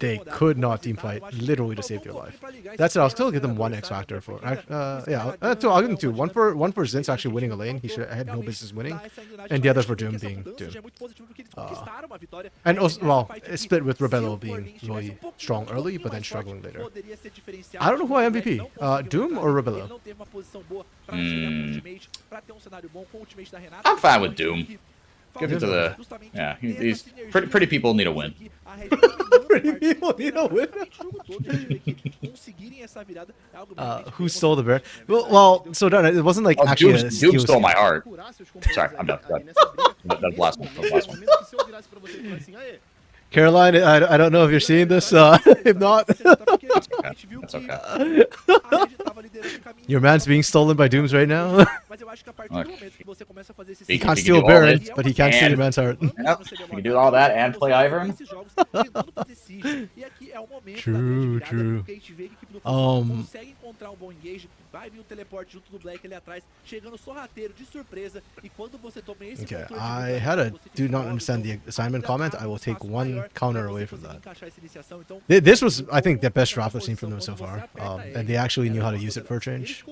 They could not team fight literally to save their life. That's it. I'll still give them 1 X Factor for. Yeah, I'll give them 2. One for Zinz actually winning a lane. He had no business winning, and the other for Doom being Doom. And also, well, it's split with Rebello being really strong early, but then struggling later. I don't know who I MVP. Doom or Rebello? I'm fine with Doom. Give it to the... Yeah, he's pretty people need a win. Pretty people need a win? Who stole the bear? Well, so it wasn't like actually Doom stole my heart. Sorry, I'm done. That's the last one. Caroline, I don't know if you're seeing this. If not, that's okay. Your man's being stolen by Dooms right now. Look, he can't steal Baron, but he can steal your man's heart. Yep, he can do all that and play Ivern. True. Okay, I had a do not understand the assignment comment. I will take 1 counter away from that. This was, I think, the best draft I've seen from them so far, and they actually knew how to use it for a change.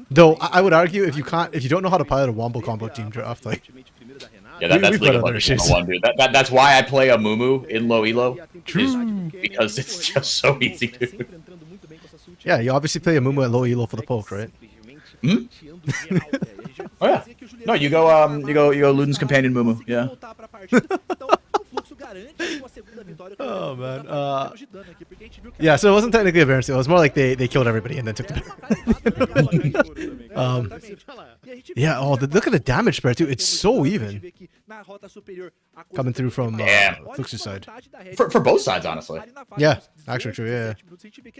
Though I would argue if you don't know how to pilot a wombo combo team draft, like yeah, that's League of Legends 101, dude. That's why I play a Mumu in low elo. True. Because it's just so easy, dude. Yeah, you obviously play a Mumu at low elo for the poke, right? Hmm? Oh yeah. No, you go Luden's companion Mumu. Yeah. Oh man. Yeah, so it wasn't technically a variance. It was more like they killed everybody and then took the. Yeah. Oh, look at the damage spread too. It's so even. Coming through from Flux's side. For both sides, honestly. Yeah, actually true. Yeah.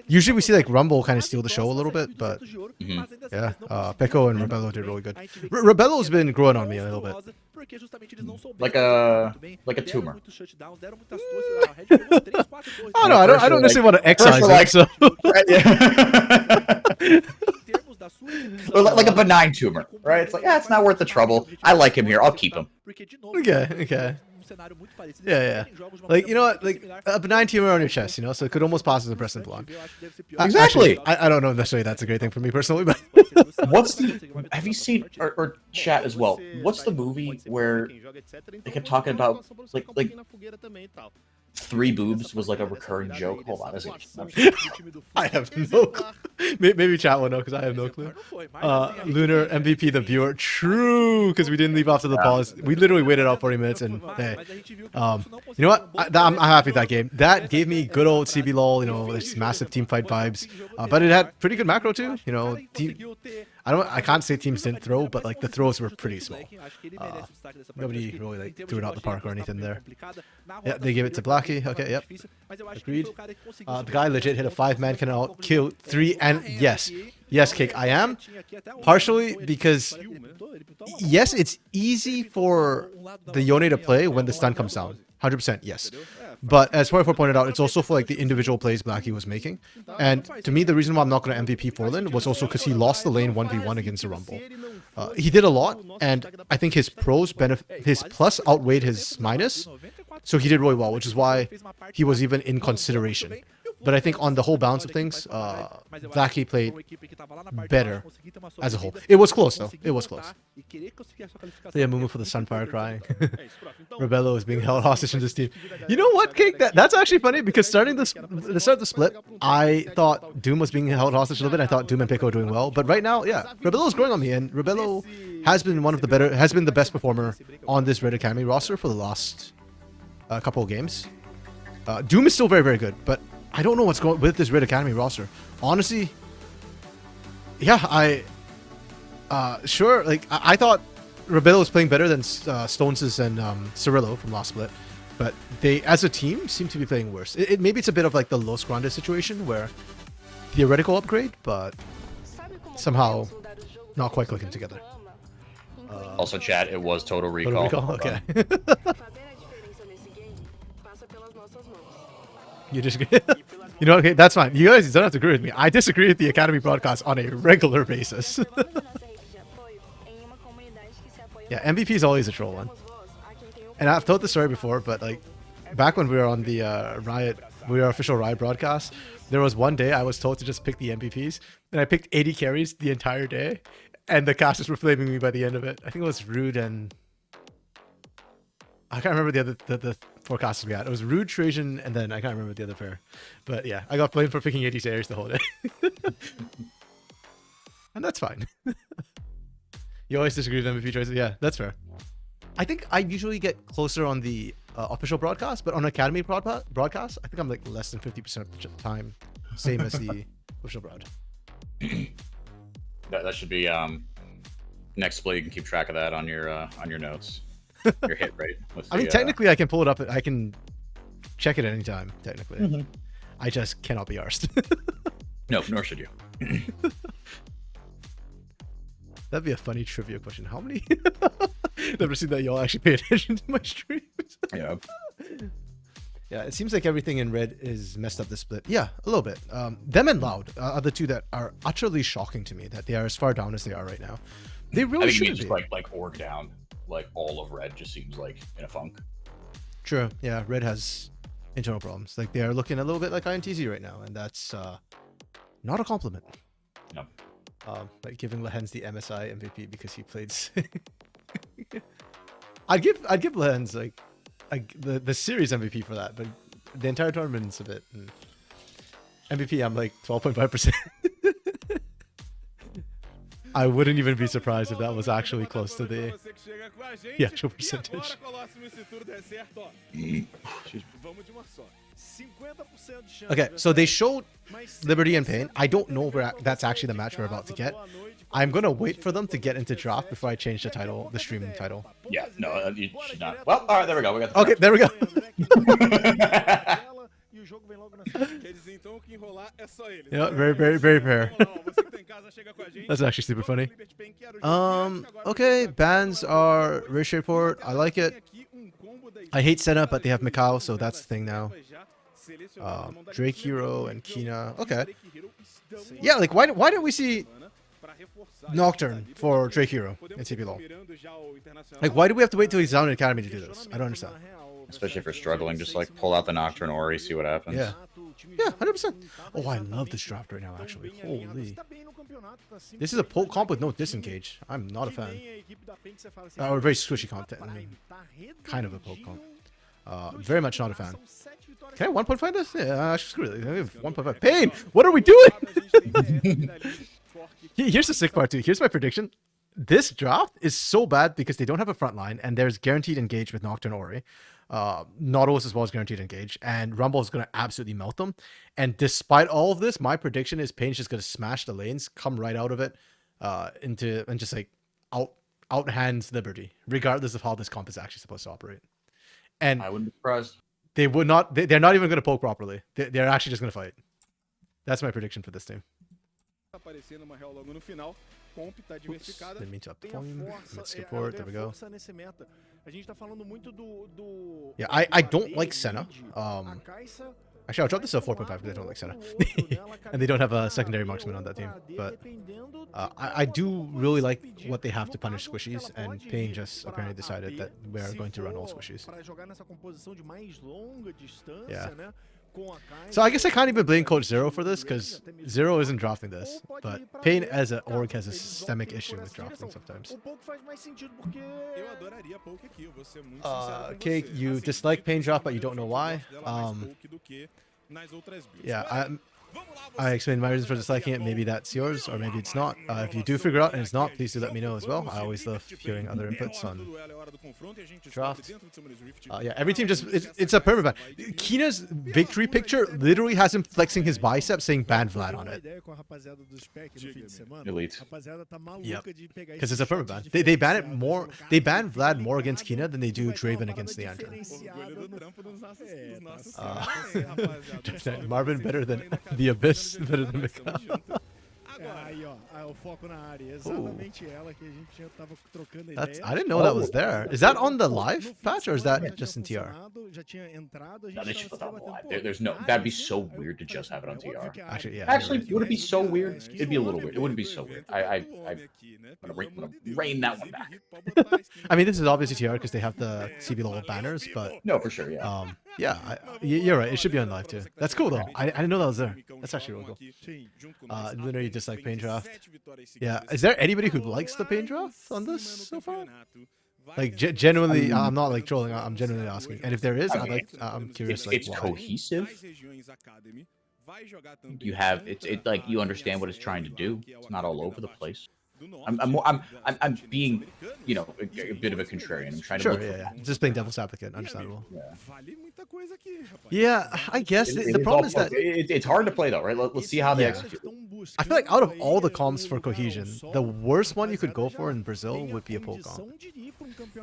Usually we see like Rumble kind of steal the show a little bit, but yeah, Peko and Rebello did really good. Rebello's been growing on me a little bit. Like a tumor. Oh no, I don't necessarily want to excise like, so. Or like a benign tumor, right? It's like, yeah, it's not worth the trouble. I like him here. I'll keep him. Okay. Yeah. Like, you know what? Like, a benign tumor on your chest, you know? So it could almost pass as a breast implant. Exactly. Actually, I don't know necessarily that's a great thing for me personally, but... What's the? Have you seen or chat as well? What's the movie where they kept talking about like 3 boobs was like a recurring joke? Hold on, I have no clue. Maybe chat will know because I have no clue. Lunar MVP the viewer. True, because we didn't leave after the pause. We literally waited out 40 minutes and hey, you know what? I'm happy with that game. That gave me good old CBLOL. You know, this massive team fight vibes. But it had pretty good macro too. You know, I can't say teams didn't throw, but like the throws were pretty small. Nobody really like threw it out the park or anything there. Yeah, they gave it to Blacky. Okay, yep. Agreed. The guy legit hit a 5-man can kill 3 and yes, Cake, I am. Partially because yes, it's easy for the Yone to play when the stun comes down. 100% yes. But as 44 pointed out, it's also for like the individual plays Blacky was making. And to me, the reason why I'm not going to MVP Forlin was also because he lost the lane 1v1 against the Rumble. He did a lot, and I think his his plus outweighed his minus. So he did really well, which is why he was even in consideration. But I think on the whole balance of things, Blacky played better as a whole. It was close though. It was close. So yeah, Mumu for the Sunfire crying. Rebello is being held hostage in this team. You know what, Cake? That's actually funny because starting the start of the split, I thought Doom was being held hostage a little bit. I thought Doom and Pico were doing well, but right now, yeah, Rebello is growing on me, and Rebello has been the best performer on this Red Academy roster for the last couple of games. Doom is still very, very good, but I don't know what's going with this Red Academy roster. Honestly, yeah, sure, like, I thought Rebello was playing better than Stones' and Cirillo from last split, but they, as a team, seem to be playing worse. Maybe it's a bit of like the Los Grandes situation where theoretical upgrade, but somehow not quite clicking together. Also, chat, it was Total Recall. Okay. You disagree? You know, okay, that's fine. You guys don't have to agree with me. I disagree with the Academy broadcast on a regular basis. Yeah, MVP is always a troll one. And I've told the story before, but like back when we were on the official Riot broadcast, there was one day I was told to just pick the MVPs, and I picked 80 carries the entire day, and the casters were flaming me by the end of it. I think it was Rude and I can't remember the 4 casters we had. It was Rude, Trajan, and then I can't remember the other pair. But yeah, I got blamed for picking 80 carries the whole day. And that's fine. You always disagree with MVP choices. Yeah, that's fair. I think I usually get closer on the official broadcast, but on Academy broadcast, I think I'm like less than 50% of the time, same as the official broad. That should be next split. You can keep track of that on your notes. Your hit rate. I mean, technically, I can pull it up. I can check it at any time. Technically, I just cannot be arsed. No, nor should you. That'd be a funny trivia question. How many? Never seen that y'all actually pay attention to my streams. Yeah. Yeah, it seems like everything in red is messed up this split. Yeah, a little bit. Them and Loud are the two that are utterly shocking to me that they are as far down as they are right now. They really shouldn't be. Like org down. Like all of red just seems like in a funk. True. Yeah, red has internal problems. Like they are looking a little bit like INTZ right now, and that's not a compliment. No. Like giving Lehens the MSI MVP because he played. I'd give Lehens like the series MVP for that, but the entire tournament's a bit. MVP, I'm like 12.5%. I wouldn't even be surprised if that was actually close to the actual percentage. Okay, so they showed Liberty and Pain. I don't know where that's actually the match we're about to get. I'm gonna wait for them to get into draft before I change the title, the streaming title. Yeah, no, you should not. Well, all right, there we go. We got okay, there we go. Yeah, very, very, very fair. That's actually super funny. Okay, bans are very straightforward. I like it. I hate Senna, but they have Mikau, so that's the thing now. Drake Hero and Kina. Okay. Yeah, like why didn't we see Nocturne for Drake Hero in CBLOL? Like, why do we have to wait till he's down in Academy to do this? I don't understand. Especially if you're struggling, just like pull out the Nocturne Ori, see what happens. Yeah. Yeah, 100%. Oh, I love this draft right now, actually. Holy. This is a poke comp with no disengage. I'm not a fan. Or very squishy content. I mean, kind of a poke comp. Very much not a fan. Can I 1.5 this? Yeah, screw it. I have 1.5. Pain! What are we doing? Here's the sick part, too. Here's my prediction. This draft is so bad because they don't have a front line, and there's guaranteed engage with Nocturne Ori. Nautilus as well as guaranteed engage, and Rumble is going to absolutely melt them. And despite all of this, my prediction is Pain's just going to smash the lanes, come right out of it, and just like outhands Liberty, regardless of how this comp is actually supposed to operate. And I wouldn't be surprised. They would not. They're not even going to poke properly. They're actually just going to fight. That's my prediction for this team. Oops, didn't mean to up the volume. Let's skip forward. There we go. Yeah, I don't like Senna. Actually, I'll drop this to 4.5 because I don't like Senna. And they don't have a secondary marksman on that team. But I do really like what they have to punish squishies, and Pain just apparently decided that we are going to run all squishies. Yeah. So I guess I can't even blame Coach Zero for this, because Zero isn't drafting this. But Pain as an org has a systemic issue with drafting sometimes. Okay, you dislike Pain draft, but you don't know why. Yeah, I explained my reasons for disliking it. Maybe that's yours, or maybe it's not. If you do figure out and it's not, please do let me know as well. I always love hearing other inputs on draft. Yeah, every team just it's a permaban. Kina's victory picture literally has him flexing his biceps, saying "ban Vlad" on it. Elite. Yep. Because it's a permaban. They ban it more. They ban Vlad more against Kina than they do Draven against the Andrew. Marvin better than the Abyss, better than Mikhail. I didn't know that was there. Is that on the live patch or is that just in TR? No, they should put that on the live. There's no. That'd be so weird to just have it on TR. Actually, yeah. Actually, would it be so weird? It'd be a little weird. It wouldn't be so weird. I'm gonna rein that one back. I mean, this is obviously TR because they have the CBLOL banners, but no, for sure, yeah. Yeah, you're right. It should be on live too. That's cool though. I didn't know that was there. That's actually real cool. Literally just like Pain draft. Yeah, is there anybody who likes the Pain draft on this so far? Like genuinely, I'm not like trolling. I'm genuinely asking. And if there is, I'm curious. It's cohesive. You have it like you understand what it's trying to do. It's not all over the place. I'm being, you know, a bit of a contrarian. I'm trying to look for just playing devil's advocate. Understandable. Yeah, I guess the problem is that it's hard to play though, right? Let's see how they execute. I feel like out of all the comps for cohesion, the worst one you could go for in Brazil would be a poke comp.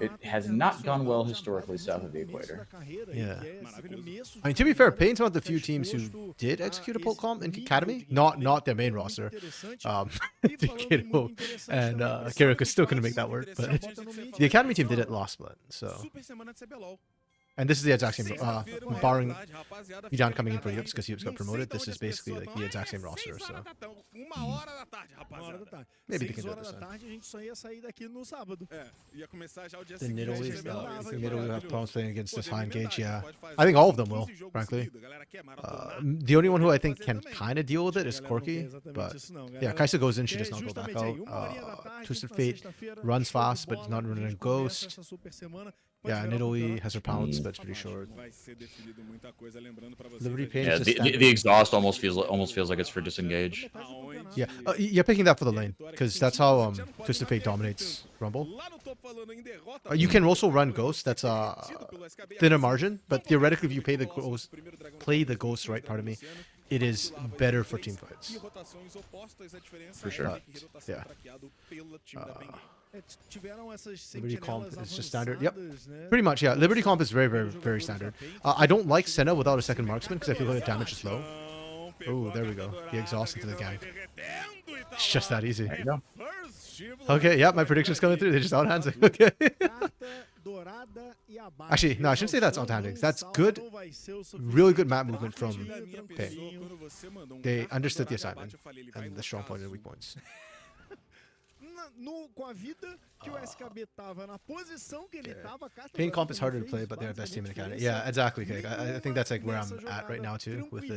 It has not gone well historically south of the equator. Yeah. I mean, to be fair, Pain's one of the few teams who did execute a poke comp in Academy, not their main roster. Kiddo and Kiriko still couldn't make that work, but the Academy team did it last split, so. And this is the exact same, barring Idan coming in for Yups because Yups got promoted, this is basically like the exact same roster, so. Maybe they can do it this time. The Nidalee will have problems playing against this high engage, yeah. I think all of them will, frankly. The only one who I think can kind of deal with it is Corki, but yeah, Kaisa goes in, she does not go back out. Twisted Fate runs fast, but does not run in Ghost. Yeah, Nidalee has her pounce, but it's pretty short. Liberty Pain yeah, the exhaust almost feels like it's for disengage. Yeah, you're picking that for the lane because that's how Twisted Fate dominates Rumble. You can also run Ghost. That's a thinner margin, but theoretically, if you play the Ghost right, pardon me, it is better for team fights. For sure. Yeah. Liberty comp is just standard. Yep. Pretty much, yeah. Liberty comp is very, very, very standard. I don't like Senna without a second marksman because I feel like the damage is low. Oh, there we go. The exhaust into the gang. It's just that easy. There you go. Okay, yeah, my prediction's coming through. They just outhands it. Okay. Actually, no, I shouldn't say that's outhanding. That's good, really good map movement from Pain. They understood the assignment and the strong point and weak points. com a vida que o SKB tava, na posição que ele tava. Pain comp is harder to play, but they're the best team in the academy. Yeah, exactly, Cake. I think that's like where I'm at right now too, with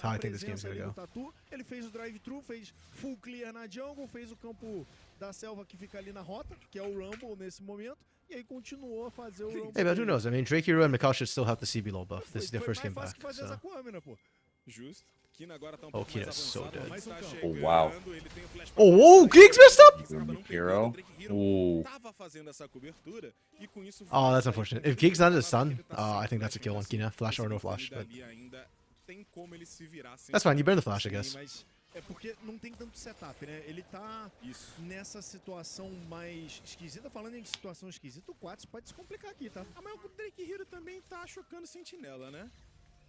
how I think this game's gonna go. Ele fez o drive-thru, fez full clear na jungle, fez o campo da selva que fica ali na rota, que é o Rumble nesse momento, e aí continuou a fazer o Rumble. Hey, but who knows? I mean, Drake Hero and Mikal should still have the CBLOL buff. This is their first game back. So. Oh, Kina's so dead. Oh, wow. Oh, Geeks messed up! Hero. Ooh. Oh, that's unfortunate. If Geeks landed a stun, I think that's a kill on Kina. Flash or no flash. But... That's fine, you burn the flash, I guess. É porque não tem tanto setup, né? Ele tá nessa situação mais esquisita. Falando em situação esquisita, o Quats pode se complicar aqui, tá? Ah, mas o Drake Hero também tá chocando Sentinela, né?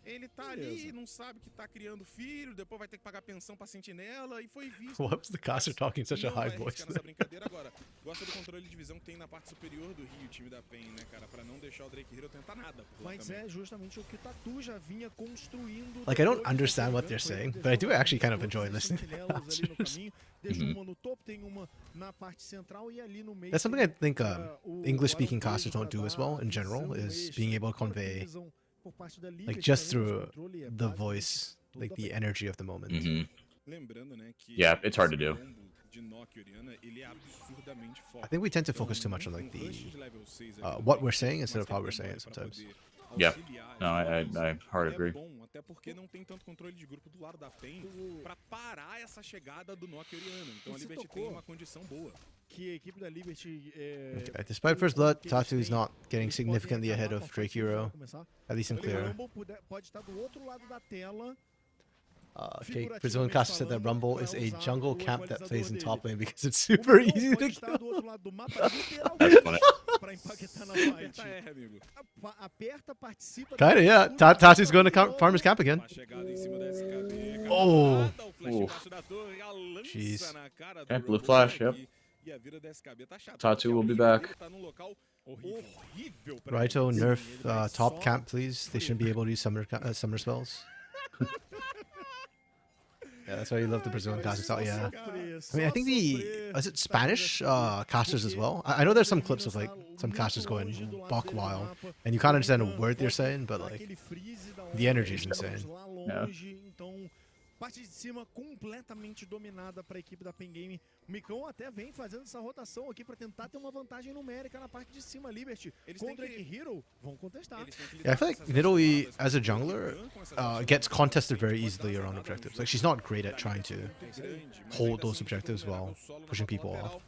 Ele tá ali, não sabe que tá criando filho, depois vai ter que pagar pensão pra Sentinela e foi visto. Why was the caster talking in such a high voice? Nessa brincadeira agora. Gosta do controle de visão que tem na parte superior do Rio, o time da PEN, né, cara? Pra não deixar o Drake Hero tentar nada. Mas é justamente o que o Tatu já vinha construindo. Like, I don't understand what they're saying, but I do actually kind of enjoy listening to casters. Deixa uma no topo, tem uma na parte central e ali no meio. That's something I think English-speaking casters don't do as well in general, is being able to convey, like, just through the voice, like the energy of the moment. Yeah, it's hard to do. I think we tend to focus too much on like the what we're saying instead of how we're saying it sometimes. Yeah, no, I hard agree. Até porque não tem tanto controle de grupo do lado da PEN pra parar essa chegada do Nock Oriana. Então a Liberty tem uma condição boa. Que a equipe da Liberty Okay, despite first blood, Tatu is not getting significantly ahead of Drake Hero, at least in clear. Pode estar do outro lado da tela. Okay, Brazilian caster said that Rumble is a jungle camp that plays in top lane because it's super easy to kill. That's funny. Kinda, yeah. Tatu's going to farmer's camp again. Oh. Jeez. Okay, blue flash, yep. Tatu will be back. Raito, nerf top camp, please. They shouldn't be able to use summer spells. Yeah, that's why you love the Brazilian casters. Oh, yeah. I mean, I think is it Spanish casters as well? I know there's some clips of like some casters going buck wild, and you can't understand a word they're saying, but like the energy is insane. Yeah. Parte de cima completamente dominada para a equipe da Pen Game. O Micão até vem fazendo essa rotação aqui para tentar ter uma vantagem numérica na parte de cima. Liberty contra Drake Hero vão contestar. Yeah, I feel like Nidalee, as a jungler, gets contested very easily around objectives. Like, she's not great at trying to hold those objectives while pushing people off.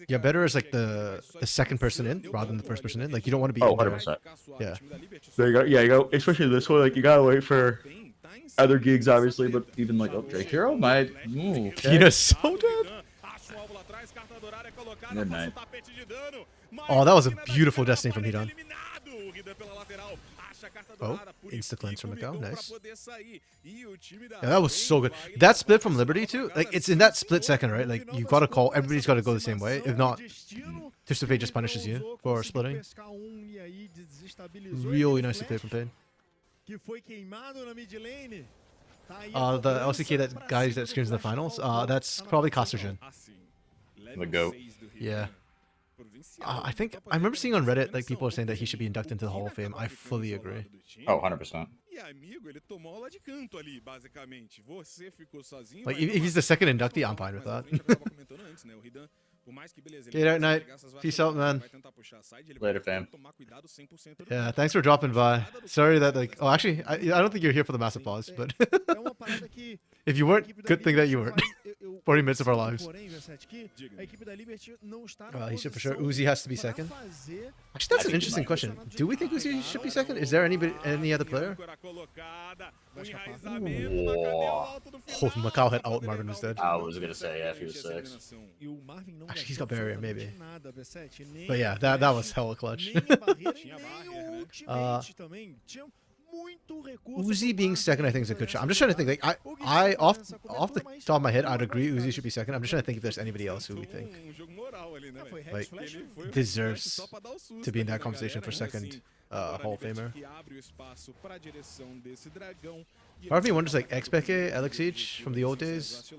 Yeah, better as like the second person in rather than the first person in. Like, you don't want to be. Oh, 100%. Yeah. So you go, especially this one. Like, you gotta wait for other gigs, obviously, but even like Drake Hero might. Ooh, okay. Kina's so dead. Good night. Oh, that was a beautiful Destiny from Hidan. Oh, insta cleanse from Macau, nice. Yeah, that was so good. That split from Liberty too, like it's in that split second, right? Like you gotta call, everybody's gotta go the same way. If not, Tustafei just punishes you for splitting. Really nicely played from Pain. The LCK that guy that screams in the finals, that's probably Casterjin. The GOAT. Yeah. I think I remember seeing on Reddit like people are saying that he should be inducted into the Hall of Fame. I fully agree. Oh, 100%. Like if he's the second inductee, I'm fine with that. Get out, night. Peace out, man. Later, fam. Yeah, thanks for dropping by. Sorry that like. Oh, actually, I don't think you're here for the massive pause, but if you weren't, good thing that you weren't. 40 minutes of our lives. He should for sure. Uzi has to be second. Actually, that's an interesting question. Do we think Uzi should be second? Is there any other player? Whoa. Oh, Macau had out. Marvin was dead. I was gonna say, yeah, if he was 6. Actually, he's got barrier, maybe. But yeah, that was hella clutch. Uzi being second, I think, is a good shot. I'm just trying to think. Like, I off the top of my head, I'd agree Uzi should be second. I'm just trying to think if there's anybody else who we think like deserves to be in that conversation for second Hall of Famer. Part of me wonders like XPK, Alexich from the old days.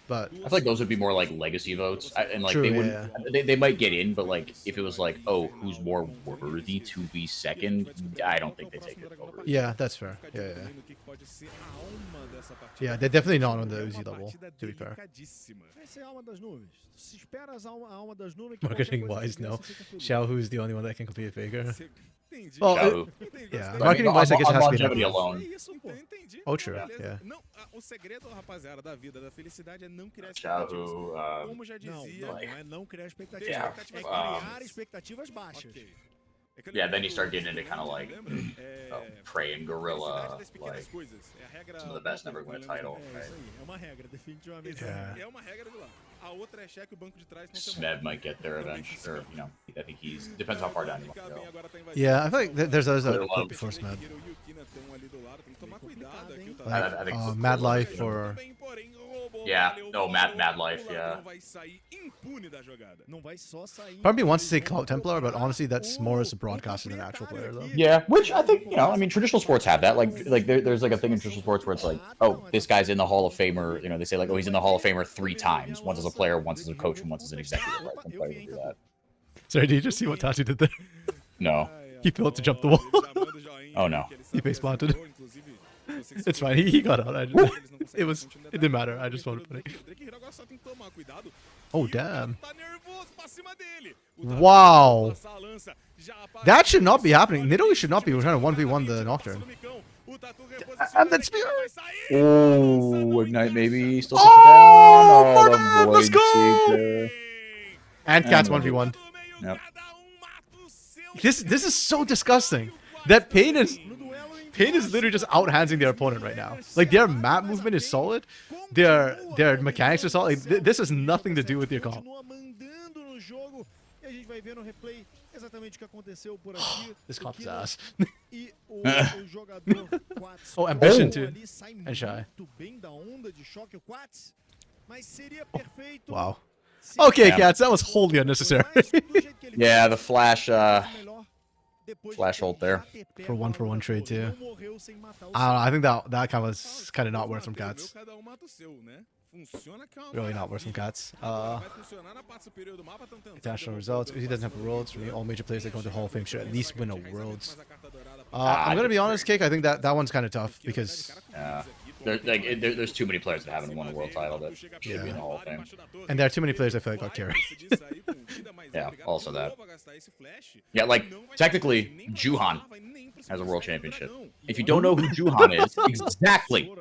But I feel like those would be more like legacy votes, and like True, they yeah. wouldn't. They might get in, but like if it was like, oh, who's more worthy to be second, I don't think they take it over. Yeah, that's fair. Yeah. Yeah, they're definitely not on the Uzi level, to be fair. Marketing wise, no. Xiao Hu's the only one that can compete with Faker. Oh, yeah. Marketing wise, I guess it has to be longevity alone. Oh, true. Yeah. Não, o segredo, rapaziada, da vida, da felicidade é não criar expectativas. Como já dizia, não é não criar expectativas, Yeah, é criar expectativas baixas. Yeah, then you start getting into kind of like Prey and Gorilla, like some of the best never win a title. Right? É uma regra, definitivamente. É uma regra de lá. A outra é cheque o banco de trás não Smed might get there eventually, or you know, I think he's depends how far down you want to go. Yeah, I feel like there's others that put before Smed. Like, Mad Life or... Yeah, no, Mad Life, yeah. Part of me wants to say Clout Templar, but honestly, that's more as a broadcaster than an actual player, though. Yeah, which I think, you know, I mean, traditional sports have that. Like there's like a thing in traditional sports where it's like, oh, this guy's in the Hall of Fame, or, you know, they say like, oh, he's in the Hall of Fame 3 times. Once as a player, once as a coach, and once as an executive. Right? Some players do that. Sorry, did you just see what Tachi did there? No. He failed to jump the wall. Oh, no. He face planted. It's fine. He got out. It didn't matter. I just wanted to put it. Oh, damn. Wow. That should not be happening. Nidalee should not be trying to 1v1 the Nocturne. And then Spear. Oh, Ignite maybe. Still oh, man, let's go. And Cat's 1v1. Yep. This is so disgusting. That Pain is literally just out-handsing their opponent right now. Like, their map movement is solid. Their mechanics are solid. Like, this has nothing to do with their comp. This comp is ass. Oh, Ambition too. And Shy. Wow. Okay, Cats, that was wholly unnecessary. Yeah, the flash ult there. For one trade too. I don't know, I think that kind of was kind of not worth from Cats. Really not worth from Cats. International results. He doesn't have worlds. For me, all major players that go into Hall of Fame should at least win a worlds. I'm gonna be honest, Cake. I think that one's kind of tough because there's too many players that haven't won a world title that should be in the Hall of Fame. And there are too many players that feel like got carried. Yeah, also that. Yeah, like technically, Juhan has a world championship. If you don't know who Juhan is, exactly.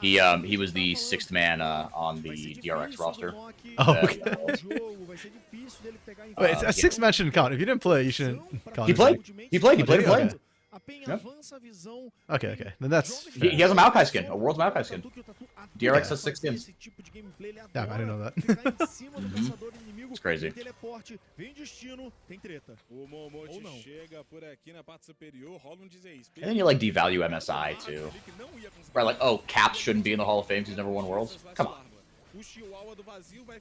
He was the 6th man on the DRX roster. Oh, okay. Wait, a 6th man shouldn't count. If you didn't play, you shouldn't count. He played. Okay. Okay. Then that's... He has a Maokai skin, a world's Maokai skin. DRX has 6 skins. Damn, I didn't know that. It's crazy. And then you like devalue MSI too. Right, like, oh, Caps shouldn't be in the Hall of Fame because he's never won Worlds. Come on.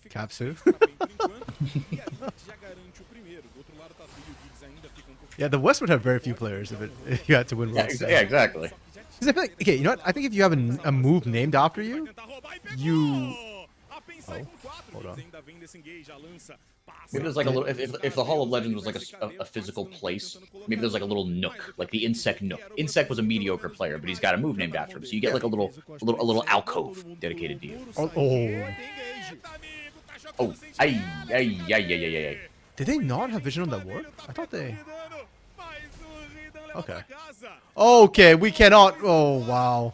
Caps who? Yeah, the West would have very few players if you had to win Worlds. Yeah, exactly. Because I feel like, okay, you know what? I think if you have a move named after you, Oh, hold on. Maybe there's like a little. If the Hall of Legends was like a physical place, maybe there's like a little nook, like the Insect nook. Insect was a mediocre player, but he's got a move named after him, so you get like a little alcove dedicated to you. Oh, ay. Did they not have vision on that warp? I thought they... Okay, we cannot... Oh, wow.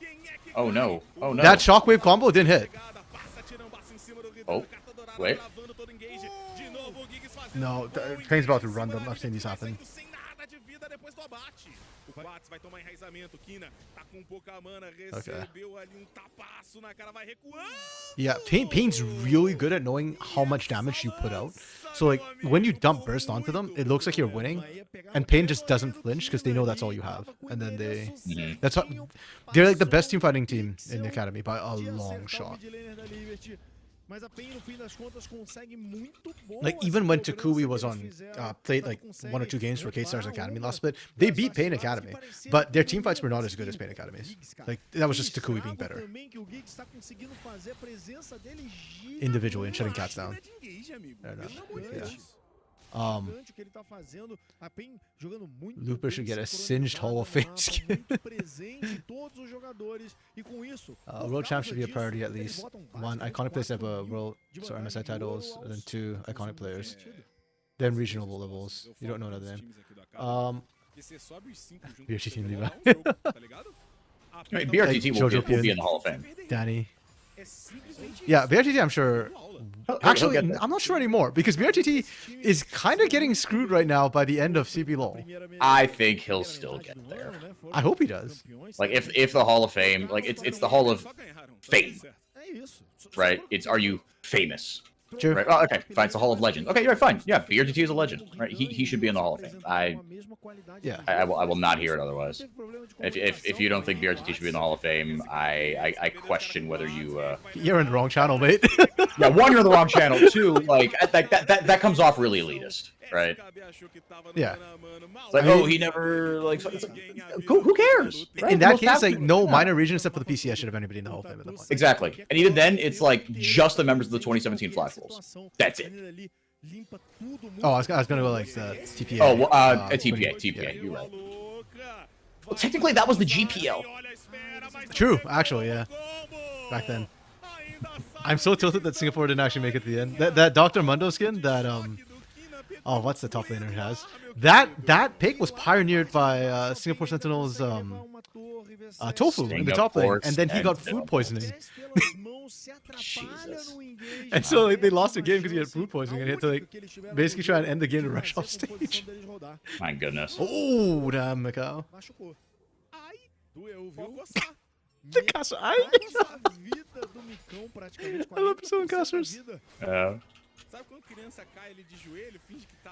Oh, no. That shockwave combo didn't hit. Oh, wait. No, Pain's about to run them. I've seen these happen. Okay. Yeah, Pain's really good at knowing how much damage you put out. So like when you dump burst onto them, it looks like you're winning, and Pain just doesn't flinch because they know that's all you have, and then that's what they're like the best team fighting team in the academy by a long shot. Like even when Takui was on played like 1 or 2 games for K-Star's Academy last split, they beat Pain Academy, but their team fights were not as good as Pain Academy's. Like that was just Takui being better individually and shutting cats down. Looper should get a singed Hall of Fame skin. World Champ should be a priority at least. 1 iconic players have a world, so MSI titles, and then 2 iconic players. Then regional levels. You don't know another name. BRT team leave. BRTT will be in the Hall of Fame. Danny. Yeah, BRTT I'm sure. Actually, I'm not sure anymore because BRTT is kind of getting screwed right now by the end of CBLOL. I think he'll still get there. I hope he does. Like if the Hall of Fame, like it's the Hall of Fame, right? Are you famous? True. Right? Oh, okay, fine. It's the Hall of Legends. Okay, you're right, fine. Yeah, BRTT is a legend, right? He should be in the Hall of Fame. I will not hear it otherwise. If you don't think BRTT should be in the Hall of Fame, I question whether you. You're in the wrong channel, mate. Yeah, 1, you're in the wrong channel. 2, like that comes off really elitist, right? Yeah. It's like, oh, he never like. Who cares? Right? In that case, like no minor region except for the PCS should have anybody in the Hall of Fame at that point. Exactly, and even then, it's like just the members of the 2017 Flash Wolves. That's it. Oh, I was gonna go like the TPA. Oh, TPA. You're right. Well, technically, that was the GPL. True, actually, yeah. Back then. I'm so tilted that Singapore didn't actually make it to the end. That Dr. Mundo skin that oh, what's the top laner has? That pick was pioneered by Singapore Sentinel's Tofu in the top lane, and then he got food poisoning. Jesus. And so like, they lost the game because he had food poisoning, and he had to like basically try and end the game to rush off stage. My goodness. Oh, damn, Macau. The Casa. I love Persona Casters.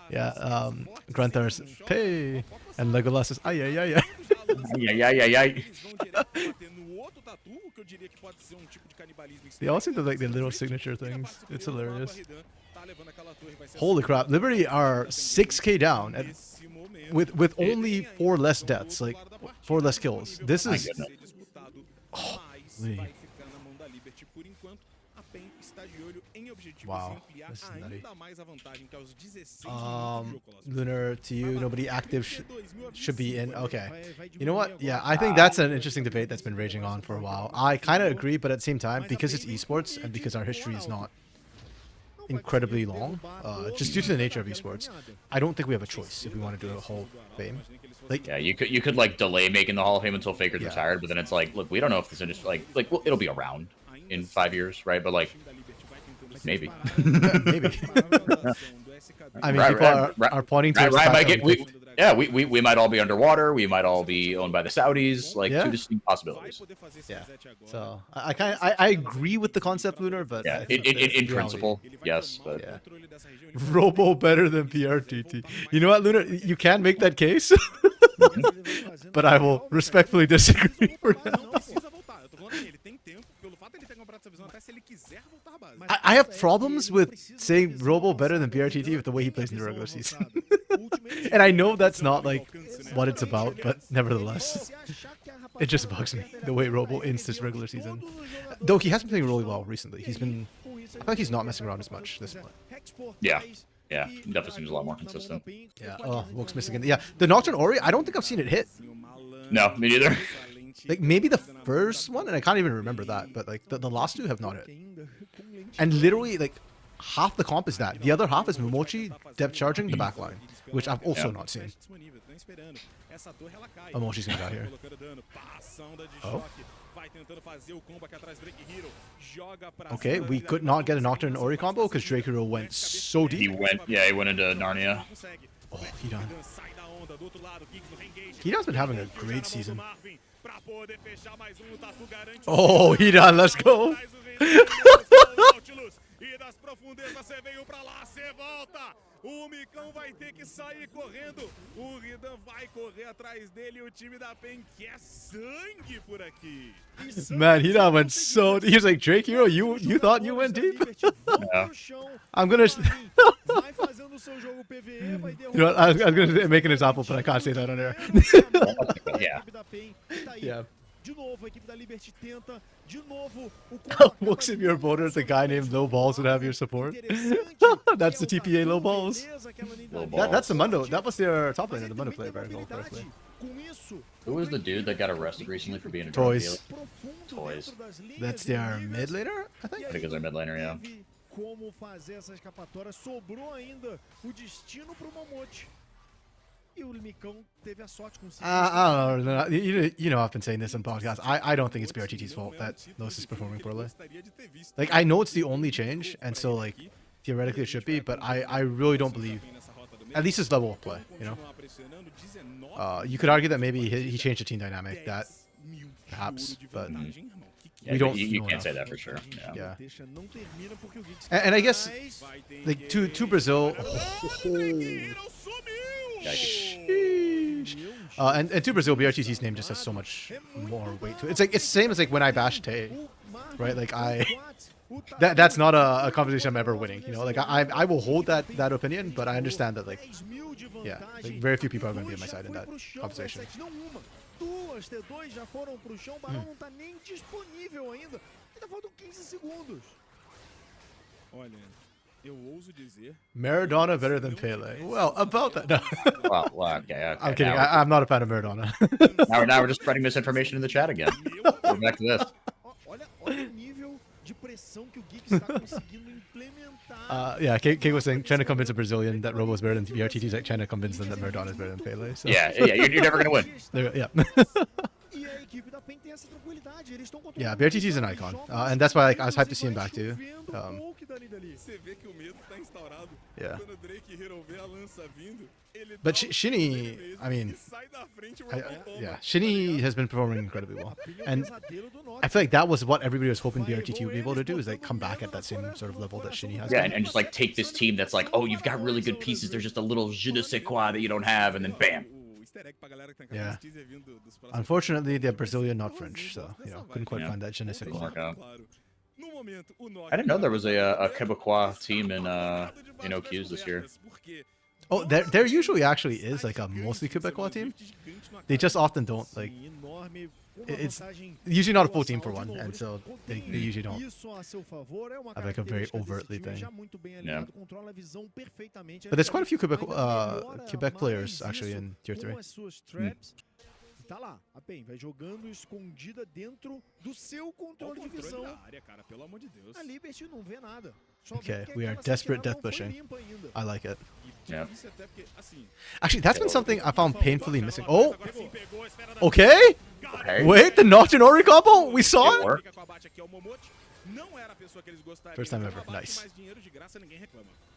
Yeah, Granthar's pay and Legolas is ay ay ay. They all seem to like their little signature things. It's hilarious. Holy crap! Liberty are 6k down at, with only 4 less deaths, like 4 less kills. This is. Holy. Wow, this is nutty. Lunar, to you, nobody active should be in. Okay, you know what? Yeah, I think that's an interesting debate that's been raging on for a while. I kind of agree, but at the same time, because it's esports and because our history is not incredibly long, just due to the nature of esports, I don't think we have a choice if we want to do a Hall of Fame. Like, yeah, you could like delay making the Hall of Fame until Faker's retired, but then it's like, look, we don't know if this industry well, it'll be around in 5 years, right? But like. Maybe. Maybe. I mean, people are pointing to. We might all be underwater. We might all be owned by the Saudis. Like 2 distinct possibilities. Yeah. So I agree with the concept, Lunar, but yeah, in principle, yes, but yeah. Robo better than PRTT. You know what, Lunar? You can make that case, but I will respectfully disagree for now. I have problems with saying Robo better than BRTT with the way he plays in the regular season. And I know that's not like what it's about, but nevertheless, it just bugs me the way Robo ends this regular season. Though he has been playing really well recently. I feel like he's not messing around as much this month. Yeah, definitely seems a lot more consistent. Yeah, oh, Woke's missing again. Yeah, the Nocturne Ori, I don't think I've seen it hit. No, me neither. Like maybe the first one, and I can't even remember that, but like the last 2 have not hit. And literally like half the comp is that. The other half is Momochi depth charging the backline, which I've also not seen. Momoshi's gonna die here. Oh. Okay, we could not get a Nocturne Ori combo because Drake Hero went so deep. He went into Narnia. Oh, Hidan. Hidan's been having a great season. Oh, Hidan, let's go. Nautilus. E das profundezas você veio pra lá, você volta. O Micão vai ter que sair correndo. O Ridan vai correr atrás dele. E o time da PEN quer sangue por aqui. Man, he not went so. He was like, Drake Hero, you thought you went deep? Yeah. I'm gonna. You know, I was gonna make an example, but I can't say that on air. Yeah. Yeah. De novo, a equipe da Liberty tenta. De novo, o Looks if your opponent is a guy named Low Balls would have your support. That's the TPA Low Balls. That's the Mundo. That was their top lane in the Mundo play, if I recall correctly. Who was the dude that got arrested recently for being a Toys. drug dealer? Toys. That's their mid laner, I think. I think it was their mid laner, yeah. Como fazer essa escapatória? Sobrou ainda o destino pro Momote. E o Micão teve a sorte com I don't know. You know, I've been saying this on podcasts. I don't think it's BRTT's fault that Los is performing poorly. Like, I know it's the only change, and so, like, theoretically it should be, but I really don't believe, at least his level of play, you know? You could argue that maybe he changed the team dynamic, that perhaps, but Yeah, we don't. You can't say that for sure. Yeah. And I guess, like, to Brazil. And to Brazil, BRTT's name just has so much more weight to it. It's like, it's the same as like when I bash Tay, right? Like that's not a conversation I'm ever winning, you know? Like I will hold that opinion, but I understand that, like, yeah, like very few people are going to be on my side in that conversation. Duas T2 já foram pro chão, o Barão não tá nem disponível ainda. Ainda faltam 15 segundos. Olha, eu ouso dizer. Maradona better than Pele. Well, about that. No. Well, okay. I'm kidding. I'm not a fan of Maradona. now we're just spreading misinformation in the chat again. We're back to this. Olha o nível de pressão que o Geeks está conseguindo implementar. Yeah, Kate was saying, trying to convince a Brazilian that Robo is better than BRTT's like trying to convince them that Maradona is better than Pele. So. Yeah, you're never gonna win. Yeah. E a equipe da PEN tem essa tranquilidade, eles estão Yeah, BRTT is an icon, and that's why, like, I was hyped to see him back too. Você vê que o medo tá instaurado. Yeah. Quando o Drake Hero vê a lança vindo, ele But Shinny, I mean, sai da frente, o yeah, Shinny has been performing incredibly well, and I feel like that was what everybody was hoping BRTT would be able to do, is like come back at that same sort of level that Shinny has. Yeah, and just like take this team that's like, oh, you've got really good pieces. There's just a little je ne sais quoi that you don't have, and then bam. Yeah. Unfortunately, they're Brazilian, not French, so you know, couldn't quite find that je ne sais quoi. I didn't know there was a Quebecois team in OQs this year. Oh, there usually actually is like a mostly Quebecois team. They just often don't, like, it's usually not a full team for one, and so they usually don't have like a very overtly thing. Yeah. But there's quite a few Quebec players actually in Tier 3. Tá lá, a PEN vai jogando escondida dentro do seu controle de visão. A Liberty não vê nada. Okay, we are desperate death pushing. I like it. Yeah. Actually, that's been something I found painfully missing. Oh! Okay! Okay. Wait, the Nocturne Ori combo? We saw it? worked. First time ever. Nice.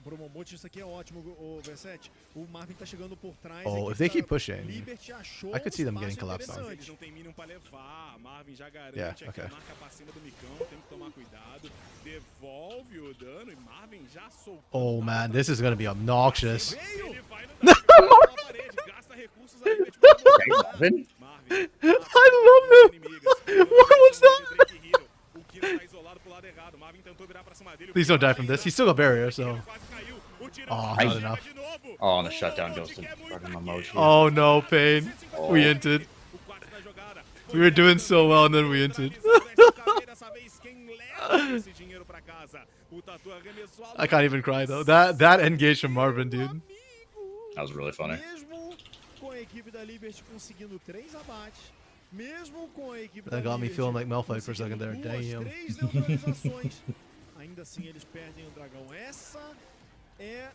Pro Momote, isso aqui é ótimo, o V7. O Marvin tá chegando por trás. Oh, if they keep pushing, I could see them getting collapsed on. Yeah, okay. Oh man, this is gonna be obnoxious. I love him! What was that? Please don't die from this. He's still a barrier, so. Oh, not enough. Oh, and the shutdown goes to fucking Momochi. Oh no, Pain. We inted. We were doing so well and then we inted. I can't even cry though. That engage from Marvin, dude. That was really funny. That got me feeling like Malphite for a second there. Damn. Ainda assim eles perdem o dragão. Esse é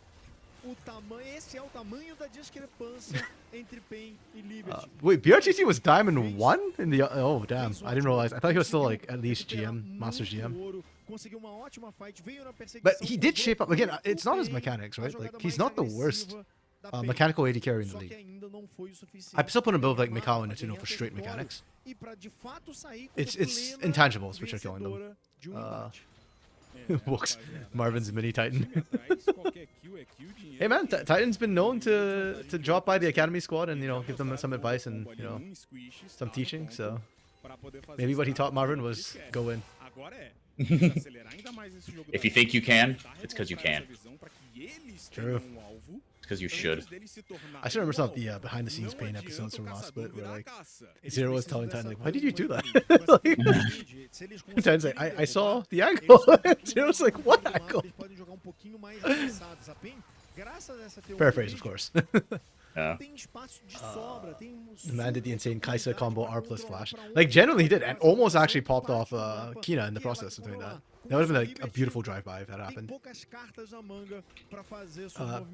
o tamanho da discrepância entre PEN e Liberty. Wait, BRTT was Diamond 1 in the... Oh, damn. I didn't realize. I thought he was still, like, at least GM, Masters GM. But he did shape up. Again, it's not his mechanics, right? Like, he's not the worst mechanical AD carry in the league. I still put him above, like, Mikao and Natuno for straight mechanics. It's intangibles which are killing them. Walks Marvin's mini Titan. Hey man, Titan's been known to drop by the academy squad and give them some advice and some teaching. So maybe what he taught Marvin was go in. If you think you can, it's because you can. True. It's because you should. I still remember some of the behind the scenes pain episodes from Raw Split where like Zero was telling Titan like, why did you do that? Like, Titan's like, I saw the angle. Zero's like, what angle? Paraphrase, of course. Yeah. The man did the insane Kaisa combo R plus flash. Like, generally he did, and almost actually popped off Kina in the process of doing that. That would have been like a beautiful drive-by if that happened.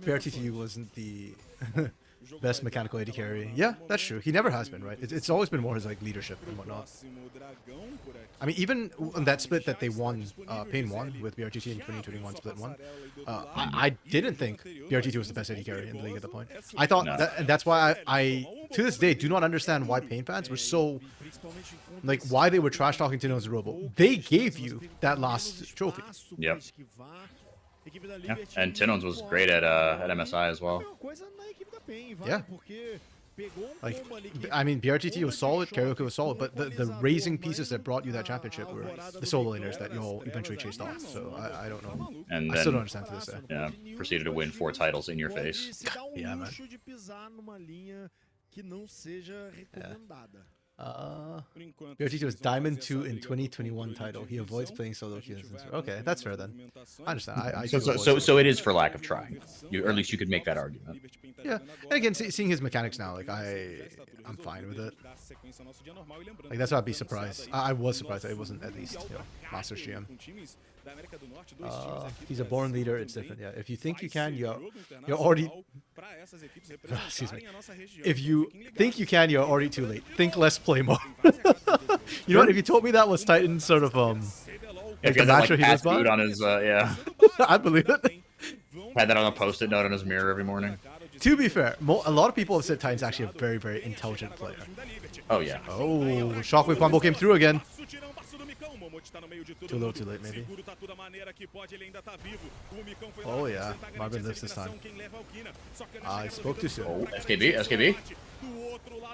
PRTTU wasn't the best mechanical AD carry. Yeah, that's true. He never has been, right? It's always been more his like leadership and whatnot. I mean, even on that split that they won, Pain won with BRTT in 2021 split 1, I didn't think BRTT was the best AD carry in the league at the point. I thought that, and that's why I to this day do not understand why Pain fans were so like why they were trash talking to Nozarobo. They gave you that last trophy. Yep. Yeah. And Tino's was great at MSI as well. Yeah. Like, I mean, BRTT was solid, Karaoke was solid, but the raising pieces that brought you that championship were the solo laners that you'll eventually chased off. So I don't know. And I still don't understand to this day. Yeah, proceeded to win 4 titles in your face. Yeah, man. BRTT was Diamond 2 in 2021 title. He avoids playing solo queues. Okay, that's fair then. I understand. So it is for lack of trying. Or at least you could make that argument. Yeah, and again, seeing his mechanics now, like I'm fine with it. Like that's why I'd be surprised. I was surprised that it wasn't at least Masters GM. He's a born leader. It's different. Yeah, if you think you can, you're already. Excuse me. If you think you can, you're already too late. Think less, play more. You know what? If you told me that was Titan's sort of if you had that, like, fast food on his yeah. I believe it. Had that on a post-it note on his mirror every morning. To be fair, a lot of people have said Titan's actually a very, very intelligent player. Oh yeah. Oh, Shockwave combo came through again. Too little, too late, maybe. Oh yeah, Marvin lives this time. I spoke too soon. Oh, SKB.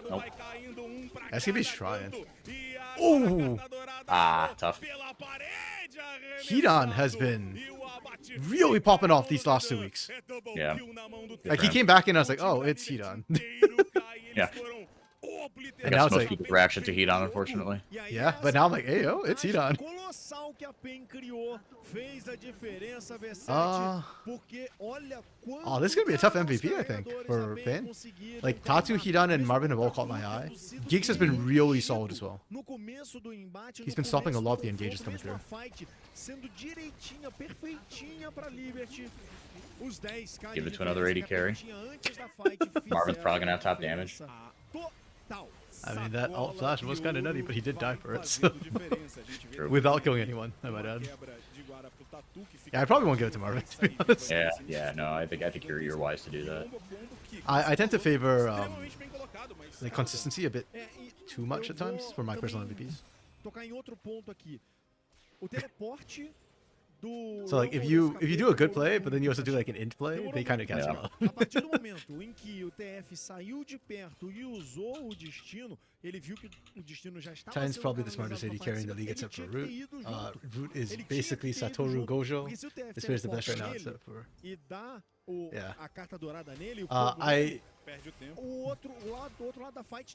Nope. SKB's trying. Oh. Tough. Hidan has been really popping off these last 2 weeks. Yeah. Like he came back and I was like, oh, it's Hidan. Yeah. And now it's like people's reaction to Hidan, unfortunately. Yeah, but now I'm like, hey, yo, it's Hidan. Oh, this is gonna be a tough MVP, I think, for Pain. Like Tatu, Hidan, and Marvin have all caught my eye. Geeks has been really solid as well. He's been stopping a lot of the engages coming through. Give it to another 80 carry. Marvin's probably gonna have top damage. I mean, that alt flash was kind of nutty, but he did die for it, so without killing anyone, I might add. Yeah, I probably won't give it to Marvin, to be honest. Yeah, no, I think you're wise to do that. I tend to favor like consistency a bit too much at times for my personal MVPs. So like if you do a good play, but then you also do like an int play, they kind of cancel out. Titan's probably the smartest AD carry in the league except for Root. Root is basically Satoru Gojo. This player is the best right now except for... Yeah.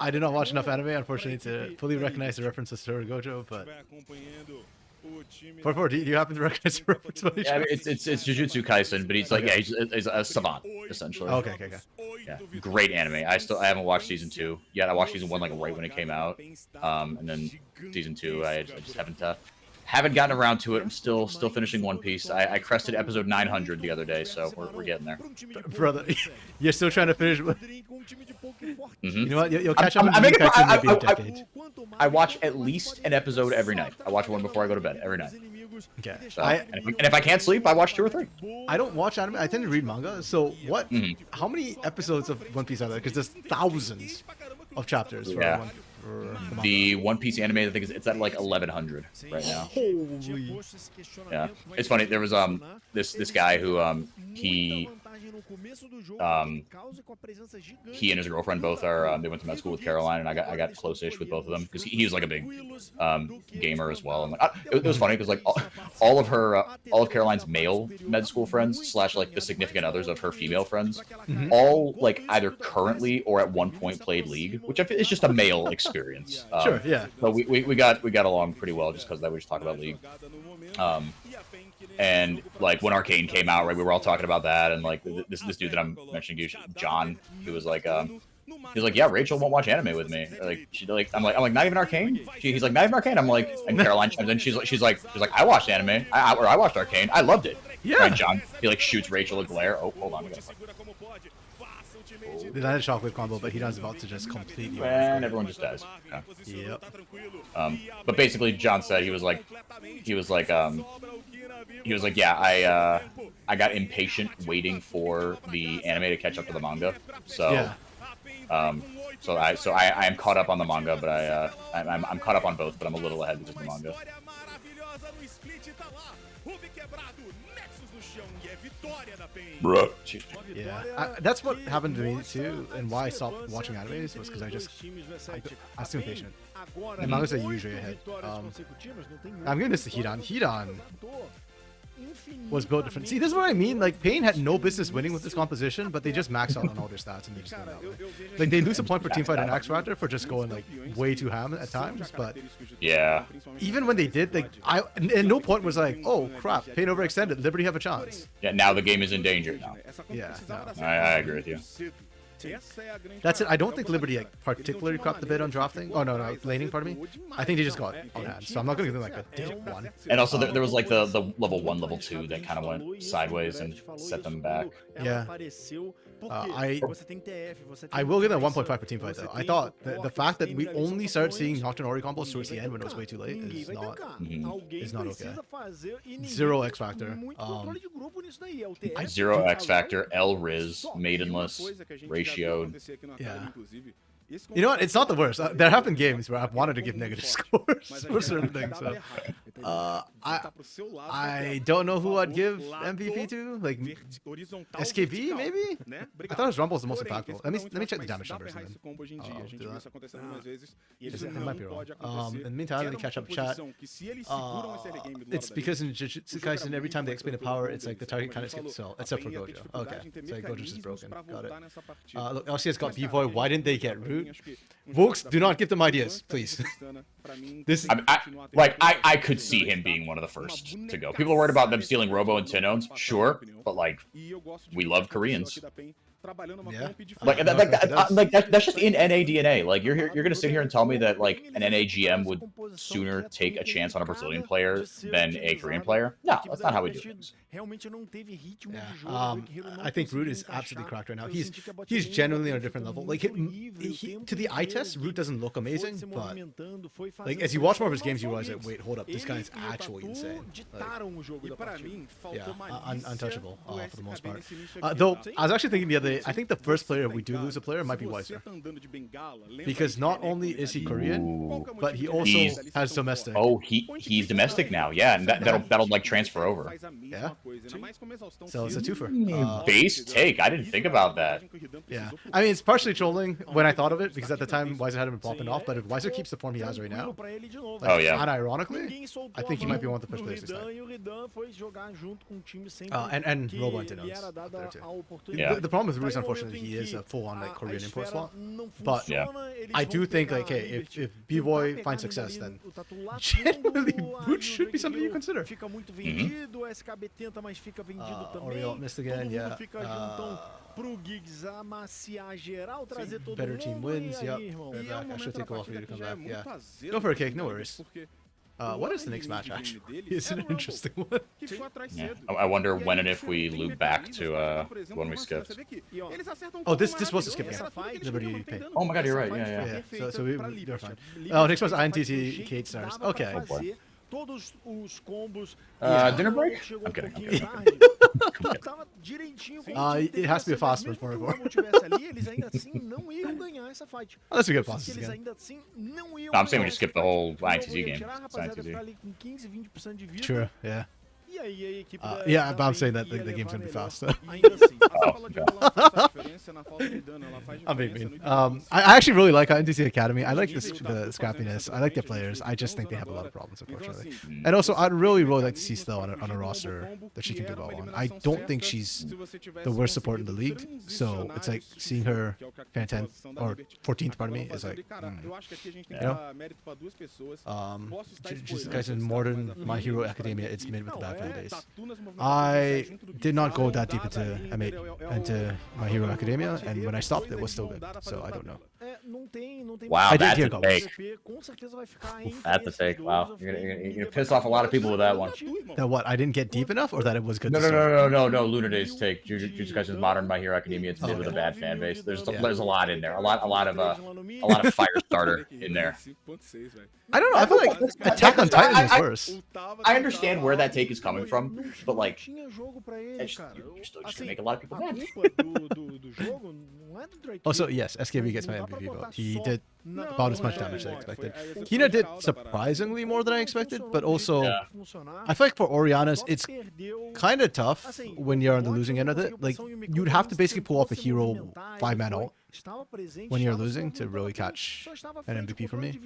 I did not watch enough anime, unfortunately, to fully recognize the reference to Satoru Gojo, but... 4-4, do you happen to recognize the reference? Yeah, I mean, it's Jujutsu Kaisen, but he's like, yeah, he's a savant, essentially. Okay. Yeah, great anime. I haven't watched season 2 yet. I watched season 1 like right when it came out, and then season 2 I just haven't gotten around to it. I'm still finishing One Piece. I crested episode 900 the other day, so we're getting there. Brother, you're still trying to finish. You know what? You'll catch up. I watch at least an episode every night. I watch one before I go to bed every night. Okay. So, and if I can't sleep, I watch 2 or 3. I don't watch anime. I tend to read manga. So what? How many episodes of One Piece are there? Because there's thousands of chapters. For one. The One Piece anime, I think it's at like 1100 right now. Holy. Yeah, it's funny. There was this guy who he and his girlfriend both are they went to med school with Caroline, and I got close-ish with both of them because he was like a big gamer as well. And like it was funny because like all of Caroline's male med school friends slash like the significant others of her female friends all like either currently or at one point played League, which I feel is just a male experience. Sure, yeah. So we got along pretty well just because we just talk about League. And like when Arcane came out, right, we were all talking about that, and like this dude that I'm mentioning, John, he was like, yeah, Rachel won't watch anime with me. Like I'm like, not even Arcane. He's like, not even Arcane. I'm like, and Caroline chimes in. She's like, I watched anime. I watched Arcane. I loved it. Yeah. Right, John. He like shoots Rachel a glare. Oh, hold on. They landed a shockwave combo, but Hidan's about to just completely. And everyone just dies. Yeah. Yep. But basically, John said he was like, yeah, I got impatient waiting for the anime to catch up to the manga. So, yeah. So I am caught up on the manga, but I'm caught up on both, but I'm a little ahead with the manga. Bruh. Yeah, that's what happened to me too, and why I stopped watching animes was because I was too impatient. And mangas are usually ahead. I'm giving this to Hidan. Hidan was built different. See, this is what I mean. Like, Pain had no business winning with this composition, but they just maxed out on all their stats and they just go that way. Like, they lose a point for teamfight and X Factor for just going like way too ham at times, but yeah, even when they did, like, and no point was like, oh crap, Pain overextended, Liberty have a chance. Yeah, now the game is in danger now. Yeah, no. I agree with you. That's it. I don't think Liberty like, particularly crapped the bid on drafting. Oh no, laning, pardon me. I think they just got on hand, so I'm not gonna give them like a digit 1. And also there was like the level 1, level 2 that kind of went sideways and set them back. Yeah. I will give them 1.5 for teamfight though. I thought the fact that we only started seeing Nocturne Ori combos towards the end when it was way too late is not okay. 0 X Factor. 0 X Factor, L Riz, Maidenless, ratioed. Yeah. You know what? It's not the worst. There have been games where I've wanted to give negative scores for certain things. So, I don't know who I'd give MVP to. Like SKB maybe. I thought his Rumble was the most impactful. Let me check the damage numbers. It might be wrong. In the meantime, let me catch up chat. It's because in Jujutsu Kaisen, every time they explain the power, it's like the target kind of skips cell, except for Gojo. Okay, so like Gojo's just broken. Got it. Look, LCS got B-Boy. Why didn't they get Root? Vokes, do not give them ideas, please. This I could see him being one of the first to go. People are worried about them stealing Robo and Tinones, sure, but like we love Koreans. Yeah. Like that's just in NA DNA. Like you're gonna sit here and tell me that like an NA GM would sooner take a chance on a Brazilian player than a Korean player? No, that's not how we do things. Yeah. I think Root is absolutely cracked right now. He's genuinely on a different level. Like to the eye test, Root doesn't look amazing, but like as you watch more of his games, you realize that wait, hold up, this guy's actually insane. Like, yeah, untouchable for the most part. Though I was actually thinking the other day, I think the first player we do lose a player might be Weiser, because not only is he Korean, but he also has domestic. Oh, he's domestic now, yeah, and that'll like transfer over. Yeah. So it's a twofer. Base take. I didn't think about that. Yeah. I mean, it's partially trolling when I thought of it because at the time Weiser hadn't been popping off. But if Weiser keeps the form he has right now, like, oh yeah. Unironically, I think he might be one of the first players to start. And Robo and Tinones there too. Yeah. The problem with Root is unfortunately he is a full-on like Korean import slot. But yeah. I do think like, hey, if B-Boy finds success, then generally Root should be something you consider. Oriol missed again, yeah. Better team wins, yep. Right back. I should take a while for you to come back, yeah. Go for a cake, no worries. What is the next match, actually? It's an interesting one. Yeah. I wonder when and if we loop back to when we skipped. Oh, this was a skip game. Liberty Pain. Oh my god, you're right, yeah. So we're fine. Oh, next one's INTC Kate Stars. Okay. Dinner break? I'm kidding. Tava direitinho com it has to be a fast one for o tivesse ali, eles ainda assim não iam ganhar essa fight. Let's get Que passes eles again. ainda assim não iam No, I'm saying ganhar we just essa skip the fight. whole O jogo ITZ ia game. tirar a It's rapaziada ITZ. ficar ali com 15, 20% de vida. True, yeah. E aí a equipe Yeah, but I'm da saying PEN that ia the game's levar gonna be melhor. fast. Ainda assim. A fala de bola faz diferença na falta de dano, ela faz I'm being diferença mean. no indivíduo. I actually really like NTC Academy. I like the scrappiness. I like their players. I just think they have a lot of problems, unfortunately. And also, I'd really like to see Stell on a roster that she can do well on. I don't think she's the worst support in the league, so it's like seeing her fan 10th or 14th, pardon me, is like, Eu acho que aqui a gente tem you que know? dar mérito pra duas pessoas. Just guys in modern My Hero Academia, it's mid with the bad fan base. I did not go that deep into into My Hero Academia, and when I stopped, it was still good. So I don't know. Wow, I did that's hear a goals. take. That's a take. Wow, you're gonna piss off a lot of people with that one. That what? I didn't get deep enough, or that it was good. No, to no, start? no. Lunar Days take. Jujutsu Kaisen's Modern My Hero Academia. It's mid with a bad fan base. There's a lot in there. A lot of fire starter in there. I don't know. I feel like Attack on Titan was worse. I understand where that take is coming from, but like, you're still just gonna make a lot of people mad. Also, yes, SKB gets my MVP vote. He did about as much damage as I expected. Hina did surprisingly more than I expected, but also, I feel like for Oriana's, it's kind of tough when you're on the losing end of it. Like, you'd have to basically pull off a hero 5-man ult when you're losing to really catch an MVP for me.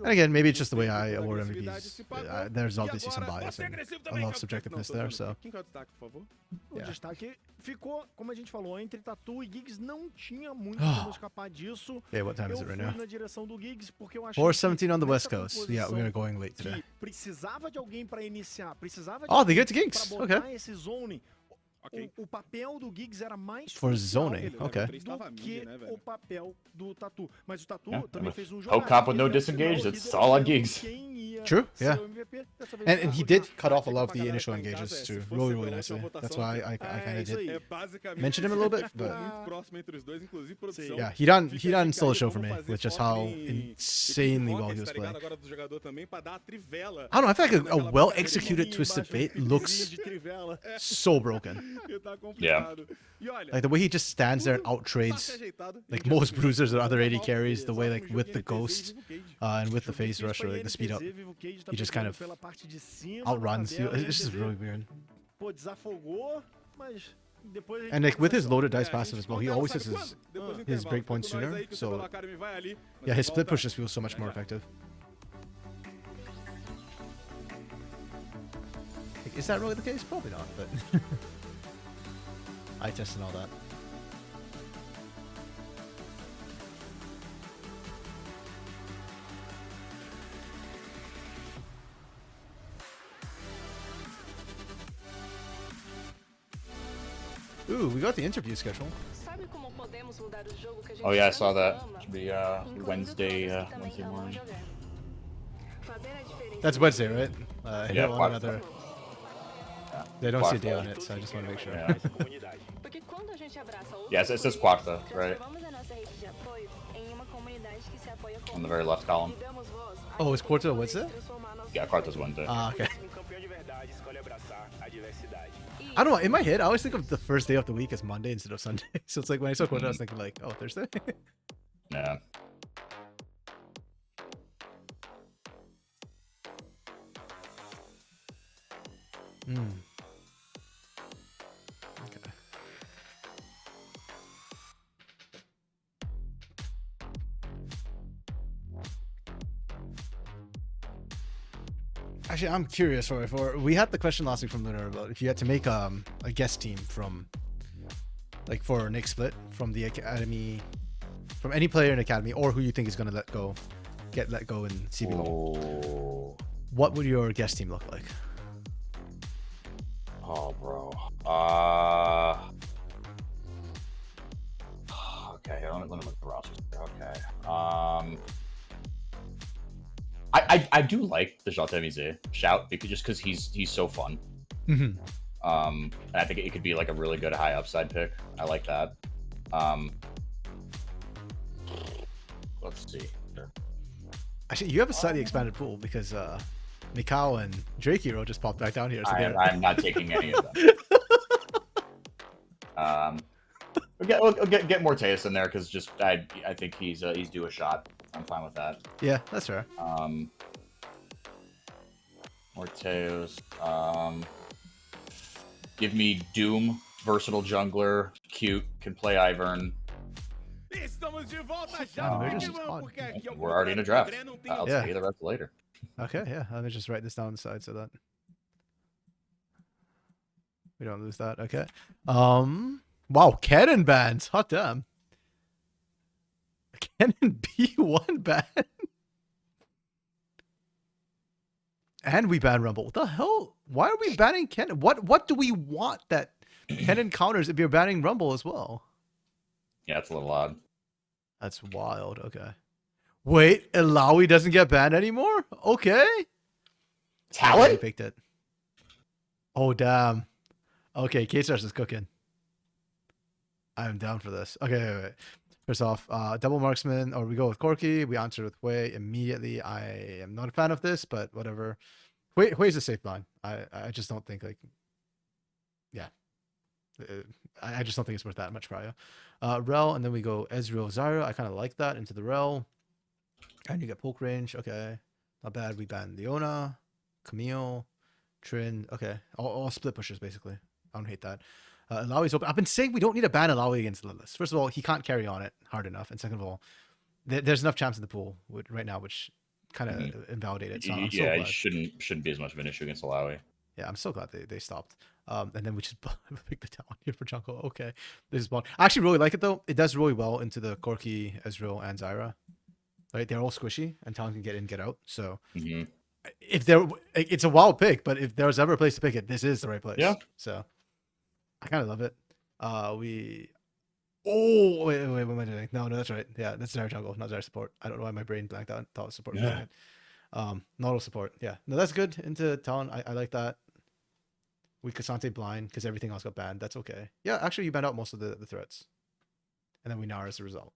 And again, maybe it's just the way I award MVPs. There's obviously some bias and a lot of subjectiveness there, so. O destaque ficou, como a gente falou, entre Tatu e Giggs, não tinha muito como escapar disso. Yeah, what time is it right now? Na direção do Giggs porque eu 4:17 on the West Coast. Yeah, we are going late today. Precisava de alguém para iniciar, precisava de Oh, they alguém get to Giggs. para Okay. botar esse zone. O papel do Giggs era mais For crucial zoning, okay. do que o papel do Tatu. Mas o Tatu também fez um Poke cop with no disengage. That's all on Giggs. True, yeah. And he did cut off a lot of the initial engages too, really nicely. That's why I kind of did mention him a little bit, but yeah, he done stole a show for me with just how insanely well he was playing. I don't know, I feel like a well-executed Twisted Fate looks so broken. Yeah. Like the way he just stands there and out-trades like most bruisers or other AD carries, the way like with the ghost and with the phase rush or like the speed up, he just kind of outruns. It's just really weird. And like with his loaded dice passive as well, he always has his breakpoint sooner. So yeah, his split push just feels so much more effective. Like, is that really the case? Probably not, but eye test and all that. Ooh, we got the interview schedule. Oh yeah, I saw that. Should be Wednesday morning. That's Wednesday, right? Yeah, another. They don't see a day on it, so I just want to make sure. Yeah. Yes, it says Quarta, right? On the very left column. Oh, is Quarta Wednesday? Yeah, Quarta's Wednesday. Ah, okay. I don't know, in my head, I always think of the first day of the week as Monday instead of Sunday. So it's like when I saw Quarta, I was thinking like, oh, Thursday? Yeah. Okay. Actually, I'm curious. For we had the question last week from Lunar about if you had to make a guest team from, like for Nick Split from the academy, from any player in academy or who you think is gonna get let go in CBLOL. Oh. What would your guest team look like? Oh, bro. Okay, let me look at the rosters. Okay. I do like the Jaltemize shout because he's so fun. Mm-hmm. And I think it could be like a really good high upside pick. I like that. Let's see. Actually, you have a slightly expanded pool because Mikau and Drake Hero just popped back down here. So I'm not taking any of them. We'll get Morteus in there because just I think he's due a shot. I'm fine with that. Yeah, that's fair. Morteus. Give me Doom, versatile jungler, cute, can play Ivern. We're already in a draft. I'll tell you the rest later. Okay, yeah. Let me just write this down on the side so that we don't lose that. Okay. Wow, Kennen bans. Hot damn. Kennen B1 ban. And we ban Rumble. What the hell? Why are we banning Kennen? What do we want that Kennen counters if you're banning Rumble as well? Yeah, it's a little odd. That's wild. Okay. Wait, Ilaoi doesn't get banned anymore? Okay. Talon? I picked it. Oh, damn. Okay, K-Stars is cooking. I'm down for this. Okay, wait. First off, double marksman, or we go with Corki. We answer with Hui immediately. I am not a fan of this, but whatever. Hui is a safe line. I just don't think, like, yeah. I just don't think it's worth that much prior. Rel, and then we go Ezreal, Zyra. I kind of like that into the Rel. And you get poke range. Okay. Not bad. We ban Leona, Camille, Trin. Okay. All split pushers, basically. I don't hate that. Ilaoi's open. I've been saying we don't need to ban Ilaoi against Lilith. First of all, he can't carry on it hard enough. And second of all, there's enough champs in the pool right now, which kind of invalidate it. So I'm so glad. He shouldn't be as much of an issue against Ilaoi. Yeah, I'm so glad they stopped. And then we just pick the Talon here for jungle. Okay. This is fun. I actually really like it, though. It does really well into the Corki, Ezreal, and Zyra. Right? They're all squishy, and Talon can get in, get out. So if it's a wild pick, but if there's ever a place to pick it, this is the right place. Yeah. So I kind of love it. Oh, wait, what am I doing? No, that's right. Yeah, that's Zyra jungle, not Zyra support. I don't know why my brain blanked out. Thought it was support. Yeah. Not support. Yeah. No, that's good. Into Talon. I like that. We Cassante blind because everything else got banned. That's okay. Yeah, actually, you banned out most of the threats. And then we Nara as a result.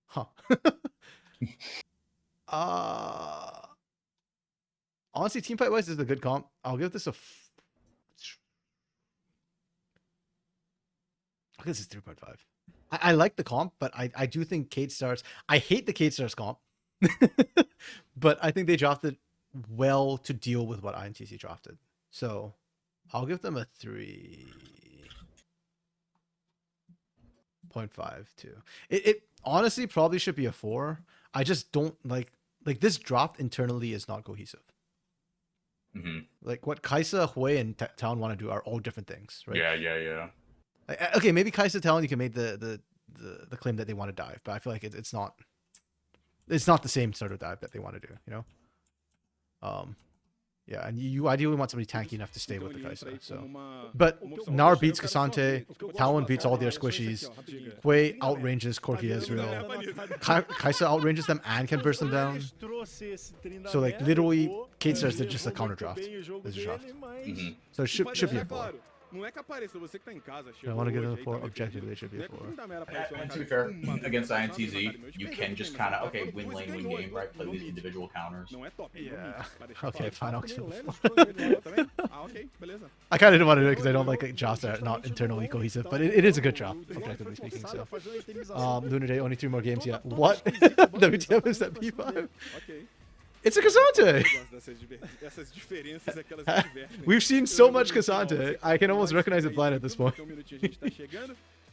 Huh. Honestly, team fight wise, this is a good comp. I'll give this a. I guess it's 3.5. I like the comp, but I do think Kate Stars. I hate the Kate Stars comp, but I think they drafted well to deal with what INTC drafted. So I'll give them a 3.5 too. It honestly probably should be a 4. I just don't like this draft internally is not cohesive. Like what Kaisa, Hui, and Talon want to do are all different things, right? Yeah. Okay, maybe Kaisa, Talon, you can make the claim that they want to dive, but I feel like it's not the same sort of dive that they want to do, you know? Yeah, and you ideally want somebody tanky enough to stay with the Kaisa. So, but Nar beats Cassante, Talon beats all their squishies, Hui outranges Corki Ezreal, Kaisa outranges them and can burst them down. So like literally, Kate says they're just a counter draft. There's a draft. So it should be a 4. Não é que apareça, você que tá em casa. I want to give them a 4. Objectively, it should be a 4. And to be fair, against INTZ, you can just kind of, okay, win lane, win game, right? Play these individual counters. Yeah. Okay, fine. I'll give them a 4. Okay, beleza. I kind of didn't want to do it because I don't like drafts that are not internally cohesive, but it is a good draft, objectively speaking. So, Lunar Day, only 3 more games yet. What? WTF is that P5? It's a Cassante! We've seen so much Cassante, I can almost recognize it blind at this point.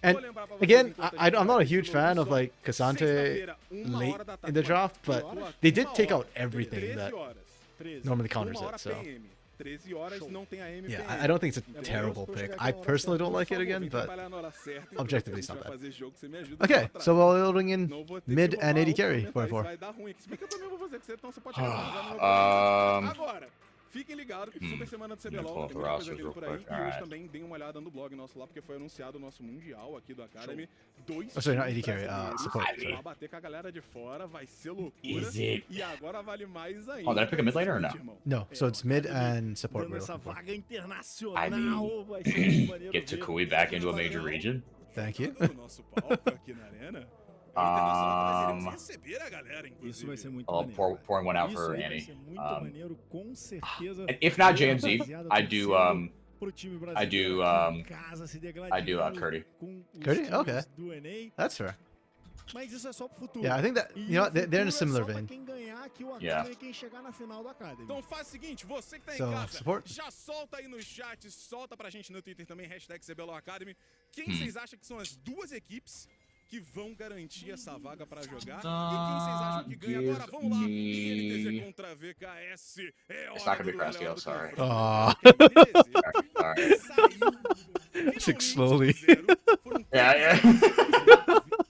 And again, I'm not a huge fan of like Cassante late in the draft, but they did take out everything that normally counters it, so. Yeah, I don't think it's a terrible pick. I personally don't like it again, but objectively it's not bad. Okay, so we're loading in mid and AD carry 4-4. Fiquem ligados que Super Semana do CBLOL tem muita coisa vindo por aí. E hoje também deem uma olhada no blog nosso lá, porque foi anunciado o nosso Mundial aqui do Academy. 2 sorry, not AD carry, support. Vai bater com a galera de fora, vai ser loucura. E agora vale mais ainda. Oh, did I pick a mid laner or no? No, so it's mid and support. I mean, get Takui back into a major region. Thank you. Isso vai ser muito I'll maneiro. pouring one out Isso for aí vai Annie. ser muito maneiro, com certeza. And if not Ver a JMZ, rapaziada I do torcendo pro time brasileiro aqui em casa, se I do degladiando Curdy. com os Curdy? times Okay. do NA. That's fair. Mas isso é só pro futuro. Yeah, I think that, E you know what, they're in a o futuro similar é só pra vein. quem ganhar aqui o Yeah. Academy e quem chegar na final do Academy. Então faz o seguinte, você que tá em So, casa, support. já solta aí no chat, solta pra gente no Twitter também, hashtag CBLOL Academy. Quem vocês acham que são as duas equipes que vão garantir essa vaga pra jogar? E quem vocês acham que ganha agora? Vamos lá, INTZ contra VKS. É It's not hora gonna be do Crasty, duelo I'm do sorry. confronto. Aw. Saiu. Tick slowly. Foram Yeah,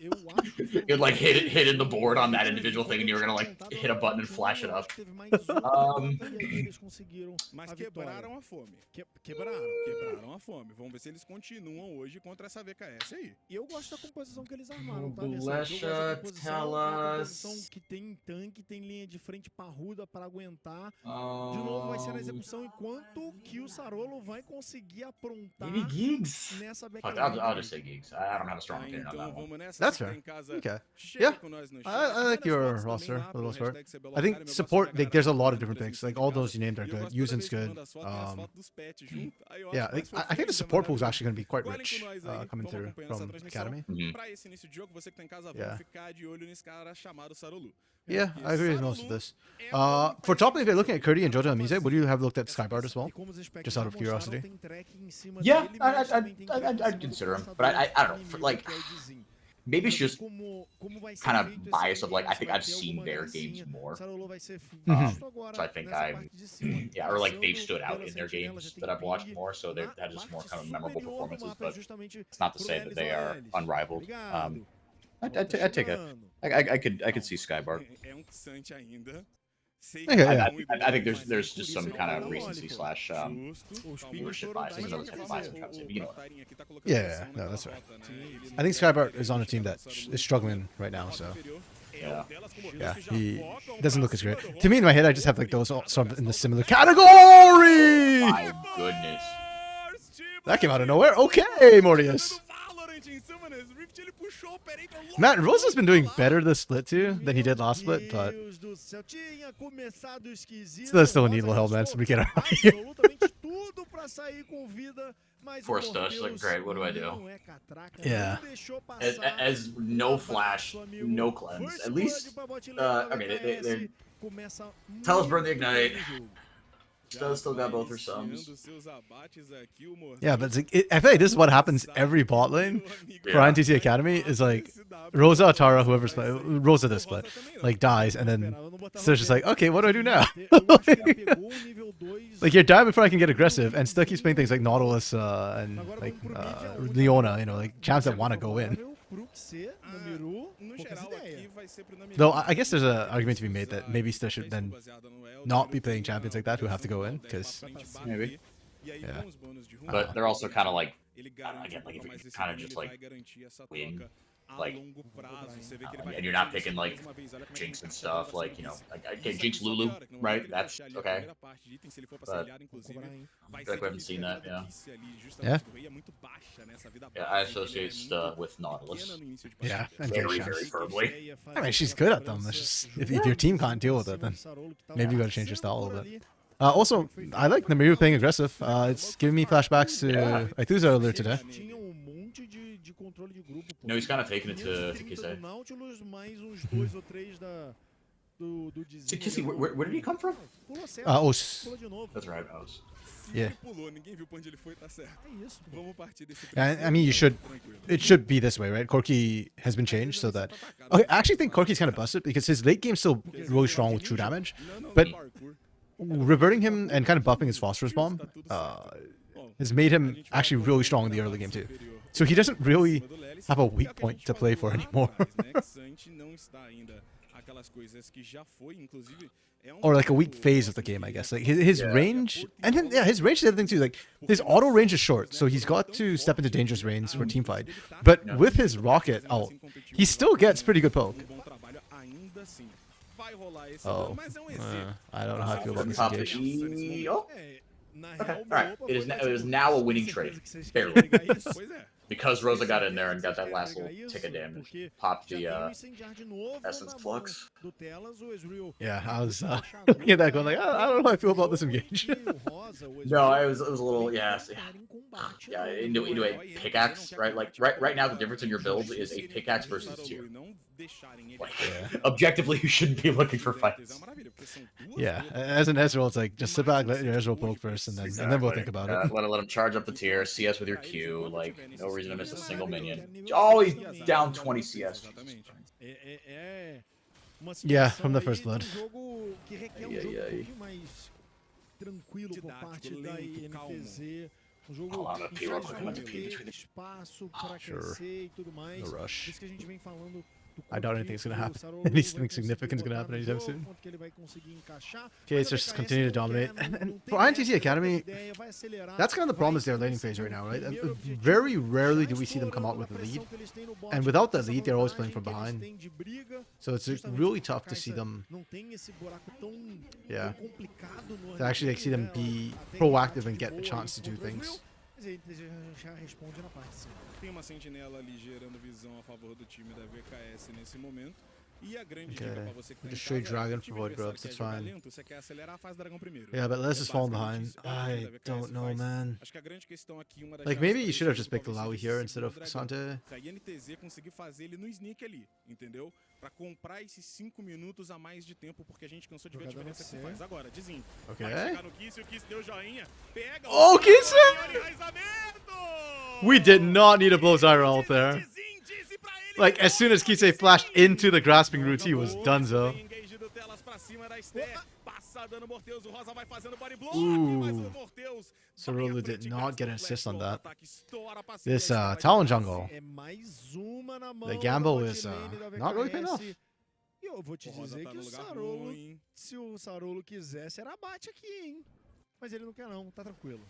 Eu acho que You'd like hit in the board on that individual thing, and you were gonna like hit a button and flash it up. Teve mais uma e aí eles conseguiram Mas a vitória. quebraram a fome. Quebraram. Quebraram a fome. Vamos ver se eles continuam hoje contra essa VKS aí. E eu gosto da composição que eles armaram, tá, Blesha, Versace? Eu gosto da composição, tell uma us. composição que tem tanque, tem linha de frente parruda para aguentar. De novo vai ser na execução, enquanto que o Sarolo vai conseguir aprontar Maybe Gigs. nessa Fuck, backline. I'll just say Gigs. I don't have a strong opinion on Então that one. vamos nessa. That's Quem fair. tá em casa, Okay. chega Yeah. com nós no chat. I like Manda your as fotos roster também lá for the pro most part. hashtag CBLOL I think Academy. Eu gosto support, pra like, there's a caralho lot of de different presente things. Like, de all casa. those you named are E eu good. gosto toda Yuzin's vez que good. manda as fotos, tem as fotos dos pets junto. Aí eu acho Yeah, mais like, I think fofinho, the é support pool is maravilhoso. actually going to be quite Colhem rich com nós aí, coming vamos through acompanhando essa from transmissão. Academy. Mhm. Pra esse início de jogo, você que tá em casa, Yeah. vamos ficar de olho nesse cara chamado Sarolu. Yeah, Porque I agree with most of Sarolu this. é um For país top lane, if you're que looking at Curdy and Jojo and Mise, would you have looked at Skybard as well? E como os Just out of espectadores mostraram, curiosity. tem track em cima Yeah, dele, mas também tem track em cima I'd do consider him, passador but I don't know. For, inimigo, like, que é o Dizzy. maybe it's just Como vai ser kind of feito esse bias of like I game, think se vai I've ter seen alguma their gracinha. games more. Sarolo vai ser Mhm. visto agora So I think nessa I'm parte de cima, yeah, or like they've passando stood out pela in their sentinela, games já tem that I've watched ping more, so na they've had just more parte kind of memorable superior do performances. mapa, But justamente it's not to pro say that Elis they are Oelis. unrivaled. Obrigado. I'd take it. Chegando. I could see Skybard. É Xante ainda. Sei Okay, que yeah. é muito I think bom, there's mas just por some isso kind ele of tá recency longe, slash Justo. Os Calma, pingos worship foram bias. dados Another pra type of fazer bias I'm trying to say, but you know. Tarinha aqui tá colocando Yeah, pressão no, naquela that's right. rota, né? Ele I não think Skybard quer is on a chegar team no that Sarolu. is struggling right now, Rota so inferior é Yeah. o delas como yeah, que já he focam doesn't pra look as cima great. do To me, in my head, I just have like those all sort of in the similar category. My goodness. That came out of nowhere. Okay, Mortius. Matt, Rosa's been doing better this split too than he did last split, but Deus do céu, tinha começado esquisito. still a needle hell, man. So we get out of here. Absolutamente tudo pra sair com vida, mas Poor o Stush, like, Morpheus great, what do I do? não é catraca, Yeah. não deixou As, passar. as no Um flash, abraço, amigo. no cleanse. First At blood least pra bot lane da okay, VKS. they Começa Tell us burn the muito bem ignite. o jogo. still got both her sums. Yeah, but it's like, I feel like this is what happens every bot lane for Yeah. NTT Academy is like Rosa, Tara, whoever's Rosa this split, like dies, and then so it's just like, okay, what do I do now? Like you're dying before I can get aggressive, and still keeps playing things like Nautilus and like Leona, you know, like champs that want to go in. Though I guess there's an argument to be made that maybe Still should then not be playing champions like that who have to go in, because Maybe. yeah. But they're also kind of like, again, like if you kind of just like win, like, and you're not picking like Jinx and stuff, like, you know, like okay, Jinx Lulu, right? That's okay. But I feel like we haven't seen that, yeah. Yeah. Yeah, I associate stuff with Nautilus Yeah, and very, Jinx very champs. firmly. I mean, she's good at them. It's just, if your team can't deal with it, then maybe you gotta change your style a little bit. Also, I like Namiru playing aggressive. It's giving me flashbacks to Aethusa earlier today. No, he's kind of taking it to Kisei. So Kisei, where did he come from? Os. That's right, Os. Yeah. Ninguém viu pra onde ele foi, tá certo. Vamos partir desse I mean, it should be this way, right? Corki has been changed so that. Okay, I actually think Corki's kind of busted because his late game's still really strong with true damage, but reverting him and kind of buffing his phosphorus bomb has made him actually really strong in the early game too. So he doesn't really have a weak point to play for anymore. Or like a weak phase of the game, I guess. Like his range, and then yeah, his range is the other thing too. Like his auto range is short, so he's got to step into dangerous range for team fight. But with his rocket ult, he still gets pretty good poke. Oh, I don't know how I feel about this Top engage. the E. Oh, Okay, all right. It is now a winning trade, barely, because Rosa got in there and got that last little tick of damage, popped the essence flux. Yeah, I was looking at that going like, I don't know how I feel about this engage. No, it was a little yeah. Into a pickaxe, right? Like right now, the difference in your build is a pickaxe versus two. Like, objectively, you shouldn't be looking for fights. Yeah, as an Ezreal, it's like just sit back, let your Ezreal poke first, and then we'll think about it. Let him charge up the tier, CS with your Q. Like no reason to miss a single minion. Always down 20 CS. Yeah, from the first blood. Sure. No rush. I doubt anything's gonna happen. Anything significant is gonna happen anytime soon. Okay, it's just continue to dominate. And for INTZ Academy, that's kind of the problem is their laning phase right now, right? Very rarely do we see them come out with a lead. And without the lead, they're always playing from behind. So it's really tough to see them. Yeah. To actually see them be proactive and get a chance to do things. Já responde na parte sim. Tem uma sentinela ali gerando visão a favor do time da VKS nesse momento. E a grande dica para você que just straight dragon for void grubs, that's fine. Lento, você quer acelerar a fase do dragão primeiro. Yeah, but Les is falling behind. I don't know, man. Acho que a grande questão aqui, uma das like maybe you should have just picked Lawi here instead of Sante. Da INTZ conseguir fazer ele no sneak ali, entendeu? Para comprar esses 5 minutos a mais de tempo, porque a gente cansou de ver a diferença que faz. Agora, Dizinho. Okay. Vai chegar no Kiss, o Kiss deu joinha. Pega oh, Kiss! We did not need a blow Zyra ult there. Like, as soon as Kisei flashed into the grasping route, he was donezo. Ooh. Sarulu did not get an assist on that. This Talon jungle, the gamble is not really paying off. Eu vou te dizer que o Sarolo, se o Sarolo quisesse, era abate aqui, hein? Mas ele não quer não, tá tranquilo.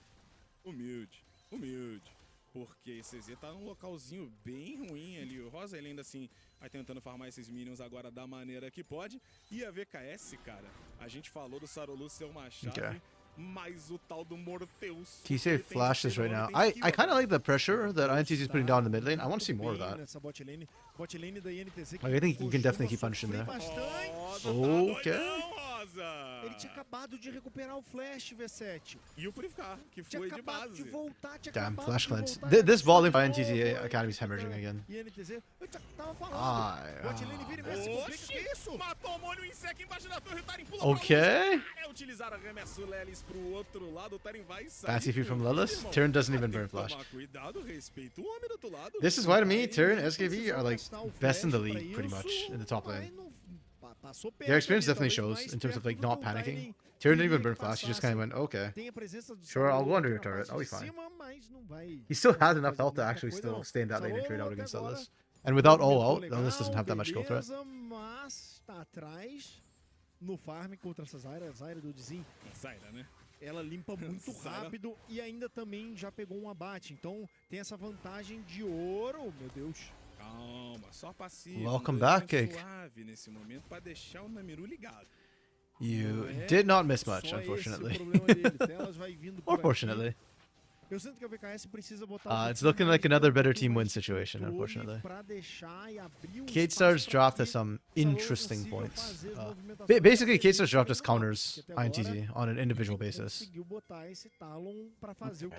Humilde, humilde. Porque esse CZ tá num localzinho bem ruim ali. O Rosa, ele ainda assim vai tentando farmar esses minions agora da maneira que pode. E a VKS, cara, a gente falou do Sarolu ser uma chave, mas o tal do Morteus... Kisei flashes right now. I kind of like the pressure that INTZ is putting down in the mid lane. I want to see more of that. Like, I think you can definitely keep punishing there. Okay. Ele tinha acabado de recuperar o flash, V7. E o Purificar, que foi de base. Damn, flash cleanse. This ball in INTZ Academy is hemorrhaging again. Okay. Fancy feed from Lelis. Tyrion doesn't even burn flash. This is why to me, Tyrion, SKV are like best in the league pretty much in the top lane. Their experience definitely shows in terms of like not panicking. Tyrion didn't even burn flash, he just kind of went, okay, sure, I'll go under your turret, I'll be fine. He still has enough health to actually still stay in that lane and trade out against Lelis. And without all out, Lelis doesn't have that much kill threat. No farm contra essa Zyra do Dizin. Zyra, né? Ela limpa muito rápido e ainda também já pegou um abate. Então tem essa vantagem de ouro, meu Deus. Calma, só passivo. Welcome back, Cake. Nesse momento para deixar o Namiru ligado. You did not miss much, unfortunately. Or fortunately. Eu sinto que a VKS precisa botar it's looking like another better team win situation, unfortunately. Kate Star's draft has some interesting points. Basically, Kate Star's draft just counters INTZ on an individual basis.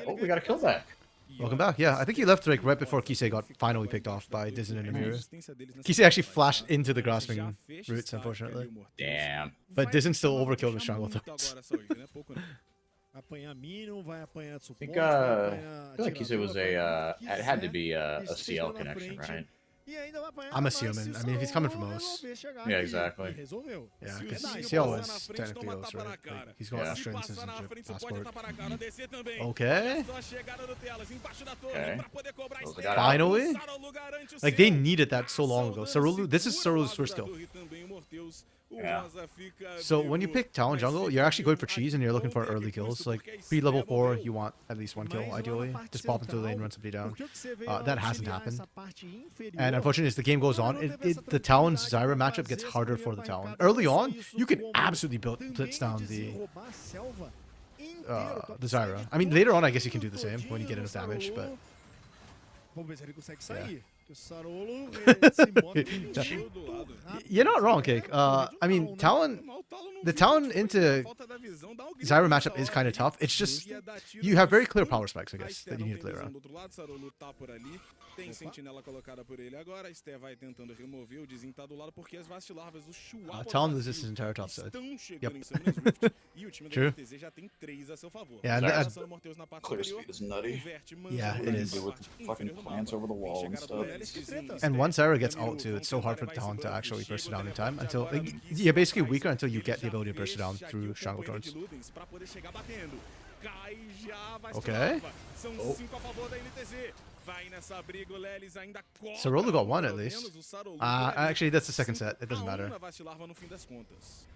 Oh, we got a kill back. Welcome back. Yeah, I think he left like right before Kisei got finally picked off by Dizen and Amira. Kisei actually flashed into the grasping roots, unfortunately. Damn. But Dizen still overkilled with Strangle Throats. I think I feel like Kisei was it had to be a CL connection, right? I'm assuming. I mean, if he's coming from OS. Yeah, exactly. Yeah, because CL is technically OS, right? Like, he's got Australian citizenship passport. Okay. Finally? Like, they needed that so long ago. Sarulu, this is Sarulu's first kill. Yeah. So when you pick Talon jungle, you're actually going for cheese and you're looking for early kills. Like pre-level 4, you want at least 1 kill, ideally. Just pop into the lane, run somebody down. That hasn't happened. And unfortunately, as the game goes on, the Talon-Zyra matchup gets harder for the Talon. Early on, you can absolutely blitz down the the Zyra. I mean, later on, I guess you can do the same when you get enough damage, but... Vamos ver se ele consegue Yeah. sair. O Sarolo se move muito rápido. You're not wrong, Cake. I mean, Talon... The Talon into Zyra matchup is kind of tough. It's just... You have very clear power spikes, I guess, that you need to play around. Tem sentinela colocada por ele agora. Sté vai tentando remover. O Dizin tá do lado porque as vastilarvas do Chua Talon loses his entire top side. estão chegando em cima das Rift. E o time da True. NTZ já tem 3 a seu favor. Yeah, Passando o Morteus na parte Clear superior. speed is nutty. O Vert manda Yeah, por it ali is. na With parte fucking inferior do plants mapa. over the wall and Chegada stuff. do Lelis, And once Zyra gets ult too, it's so hard for Talon to actually burst it down in time until... Like, you're basically weaker until you get the ability to burst it down through Strangle Thorns. Okay. São 5 a favor da NTZ. Vai nessa briga, o Lelis ainda corre. Sarolo got one at least. Actually, that's the second set. It doesn't matter.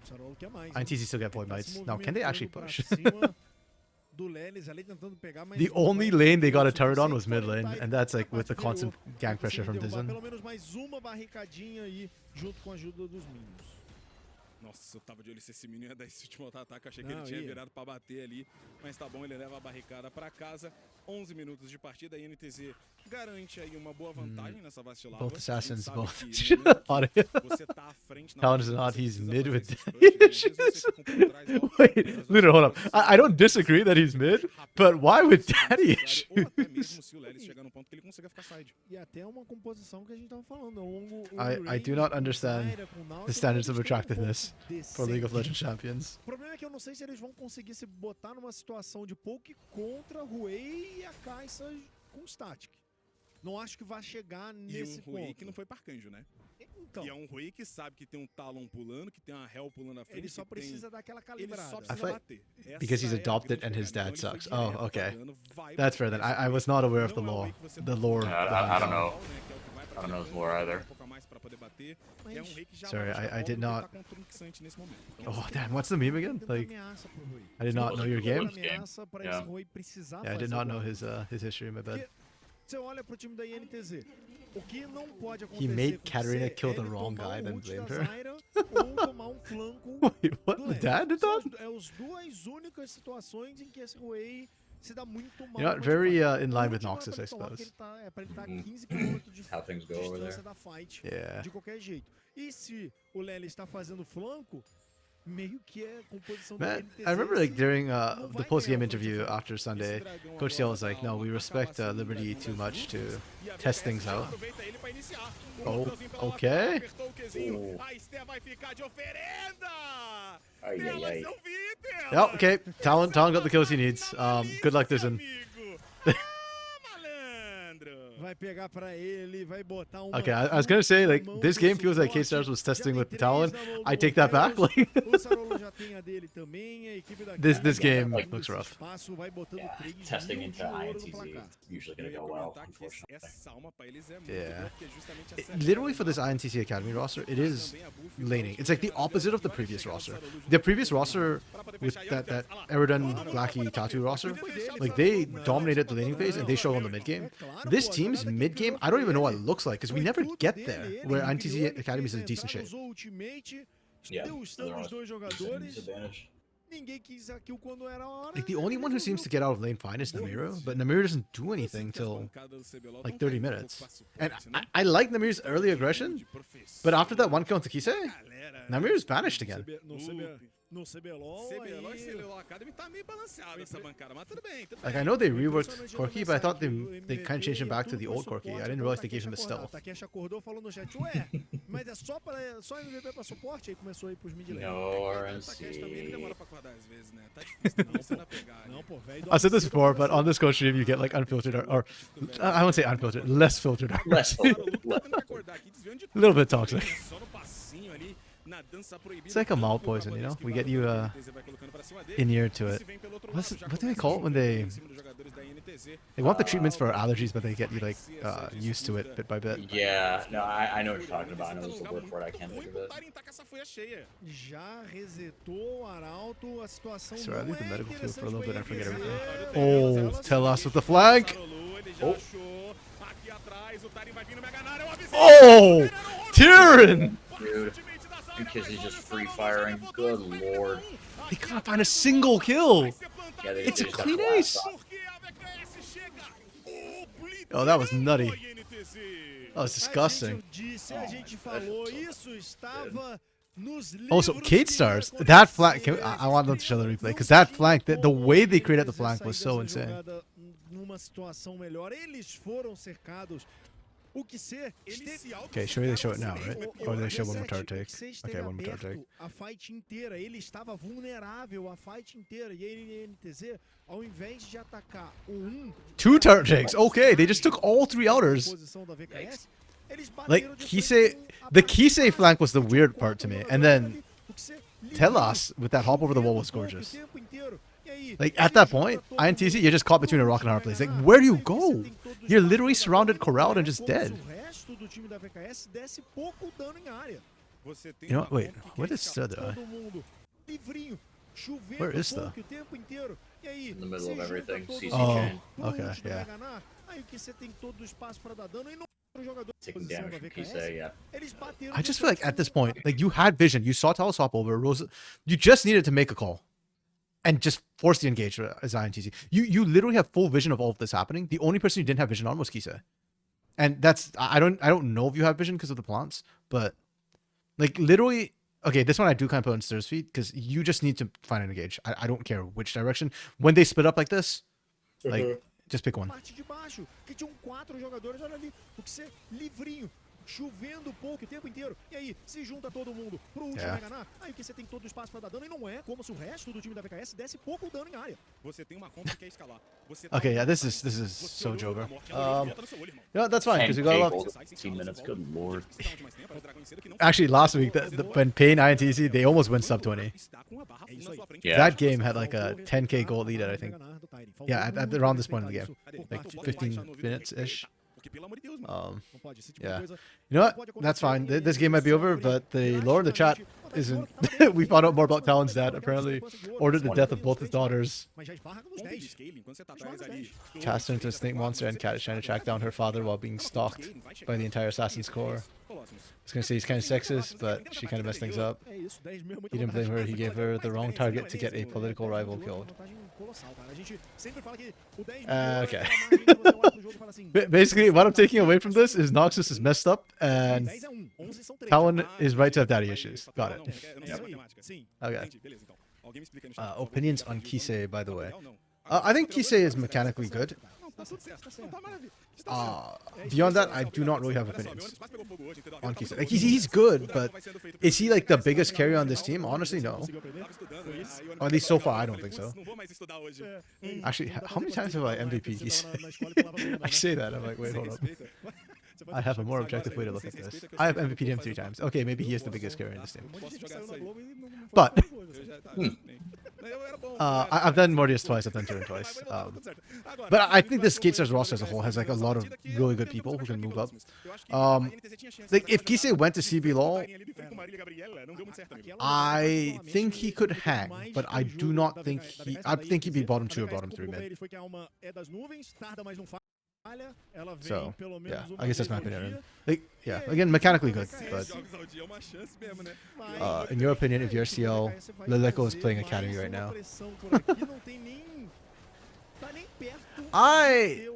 Sarolo quer mais. INTZ still get void bites. Now, can they actually push? Do Lelis ali tentando pegar, mas The only lane they got a turret on was mid lane, and that's like with the constant gank pressure from Dizin. Pelo menos mais uma barricadinha aí, junto com a ajuda dos minions. Nossa, eu tava de olho se esse menino ia dar esse último ataque. Achei que ele tinha virado pra bater ali. Mas tá bom, ele leva a barricada pra casa. 11 minutos de partida. A NTZ garante aí uma boa vantagem nessa vacilarva. Both assassins, both. Você tá à frente na Talon is not, he's mid with Wait, Lunar, hold up. I don't disagree that he's mid, but why with daddy issues? Ou até mesmo se o Lelis chegar num ponto que ele consiga ficar side. E até uma composição que a gente tava falando, ao longo I do not understand the standards of attractiveness for League of Legends champions. O problema é que eu não sei se eles vão conseguir se botar numa situação de poke contra Ruei e a Kai'Sa com Static. Não acho que vai chegar nesse ponto. E um Rui que não foi parcanjo, né? Então, e é um Rui que sabe que tem um Talon pulando, que tem uma Hell pulando na frente. ele só precisa daquela Ele calibrada. só precisa bater. Because he's Essa é a adopted grande and his jogada. dad Então, ele sucks. foi Oh, direto okay. jogando, vai That's fair then. I was not aware of the Não é o lore. Rui que você The lore. I don't behind know. I don't know his lore either. Um pouco a mais pra poder bater. É um Rei que já Sorry, vai I did logo not- tá com um Trunksante nesse momento. it. Oh, damn. What's the meme again? Like, Ameaça pro Rui. I did not know your game. Ameaça pra Yeah. esse Rui precisar Yeah, I did fazer not know gol. his history, my bad. Porque você olha pro time da INTZ, o que não pode acontecer He made com Katarina você kill é the ele wrong tomar guy, um then ult blamed da her. Zyra ou tomar um flanco Wait, what? do The Lelis. dad did São that? as duas únicas situações em que esse Ruei se dá muito mal. You're not com very esse fight. in A line with última Noxus, pra I ele tomar, porque suppose. ele tá, pra ele estar 15 km de How things go over distância there. da fight Yeah. de qualquer jeito. E se o Lelis está fazendo flanco, meio que é composição da Man, NTZ. I remember like during não the vai post-game ganhar interview ofensiva. after Sunday, Coach Ciel was like, "No, we respect Liberty too much to test things out." Oh, okay. Oh. A Sté vai ficar de oferenda. Ay, ay, ay. Eu vi, Tela. Yeah, okay. Talon got the kills he needs. Good luck, Dizin. Vai pegar pra ele, vai botar uma... Okay, I was gonna say like this game feels like K-Stars was testing with the Talon. I take that back. Like O Sarolo já tem a dele também, a equipe da this game Kai'Sa looks rough. espaço, vai botando Yeah, 3 testing mil into de ouro no INTZ placar. is usually going to go well, unfortunately. Essa alma pra eles é muito Yeah. boa, porque justamente essa Literally for this INTC Academy roster, it is laning. It's like the opposite of the previous roster. The previous roster with that Eridan Blacky Tattoo roster, like they dominated the laning phase and they show on the mid game. This team's mid game, I don't even know what it looks like because we never get there where INTZ Academy is in decent shape. Usou o ultimate, Yeah, deu stun they're on nos dois a jogadores, disadvantage. ninguém quis a kill quando era a hora. Like the only one who seems to get out of lane fine is Namiru, but Namiru doesn't do anything till like 30 minutes. And I like Namiru's early aggression, but after that one kill on Takise, Namiru's vanished again. No CBLOL, CBLOL e aí... CBLOL Academy tá meio balanceado essa bancada, mas tudo bem. Like I know they reworked Corki, but I thought they kind of changed him back to the old Corki. I didn't realize they gave him a stealth. A Takeshi acordou, falou no chat, ué, mas é só MVP pra suporte? Aí começou a ir pros mid lane. No Takeshi também ele RNC. demora pra acordar às vezes, né? Tá difícil começando a pegar. Não, pô, velho. I said this before, but on this coach stream you get like unfiltered or I won't say unfiltered, less filtered. Less Claro, o Luke tá tentando acordar aqui, desviando de A little bit toxic. só no passinho ali, na dança proibida. It's like a mouth poison, you know? We get you inured to it. What do they call it when they want the treatments for allergies, but they get you like used to it bit by bit? Yeah, no, I know what you're talking about. I know there's a word for it. I can't think of it. Já resetou o Arauto, a situação Sorry, I não leave the é medical field for a little bit and forget interessante everything. pra Oh, eles. tell us with the flank! Oh. Oh! Tyrion! Dude, because he's just free firing. Good lord. He can't find a single kill! Yeah, It's a just got clean the last ace. shot. Oh, that was nutty. That was disgusting. A gente falou, isso estava nos Also, livros Kate de Stars, aconteceu. that flank, I want them to show the replay, because that flank, the way they created the flank was so insane. Numa situação melhor, eles foram cercados. O que ser Okay, sure they show it now, right? Or they show one more turret take. Okay, one more turret take. A fight inteira, ele estava vulnerável a fight inteira. E aí, NTZ, ao invés de atacar o 2 turret takes. Okay, they just took all 3 outers. posição da VKS, eles Like, bateram de Kisei, frente com the a Kisei flank was the weird part to me. And then O que ser Telas with that hop over the wall was livre, gorgeous. o tempo inteiro. E aí, Like, at that point, INTZ, you're just caught between a rock and a hard place. Like, where do you go? You're literally surrounded, corralled, and just dead. O resto do time da VKS desce pouco dano em área. You know what? Wait, what is Suda? Todo mundo livrinho, chovendo Where is pouco the- o tempo inteiro. E aí, In the middle se of junta everything, todo CC mundo chain. pro Okay, ult do yeah. Meganar, aí o que você tem todo o espaço para dar dano e não o jogador Taking posição damage da from VKS. Kisei, yeah. Eles bateram I de just feel like frente at this com o point, like, you had vision. You saw Talos hop over. Rose, you just needed to make a call. And just force the engage as INTZ. You literally have full vision of all of this happening. The only person you didn't have vision on was Kisei. And that's I don't know if you have vision because of the plants, but like literally okay, this one I do kind of put on Stir's feet because you just need to find an engage. I don't care which direction. When they split up like this, like just pick one. parte de baixo, que tinham 4 jogadores, olha ali, o que ser livrinho, chovendo pouco o tempo inteiro. E aí, se junta todo mundo pro último Yeah. Meganar, aí que você tem todo o espaço para dar dano e não é como se o resto do time da VKS desse pouco dano em área. Você tem uma compra que quer escalar. Você Okay, yeah, this is so Joker. Yeah, that's fine because we got a 10K lot. gold in 15 minutes, good lord. Actually, last week when Pain INTZ they almost went sub 20. Yeah. That game had like a 10k gold lead at I think. Yeah, at around this point in the game, like 15 minutes ish. Yeah. You know what? That's fine. This game might be over, but the lore in the chat isn't. We found out more about Talon's dad. Apparently, ordered the death of both his daughters. Mas já esbarra nos 10. Cast her into a snake monster, and Cat is trying to track down her father while being stalked by the entire Assassin's Corps. I was gonna say he's kind of sexist, but she kind of messed things up. É isso, 10 mesmo, He didn't blame her. He gave her the wrong target to get a political rival killed. Vantagem colossal, cara. A gente sempre fala que o 10 Okay. é uma margem que você olha pro jogo e fala assim, Basically, what I'm taking away from this is Noxus is messed up, and 10 é 1, 11 são 3. Talon is right to have daddy issues. Got it. Sim. Okay. Opinions on Kisei, by the way. I think Kisei is mechanically good. Beyond that, I do not really have opinions on Kisei. Like he's good, but is he like the biggest carry on this team? Honestly, no. Or at least so far, I don't think so. Actually, how many times have I MVP Kisei? I say that, I'm like, wait, hold up. I have a more objective way to look at this. I have MVP'd him 3 times. Okay, maybe he is the biggest carry in this team. But I've done Mortius twice, I've done Turin twice. But I think this Skatestars roster as a whole has like a lot of really good people who can move up. Like if Kisei went to CBLOL, I think he could hang, but I do not think I think he'd be bottom 2 or bottom 3 mid. So yeah, I guess that's my opinion. Like yeah, again mechanically good, but in your opinion, if you're CL, Leleco is playing Academy right now. I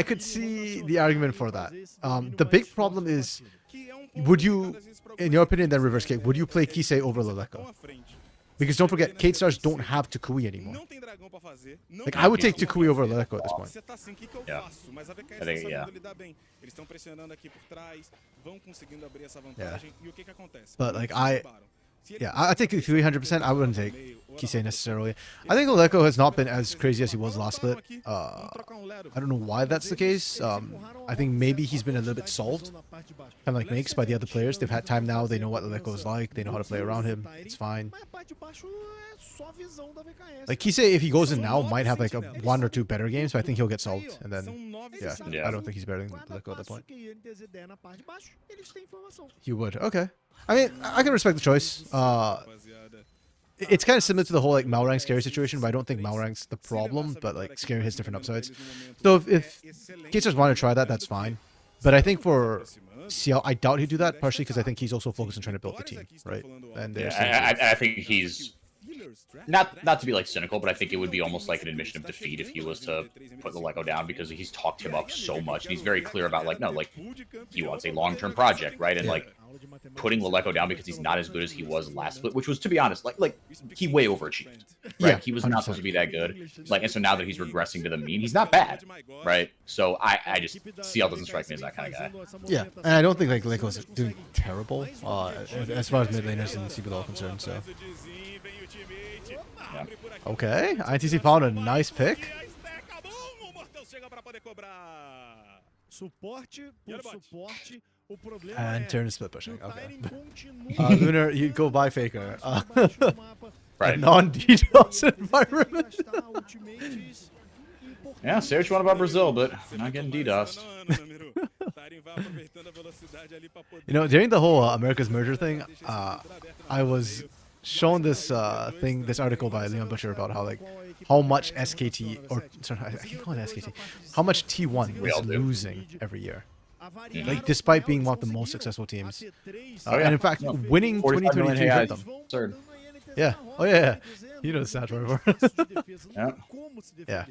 could see the argument for that. The big problem is, would you, in your opinion, then reverse Cake, would you play Kisei over Leleco? Because don't forget, Kate Stars don't have Tukui anymore. Like, I would take Tukui over Leleco at this point. Yeah. I think, yeah. Yeah. But, like, I take 300%. I wouldn't take Kisei necessarily. I think Leleco has not been as crazy as he was last split. I don't know why that's the case. I think maybe he's been a little bit solved. Kind of like Makes by the other players. They've had time now. They know what Leleco is like. They know how to play around him. It's fine. Like Kisei, if he goes in now, might have like a 1 or 2 better games, but I think he'll get solved. And then, yeah, I don't think he's better than Leleco at that point. You would. Okay. I mean, I can respect the choice. It's kind of similar to the whole like Malrang Scary situation, but I don't think Malrang's the problem, but like Scary has different upsides. So if K-Stars want to try that, that's fine. But I think for CL, I doubt he'd do that, partially because I think he's also focused on trying to build the team, right? And I think not to be like cynical, but I think it would be almost like an admission of defeat if he was to put the Lego down, because he's talked him up so much. And he's very clear about like, no, like he wants a long-term project, right? And like putting Lego down because he's not as good as he was last split, which was, to be honest, like he way overachieved, right? Yeah, he was not supposed to be that good. Like, and so now that he's regressing to the mean, he's not bad, right? So I just CL doesn't strike me as that kind of guy. Yeah, and I don't think like Lego's doing terrible as far as mid laners in CBLOL are concerned. So Yeah. okay, INTZ found a nice pick. And turn split pushing. Okay. Lunar, you go buy Faker. Right. Non-DDoS environment. Yeah, say what you want about Brazil, but you're not getting DDoSed. You know, during the whole America's merger thing, I was shown this this article by Leon Butcher about how much SKT, or sorry, I keep calling it SKT, how much T1 is losing every year. Like, despite being one of the most successful teams. And in fact, winning 2023 hurt them. Third. Yeah. Oh, yeah. You know the stats forever. Yeah. Yeah.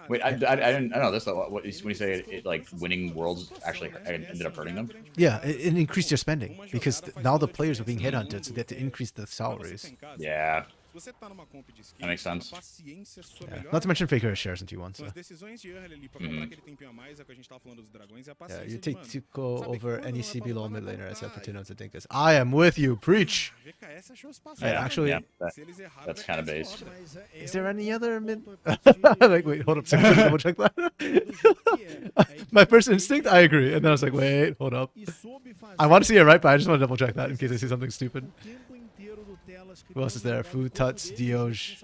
Wait, I didn't know this. When you say it, like winning worlds actually ended up hurting them? Yeah, it increased their spending because now the players are being headhunted, so they have to increase the salaries. Yeah. That makes sense. Yeah. Not to mention Faker has shares in T1. So. Yeah, you take Tuco over any CBLOL mid laner except for Tunos and Dinkus. I am with you. Preach. Yeah, actually, that's kind of base. Is there any other mid? Like, wait, hold up. Double check that. My first instinct, I agree, and then I was like, wait, hold up. I want to see it right, but I just want to double check that in case I see something stupid. Who else is there? Food, Tuts, Dioj,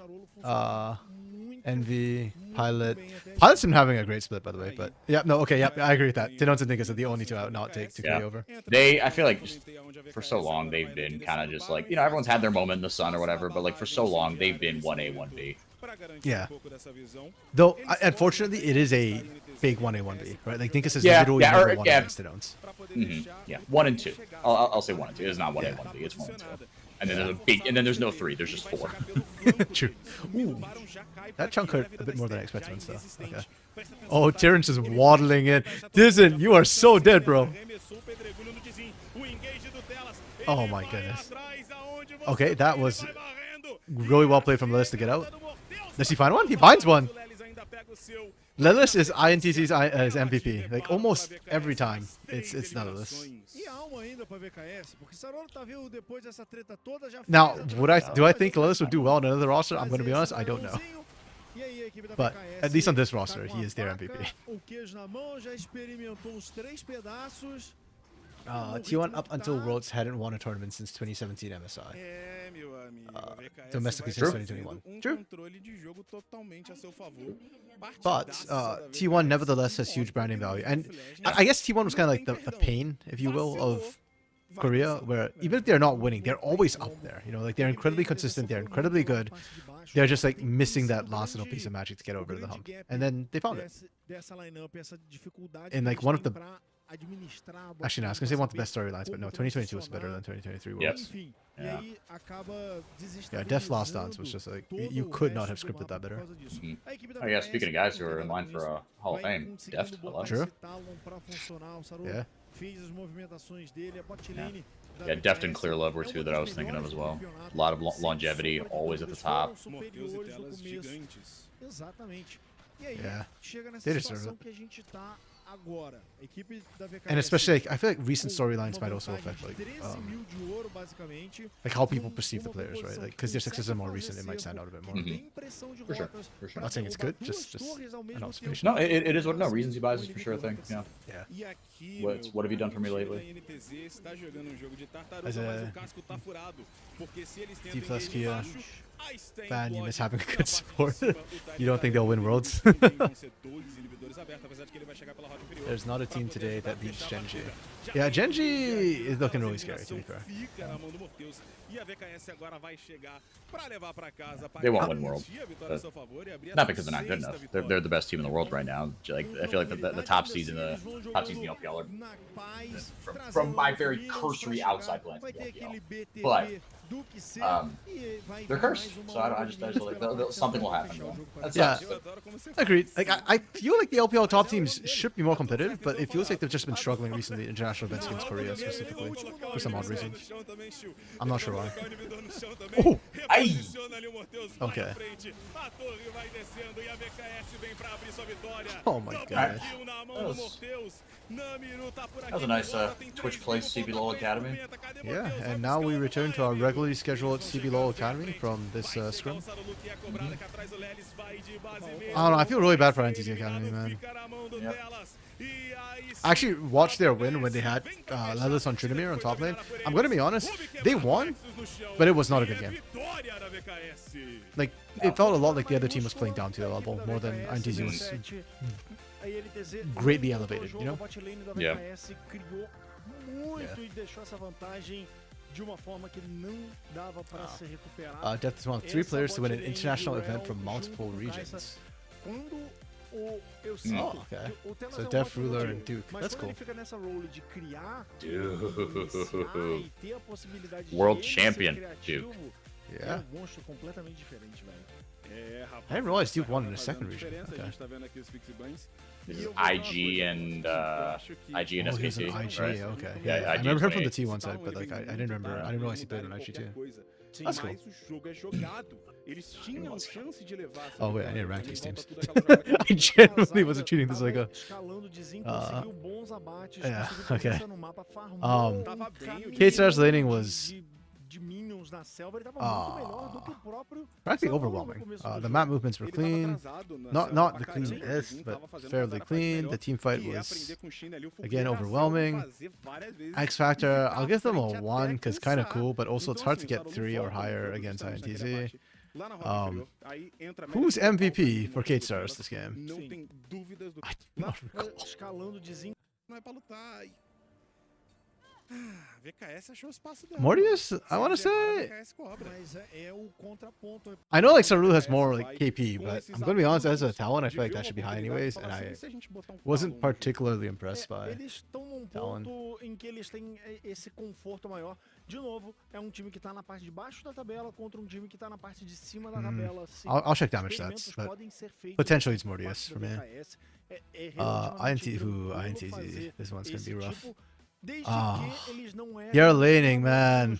Envy, Pilot. Pilot's been having a great split, by the way. But yeah, no, okay, yeah, I agree with that. Tinones and Dinkus are the only two I would not take to carry over. I feel like just for so long they've been kind of just like, you know, everyone's had their moment in the sun or whatever, but like for so long they've been 1A, 1B. Yeah. Though, unfortunately, it is a big 1A, 1B, right? Like Dinkus is literally number one against Tinones. Yeah, 1 and 2. I'll say 1 and 2. It's not 1A, 1B. It's 1 and 2. And then there's a big, and then there's no 3. There's just 4. True. Ooh. That chunk hurt a bit more than I expected and stuff. Okay. Oh, Terrence is waddling in. Dizen, you are so dead, bro. Oh my goodness. Okay, that was really well played from Lilith to get out. Does he find one? He finds one. Lilith is INTC's MVP. Like, almost every time. It's not Lilith. Now, do I think Lilith would do well on another roster? I'm going to be honest, I don't know. But at least on this roster, he is their MVP. T1 up until Worlds hadn't won a tournament since 2017 MSI. Domestically since 2021. True. But T1 nevertheless has huge branding value. And I guess T1 was kind of like the pain, if you will, of Korea, where even if they're not winning, they're always up there. You know, like they're incredibly consistent, they're incredibly good. They're just like missing that last little piece of magic to get over the hump. And then they found it. And like one of the... Actually, no, I was going to say one of the best storylines, but no, 2022 was better than 2023 Worlds. Yes. Yeah, Def Lost Dance was just like, you could not have scripted that better. Oh yeah, speaking of guys who are in line for a Hall of Fame, Deft. True. Yeah. Yeah, Deft and Clear Love were two that I was thinking of as well. A lot of longevity, always at the top. Yeah, they deserve it. And especially, like, I feel like recent storylines might also affect like how people perceive the players, right? Like, because their successes are more recent, it might stand out a bit more. For sure. I'm not saying it's good, just an observation. No, it is what. No, reasons he buys is for sure a thing. Yeah. Yeah. What have you done for me lately? As a D plus Kia fan, you miss having a good support. You don't think they'll win Worlds? There's not a team today that beats Genji. Yeah, Genji is looking really scary, to be fair. They won't win World. Not because they're not good enough. They're the best team in the world right now. Like, I feel like the top seeds in the LPL are, from my very cursory outside glance, the LPL. But They're cursed, so I just like something will happen. That Yeah, sucks. agreed. Like I feel like the LPL top teams should be more competitive, but it feels like they've just been struggling recently in international events against Korea specifically for some odd reason. I'm not sure why. Oh, Aye. okay. Oh my gosh. That was a nice Twitch Play CBLOL Academy. Yeah, and now we return to our regularly scheduled CBLOL Academy from this scrim. I don't know, I feel really bad for NTZ Academy, man. Yep. I actually watched their win when they had Lelis on Trinamir on top lane. I'm going to be honest, they won, but it was not a good game. Like, it felt a lot like the other team was playing down to their level more than NTZ was greatly elevated, you know? Yeah. Death is one of 3 players to win an international event from multiple regions. Oh, okay. So Def, Ruler, and Duke. That's cool. Dude. World champion, Duke. Yeah. I didn't realize Duke won in the second region. Okay. This is IG and IG and Oh, he's an SKT. IG, Right? okay. Yeah, I IG remember him from the 28. T1 side, but like I didn't remember. I didn't realize he played in IG too. That's cool. Oh wait, I need to rank these teams. I genuinely wasn't treating this like a. Yeah. Okay. K-Star's laning was practically overwhelming. The map movements were clean, not the cleanest, but fairly clean. The team fight was again overwhelming. X Factor, I'll give them a 1 because kind of cool, but also it's hard to get 3 or higher against INTZ. Who's MVP for K-Stars this game? I do not recall. Mortius, I want to say. I know like Saru has more like KP, but I'm gonna be honest, as a talent, I feel like that should be high anyways, and I wasn't particularly impressed by Talon. I'll check damage stats, but potentially it's Mortius for me. INTZ, this one's gonna be rough. You're laning, man.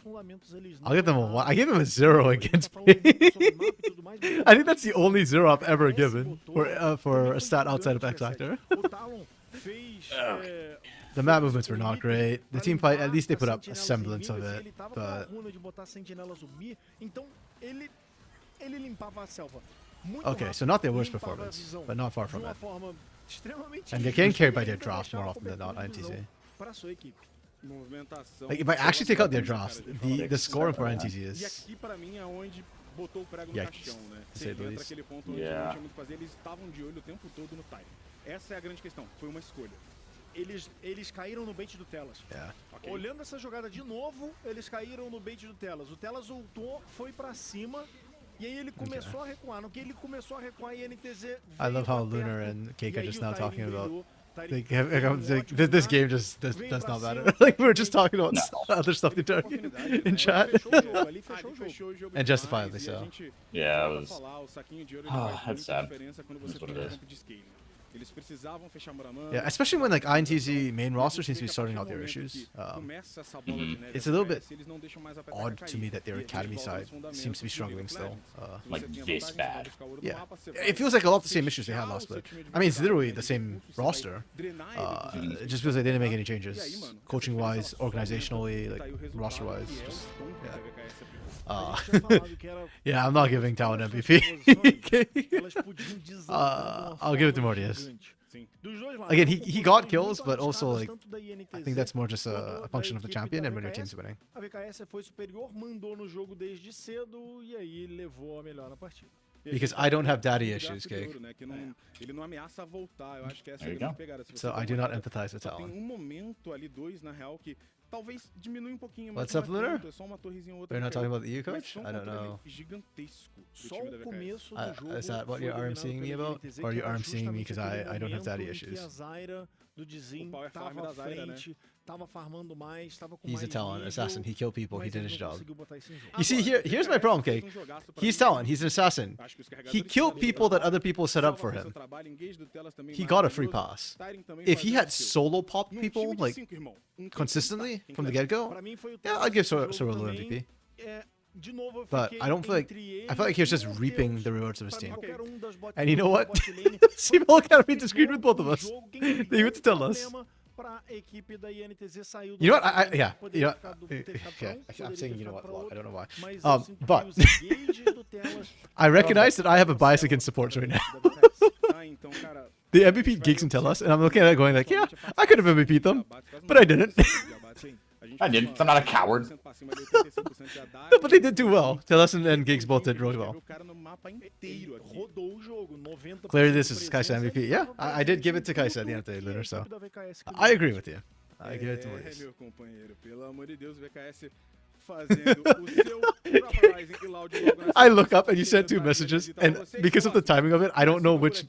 I'll give them a 1. I gave him a 0 against me. I think that's the only 0 I've ever given for a stat outside of X Factor. The map movements were not great. The team fight, at least they put up a semblance of it, but okay, so not their worst performance, but not far from it. And they're getting carried by their drafts more often than not, INTZ. Like, if I actually take out their drafts, the scoring for NTZ is yikes, to say the least. Yeah. Eles caíram no bait do Telas. Yeah. Okay. Olhando essa jogada de novo, eles caíram no bait do Telas. O Telas ultou, foi pra cima, e aí ele começou a recuar. No que ele começou a recuar, e NTZ I love how Lunar and Cake are just now talking about like, this game just does not matter. Like, we were just talking about other stuff in chat. And justifiably so. Yeah, it was. Oh, that's sad. That's what it is. Yeah, especially when like INTZ main roster seems to be sorting out their issues. It's a little bit odd to me that their academy side seems to be struggling still. Like this bad. Yeah, it feels like a lot of the same issues they had last split. I mean, it's literally the same roster. It just feels like they didn't make any changes, coaching-wise, organizationally, like roster-wise. Just, yeah, I'm not giving Talon MVP. I'll give it to Mortius. Again, he got kills, but also like I think that's more just a function of the champion and when your team's winning. Because I don't have daddy issues, Cake. There you go. So I do not empathize with Talon. What's up, Lunar? We're not talking about the EU coach? I don't know. Is that what you're RMCing me about? Or are you RMCing me because I don't have daddy issues? He's a talent assassin. He killed people. He did his job. You see, here's my problem, Cake. He's talent. He's an assassin. He killed people that other people set up for him. He got a free pass. If he had solo popped people like consistently from the get-go, yeah, I'd give Sorolo MVP. But I don't feel like I feel like he was just reaping the rewards of his team. And you know what? CBLOL Academy disagreed with both of us. They went to tell us. You know what? Yeah. You know, yeah. I'm saying you know what a lot. I don't know why. But I recognize that I have a bias against supports right now. The MVP geeks and tell us, and I'm looking at it going like, yeah, I could have MVP'd them, but I didn't. I didn't. I'm not a coward. But they did do well. Telas and Gigs both did really well. Clearly, this is Kaisa MVP. Yeah, I did give it to Kaisa at the end of the day, Lunar, so I agree with you. I give it to Luis. I look up and you sent 2 messages, and because of the timing of it, I don't know what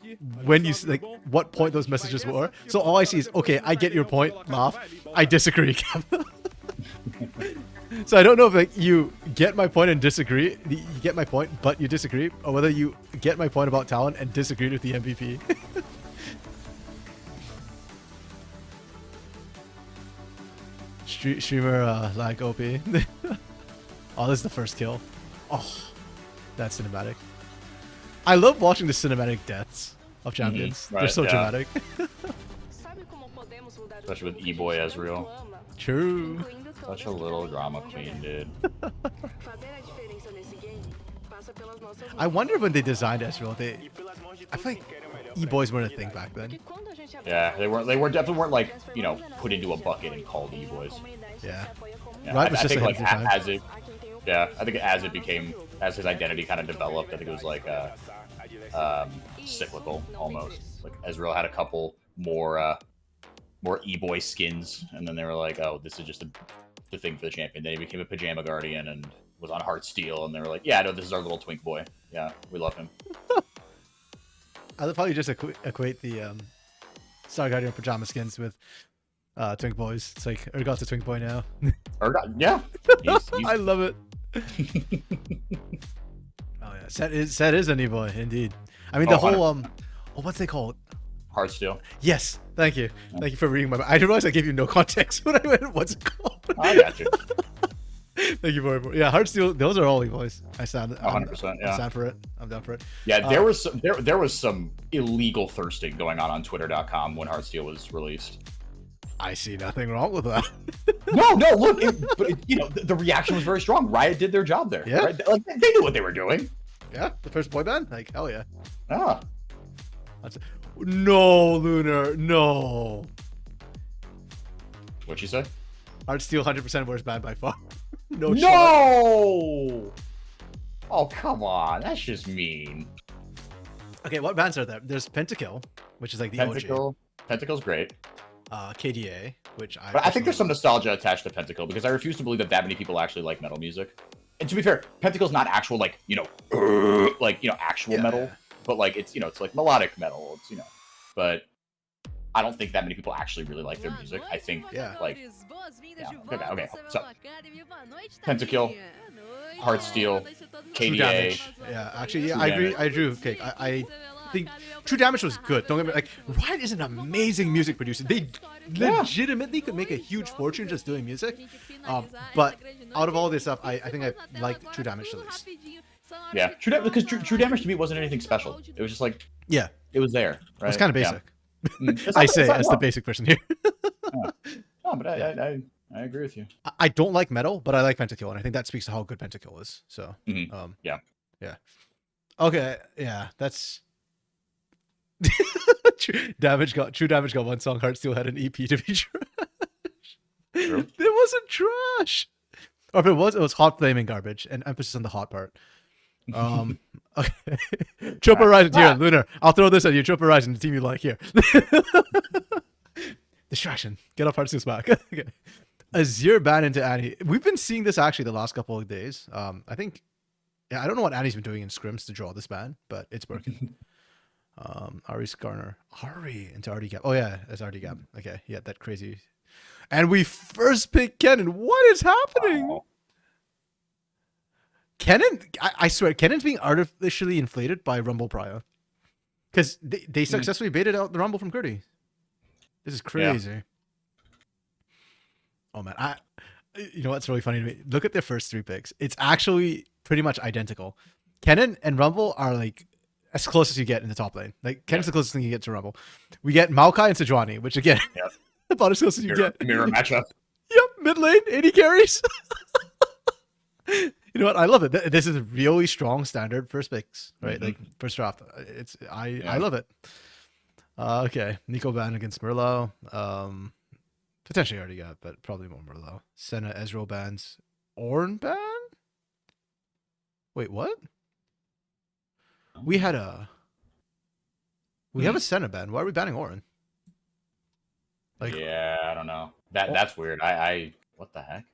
point those messages were. So all I see is, okay, I get your point, laugh. I disagree. So I don't know if like you get my point and disagree. You get my point, but you disagree, or whether you get my point about talent and disagree with the MVP. Streamer lag OP. Oh, this is the first kill. Oh, that's cinematic. I love watching the cinematic deaths of champions. They're so dramatic. Especially with E-Boy Ezreal. True. Such a little drama queen, dude. I wonder when they designed Ezreal, I feel like E-Boys weren't a thing back then. Yeah, they definitely weren't like, you know, put into a bucket and called E-Boys. Yeah. Right, I think like as it became, as his identity kind of developed, I think it was like cyclical almost. Like Ezreal had a couple more E-Boy skins, and then they were like, oh, this is just the thing for the champion. Then he became a Pajama Guardian and was on Heartsteel, and they were like, yeah, no, this is our little twink boy. Yeah, we love him. I love how you just equate the Star Guardian pajama skins with twink boys. It's like Urgot's a twink boy now. Urgot, yeah. He's... I love it. Oh yeah, Set is an E-Boy indeed. I mean the whole what's they called? Heartsteel. Yes, thank you. Thank you for reading my mind. I didn't realize I gave you no context when I went, what's it called? I got you. Thank you very much. Yeah, Heartsteel, those are all E-Boys. I stand 100%. Yeah. I stand for it. I'm down for it. Yeah, there was some illegal thirsting going on Twitter.com when Heartsteel was released. I see nothing wrong with that. No, look, you know, the reaction was very strong. Riot did their job there. Yeah, right? Like they knew what they were doing. Yeah, the first boy band, like hell yeah. Ah. No, Lunar, no. What'd you say? Heartsteel 100% worst band by far. No. Oh, come on. That's just mean. Okay, what bands are there? There's Pentakill, which is like the OG. Pentacle's great. KDA, which I think there's some nostalgia attached to Pentakill because I refuse to believe that many people actually like metal music. And to be fair, Pentacle's not actual like, you know, actual metal, but like it's, you know, it's like melodic metal. It's, you know, but I don't think that many people actually really like their music. I think okay. So Pentakill, Heartsteel, KDA. Yeah, actually, yeah, I agree. I agree with Cake. I think True Damage was good. Don't get me like Riot is an amazing music producer. They legitimately could make a huge fortune just doing music. But out of all this stuff, I think I liked True Damage the least. Yeah, because True Damage to me wasn't anything special. It was just like it was there. Right? It's kind of basic. Yeah. I say as the basic person here. No, but I agree with you. I don't like metal, but I like Pentakill, and I think that speaks to how good Pentakill is. So, yeah. Okay, yeah, that's True Damage got one song. Heartsteel had an EP to be trash. True. It wasn't trash. Or if it was hot flaming garbage, and emphasis on the hot part. Okay. Trope Horizon here, Lunar. I'll throw this at you. Trope Horizon, the team you like here. Distraction. Get off Heartsteel's back. Okay. Azir ban into Annie. We've been seeing this actually the last couple of days. I think, I don't know what Annie's been doing in scrims to draw this ban, but it's working. Ari Skarner. Ari into RD Gap. Oh yeah, that's RD Gap. Okay, yeah, that crazy And we first pick Kennen. What is happening? Wow. Kennen, I swear, Kennen's being artificially inflated by Rumble Pryor. Because they successfully baited out the Rumble from Curdy. This is crazy. Yeah. Oh, man. You know what's really funny to me? Look at their first 3 picks. It's actually pretty much identical. Kennen and Rumble are like as close as you get in the top lane. Like, Kennen's the closest thing you get to Rumble. We get Maokai and Sejuani, which again, about as close as you get. Mirror matchup. Yep, mid lane, 80 carries. You know what? I love it. This is a really strong standard first picks, right? Like first draft. I love it. Okay, Nico ban against Merlot. Potentially already got, but probably more Merlot. Senna Ezreal bans. Ornn ban? Wait, what? We had a. We have a Senna ban. Why are we banning Ornn? Like, yeah, I don't know. That's weird. I what the heck?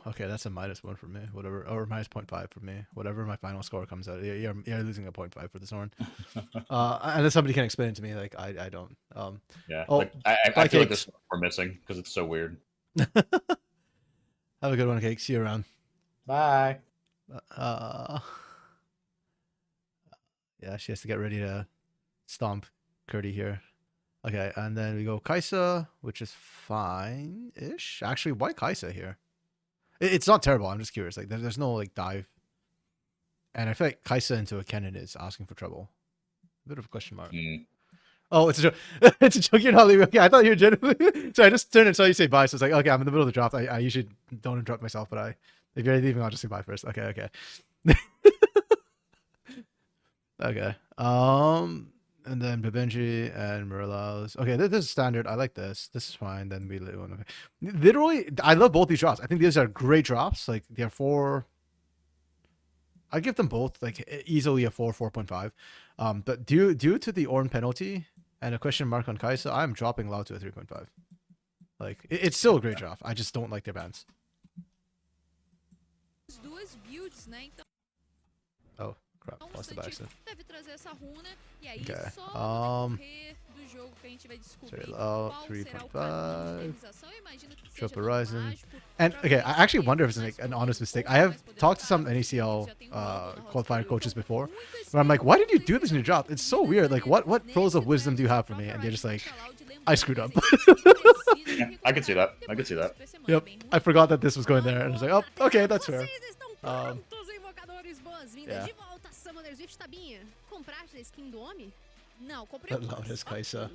Okay, that's a -1 for me. Whatever, or -0.5 for me. Whatever my final score comes out. You're losing a 0.5 for this Ornn. Unless somebody can explain it to me. Like I don't. Yeah. Oh, like, I feel like this we're missing because it's so weird. Have a good one, Cake. See you around. Bye. Yeah, she has to get ready to stomp Curdy here. Okay, and then we go Kai'Sa, which is fine-ish. Actually, why Kai'Sa here? It's not terrible. I'm just curious. Like, there's no like dive, and I feel like Kai'Sa into a Kennen is asking for trouble. A bit of a question mark. Oh, it's a joke. It's a joke. You're not leaving. Okay, I thought you were genuinely. So I just turned and saw you say bye. So it's like, okay, I'm in the middle of the draft. I usually don't interrupt myself, but if you're leaving, I'll just say bye first. Okay. Okay. And then Babenji and Murlaus. Okay, this is standard. I like this. This is fine. Then we live on. Okay. Literally, I love both these drops. I think these are great drops. Like, they're 4. I give them both like easily a 4.5. But due to the Ornn penalty and a question mark on Kai'Sa, I'm dropping Lau to a 3.5. Like, it's still a great drop. I just don't like their bans. Oh. Crap, lost the back. Okay. Sorry, low, 3.5. Trip Horizon. And okay, I actually wonder if it's like an honest mistake. I have talked to some NECL qualifier coaches before, where I'm like, why did you do this in your drop? It's so weird. Like, what pearls of wisdom do you have for me? And they're just like, I screwed up. Yeah, I could see that. I could see that. Yep, I forgot that this was going there, and I was like, oh, okay, that's fair. Yeah. That loudest Kai'Sa.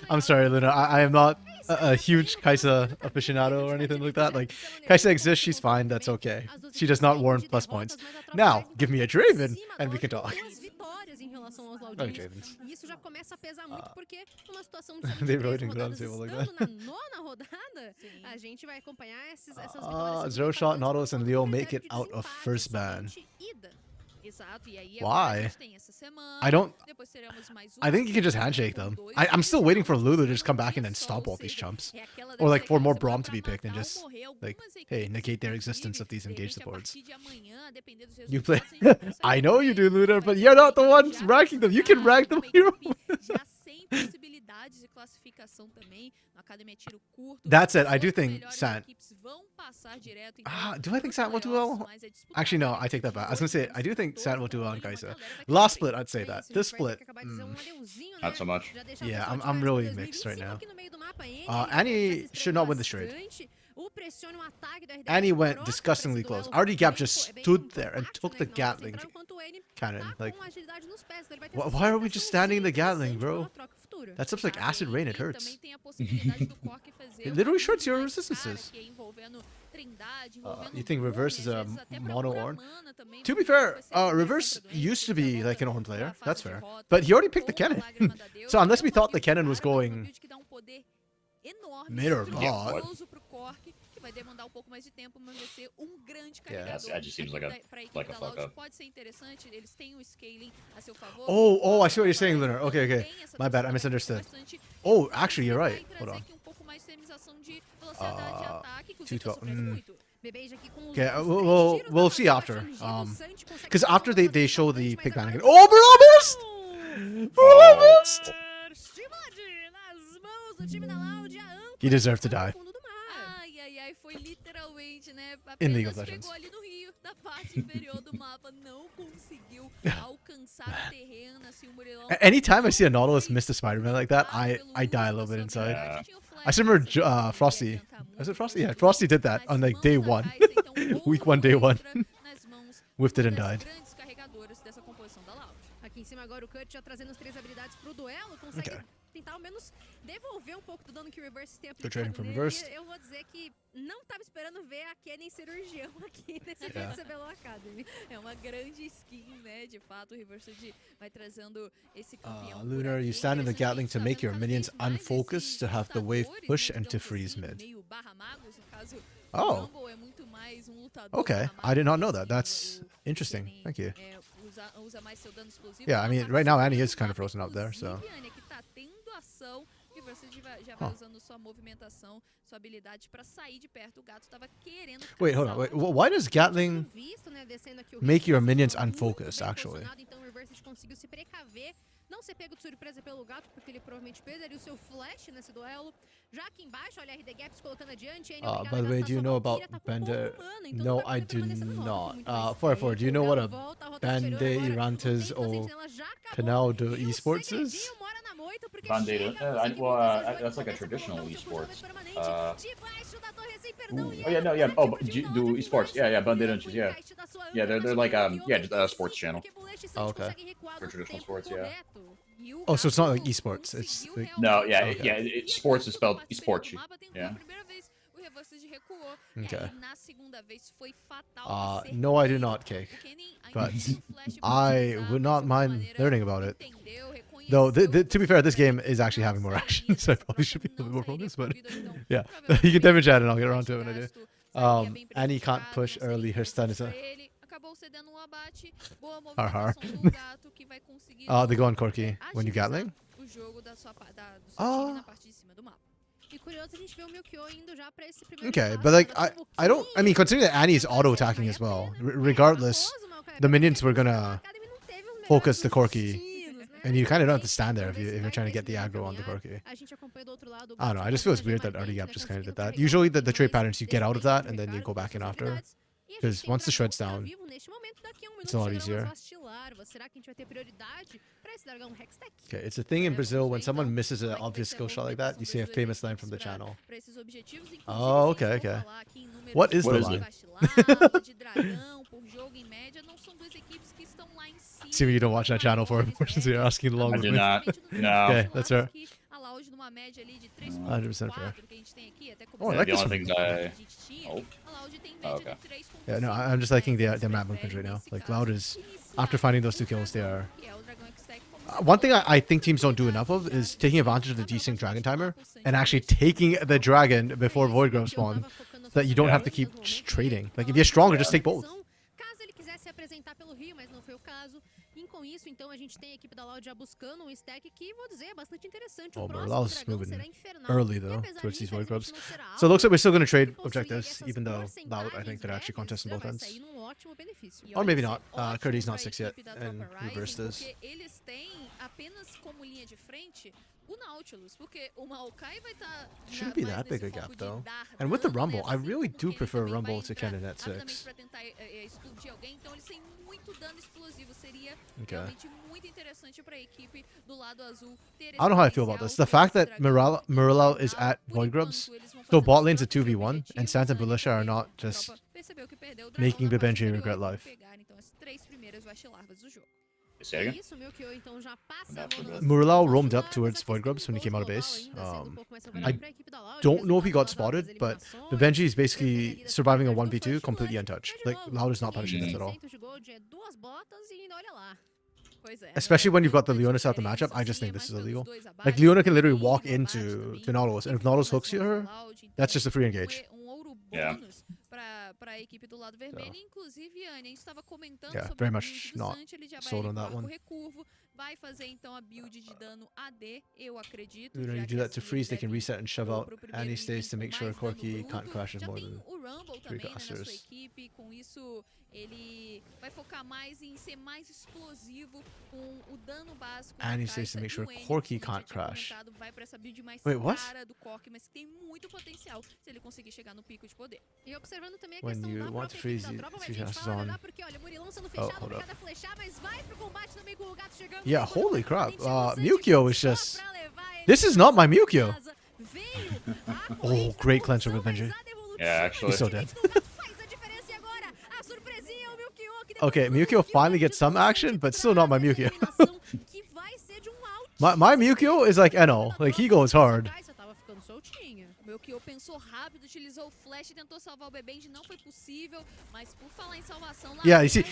I'm sorry, Luna. I am not a huge Kai'Sa aficionado or anything like that. Like, Kai'Sa exists, she's fine, that's okay. She does not warrant plus points. Now, give me a Draven, and we can talk. Oh, Dravens. They really didn't go on the table like that. Zero Shot, Nautilus, and Leo make it out of first ban. Why? I think you can just handshake them. I'm still waiting for Lulu to just come back in and stomp all these chumps. Or like for more Braum to be picked and just like, hey, negate their existence of these engaged supports. You play. I know you do, Luna, but you're not the ones ranking them. You can rank them here. That said, I do think Sant. Do I think Sant will do well? Actually, no, I take that back. I was going to say, I do think Sant will do well on Kai'Sa. Last split, I'd say that. This split, not so much. Yeah, I'm really mixed right now. Annie should not win this trade. Annie went disgustingly close. RD Gap just stood there and took the Gatling cannon. Like, why are we just standing in the Gatling, bro? That stuff's like acid rain, it hurts. It literally shorts your resistances. You think Reverse is a mono Ornn? To be fair, Reverse used to be like an Ornn player. That's fair. But he already picked the cannon. So unless we thought the cannon was going mid or bot. Yeah, that just seems like a fuck up. Oh, I see what you're saying, Lunar. Okay. My bad, I misunderstood. Oh, actually, you're right. Hold on. 212. Okay, we'll see after. Because after they show the pick ban again. Oh, we're almost! He deserved to die. Ai, ai, ai, foi literalmente, né? In League of Apenas Legends. pegou ali no rio, da parte inferior do mapa, não conseguiu alcançar o terreno, assim, o Murilão. Anytime I see a Nautilus miss the Spider-Man like that, I die a little bit inside. I still remember Frosty. Was it Frosty? Yeah, Frosty did that on like day 1. Week 1, day 1. Whiffed it and died. Aqui em cima agora o Cut já trazendo as 3 habilidades pro duelo, consegue tentar ao menos devolver um pouco do dano que o Reverse tem aplicado nele. Eu vou dizer que não tava esperando ver a Kenny cirurgião aqui nesse CBLOL Academy. É uma grande skin, né? De fato, o Reverse vai trazendo esse campeão. Lunar, you stand in the Gatling to make your minions unfocused, to have the wave push and to freeze mid. Oh. Okay, I did not know that. That's interesting. Thank you. Yeah, I mean, right now Annie is kind of frozen out there, so. Wait, hold on. Wait, why does Gatling make your minions unfocused, actually? Não ser pego de surpresa pelo gato, porque ele provavelmente perderia o seu flash nesse duelo. Já aqui embaixo, olha a RD Gaps colocando adiante. By the way, do you know about Bande? No, I do not. 4-4, do you know what a Bande Irantes or Canal do Esports is? Bande, that's like a traditional esports. Oh yeah, no, yeah. Oh, do esports? Yeah, Bandeirantes, yeah. Yeah, they're like just a sports channel. Oh, okay. For traditional sports, yeah. Oh, so it's not like esports. It's like... No, yeah, sports is spelled esporte. Yeah. Okay. No, I do not, Cake. But I would not mind learning about it. Though, to be fair, this game is actually having more action, so I probably should be a little bit more focused, but yeah. You can damage chat and I'll get around to it when I do. Annie can't push early, her stun is a... Har. They go on Corki when you Gatling? Okay, but like, I mean, considering that Annie's auto-attacking as well, regardless, the minions were gonna focus the Corki. And you kind of don't have to stand there if you're trying to get the aggro on the Corki. I don't know, I just feel it's weird that RD Gap just kind of did that. Usually the trade patterns, you get out of that and then you go back in after. Because once the shred's down, it's a lot easier. Okay, it's a thing in Brazil when someone misses an obvious skill shot like that, you see a famous line from the channel. Oh, okay. What is the line? See, you don't watch that channel for so you're asking along with me. I do not. No. Okay, that's fair. 100% fair. Oh, I like this one. Oh, okay. Yeah, no, I'm just liking their map movement right now. Like, Loud is, after finding those 2 kills, they are... one thing I think teams don't do enough of is taking advantage of the desync dragon timer and actually taking the dragon before Void Grub spawn so that you don't have to keep just trading. Like, if you're stronger, just take both. Com isso, então, a gente tem a equipe da Loud já buscando stack que, vou dizer, é bastante interessante. Oh, but Loud's moving early, though, towards these Void Grubs. So it looks like we're still going to trade objectives, even though Loud, I think, they're actually contesting both ends. Or maybe not. Curdy's not 6 yet, and Reverse is. Shouldn't be that big a gap, though. And with the Rumble, I really do prefer Rumble to Cannon at 6. Okay. I don't know how I feel about this. The fact that Murillo is at Void Grubs, so bot lane's a 2v1, and Santa and Belisha are not just making Bibenji regret life. Murillo roamed up towards Void Grubs when he came out of base. I don't know if he got spotted, but Bibenji is basically surviving a 1v2 completely untouched. Like, Loud is not punishing this at all. Especially when you've got the Leona out the matchup, I just think this is illegal. Like, Leona can literally walk into Nautilus, and if Nautilus hooks her, that's just a free engage. Yeah. para a equipe do lado vermelho. Inclusive, Anne, a gente estava comentando Yeah, sobre very a much build do not Santi, ele já vai sold on that recuar com one. recurvo, vai fazer então a build de dano AD, eu acredito. You know, you do that to freeze, they can reset and shove out any stays to make sure Corki can't crash in more than o Rumble 3 também, né, na sua casters. equipe, com isso ele vai focar mais em ser mais explosivo com o dano básico. And he says to make sure Corki can't crash. Vai pra essa build mais Wait, what? cara do Corki, mas tem muito potencial se ele conseguir chegar no pico de poder. E observando também a When questão you da want to própria freeze, equipe da tropa, you mas a gente chances fala, on. né, porque olha, Murilão sendo Oh, fechado, hold up. cada flechar, mas vai pro combate também com o gato chegando. Yeah, Quando holy crap. finalmente chega o Santi Mukio is só just... pra levar ele This is not my Mukio. casa. Veio a Oh, great cleanser with Benji. Yeah, actually. He's so dead. Faz a diferença e agora a surpresinha, o Mukio, que Okay, Mukio finally gets some action, but still not my Mukio. que vai ser de My Mukio is like Eno. Like, he goes hard. Tava ficando soltinha. O meu Kyo pensou rápido, utilizou o flash e tentou salvar o Bebend, não foi possível, mas por falar em salvação... Yeah, you see,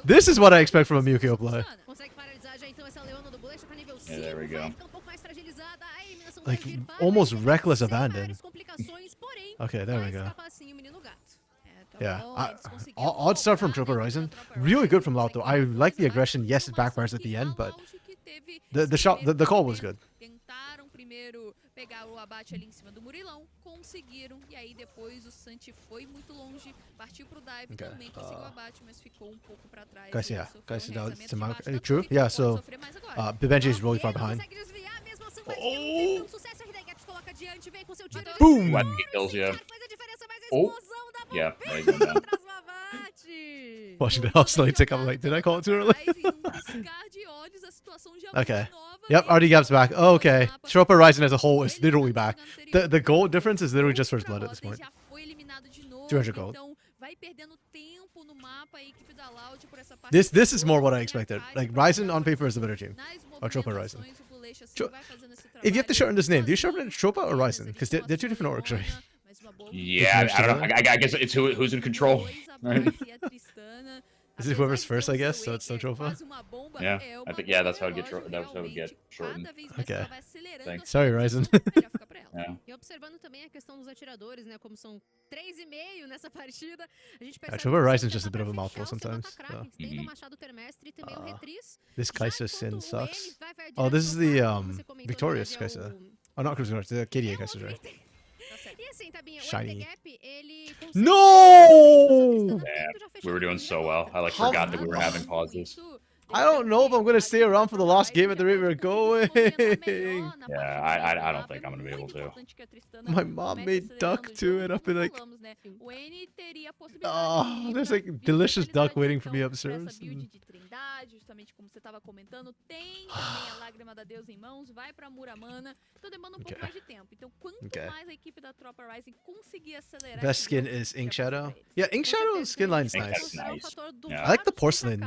this is what I expect from a Mukio play. Consegue paralisar já então essa Leona do Bullet, já tá nível 5. Yeah, there we go. Vai ficar um pouco mais fragilizada. A eliminação Like, vai vir, vai, almost vai reckless trazer abandon. várias complicações, porém, Okay, there we vai go. escapar assim o menino gato. Yeah, odd start from Triple Horizon. Really good from Loud though. I like the aggression. Yes, it backfires at the end, but the call was good. Tentaram primeiro pegar o abate ali em cima do Murilão, conseguiram, e aí depois o Santi foi muito longe, partiu pro dive, também conseguiu o abate, mas ficou um pouco pra trás. Guys, yeah, guys, true. Yeah, so Benji is really far behind. Oh! Boom! What kills you? Oh, yeah, there you go down. Watching the house slowly tick up, like, did I call it too early? Okay. Yep, RD Gap's back. Oh, okay. Tropa Rising as a whole is literally back. The gold difference is literally just first blood at this point. 200 gold. This is more what I expected. Like, Ryzen on paper is the better team. Or Tropa Ryzen. If you have to shorten this name, do you shorten it to Tropa or Ryzen? Because they're two different orgs, right? Yeah, I don't know. I guess it's who's in control. Right? Is it whoever's first, I guess? So it's still Tropa? Yeah, I think, yeah, that's how it would get shortened. Okay. Thanks. Sorry, Ryzen. Yeah. E observando também a questão dos atiradores, né? Como são 3,5 nessa partida, a gente percebe Tropa Ryzen's just a bit of a mouthful sometimes. So. Tem o Machado Termestre e também o Retriz. This Kai'Sa Sin sucks. Oh, this is the victorious Kai'Sa. Oh, not Cruise the KDA Kai'Sa, right? E assim, Tabinha, o Shiny. Gap, ele No! Yeah, we were doing so well. I like forgot that we were having pauses. I don't know if I'm gonna stay around for the last game at the rate we're going. Yeah, I don't think I'm gonna be able to. My mom made duck too, and I've been like, oh, there's like delicious duck waiting for me upstairs. Justamente como você estava comentando, tem também a lágrima da deusa em mãos, vai pra Muramana, então demanda um pouco mais de tempo. Então, quanto mais a equipe da Tropa Rising conseguir acelerar... Best skin is Ink Shadow. Yeah, Ink Shadow skin line's nice. Yeah. I like the porcelain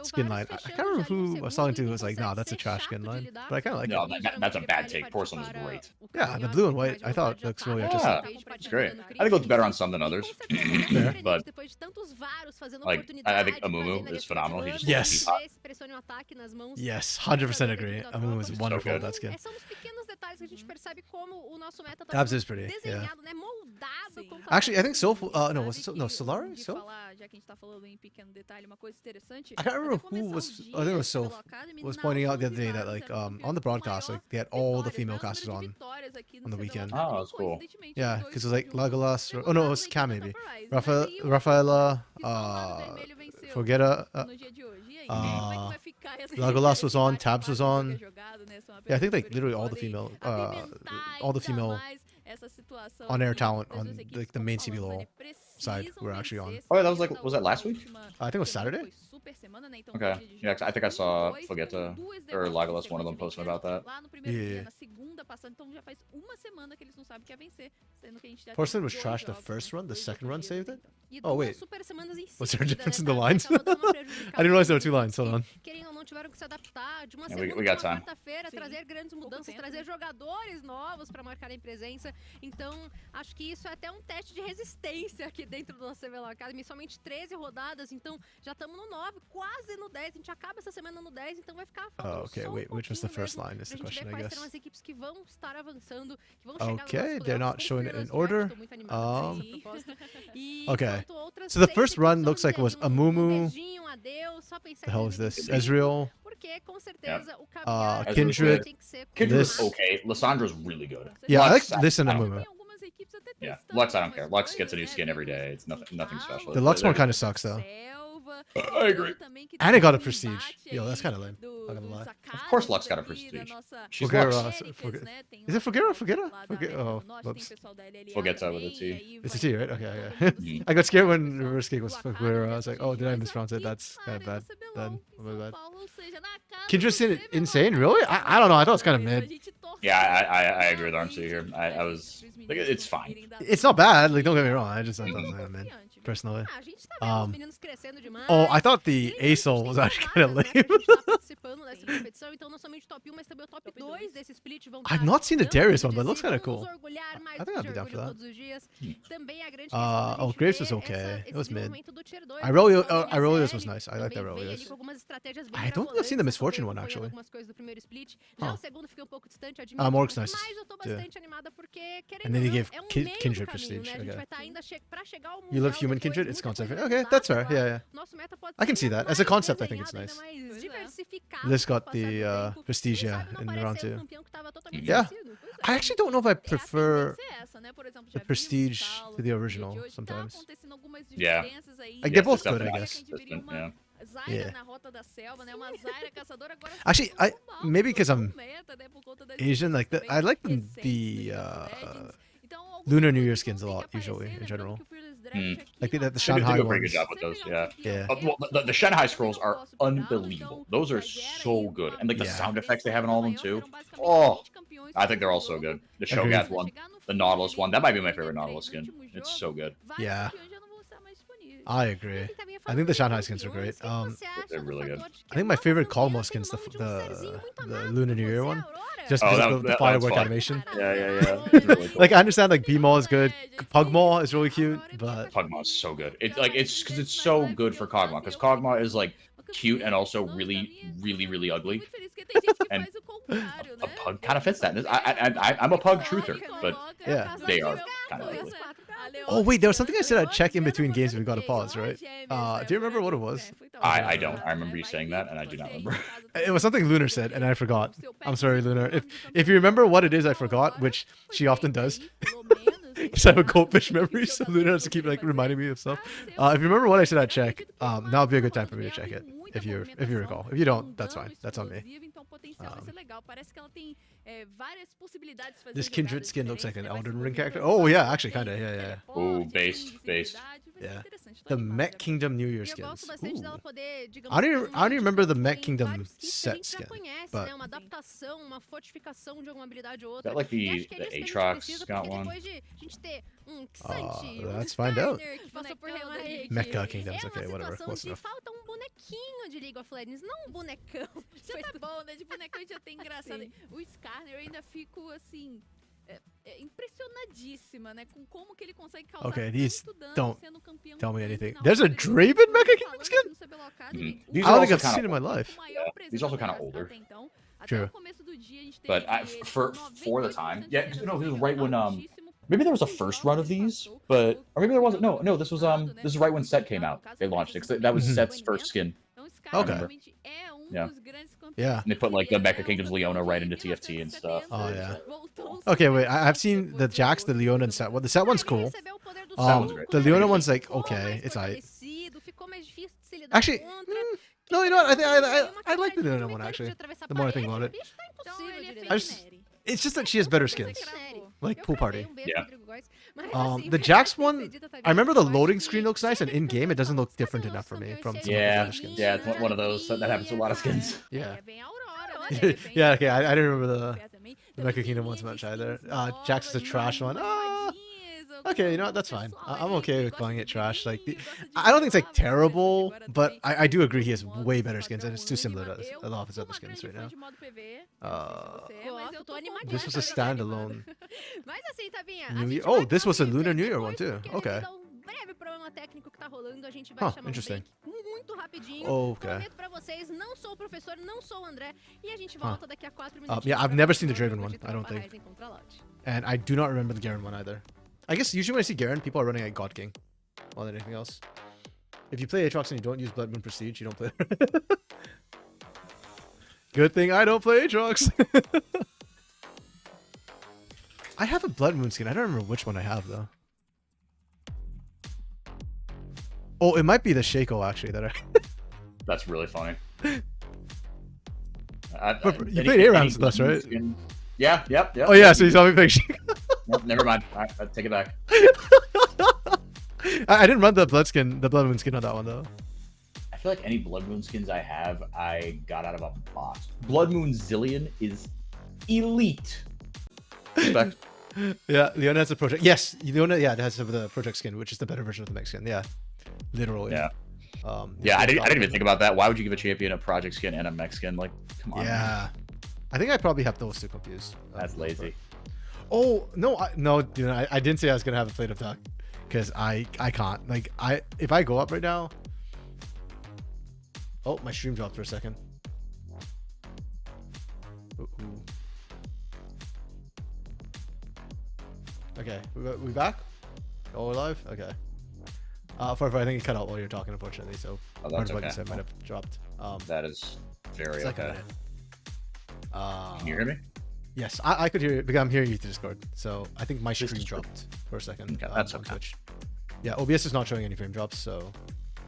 skin line. I can't remember who I was talking to who was like, nah, that's a trash skin line. But I kind of like No, it. that's a bad take. Porcelain is great. Yeah, the blue and white, I thought looks really artistic. Yeah, it's great. I think it looks better on some than others. But like, I think Amumu is phenomenal. He just Yes. ataque nas mãos. Yes, 100% agree. Amumu was wonderful good. that skin. São os pequenos detalhes que a gente percebe como o nosso meta tá Tabs is pretty, yeah. desenhado, né, moldado completamente. Actually, I think Soulful, no, was it no, Solari? De Soul? falar, já que a gente tá falando em pequeno detalhe, uma coisa interessante. I can't remember até who começar was, o dia I think it was pela Soph, Academy, was não pointing out the other day duvidaram, that like, eram campeões on the com broadcast, maior like, they had all the vitórias, female maior casters número de on. vitórias aqui no on the CBLOL weekend. Academy, Oh, that's cool. coincidentemente, Yeah, dois because it was like jogos Legolas, pelo oh no, it lado was da Cam equipe maybe. da Top Rise, mas aí o Rafaela, que só o lado vermelho venceu Forgetta, no dia de hoje. E aí, como é que vai ficar essa Legolas was on, rivalidade? Tabs was O on. que é jogado, né? São Yeah, I think like apenas literally all the podem female, apimentar all the ainda female mais essa situação on-air aqui talent das on duas equipes like the estão main falando, CBLOL né? side Precisam were actually on. vencer, Oh, that was essa was that last week? última I think it was semana Saturday. foi super semana, né? Então, Okay. dia de Yeah, 'cause I think I saw dois, Forgetta com duas or derrotas Legolas, one of them consecutivas posting about that. lá no primeiro dia, Yeah. na segunda passada, então já faz uma semana que eles não sabem o que é vencer, sendo que a gente já Porcelain teve was dois trash the jogos, first né? run, the Dois second run outros saved dias, it? então. E Oh, duas wait. super semanas em Was there a seguida, difference né, in the Tabs? lines? Acabou dando uma prejudicada I didn't realize there were two no lines, hold on. Querendo ou não, tiveram que se adaptar de uma Yeah, segunda we para got uma time. quarta-feira, trazer grandes mudanças, tempo, trazer jogadores novos para marcarem presença. Então, acho que isso é até um teste de resistência aqui dentro do nosso CBLOL Academy. Somente 13 rodadas, então já estamos no 9, quase no 10. A gente acaba essa semana no 10, então vai ficar faltando okay, só wait, which was the first mesmo line is the pra gente question, ver I quais guess. serão as equipes que vão estar avançando, que vão chegar no Okay, nosso they're playoffs not com showing it in Fearless Draft. order. Tô muito animada com essa Um, proposta. E okay. enquanto outras So the seis first equipes run vão looks like it was dizer um Amumu. beijinho, adeus, só pensar The em hell is this? 2020, Ezreal. porque com certeza o caminhar Uh, Kindred. tem que ser Kindred's This- okay. Lissandra's really good. Yeah, I Lux, like this and I don't Amumu. care. Yeah, Lux, I don't care. Lux gets a new skin every day. It's nothing special. The Lux one kind of sucks though. I agree. And it got a prestige. Yo, that's kind of lame. Not gonna lie. Of course Lux got a prestige. She's Fugera. Lux. Is it Fugera? Fugera? Oh, whoops. Forgetta with a T. It's a T, right? Okay, okay. I got scared when reverse kick was Fugera. I was like, oh, did I mispronounce it? That's kind of bad. Then, my bad. Kindred's insane? Really? I don't know. I thought it was kind of mid. Yeah, I agree with RMC here. I was like, it's fine. It's not bad. Like, don't get me wrong. I just thought it was kind of mid, personally. Ah, a gente tá vendo os meninos crescendo demais. Oh, I thought the ASOL was actually kind of lame. A gente tá participando dessa competição, então não somente o top 1, mas também o top 2 desse split vão I've tá not seen the dando Darius one, but it looks vamos kind of cool. nos orgulhar mais I think de I'd be down for orgulho that. todos os dias. Também a grande questão da Oh, gente Graves ver was okay. essa- It was esse mid. desenvolvimento do Tier 2, Irelia pessoal da Aurelius NSL was nice. I like the também veio ali Aurelius. com algumas estratégias bem I don't think I've seen the mirabolantes Miss Fortune pra one, poder actually. algumas coisas do primeiro split. Já Huh. o segundo fiquei um pouco distante, admito, Morg's nice. mas eu tô Yeah. bastante animada porque, querendo And then ou he não, gave é um Kindred meio do caminho, prestige, né? A gente okay. vai tá ainda pra chegar ao You Mundial love human depois, Kindred? It's muita concept. coisa Okay, mudar that's por fair. lá. Yeah, yeah. Nosso meta pode I can ser see ainda that. As a mais concept, I think it's desenhado, nice. ainda mais diversificado This com o got passar do the tempo. prestige, Quem yeah, sabe não in aparecer round um 2. campeão que tava totalmente Yeah. esquecido. Pois I é. actually don't know if I prefer the the prestige to the original sometimes. Yeah. Like, they're Yes, both it's good, I definitely guess. consistent, yeah. Yeah. na rota da selva, né? Uma Zyra caçadora agora. Actually, I maybe because I'm meta, né, por conta das Asian, like skins I like bem the recentes do League of Legends. Então, algumas Lunar New coisas Year vão skins a ter que lot, usually, aparecer, in general. lembrando que o Fearless Draft aqui, Like the rapaz, Shanghai They do a pretty ones. good job with those, yeah. Yeah. Well, the Shanghai scrolls are unbelievable. Those are so good. And like the Yeah. sound effects they have in all of them too. Oh, I think they're all so good. The Shogath one, the Nautilus one, that might be my favorite Nautilus skin. It's so good. Yeah. I agree. I think the Shanghai skins are great. They're really good. I think my favorite Colmo skin's the Lunar New Year one, just Oh, because that- of the that one's firework fun. animation. Yeah. It's really cool. Like I understand like B-Maul is good, Pugmaw is really cute, but Kog'Maw is so good. It's like it's because it's so good for Kog'Maw because Kog'Maw is like cute and also really ugly. And a pug kind of fits that. I'm a pug truther, but yeah. they are kind of ugly. Oh wait, there was something I said I'd check in between games. We got a pause, right? Do you remember what it was? I don't. I remember you saying that, and I do not remember. It was something Lunar said, and I forgot. I'm sorry, Lunar. If you remember what it is, I forgot, which she often does. Because I have a goldfish memory, so Lunar has to keep like reminding me of stuff. If you remember what I said, I'd check. Now would be a good time for me to check it. If you recall. If you don't, that's fine. That's on me. This Kindred skin looks like an Elden Ring character. Oh yeah, actually kinda. Yeah. Oh, based. Yeah. The Mech Kingdom New Year Eu skins. gosto bastante dela Ooh. poder, digamos, I don't ter even- uma I don't remember the junção Mech em Kingdom vários kits que a set gente já skin, conhece, but- né? Uma adaptação, uma fortificação de alguma habilidade ou Is outra. that like E acho que é the disso que a gente Aatrox precisa, got porque one? depois de a gente ter um Xante, um let's find out. Skarner que passou por remake, Mecha Kingdoms, é uma okay, whatever. situação Close de enough. falta um bonequinho de League of Legends, não um bonecão. Já tá bom, né? De boneco a gente já tem engraçado. O Skarner eu ainda fico assim. Impressionadíssima, né? Com como que ele consegue causar Okay, these tanto dano don't sendo campeão tell me tanto anything. na There's a rota. Draven Mecha Kingdom Falando skin? no CBLOL Academy, Mhm. o These I are don't also think I've kinda seen it in my old. life. maior Yeah, presença these also do kinda mercado older. até então. Até True. o começo do dia a gente teve But ele for the 98% time, de yeah, 'cause, no, this was presença right when altíssimo. maybe there was a first run of these, but or maybe there wasn't. No, this is right when Set came out. They launched it 'cause that was Mhm. Set's first skin. Então, esse cara Okay. realmente é Yeah. dos grandes campeões. Yeah. And they put like the Ele Mecha é Kingdoms o Leona campeão right de into TFT and stuff. 1970, Oh, yeah. voltou Okay, wait. sempre I've seen the depois Jax, the do- Leona, and set. Well, the set one's cool. Recebeu o poder do That one's sol, great. The quando Leona ele one's like, ficou okay, mais it's alright. fortalecido, ficou mais difícil de se lidar Actually, contra. no, you know what? I like the Quebradinha Leona no one mecânico actually. de atravessar The more I think parede, about it. o bicho tá Então impossível ele é de feio I lidar. just- Neri. It's just that she has better skins, like pool party. Yeah. The Jax one, I remember the loading screen looks nice, and in game it doesn't look different enough for me from some of the Yeah, other skins. yeah, it's one of those that happens to a lot of skins. Yeah. É bem Aurora, né? Yeah, okay, I didn't remember the também. Mecha Kingdom ones much either. Jax is a trash one. Ah! Okay, you know what? That's fine. I'm okay with calling it trash. Like, I don't think it's like terrible, but I do agree he has way better skins, and it's too similar to a lot of his other skins right now. This was a standalone. New Year. Oh, this was a Lunar New Year one too. Okay. Breve problema técnico que tá rolando, a gente vai chamar muito rapidinho. Okay. Prometo pra vocês, não sou o professor, não sou o André, e a gente volta daqui a 4 minutos. Yeah, I've never seen the Draven one, I don't think. And I do not remember the Garen one either. I guess usually when I see Garen, people are running like God King more than anything else. If you play Aatrox and you don't use Blood Moon Prestige, you don't play. Good thing I don't play Aatrox. I have a Blood Moon skin. I don't remember which one I have though. Oh, it might be the Shaco actually that I. That's really funny. You played ARAMs with us, right? Yeah, yep. Oh yeah, so you saw me play Shaco. Nope, never mind. I take it back. I didn't run the Blood Moon skin on that one though. I feel like any Blood Moon skins I have, I got out of a bot. Blood Moon Zillion is elite. Respect. Yeah, Leona has a project. Yes, Leona, yeah, it has the project skin, which is the better version of the mech skin. Yeah, literally. Yeah. Yeah, I didn't even think about that. Why would you give a champion a project skin and a mech skin? Like, come on. Yeah. I think I probably have those two confused. That's lazy. Oh no, dude, I didn't say I was gonna have a plate of duck, because I can't. Like if I go up right now. Oh, my stream dropped for a second. Ooh. Okay, we back? Oh, we're live? Okay. I think it cut out while you're talking, unfortunately, so that's what okay. you said might have dropped. That is very okay. Can you hear me? Yes, I could hear you, because I'm hearing you through Discord, so I think my stream dropped for a second. Okay, that's on okay. Twitch. Yeah, OBS is not showing any frame drops, so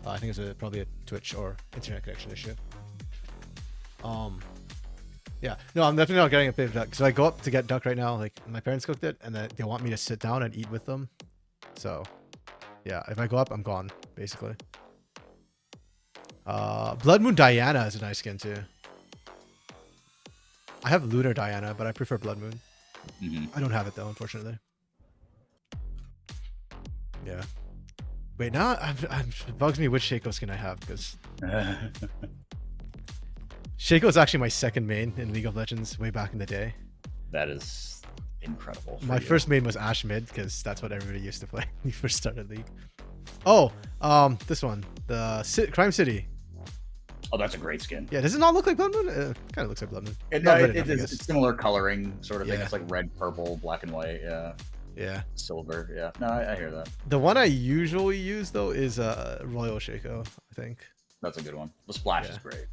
I think it's probably a Twitch or internet connection issue. Yeah, no, I'm definitely not getting a plate of duck. So I go up to get duck right now. Like my parents cooked it, and then they want me to sit down and eat with them. So, yeah, if I go up, I'm gone basically. Blood Moon Diana is a nice skin too. I have Lunar Diana, but I prefer Blood Moon. I don't have it though, unfortunately. Yeah. Wait, now it bugs me which Shaco skin I have, because Shaco is actually my second main in League of Legends way back in the day. That is incredible. My first main was Ashe mid, because that's what everybody used to play when you first started League. Oh, this one, the Crime City. Oh, that's a great skin. Yeah, does it not look like Blood Moon? It kind of looks like Blood Moon. It's similar coloring sort of thing. It's like red, purple, black and white. Yeah. Yeah. Silver. Yeah. No, I hear that. The one I usually use though is Royal Shaco, I think. That's a good one. The splash is great.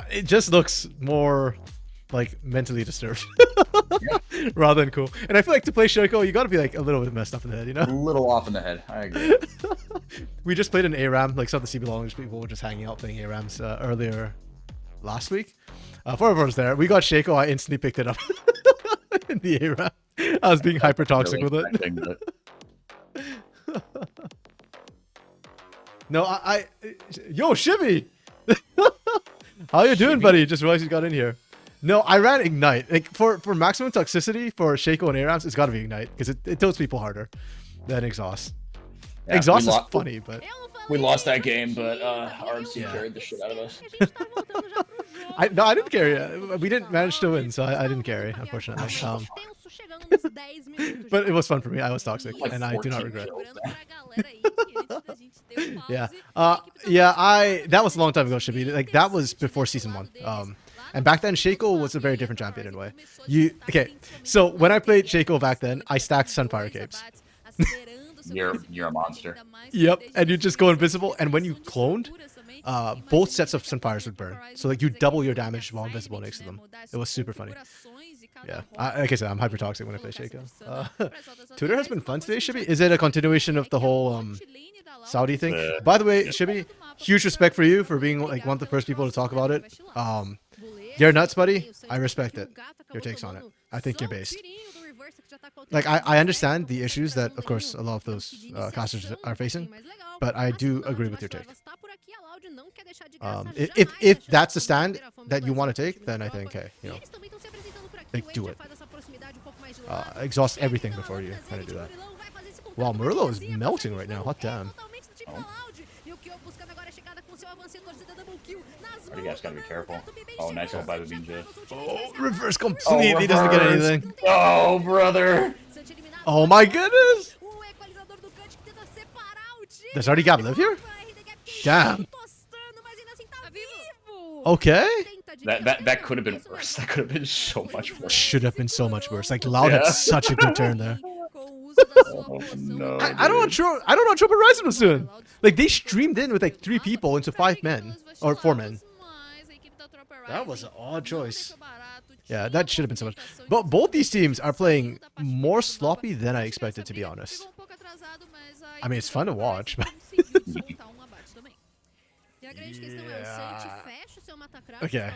It just looks more like mentally disturbed rather than cool. And I feel like to play Shaco, you got to be like a little bit messed up in the head, you know? A little off in the head. I agree. We just played an ARAM, like some of the CBLOL people were just hanging out playing ARAMs earlier last week. 4 of us there. We got Shaco. I instantly picked it up in the ARAM. I was being hyper toxic with it. No, yo, Shibby! How you doing, buddy? Just realized you got in here. No, I ran Ignite. Like for maximum toxicity for Shaco and ARAMs, it's got to be Ignite, because it tilts people harder than Exhaust. Yeah, Exhaust is funny, but we lost that game, but RMC carried the shit out of us. No, I didn't carry. We didn't manage to win, so I didn't carry, unfortunately. But it was fun for me. I was toxic, and I do not regret it. Yeah. That was a long time ago, Shibby. Like that was before season 1. And back then, Shaco was a very different champion in a way. So when I played Shaco back then, I stacked Sunfire Capes. You're a monster. Yep, and you just go invisible, and when you cloned, both sets of Sunfires would burn. So like you double your damage while invisible next to them. It was super funny. Yeah, like I said, I'm hyper toxic when I play Shaco. Twitter has been fun today, Shibby. Is it a continuation of the whole Saudi thing? By the way, Shibby, huge respect for you for being like one of the first people to talk about it. You're nuts, buddy. I respect it. Your takes on it. I think you're based. Like I understand the issues that, of course, a lot of those casters are facing, but I do agree with your take. If that's the stand that you want to take, then I think, hey, you know, like do it. Exhaust everything before you kind of do that. Wow, Murillo is melting right now. Hot damn. You guys gotta be careful. Oh, nice hold by the BJ. Oh, reverse completely doesn't get anything. Oh, brother. Oh my goodness. Does already got live here? Damn. Okay. That could have been worse. That could have been so much worse. Should have been so much worse. Like Loud had such a good turn there. Oh, no, I don't know what Troop Horizon was doing. Like they streamed in with like 3 people into 5 men or 4 men. That was an odd choice. Yeah, that should have been so much. But both these teams are playing more sloppy than I expected, to be honest. I mean, it's fun to watch, but... Okay.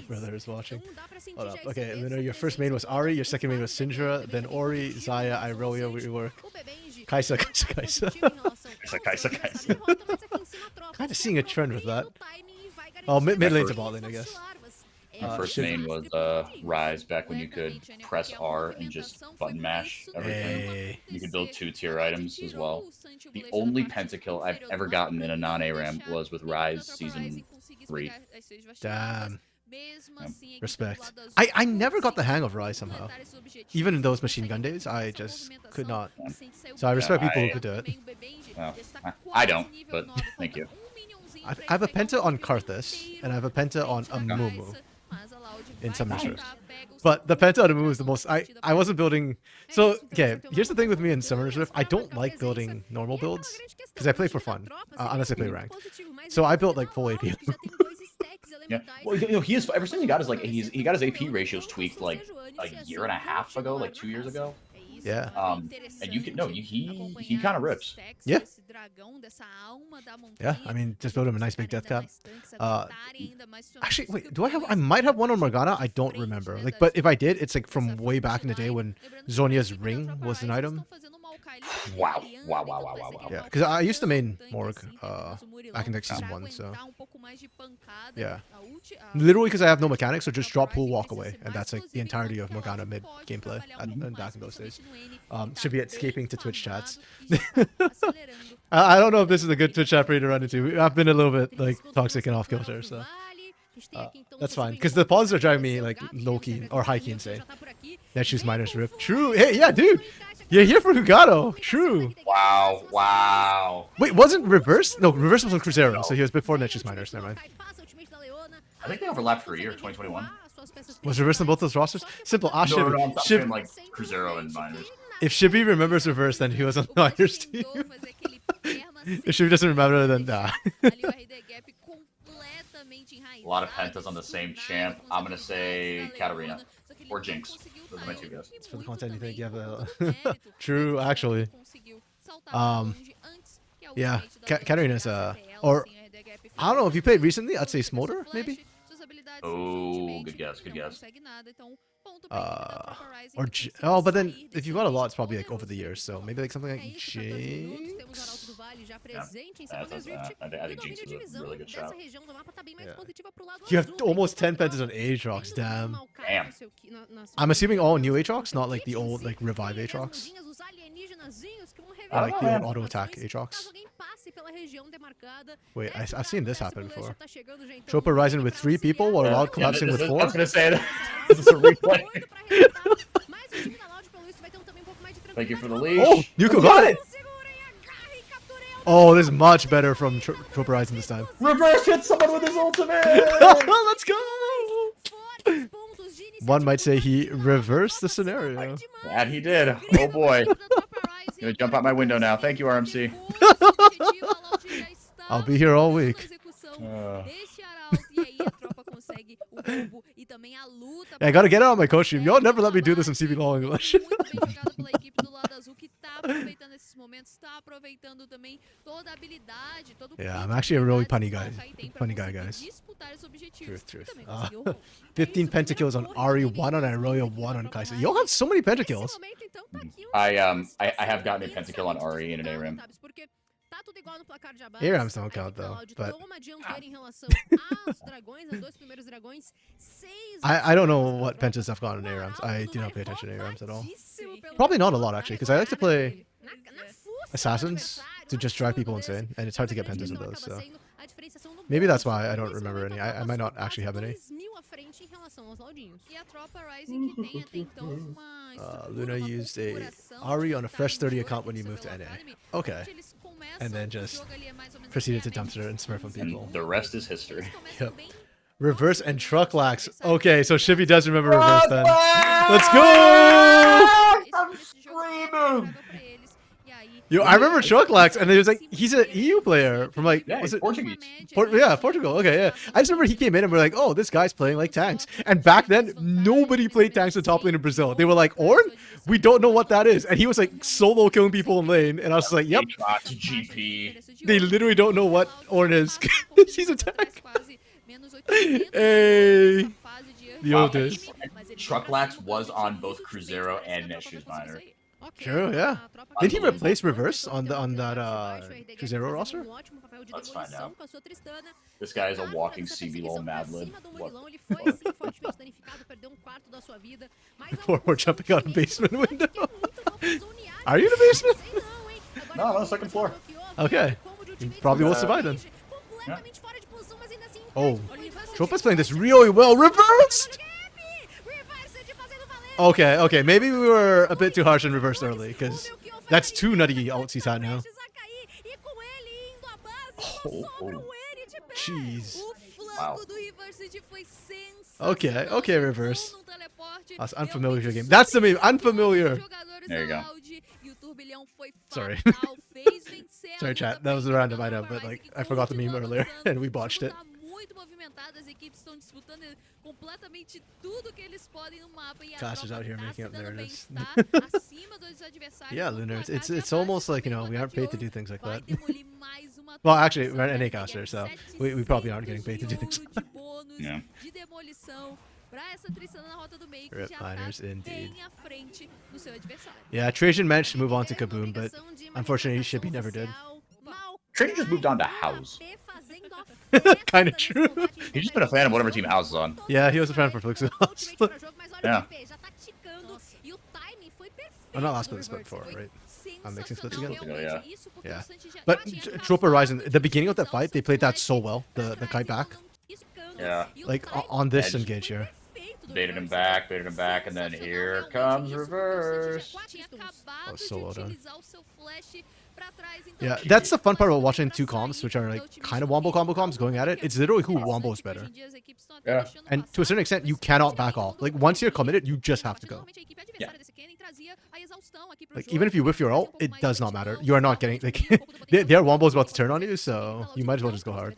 Brother is watching. Hold up. Okay, then your first main was Ari, your second main was Syndra, then Ori, Zaya, Iroya, we work. Kaisa. Kind of seeing a trend with that. Oh, mid lane to bot lane, I guess. My first main was Rise, back when you could press R and just button mash everything. Hey. You could build 2-tier items as well. The only pentakill I've ever gotten in a non-ARAM was with Rise Season 3. Damn. Respect. I never got the hang of Rise somehow. Even in those machine gun days, I just could not. So I respect people who could do it. Well, I don't, but thank you. I have a penta on Karthus, and I have a penta on Amumu. In Summoner's Rift. But the penta on Amumu is the most... I wasn't building... So, okay, here's the thing with me in Summoner's Rift. I don't like building normal builds, because I play for fun, unless I play ranked. So I built like full AP. Yeah. Well, you know, he is... Ever since he got his, like, he got his AP ratios tweaked, like, a year and a half ago, like 2 years ago. Yeah. And you can... No, he kind of rips. Yeah. Yeah, I mean, just build him a nice big death cap. Actually, wait, do I have... I might have one on Morgana, I don't remember. Like, but if I did, it's like from way back in the day when Zhonya's ring was an item. Wow. Yeah, because I used to main Morg back in like season 1, so... Yeah. Literally because I have no mechanics, so just drop, pull, walk away. And that's like the entirety of Morgana mid gameplay back in those days. Should be escaping to Twitch chats. I don't know if this is a good Twitch chat for you to run into. I've been a little bit like toxic and off kilter, so... that's fine, because the pauses are driving me like low-key or high-key insane. That shoots minus rip. True. Hey, yeah, dude. You're here for Hugado. True. Wow. Wait, wasn't Reverse? No, Reverse was on Cruzeiro, so he was before Netch's Miners. Never mind. I think they overlapped for a year, 2021. Was Reverse on both those rosters? Simple. Shib, like Cruzeiro and Miners. If Shibby remembers Reverse, then he was on the Miners team. If Shibby doesn't remember, then nah. A lot of pentas on the same champ. I'm gonna say Katarina or Jinx. Those are my 2 guys. It's for the content you think you have a... True, actually. Yeah, Katarina's or I don't know if you played recently. I'd say Smolder, maybe. Oh, good guess. Oh, but then if you got a lot, it's probably like over the years. So maybe like something like Jinx. Yeah. I think Jinx is a really good shot. Yeah. You have almost 10 pentas on Aatrox, damn. Damn. I'm assuming all new Aatrox, not like the old like revive Aatrox. Or like the old auto attack Aatrox. Wait, I've seen this happen before. Tropa Rising with 3 people while Loud collapsing with 4. I was gonna say that. This is a replay. Thank you for the leash. Oh, Yuko got it! Oh, this is much better from Tropa Rising this time. Reverse hit someone with his ultimate! Let's go! One might say he reversed the scenario. That he did. Oh boy. Gonna jump out my window now. Thank you, RMC. I'll be here all week. I gotta get out of my costume. Y'all never let me do this in CBLOL English. Yeah, I'm actually a really punny guy. Funny guy, guys. Truth. 15 pentakills on Ari, 1 on Iroya, 1 on Kaisa. Y'all have so many pentakills. I have gotten a pentakill on Ari in an ARAM. Tá tudo igual no placar de abaixo. ARAMs don't count though, but Toma dianteira em relação aos dragões, os dois primeiros dragões. I don't know what pentas have gone in ARAMs. I do not pay attention to ARAMs at all. Probably not a lot actually, because I like to play assassins to just drive people insane, and it's hard to get pentas in those. So maybe that's why I don't remember any. I might not actually have any. Luna used a Ari on a fresh 30 account when you moved to NA. Okay. And then just proceeded to dumpster and smurf on people. The rest is history. Yep. Reverse and truck lax. Okay, so Shibby does remember reverse then. Let's go! I'm screaming! Yo, I remember truck lax, and it was like, he's an EU player from like, Yeah, was it Portuguese. Yeah, Portugal. Okay, yeah. I just remember he came in and we're like, oh, this guy's playing like tanks. And back then, nobody played tanks in top lane in Brazil. They were like, Orn? We don't know what that is. And he was like solo killing people in lane. And I was like, yep. GP. They literally don't know what Orn is. He's a tank. Hey. The old days. Trucklax was on both Cruzeiro and Netshoes Minor. True, yeah. Did he replace reverse on that Cruzeiro roster? Let's find out. This guy is a walking CBLOL Mad Lib. We're jumping out a basement window. Are you in the basement? No, I'm on the second floor. Okay. You probably will survive then. Yeah. Oh. Tropa's playing this really well. Reversed! Okay, okay. Maybe we were a bit too harsh and reversed early, because that's two nutty ults he's had now. Oh. Jeez. Wow. Okay, okay, reverse. That's unfamiliar with your game. That's the meme. Unfamiliar. There you go. Sorry. Sorry, chat. That was a random item, but like I forgot the meme earlier and we botched it. Gosh is out here making up narratives. Yeah, Lunar. It's almost like, you know, we aren't paid to do things like that. Well, actually, we're an NA caster, so we probably aren't getting paid to do things like that. Yeah. Rip miners indeed. Yeah, Trajan managed to move on to Kaboom, but unfortunately Shippy never did. Trajan just moved on to House. Kind of true. He's just been a fan of whatever team House is on. Yeah, he was a fan for Fluxus. Yeah. Oh, not last split, split before, right? I'm mixing splits again? Yeah. Yeah. But Tropa Rising, the beginning of that fight, they played that so well. The kite back. Yeah. Like, on this engage here. Baited him back, and then here comes reverse. That was so well done. Yeah, that's the fun part about watching two comps, which are like kind of wombo combo comps going at it. It's literally who wombo is better. Yeah. And to a certain extent, you cannot back off. Like, once you're committed, you just have to go. Yeah. Like, even if you whiff your ult, it does not matter. You are not getting, like, their wombo is about to turn on you, so you might as well just go hard.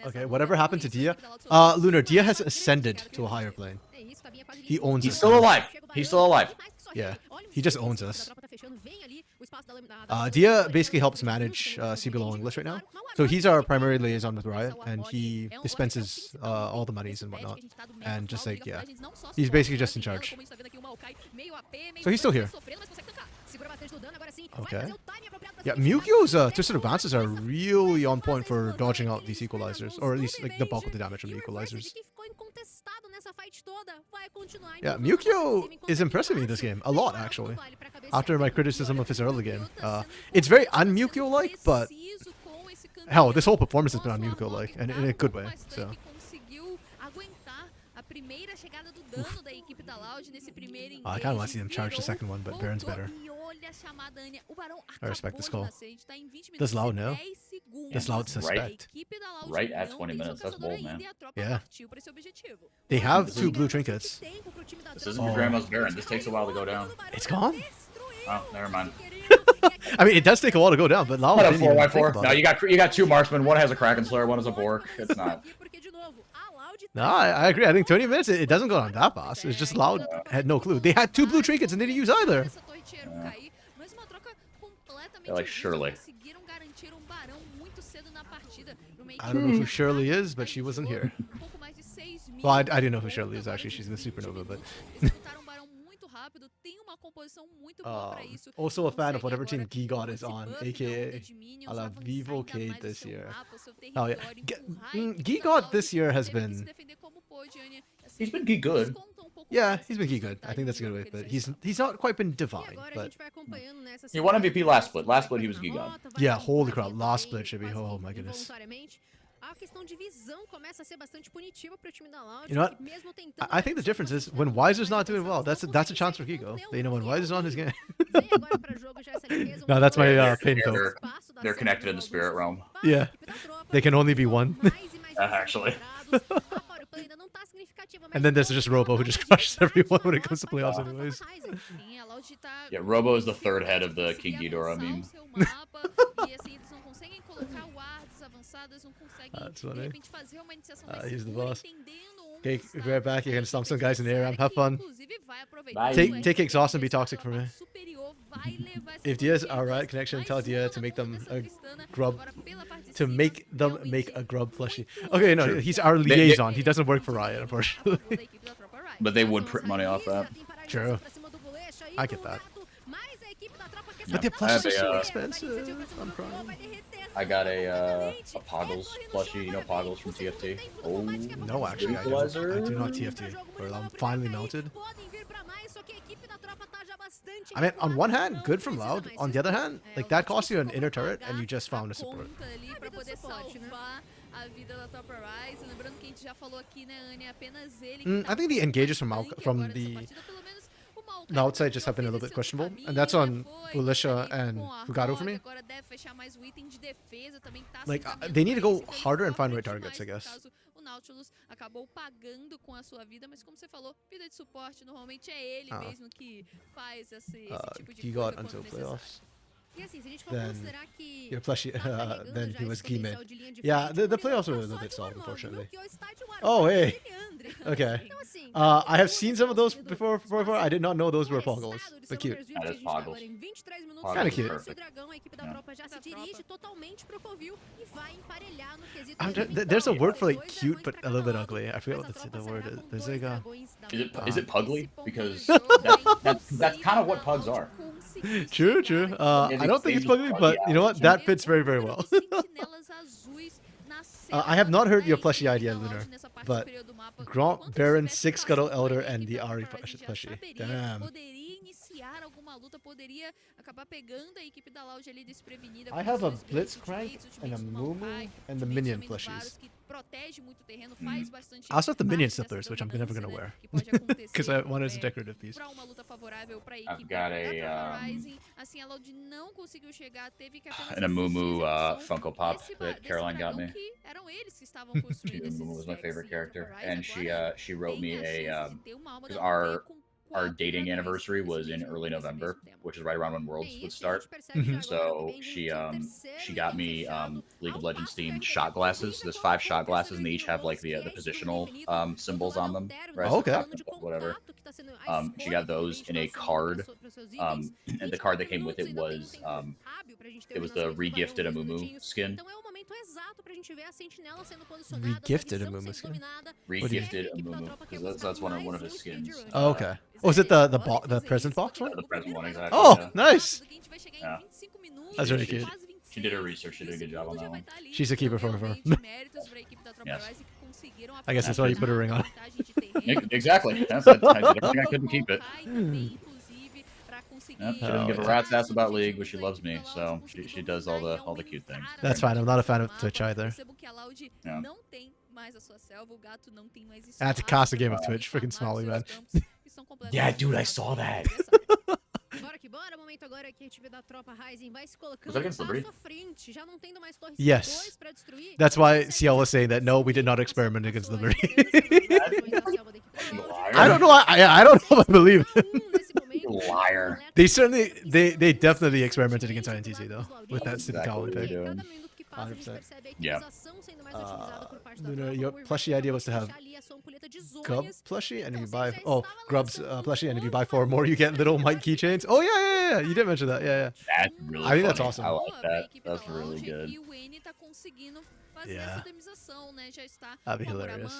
Okay, whatever happened to Dia? Lunar, Dia has ascended to a higher plane. He owns He's us still now. alive. He's still alive. Yeah, he just owns us. Dia basically helps manage CBLOL English right now. So he's our primary liaison with Riot, and he dispenses all the monies and whatnot. And just like, yeah, he's basically just in charge. So he's still here. Okay. Yeah, Mewtwo's twisted advances are really on point for dodging out these equalizers, or at least like the bulk of the damage from the equalizers. Yeah, Mewtwo is impressing me in this game a lot, actually. After my criticism of his early game, it's very un-Mewtwo-like, but hell, this whole performance has been un-Mewtwo-like, and in a good way. So. I kind of want to see them charge the second one, but Baron's better. I respect this call. Does Loud know? Does Loud suspect? Right at 20 minutes. That's bold, man. Yeah. They have two blue trinkets. This isn't your grandma's Baron. This takes a while to go down. It's gone? Oh, never mind. I mean, it does take a while to go down, but Loud didn't even think about No, it. you got two marksmen. One has a Kraken Slayer. One is a Bork. It's not. No, I agree. I think 20 minutes, it doesn't go down that fast. It's just Loud had no clue. They had two blue trinkets and they didn't use either. Yeah. They're like Shirley. I don't know who Shirley is, but she wasn't here. Well, I do know who Shirley is, actually. She's in the Supernova, but... Also a fan of whatever team Gigot is on, aka a la Vivo K this year. Oh yeah, Gigot this year has been. He's been good. Yeah, he's been good. I think that's a good way, but he's not quite been divine. But he won MVP last split. Last split he was Gigot. Yeah, holy crap, last split should be. Oh my goodness. You know what? I think the difference is when Weiser's not doing well, that's a chance for Gigo. You know, when Weiser's on his game. No, that's my pin code. They're connected in the spirit realm. Yeah, they can only be one. Actually. And then there's just Robo who just crushes everyone when it comes to playoffs anyways. Yeah, Robo is the third head of the King Ghidorah meme. That's funny. He's the boss. Okay, be right back. You're gonna stomp some guys in the air. Have fun. Bye. Take exhaust and be toxic for me. If Dia's alright, connection, tell Dia to make them a grub. To make them make a grub plushie. Okay, no, he's our liaison. He doesn't work for Riot, unfortunately. But they would print money off that. True. I get that. But the plushies are so expensive. I'm crying. I got a Poggles plushie. You know Poggles from TFT? Oh, no, actually, I do not TFT. Or I'm finally melted. I mean, on one hand, good from Loud. On the other hand, like that costs you an inner turret, and you just found a support. I think the engages from the outside just have been a little bit questionable, and that's on Ulisha and Fugado for me. Like, they need to go harder and find right targets, I guess. Nautilus acabou pagando com a sua vida, mas como você falou, vida de suporte normalmente é ele mesmo que faz esse tipo de coisa quando necessário. Then your plushie, then he was Gime. Yeah, the playoffs were a little bit soft, unfortunately. Oh, hey. Okay. I have seen some of those before. I did not know those were Poggles. But cute. That is Poggles. Kind of cute. There's a word for like cute, but a little bit ugly. I forget what the word is. There's like a... Is it pugly? Because that's kind of what pugs are. True. I don't think it's ugly, but you know what? That fits very, very well. I have not heard your plushie idea, Lunar, but Grant, Baron, 6 Scuttle Elder, and the Ari plushie. Damn. I have a Blitzcrank and a Mumu and the Minion plushies. I also have the Minion Slippers, which I'm never going to wear. Because I want it as a decorative piece. I've got a Mumu Funko Pop that Caroline got me. Mumu was my favorite character. And she wrote me a... because our dating anniversary was in early November, which is right around when Worlds would start. So she got me League of Legends themed shot glasses. There's 5 shot glasses, and they each have like the positional symbols on them. Right? Oh, okay. Whatever. She got those in a card, and the card that came with it was the regifted Amumu skin. Regifted Amumu skin? Regifted Amumu, because that's one of his skins. Oh, okay. Oh, is it the present box one? The present one, exactly. Oh, yeah. Nice! Yeah. That's really cute. She did her research. She did a good job on that one. She's a keeper forever. Yes. I guess that's why you put a ring on. Exactly. I did everything I could to keep it. Yep, she doesn't give a rat's ass about League, but she loves me, so she does all the cute things. That's fine. I'm not a fan of Twitch either. Yeah. I had to cast a game of Twitch. Freaking Smalley, man. Yeah, dude, I saw that. Was that against Liberty? Yes. That's why CL was saying that no, we did not experiment against Liberty. I don't know. I don't know if I believe it. Liar. They definitely experimented against INTZ though with that stupid Colin pick. 100%. Yeah. Lunar, your plushie idea was to have Grub plushie, and if you buy Grub's plushie, and if you buy 4 more, you get little Mike keychains. Oh yeah. You did mention that. Yeah. That's really. I think that's funny. awesome. I like that. That's really good. Yeah. That'd be hilarious.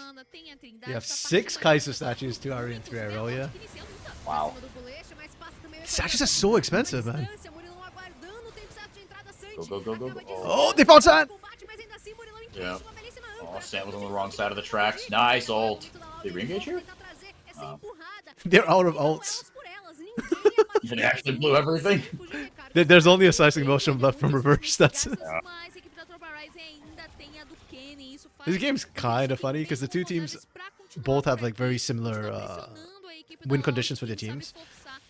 You have 6 Kaiser statues, 2 Ari, and 3 Irelia. Wow. It's actually just so expensive, man. Go. Oh, they found Sam! Yeah. Oh, Sam was on the wrong side of the tracks. Nice ult. Did they re-engage here? Oh. They're out of ults. They actually blew everything. There's only a slicing motion left from reverse. That's it. Yeah. This game's kind of funny because the two teams both have like very similar win conditions for their teams.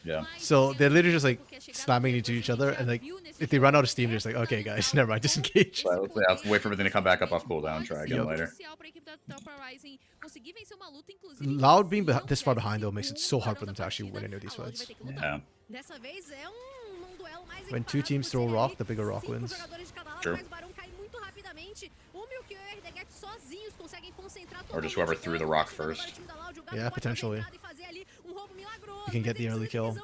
Yeah. So they're literally just like slamming into each other, and like if they run out of steam, they're just like, okay, guys, never mind, disengage. Right, let's wait for everything to come back up off cooldown and try again later. Loud being this far behind though makes it so hard for them to actually win any of these fights. Yeah. When two teams throw rock, the bigger rock wins. True. Or just whoever threw the rock first. Yeah, potentially. You can get the early kill.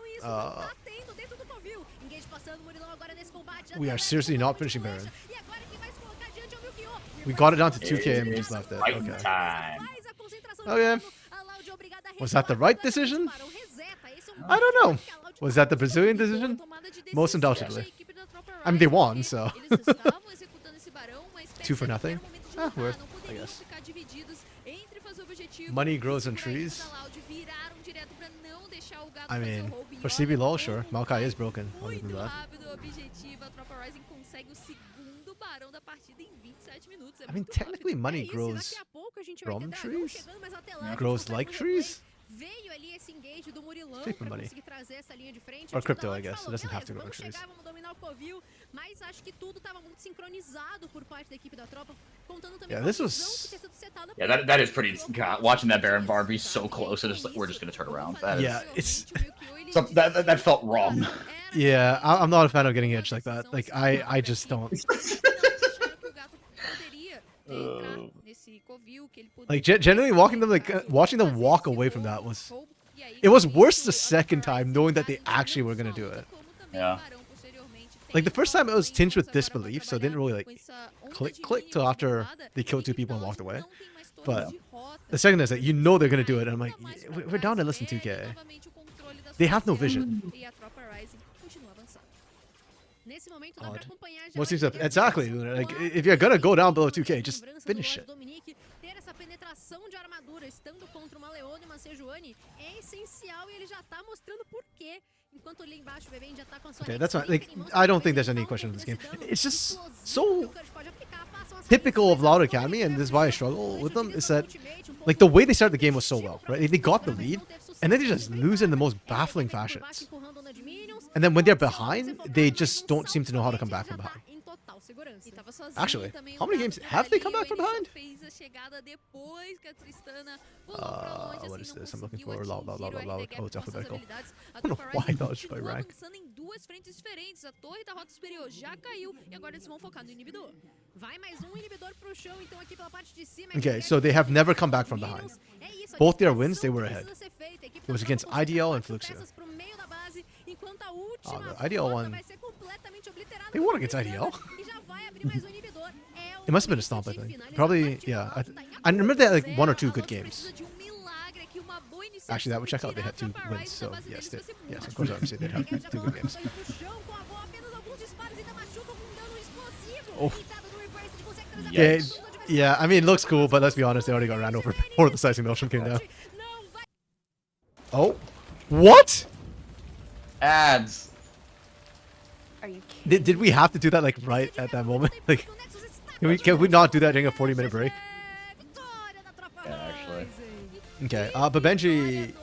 We are seriously not finishing Baron. We got it down to 2k and we just left it. Okay. Time. Okay. Was that the right decision? I don't know. Was that the Brazilian decision? Most undoubtedly. I mean, they won, so. 2 for nothing. Ah, worth, I guess. Money grows on trees. I mean, for CBLOL, sure. Maokai is broken. I'll give him that. I mean, technically money grows from trees? Grows like trees? Paper money. Or crypto, I guess. It doesn't have to grow on trees. Yeah, this was... Yeah, that is pretty... God, watching that Baron Bar be so close, it's like, we're just going to turn around. Yeah, it's... So that felt wrong. Yeah, I'm not a fan of getting edged like that. Like, I just don't... Like, generally walking them, like, watching them walk away from that was... It was worse the second time, knowing that they actually were going to do it. Yeah. Like, the first time it was tinged with disbelief, so it didn't really, like, click till after they killed 2 people and walked away. But the second is that you know they're going to do it, and I'm like, we're down to less than 2k. They have no vision. Odd. What seems to... Exactly, Luna. Like, if you're going to go down below 2k, just finish it. Okay, that's fine. Like, I don't think there's any question of this game. It's just so typical of Loud Academy, and this is why I struggle with them, is that, like, the way they started the game was so well, right? They got the lead, and then they just lose in the most baffling fashions. And then when they're behind, they just don't seem to know how to come back from behind. Actually, how many games have they come back from behind? What is this? I'm looking for loud. Oh, it's alphabetical. I don't know why I thought it was by rank. Okay, so they have never come back from behind. Both their wins, they were ahead. It was against IDL and Fluxia. Oh, the IDL one. They won against IDL? It must have been a stomp, I think. Probably, yeah. I remember they had like 1 or 2 good games. Actually, that would check out. They had 2 wins, so yes, yes, of course I would say they'd have 2 good games. Oh. Yeah, I mean, it looks cool, but let's be honest, they already got ran over before the slicing motion came down. Oh. What? Ads. Are you kidding? Did we have to do that, like, right at that moment? Like, can we not do that during a 40-minute break? Yeah, actually. Okay, but Benji,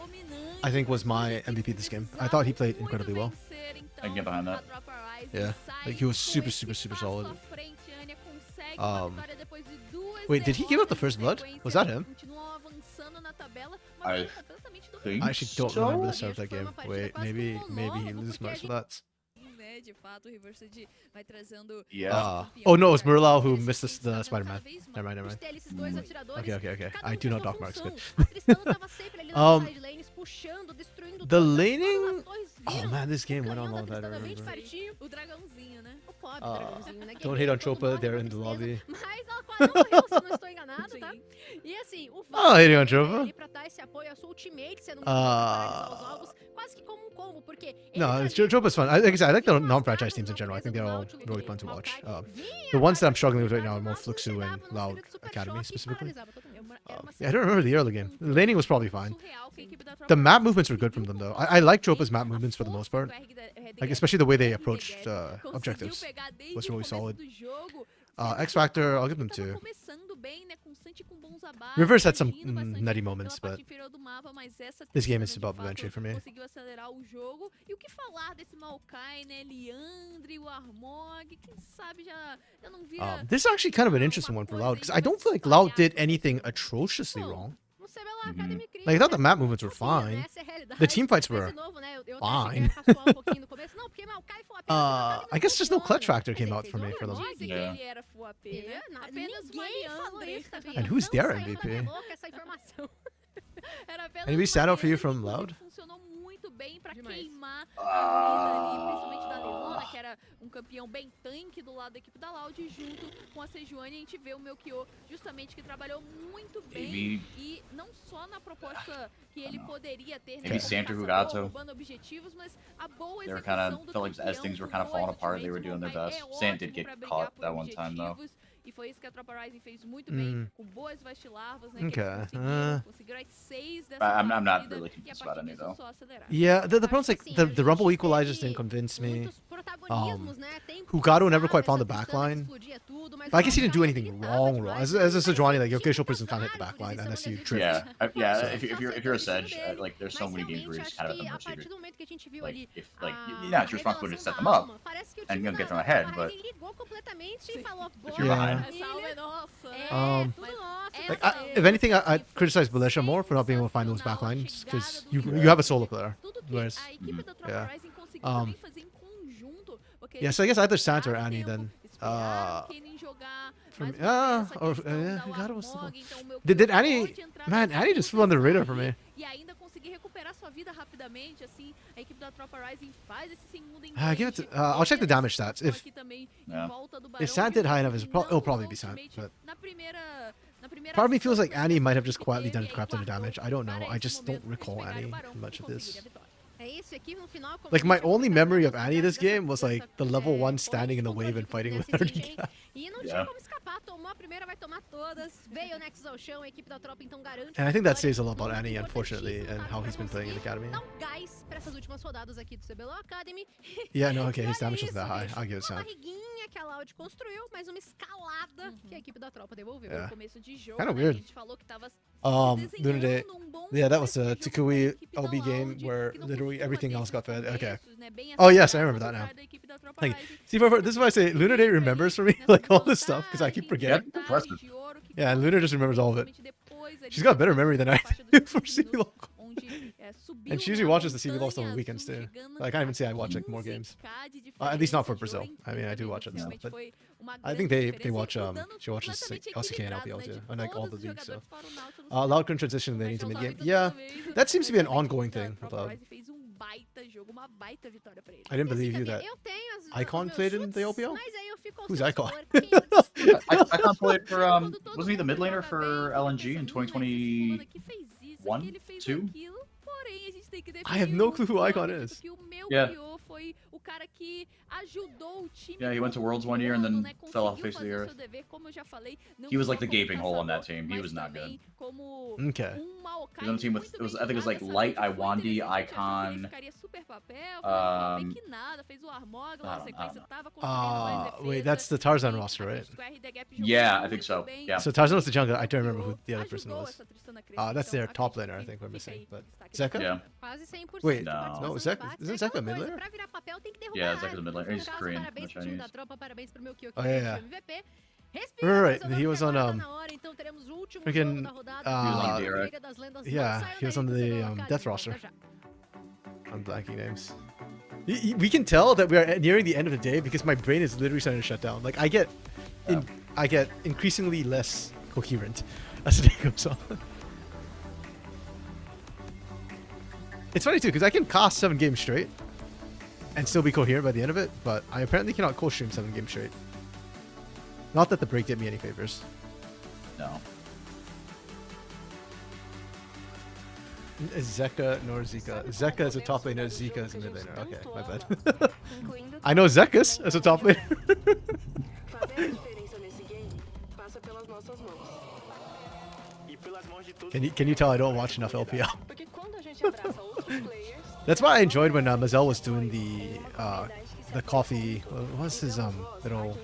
I think, was my MVP this game. I thought he played incredibly well. I can get behind that. Yeah, like, he was super solid. Wait, did he give up the first blood? Was that him? I think I actually don't remember the start of that game. Wait, maybe he loses marks for that. Yeah. Oh no, it was Murlau who missed the Spider-Man. Never mind. Okay. I do not dock marks. Good. The laning. Oh man, this game went on long time. I remember. Don't hate on Chopa. They're in the lobby. Oh, hating on Chopa. No, Joba's fun. Like I said, I like the non-franchise teams in general. I think they're all really fun to watch. The ones that I'm struggling with right now are more Fluxu and Loud Academy specifically. Yeah, I don't remember the early game. The laning was probably fine. The map movements were good from them though. I like Joba's map movements for the most part. Like especially the way they approached objectives was really solid. X Factor, I'll give them 2. Rivers had some nutty moments, but this game is above eventually for me. This is actually kind of an interesting one for Loud, because I don't feel like Loud did anything atrociously wrong. Like, I thought the map movements were fine. The team fights were fine. I guess just no clutch factor came out for me for them. Yeah. And who's their MVP? Anybody stand out for you from Loud? Bem pra queimar a vida ali, principalmente da Leona, que era campeão bem tanque do lado da equipe da Loud, junto com a Sejuani, a gente vê o Melchior justamente que trabalhou muito bem e não só na proposta que ele poderia ter, né, roubando objetivos, mas a boa execução do campeão, as things were kind of falling apart, they were doing their best. Sant did get caught that one time though. E foi isso que a Tropa Rising fez muito bem, com boas vastilarvas, né? Conseguiram as 6 dessa I'm not really convinced about any though. Yeah, the problem's like the Rumble equalizers didn't convince me. Hugado never quite found the backline. I guess he didn't do anything wrong. As a Sejuani, like your official prison can't hit the backline unless you trip. Yeah. If you're a Sedge, like there's so many games where you're just kind of at the mercy of it. Like if it's your responsibility to set them up and you know, get them ahead, but if you're behind. Like if anything, I criticize Belisha more for not being able to find those backlines because you have a solo player. Whereas, yeah, so I guess either Sant or Annie then. Did Annie? Man, Annie just flew on the radar for me. Give it to, I'll check the damage stats. If Sant did high enough, it'll probably be Sant. But part of me feels like Annie might have just quietly done a crap ton of damage. I don't know. I just don't recall Annie much of this. Like my only memory of Annie this game was like the level 1 standing in the wave and fighting with 30 guys. And I think that says a lot about Annie, unfortunately, and how he's been playing in the academy. Yeah, no, okay, his damage wasn't that high. I'll give it some. Yeah. Kind of weird. Lunar Day. Yeah, that was a Tikui LB game where literally everything else got fed. Okay. Oh yes, I remember that now. Like, see, this is why I say Lunar Day remembers for me, like all this stuff, because I keep forgetting. Yeah, and Lunar just remembers all of it. She's got better memory than I do for CBLOL. And she usually watches the CBLOL stuff on the weekends too. I can't even say I watch like more games. At least not for Brazil. I mean, I do watch other stuff, but I think they watch. She watches like, LCK and LPL too, and like all the leagues. So, Loud couldn't transition they need to mid game. Yeah, that seems to be an ongoing thing with Loud. I didn't believe you that Icon played in the LPL. Who's Icon? Icon played for wasn't he the mid laner for LNG in 2021, 2? I have no clue who Icon is. Yeah. Yeah, he went to Worlds one year and then fell off the face of the earth. He was like the gaping hole on that team. He was not good. Okay. He was on the team with, I think it was like Light, Iwandi, Icon. Wait, that's the Tarzan roster, right? Yeah, I think so. Yeah. So Tarzan was the jungle. I don't remember who the other person was. That's their top laner, I think we're missing. But Zeka? Yeah. Wait, no, Zeka? Isn't Zeka a mid laner? Yeah, Zeka's a mid laner. He's Korean, not Chinese. Oh yeah. Right, he was on freaking yeah, he was on the Death roster. I'm blanking names. We can tell that we are nearing the end of the day because my brain is literally starting to shut down. Like I get increasingly less coherent as the day goes on. It's funny too because I can cast 7 games straight and still be coherent by the end of it, but I apparently cannot co-stream 7 games straight. Not that the break did me any favors. No. Zeka nor Zika. Zeka is a top laner, Zika is a mid laner. Okay, my bad. I know Zekas as a top laner. Can you tell I don't watch enough LPL? That's why I enjoyed when Mazel was doing the coffee. What's his little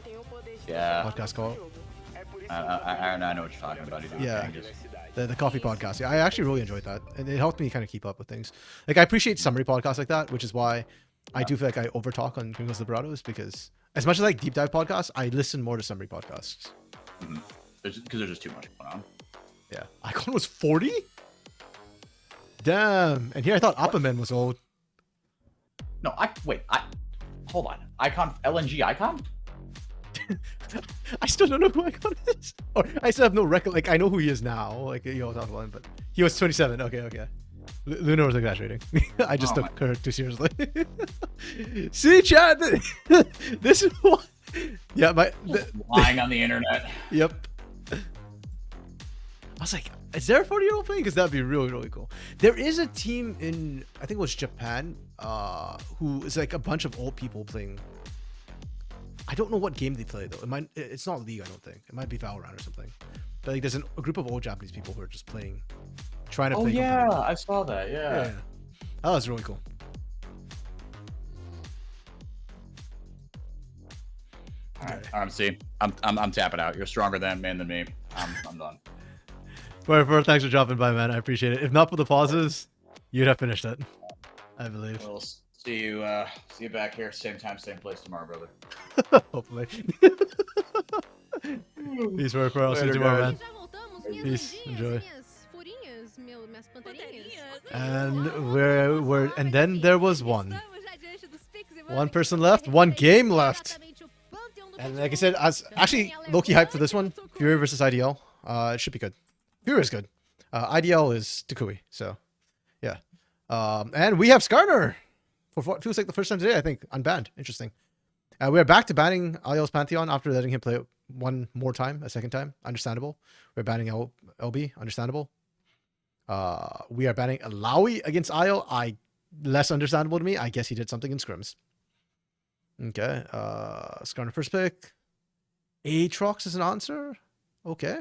podcast called? I know what you're talking about. Yeah. The coffee podcast. Yeah, I actually really enjoyed that. And it helped me kind of keep up with things. Like, I appreciate summary podcasts like that, which is why I do feel like I overtalk on Gringos Liberados, because as much as I like deep dive podcasts, I listen more to summary podcasts. Because there's just too much going on. Yeah. Icon was 40? Damn. And here I thought Appaman was old. No, hold on. Icon, LNG Icon? I still don't know who Icon is. Or I still have no record. Like, I know who he is now. Like, you know, one, but he was 27. Okay. Luna was exaggerating. I just took her too seriously. See, chat. This is what. Yeah, lying on the internet. Yep. I was like, is there a 40-year-old playing? Because that'd be really, really cool. There is a team in, I think it was Japan, who is like a bunch of old people playing. I don't know what game they play though. It's not League, I don't think. It might be Valorant or something. But like, there's a group of old Japanese people who are just trying to play. Oh yeah, I saw that. Yeah. That was really cool. All right, RMC, I'm tapping out. You're stronger man than me. I'm done. Forever, thanks for dropping by, man. I appreciate it. If not for the pauses, you'd have finished it. I believe. We'll see you back here, same time, same place tomorrow, brother. Hopefully. Peace, Forever. I'll see you tomorrow, man. Peace. Enjoy. And then there was one person left, one game left. And like I said, I was actually low-key hyped for this one. Fury versus IDL. It should be good. Fury is good. IDL is Takui, so yeah. And we have Skarner for what feels like the first time today, I think, unbanned. Interesting. We're back to banning IDL's Pantheon after letting him play one more time, a second time. Understandable. We're banning LB. Understandable. We are banning Alawi against IL. Less understandable to me. I guess he did something in scrims. Okay. Skarner first pick. Aatrox is an answer. Okay.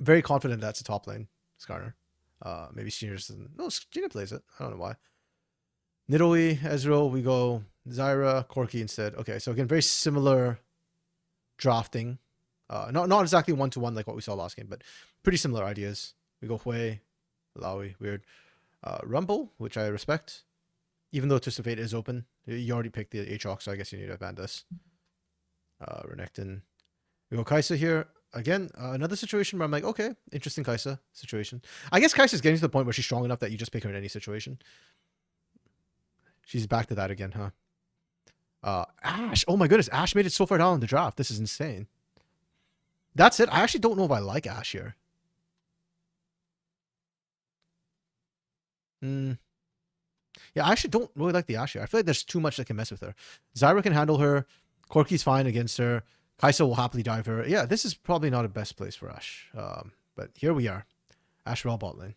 Very confident that's a top lane. Skarner. Maybe Seniors. No, Gina plays it. I don't know why. Nidalee, Ezreal, we go Zyra, Corki instead. Okay, so again, very similar drafting. Not exactly one-to-one like what we saw last game, but pretty similar ideas. We go Hui, Lawi, weird. Rumble, which I respect. Even though Twist of Fate is open. You already picked the Aatrox, so I guess you need to ban this. Renekton. We go Kai'Sa here. Again, another situation where I'm like, okay, interesting Kai'Sa situation. I guess Kai'Sa's getting to the point where she's strong enough that you just pick her in any situation. She's back to that again, huh? Ashe. Oh my goodness, Ashe made it so far down in the draft. This is insane. That's it. I actually don't know if I like Ashe here. Yeah, I actually don't really like the Ashe here. I feel like there's too much that can mess with her. Zyra can handle her. Corki's fine against her. Kai'Sa will happily dive her. Yeah, this is probably not a best place for Ashe. But here we are. Ashe Raw bot lane.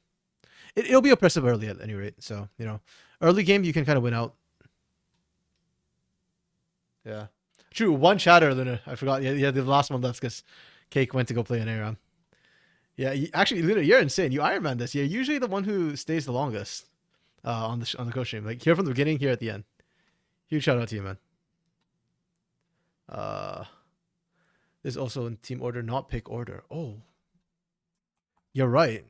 It'll be oppressive early at any rate. So, you know, early game, you can kind of win out. Yeah. True. One chatter, Luna. I forgot. Yeah, the last one left because Cake went to go play an ARAM. Yeah, actually, Luna, you're insane. You Iron Man this. You're usually the one who stays the longest on the coach stream. Like, here from the beginning, here at the end. Huge shout out to you, man. There's also in team order, not pick order. Oh. You're right.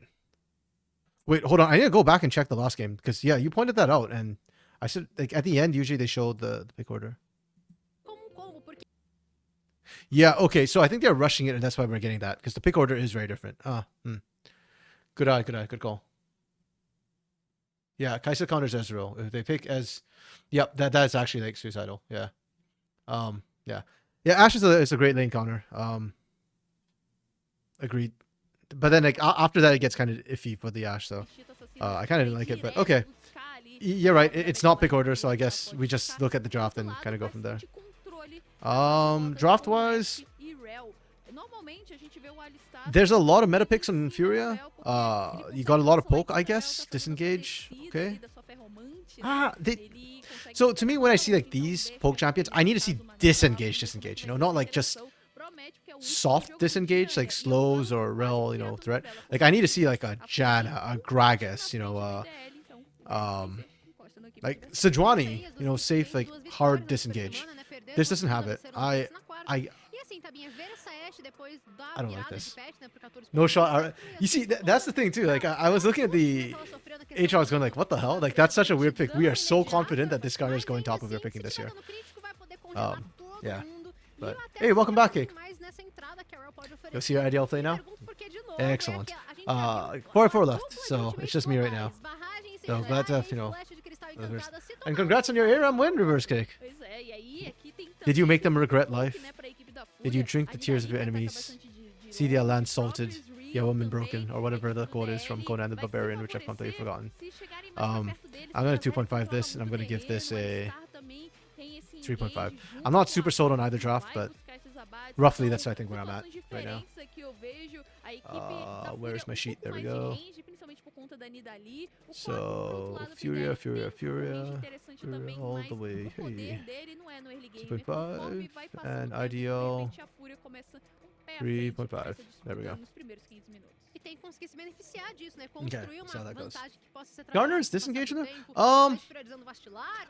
Wait, hold on. I need to go back and check the last game because yeah, you pointed that out, and I said like at the end usually they showed the pick order. Yeah, okay. So I think they're rushing it, and that's why we're getting that because the pick order is very different. Good eye, good call. Yeah, Kai'Sa counters Ezreal. If they pick as, yep, that's actually like suicidal. Yeah, yeah. Ashe is a great lane counter. Agreed. But then like after that it gets kind of iffy for the Ashe, so I kind of didn't like it, but okay. You're right, it's not pick order, so I guess we just look at the draft and kind of go from there. Draft wise, There's a lot of meta picks on Furia. You got a lot of poke, I guess. Disengage. Okay. So to me, when I see like these poke champions, I need to see disengage, you know, not like just soft disengage, like slows or rel, you know, threat. Like I need to see like a Janna, a Gragas, you know, like Sejuani, you know, safe, like hard disengage. This doesn't have it. I don't like this. No shot. You see, that's the thing too. Like I was looking at the HRs going like, what the hell? Like that's such a weird pick. We are so confident that this guy is going top of their picking this year. Yeah. But hey, welcome back, Cake. You'll see your IDL play now? Excellent. 4-4 left, so it's just me right now. So glad to have, you know, reverse. And congrats on your ARAM win, Reverse Cake. Did you make them regret life? Did you drink the tears of your enemies? See the land salted, your woman broken, or whatever the quote is from Conan the Barbarian, which I've completely forgotten. I'm going to 2.5 this, and I'm going to give this a 3.5. I'm not super sold on either draft, but roughly that's I think where I'm at right now. Where's my sheet? There we go. So Furia all the way. Hey. 2.5 and IDL 3.5. There we go. Okay, so how that goes. Garner's disengage in there? I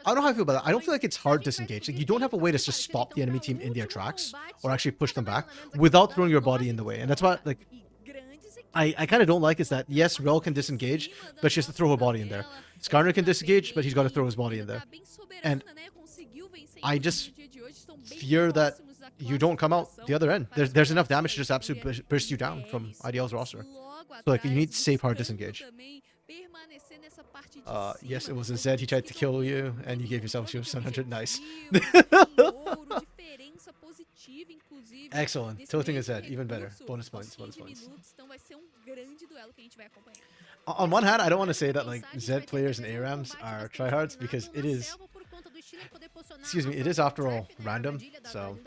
don't know how I feel about that. I don't feel like it's hard disengage. Like you don't have a way to just stop the enemy team in their tracks or actually push them back without throwing your body in the way. And that's why, like, I kind of don't like is that yes, Rel can disengage, but she has to throw her body in there. Skarner can disengage, but he's got to throw his body in there. And I just fear that you don't come out the other end. There's enough damage to just absolutely burst you down from IDL's roster. So like you need safe hard disengage. Yes, it was a Zed. He tried to kill you, and you gave yourself shield 700. Nice. Excellent. Tilting his head, even better. Bonus points. Bonus points. On one hand, I don't want to say that like Zed players and ARAMs are tryhards because it is. Excuse me, it is after all random. So.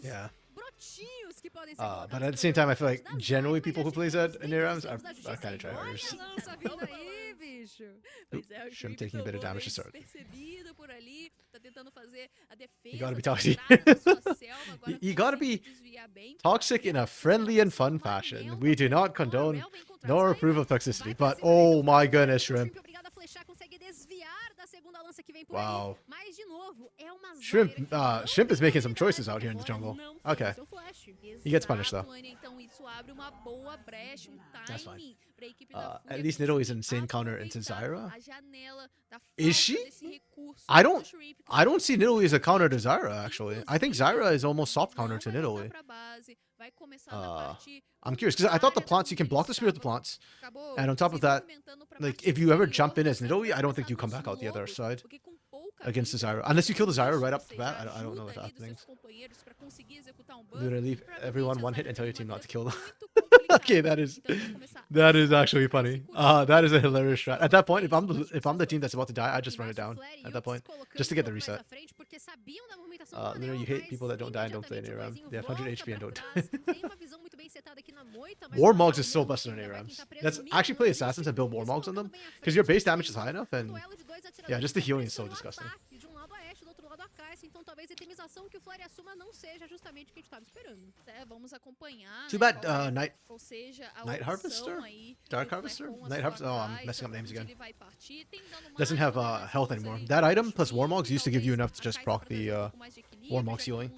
Yeah. But at the same time, I feel like generally people who play Zed and ARAMs are kind of tryharders. Shrimp taking a bit of damage to start. You gotta be toxic. You gotta be toxic in a friendly and fun fashion. We do not condone nor approve of toxicity, but oh my goodness, Shrimp. Wow. Shrimp is making some choices out here in the jungle. Okay. He gets punished though. That's fine. At least Nidalee is an insane counter into Zyra. Is she? I don't see Nidalee as a counter to Zyra actually. I think Zyra is almost soft counter to Nidalee. I'm curious because I thought the plants, you can block the spear with the plants, and on top of that, like if you ever jump in as Nidalee, I don't think you come back out the other side against the Zyra unless you kill the Zyra right up the bat. I don't know what's happening. Literally leave everyone one hit and tell your team not to kill them. Okay, that is actually funny. That is a hilarious strat. At that point, if I'm the team that's about to die, I just run it down at that point just to get the reset. Literally, you hate people that don't die and don't play in ARAM. They have 100 HP and don't die. Warmogs is so busted on ARAMs. Let's actually play assassins and build Warmogs on them because your base damage is high enough, and yeah, just the healing is so disgusting. Too bad Night Harvester? Dark Harvester? Night Harvester? Oh, I'm messing up names again. Doesn't have health anymore. That item plus Warmogs used to give you enough to just proc the Warmogs healing.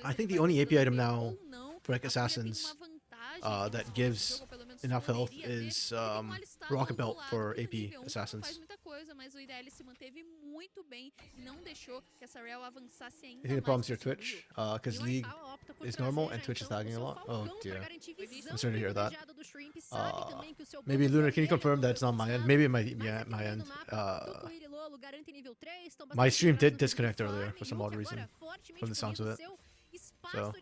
I think the only AP item now for like assassins that gives enough health is Rocket Belt for AP assassins. I think the problem is your Twitch, because League is normal and Twitch is lagging a lot. Oh dear. I'm sorry to hear that. Maybe Lunar, can you confirm that it's not my end? Maybe it might be at my end. My stream did disconnect earlier for some odd reason from the sounds of it. So.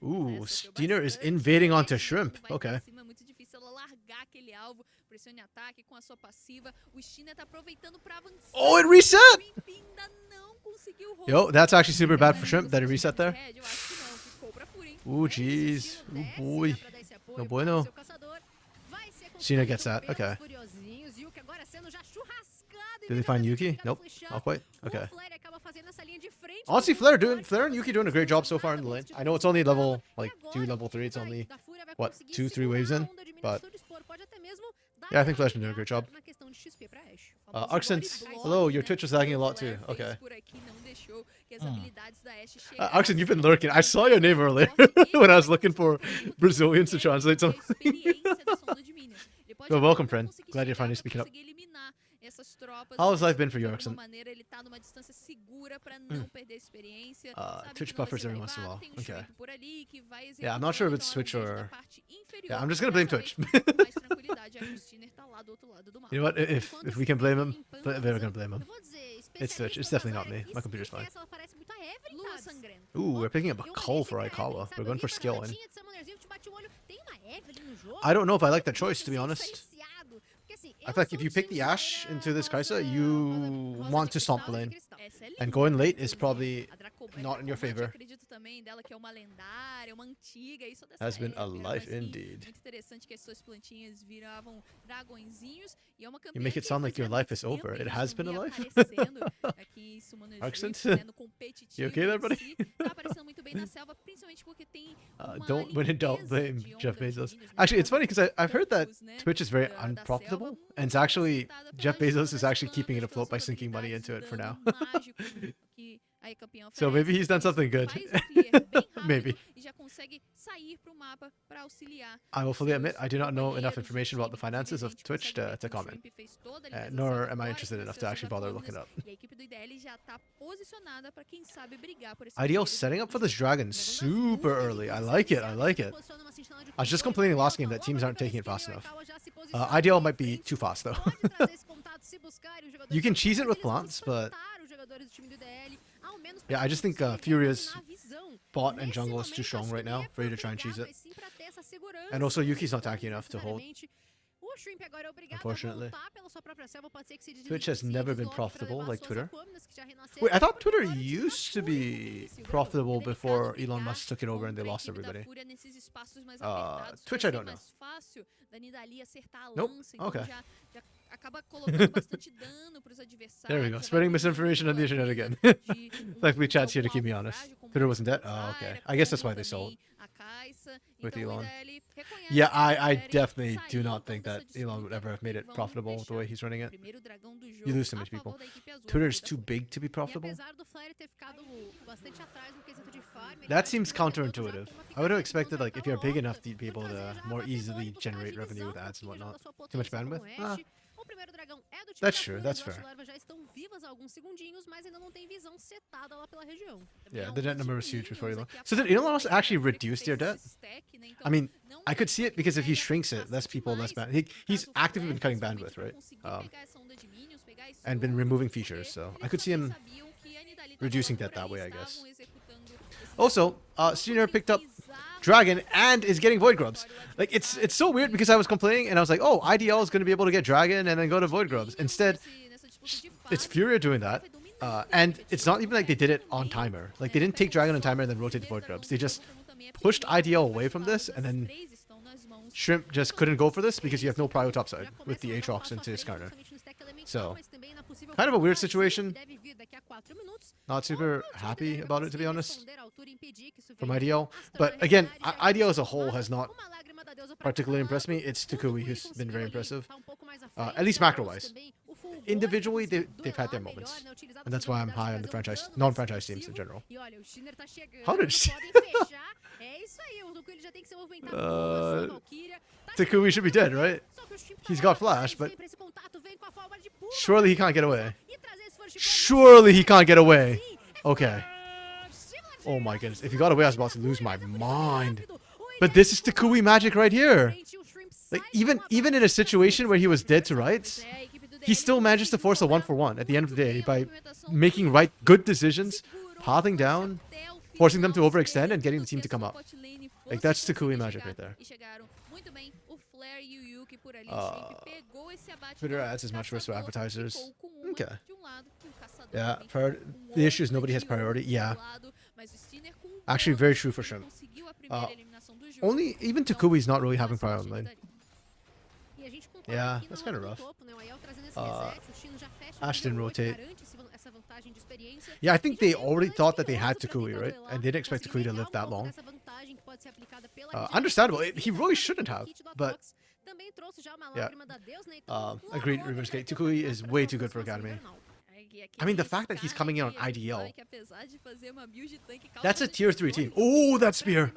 Ooh, Steiner is invading onto Shrimp. Okay. se ela largar aquele alvo, pressione ataque com a sua passiva. O Steiner tá aproveitando pra avançar. Oh, it reset! O ainda não conseguiu roubar. Yo, that's actually super bad for Shrimp that it reset there. Eu acho que não, ficou pra Fúria, hein? Ooh, jeez. Oh, boy. No bueno. Sheena gets that. Okay. Did they find Yuki? Nope. Not quite. Okay. Honestly, Flare and Yuki doing a great job so far in the lane. I know it's only level, like, 2, level 3. It's only, what, 2, 3 waves in? But, yeah, I think Flare's been doing a great job. Arxent, hello, your Twitch was lagging a lot too. Okay. Arxent, you've been lurking. I saw your name earlier when I was looking for Brazilians to translate something. Well, welcome, friend. Glad you're finally speaking up. How has life been for you, Arxent? Twitch buffers every once in a while. Okay. Yeah, I'm not sure if it's Twitch or... Yeah, I'm just gonna blame Twitch. You know what? If we can blame him, we're gonna blame him. It's Twitch. It's definitely not me. My computer's fine. Ooh, we're picking up a Cull for Aikawa. We're going for skill in. I don't know if I like that choice, to be honest. I feel like if you pick the Ashe into this Kai'Sa, you want to stomp the lane. And going late is probably not in your favor. Has been a life indeed. You make it sound like your life is over. It has been a life. Arxent? You okay there, buddy? Don't blame Jeff Bezos. Actually, it's funny because I've heard that Twitch is very unprofitable. And it's actually, Jeff Bezos is actually keeping it afloat by sinking money into it for now. So maybe he's done something good. Maybe. I will fully admit, I do not know enough information about the finances of Twitch to comment. Nor am I interested enough to actually bother looking it up. IDL setting up for this dragon super early. I like it. I like it. I was just complaining last game that teams aren't taking it fast enough. IDL might be too fast though. You can cheese it with plants, but... Yeah, I just think Furia's bot and jungle is too strong right now for you to try and cheese it. And also Yuki's not tanky enough to hold. Unfortunately. Twitch has never been profitable like Twitter. Wait, I thought Twitter used to be profitable before Elon Musk took it over and they lost everybody. Twitch, I don't know. Nope. Okay. There we go. Spreading misinformation on the internet again. Thankfully, chat's here to keep me honest. Twitter wasn't dead? Oh, okay. I guess that's why they sold. With Elon. Yeah, I definitely do not think that Elon would ever have made it profitable the way he's running it. You lose so much people. Twitter is too big to be profitable? That seems counterintuitive. I would have expected, like, if you're big enough to be able to more easily generate revenue with ads and whatnot. Too much bandwidth? That's true, that's fair. Yeah, the debt number was huge before Elon. So did Elon Musk actually reduce their debt? I mean, I could see it because if he shrinks it, less people, less bandwidth. He's actively been cutting bandwidth, right? And been removing features, so I could see him reducing debt that way, I guess. Also, Steiner picked up Dragon and is getting Void Grubs. Like, it's so weird because I was complaining and I was like, oh, IDL is going to be able to get Dragon and then go to Void Grubs. Instead, it's Furia doing that. And it's not even like they did it on timer. Like, they didn't take Dragon on timer and then rotate to Void Grubs. They just pushed IDL away from this, and then Shrimp just couldn't go for this because you have no prio topside with the Aatrox into Skarner. So, kind of a weird situation. Not super happy about it, to be honest, from IDL. But again, IDL as a whole has not particularly impressed me. It's Takui who's been very impressive, at least macro-wise. Individually, they've had their moments, and that's why I'm high on the franchise, non-franchise teams in general. How did she... Takui should be dead, right? He's got flash, but surely he can't get away. Surely he can't get away. Okay. Oh my goodness. If he got away, I was about to lose my mind. But this is Takui magic right here. Like, even in a situation where he was dead to rights, he still manages to force a 1-for-1 at the end of the day by making good decisions, pathing down, forcing them to overextend, and getting the team to come up. Like, that's Takui magic right there. Twitter ads is much worse for advertisers. Okay. Yeah, the issue is nobody has priority. Yeah. Actually, very true for Shrimp. Only, even Takui's not really having priority on lane. Yeah, that's kind of rough. Ash didn't rotate. Yeah, I think they already thought that they had Takui, right? And they didn't expect Takui to live that long. Understandable. He really shouldn't have, but yeah. Agreed, Reverse Gate. Takui is way too good for Academy. I mean, the fact that he's coming in on IDL. That's a tier 3 team. Oh, that spear.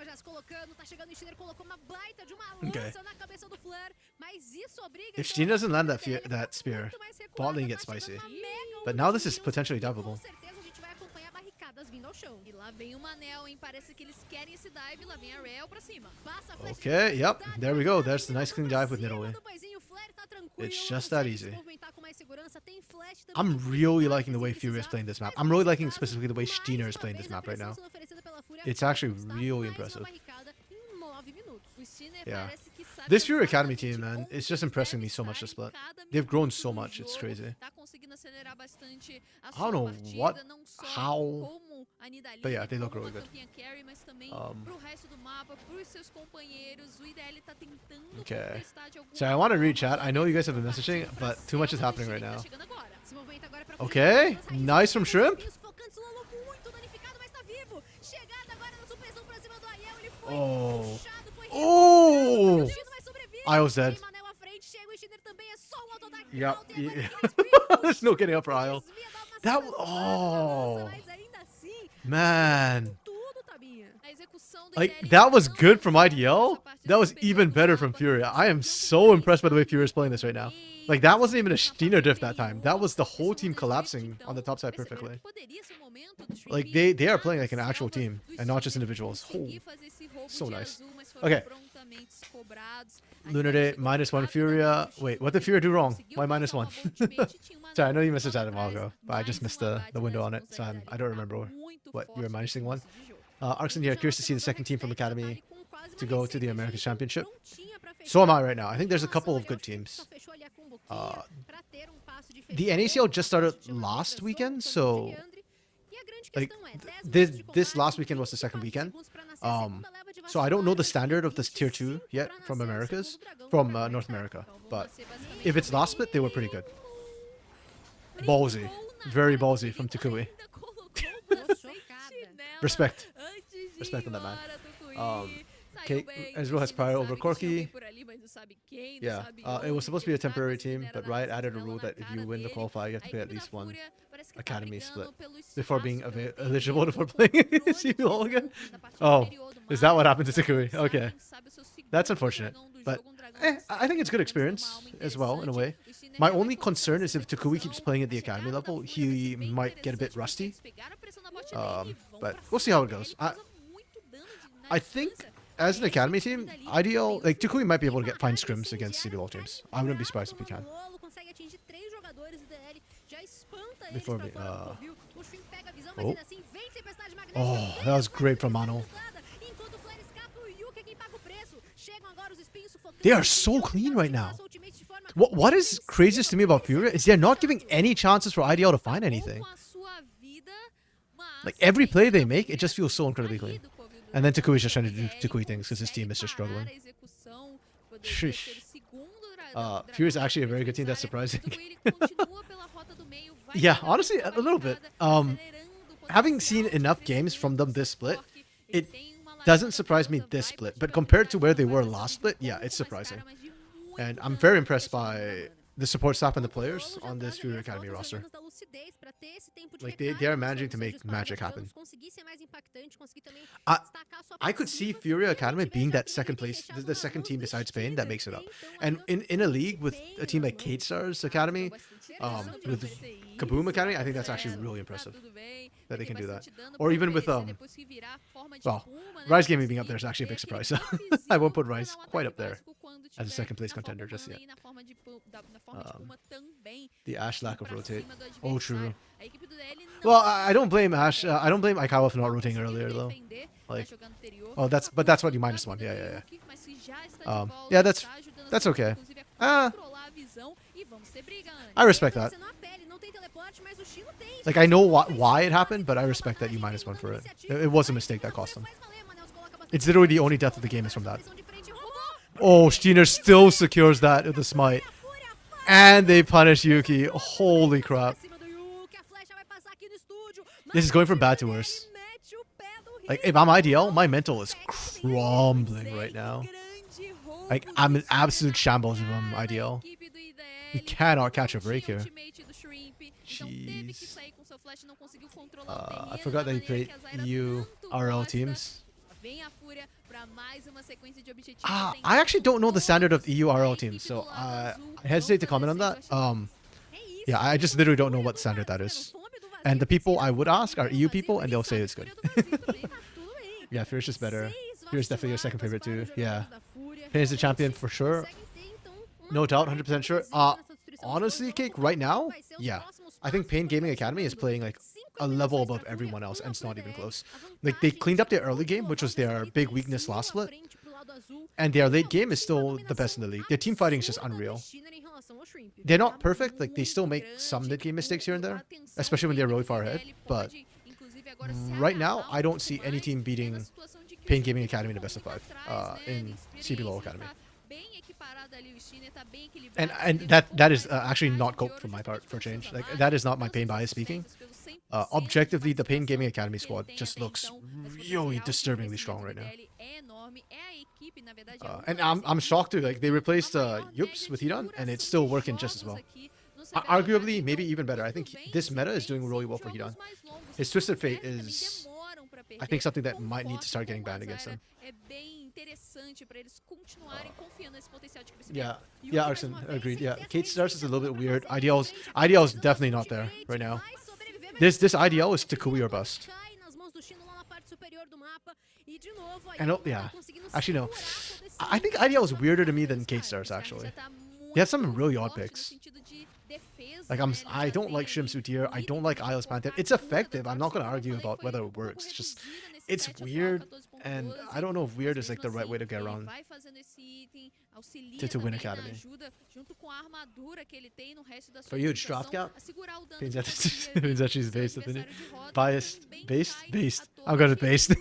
Okay. If Steen doesn't land that spear, bot lane gets spicy. But now this is potentially diveable. Okay, yep. There we go. There's the nice clean dive with Nidalee. It's just that easy. I'm really liking the way Fury is playing this map. I'm really liking specifically the way Steiner is playing this map right now. It's actually really impressive. Yeah. This Fury Academy team, man, it's just impressing me so much this split. They've grown so much. It's crazy. I don't know what, how, but yeah, they look really good. Okay. So I want to read chat. I know you guys have been messaging, but too much is happening right now. Okay. Nice from Shrimp. Oh. Oh! I was dead. Yep. Yeah. There's no getting up for Isle. That. Oh. Man. Like, that was good from IDL. That was even better from Fury. I am so impressed by the way Fury is playing this right now. Like, that wasn't even a Steiner diff that time. That was the whole team collapsing on the top side perfectly. Like, they are playing like an actual team and not just individuals. Oh, so nice. Okay. Lunar Day, -1 Furia. Wait, what did Furia do wrong? Why -1? Sorry, I know you messaged that a while ago, but I just missed the window on it, so I don't remember what you were minusing one. Arxen here, curious to see the second team from Academy to go to the American Championship. So am I right now. I think there's a couple of good teams. The NACL just started last weekend, so like this last weekend was the second weekend. So I don't know the standard of this tier 2 yet from North America, but if it's last split, they were pretty good. Ballsy, very ballsy from Takui. Respect on that man. Okay, Ezreal has prior over Corki. Yeah, it was supposed to be a temporary team, but Riot added a rule that if you win the qualifier, you have to play at least one Academy split before being eligible for playing CBLOL again. Oh, is that what happened to Takui? Okay, that's unfortunate, but I think it's good experience as well in a way. My only concern is if Takui keeps playing at the Academy level, he might get a bit rusty. But we'll see how it goes. I think as an Academy team, ideal, like Takui might be able to find scrims against CBLOL teams. I wouldn't be surprised if he can. Before me, oh, that was great from Mano. They are so clean right now. What is craziest to me about Fury is they're not giving any chances for IDL to find anything. Like, every play they make, it just feels so incredibly clean. And then Takui is just trying to do Takui things because his team is just struggling. Sheesh. Fury is actually a very good team. That's surprising. Yeah, honestly, a little bit. Having seen enough games from them this split, it doesn't surprise me this split. But compared to where they were last split, yeah, it's surprising. And I'm very impressed by the support staff and the players on this Fury Academy roster. Like, they are managing to make magic happen. I could see Fury Academy being that second place, the second team besides Spain that makes it up. And in a league with a team like K-Star's Academy, with Kaboom Academy, I think that's actually really impressive that they can do that. Or even with, well, Rise Gaming being up there is actually a big surprise. I won't put Rise quite up there as a second place contender just yet. The Ashe lack of rotate. Oh, true. Well, I don't blame Ashe. I don't blame Aikawa for not rotating earlier though. Like, oh, that's what you -1. Yeah. Yeah, That's okay. I respect that. Like, I know why it happened, but I respect that you -1 for it. It was a mistake that cost them. It's literally the only death of the game is from that. Oh, Steiner still secures that with the smite. And they punish Yuki. Holy crap. This is going from bad to worse. Like, if I'm IDL, my mental is crumbling right now. Like, I'm an absolute shambles if I'm IDL. You cannot catch a break here. Jeez. I forgot that you played EU RL teams. I actually don't know the standard of EU RL teams, so I hesitate to comment on that. Yeah, I just literally don't know what standard that is. And the people I would ask are EU people, and they'll say it's good. Yeah, Fierce is better. Fierce is definitely your second favorite too. Yeah. Pain is the champion for sure. No doubt, 100% sure. Honestly, Cake, right now, yeah. I think Pain Gaming Academy is playing like a level above everyone else, and it's not even close. Like, they cleaned up their early game, which was their big weakness last split. And their late game is still the best in the league. Their team fighting is just unreal. They're not perfect, like they still make some mid-game mistakes here and there, especially when they're really far ahead. But right now, I don't see any team beating Pain Gaming Academy in the best of 5 in CBLOL Academy. And that is actually not cope from my part for change. Like, that is not my Pain bias speaking. Objectively, the Pain Gaming Academy squad just looks really disturbingly strong right now. And I'm shocked too. Like, they replaced Yups with Hidan, and it's still working just as well. Arguably, maybe even better. I think this meta is doing really well for Hidan. His Twisted Fate is, I think, something that might need to start getting banned against him. Yeah, Arson, agreed. Yeah, Kate Stars is a little bit weird. IDL is definitely not there right now. This IDL is Takui or bust. And yeah, actually no. I think IDL is weirder to me than Kate Stars actually. He has some really odd picks. Like, I don't like Shim Sutir. I don't like Isles Pantheon. It's effective. I'm not gonna argue about whether it works. It's just, it's weird, and I don't know if weird is like the right way to get around to win Academy. For you, it's draft gap. Pinzachi's based opinion. Biased, based. I'm gonna based.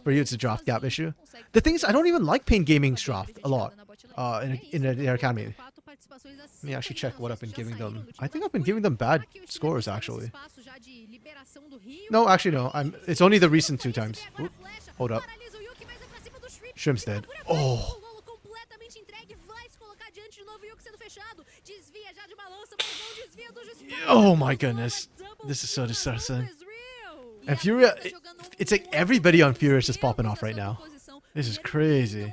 For you, it's a draft gap issue. The thing is, I don't even like Pain Gaming's draft a lot. In their Academy. Let me actually check what I've been giving them. I think I've been giving them bad scores actually. No, actually no. It's only the recent 2 times. Oop, hold up. Shrimp's dead. Oh. Oh my goodness. This is so distressing. And Furia, it's like everybody on Furia is just popping off right now. This is crazy.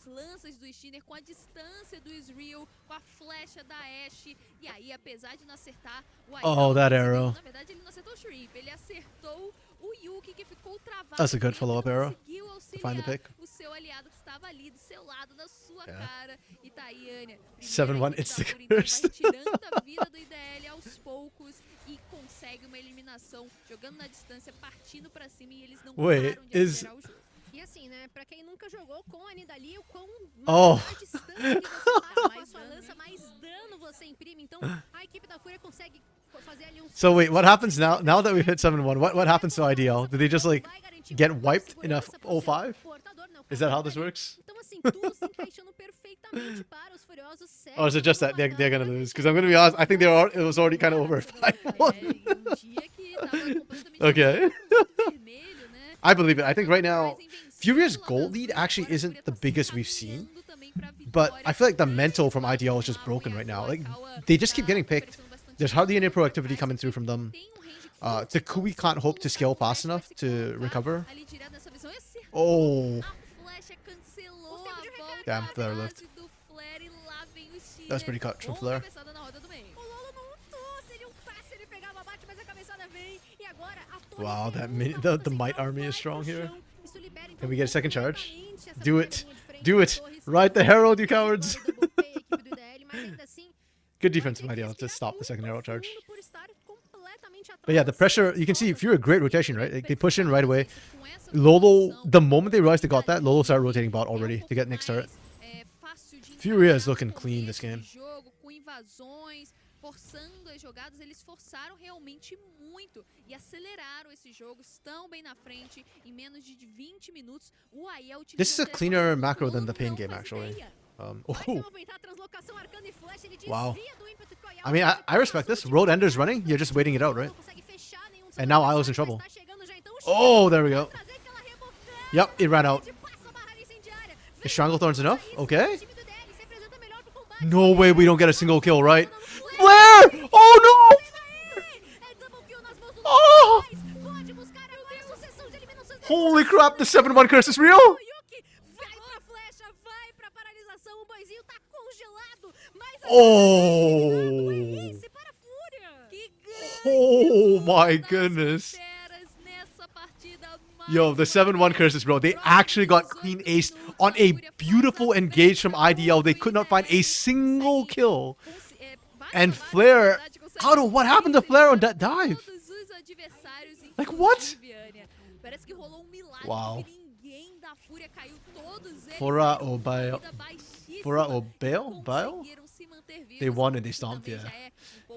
Lanças do Steiner, com a distância do Israel, com a flecha da Ashe. E aí, apesar de não acertar o oh, that arrow. Na verdade, ele não acertou o Shrimp, ele acertou o Yuki, que ficou travado. That's a good follow-up arrow. Find the pick. O seu aliado que estava ali do seu lado, na sua cara. E tá aí, Anya. 7-1, it's the curse. Vai tirando a vida do IDL aos poucos e consegue uma eliminação, jogando na distância, partindo pra cima, e eles não param de acelerar o jogo. E assim, né, pra quem nunca jogou com a Nidalee, o quão maior distância que você passa com a sua lança, mais dano você imprime. Então, a equipe da Fúria consegue fazer ali um... So wait, what happens now that we've hit 7-1? What happens to IDL? Do they just like get wiped in a 0-5? Is that how this works? Então assim, tudo se encaixando perfeitamente para os Furiosos. Or is it just that they're gonna lose? Because I'm gonna be honest, I think it was already kind of over 5-1. Okay. I believe it. I think right now, Furia's gold lead actually isn't the biggest we've seen, but I feel like the mental from IDL is just broken right now. Like, they just keep getting picked. There's hardly any proactivity coming through from them. Takui can't hope to scale fast enough to recover. Oh. Damn, Flare lived. That was pretty cut from Flare. Wow, the Might army is strong here. Can we get a second charge? Do it. Do it. Ride the Herald, you cowards. Good defense from IDL to stop the second Herald charge. But yeah, the pressure, you can see Furia, great rotation, right? Like, they push in right away. Lolo, the moment they realized they got that, Lolo started rotating bot already to get Nick's turret. Furia is looking clean this game. Forçando as jogadas, eles forçaram realmente muito e aceleraram esse jogo, estão bem na frente em menos de 20 minutos. O Aiel This is a cleaner macro than the Pain game, actually. Wow. I mean, I respect this. Road Ender's running. You're just waiting it out, right? And now Aiel's in trouble. Oh, there we go. Yep, it ran out. Is Stranglethorn's enough? Okay. No way we don't get a single kill, right? Flare! Oh no! Oh! Holy crap, the 7-1 curse is real! Oh! Oh my goodness. Yo, the 7-1 curse is real. They actually got clean aced on a beautiful engage from IDL. They could not find a single kill. And Flare, I don't know what happened to Flare on that dive. Like what? Wow. Fora or Bale? Fora or Bale? Bale? They won and they stomped, yeah.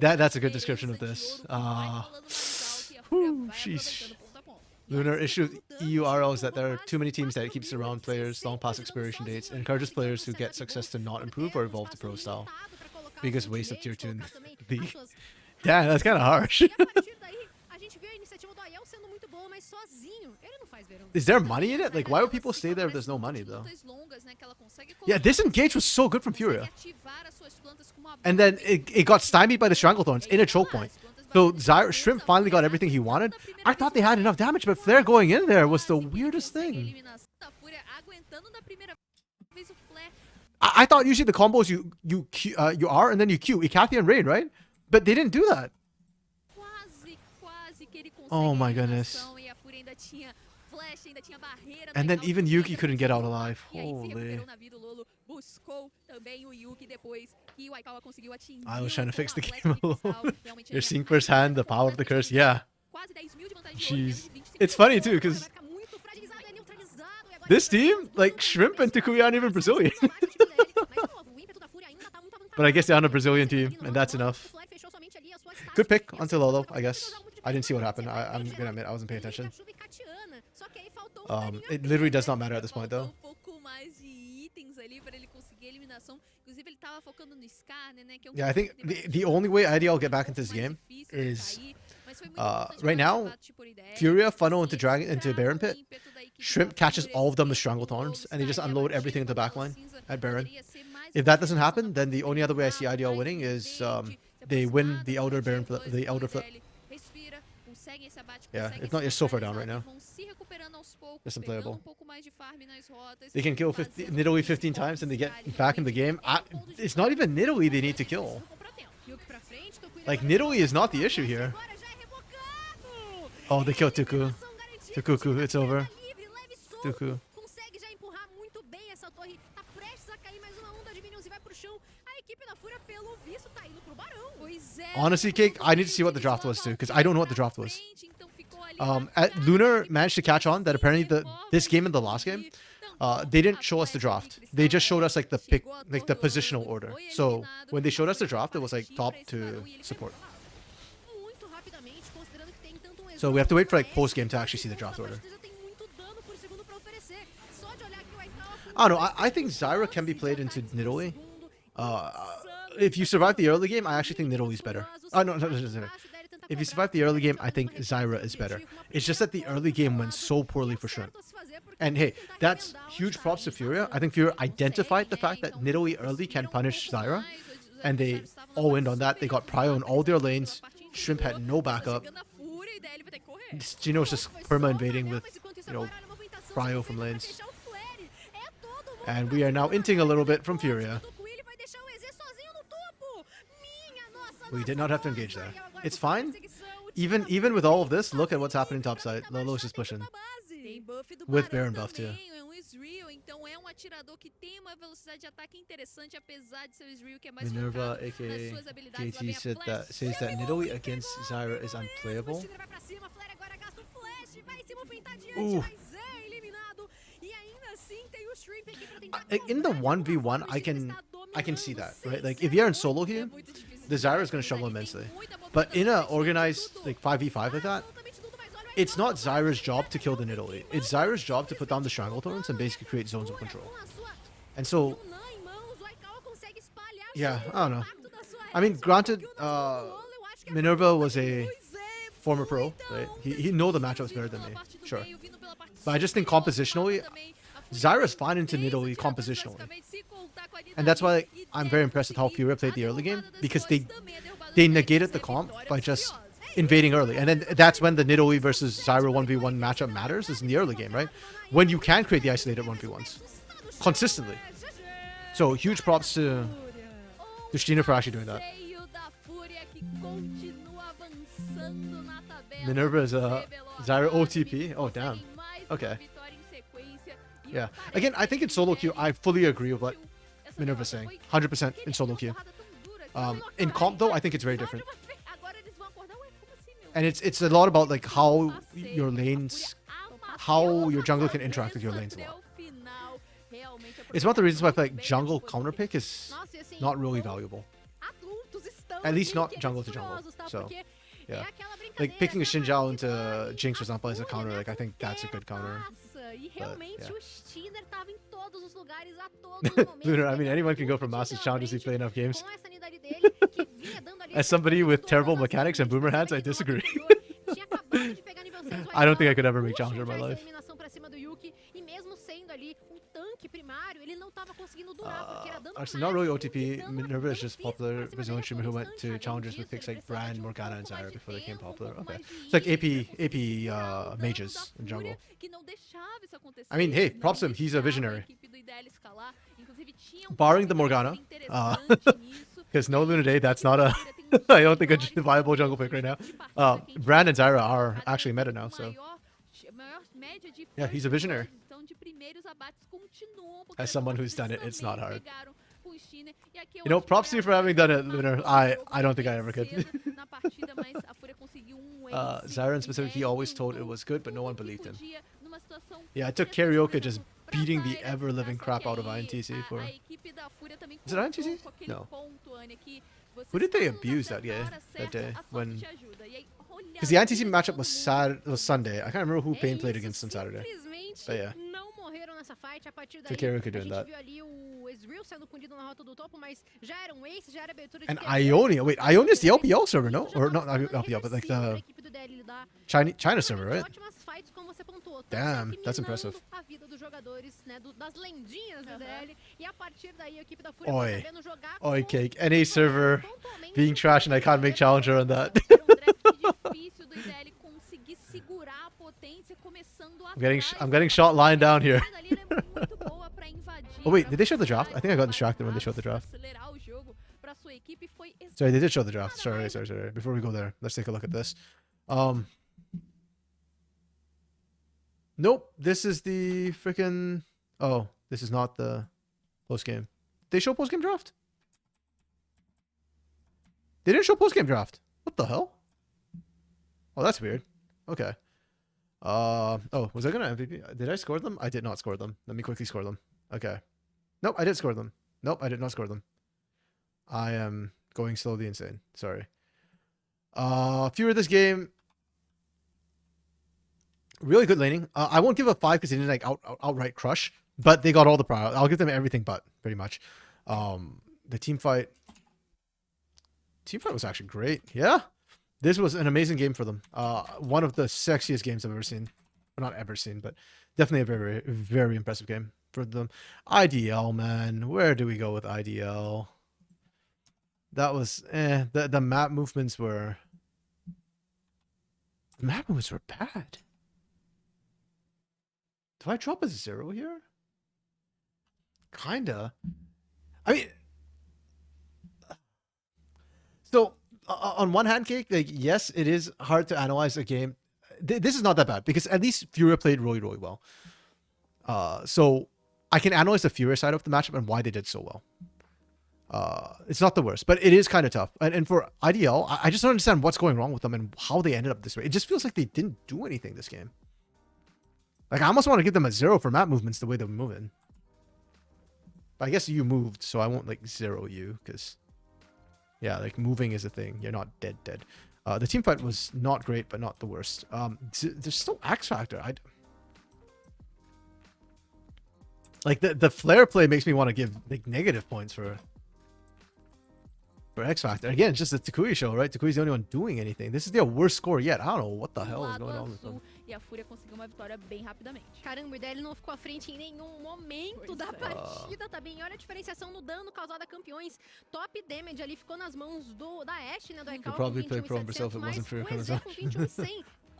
That's a good description of this. Sheesh. Lunar issue with EURL is that there are too many teams that it keeps around players long past expiration dates and encourages players who get success to not improve or evolve to pro style. Biggest waste of tier 2 in the league. Yeah, that's kind of harsh. Is there money in it? Like, why would people stay there if there's no money, though? Yeah, this engage was so good from Furia. And then it got stymied by the Stranglethorns in a choke point. So Shrimp finally got everything he wanted. I thought they had enough damage, but Flare going in there was the weirdest thing. I thought usually the combos you are and then you Q, Ikathia and Rain, right? But they didn't do that. Oh my goodness. And then even Yuki couldn't get out alive. Holy. I was trying to fix the game alone. You're seeing firsthand the power of the curse. Yeah. Jeez. It's funny too, because this team, like Shrimp and Takuya aren't even Brazilian. But I guess they're on a Brazilian team, and that's enough. Good pick onto Lolo, I guess. I didn't see what happened. I'm gonna admit I wasn't paying attention. It literally does not matter at this point, though. Yeah, I think the only way IDL will get back into this game is right now, Furia funnel into Baron Pit. Shrimp catches all of them with Stranglethorns, and they just unload everything into the backline at Baron. If that doesn't happen, then the only other way I see IDL winning is they win the Elder Baron flip, the Elder flip. Yeah, if not, you're so far down right now. Just unplayable. They can kill Nidalee 15 times and they get back in the game. It's not even Nidalee they need to kill. Like, Nidalee is not the issue here. Oh, they killed Tuku. Tukuku, it's over. Tuku. Honestly, Cake, I need to see what the draft was too, because I don't know what the draft was. Lunar managed to catch on that apparently this game and the last game, they didn't show us the draft. They just showed us like the pick, like the positional order. So when they showed us the draft, it was like top to support. So we have to wait for like post game to actually see the draft order. I don't know. I think Zyra can be played into Nidalee. If you survive the early game, I actually think Nidalee's better. Oh, no. If you survive the early game, I think Zyra is better. It's just that the early game went so poorly for Shrimp. And hey, that's huge props to Furia. I think Furia identified the fact that Nidalee early can punish Zyra. And they all in on that. They got Prio in all their lanes. Shrimp had no backup. Gino's just perma-invading with, Prio from lanes. And we are now inting a little bit from Furia. We did not have to engage there. It's fine. Even with all of this, look at what's happening topside. Lolo's just pushing. With Baron buff too. Israel, então é atirador que tem uma velocidade de ataque interessante, apesar de ser o Israel que é mais Minerva, focado nas aka suas habilidades. JT, says that Nidalee against Zyra is unplayable. Ooh. In the 1v1, I can see that, right? Like if you're in solo queue, the Zyra is going to struggle immensely. But in a organized like 5v5 like that, it's not Zyra's job to kill the Nidalee. It's Zyra's job to put down the Strangle Torrents and basically create zones of control. And so, yeah, I don't know. I mean, granted, Minerva was a former pro, right? He know the matchups better than me, sure. But I just think compositionally, Zyra's fine into Nidalee compositionally. And that's why I'm very impressed with how Furia played the early game, because they negated the comp by just invading early. And then that's when the Nidalee versus Zyra 1v1 matchup matters, is in the early game, right? When you can create the isolated 1v1s consistently. So huge props to Steiner for actually doing that. Minerva is a Zyra OTP. Oh, damn. Okay. Yeah. Again, I think in solo queue, I fully agree with what Minerva's saying. 100% in solo queue. In comp, though, I think it's very different. And it's a lot about like how your lanes, how your jungle can interact with your lanes a lot. It's one of the reasons why I feel like jungle counter pick is not really valuable. At least not jungle to jungle. So, yeah. Like picking a Xin Zhao into Jinx, for example, as a counter, like I think that's a good counter. But, yeah. Lunar, I mean, anyone can go from Masters Challengers if you play enough games. As somebody with terrible mechanics and boomer hands, I disagree. I don't think I could ever make Challenger in my life. Actually, not really OTP. Minerva is just popular Brazilian streamer who went to Challengers with picks like Brand, Morgana, and Zyra before they became popular. Okay. It's like AP mages in jungle. I mean, hey, props to him. He's a visionary. Barring the Morgana, because no Luna Day, that's not a... I don't think a viable jungle pick right now. Brand and Zyra are actually meta now, so... Yeah, he's a visionary. As someone who's done it, it's not hard. You know, props to you for having done it, Lunar. I don't think I ever could. Zyra in specific, he always told it was good, but no one believed him. Yeah, I took Karaoke just beating the ever-living crap out of INTC for... Is it INTC? No. Who did they abuse that day? When... Because the INTC matchup was Sunday. I can't remember who Pain played against on Saturday. But yeah. So Karaoke doing that. And Ionia. Wait, Ionia is the LPL server, no? Or not LPL, but like the China server, right? Damn, that's impressive. Oi. Oi, cake. NA server being trash and I can't make Challenger on that. I'm getting shot lying down here. Oh wait, did they show the draft? I think I got distracted when they showed the draft. Sorry, they did show the draft. Sorry. Before we go there, let's take a look at this. Nope, this is the freaking... Oh, this is not the post-game. They show post-game draft? They didn't show post-game draft. What the hell? Oh, that's weird. Okay. Oh, was I gonna MVP? Did I score them? I did not score them. Let me quickly score them. Okay. Nope, I did score them. Nope, I did not score them. I am going slowly insane. Sorry. Fewer this game. Really good laning. I won't give a 5 because they didn't like outright crush, but they got all the prior. I'll give them everything but, pretty much. The team fight was actually great. Yeah. This was an amazing game for them. One of the sexiest games I've ever seen. Well, not ever seen, but definitely a very, very impressive game for them. IDL, man. Where do we go with IDL? That was... The map movements were... The map movements were bad. Do I drop a 0 here? Kinda. I mean... So... on one hand, Cake, like, yes, it is hard to analyze a game. This is not that bad because at least Furia played really, really well. So I can analyze the Furia side of the matchup and why they did so well. It's not the worst, but it is kind of tough. And for IDL, I just don't understand what's going wrong with them and how they ended up this way. It just feels like they didn't do anything this game. Like, I almost want to give them a 0 for map movements the way they're moving. But I guess you moved, so I won't, like, 0 you, because, yeah, like, moving is a thing. You're not dead. The team fight was not great, but not the worst. There's still X Factor. Like, the flare play makes me want to give, like, negative points for X Factor. Again, it's just the Takui show, right? Takui's the only one doing anything. This is their worst score yet. I don't know what the hell is going on with them. E a Fúria conseguiu uma vitória bem rapidamente. Caramba, o ele não ficou à frente em nenhum momento da partida. Também olha a diferenciação no dano causado a campeões. Top damage ali ficou nas mãos da Ashe, né? Do Ekal com 21.700,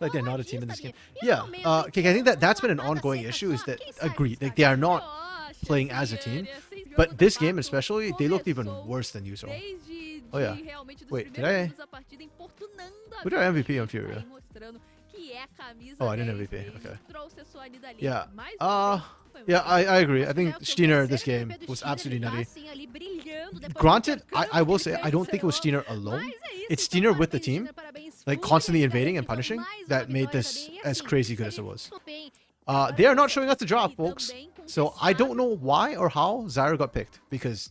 like they're not a team in this game. Yeah, okay, I think that's been an ongoing issue. Is that agreed? Like they are not playing as a team, but this game especially, they looked even worse than usual. Oh yeah. Wait, did I? Who did I MVP on Furia? Oh, I didn't MVP. Okay. Yeah. Yeah, I agree. I think Steiner this game was absolutely nutty. Granted, I will say I don't think it was Steiner alone. It's Steiner with the team, like constantly invading and punishing, that made this as crazy good as it was. They are not showing us the draft, folks. So I don't know why or how Zyra got picked, because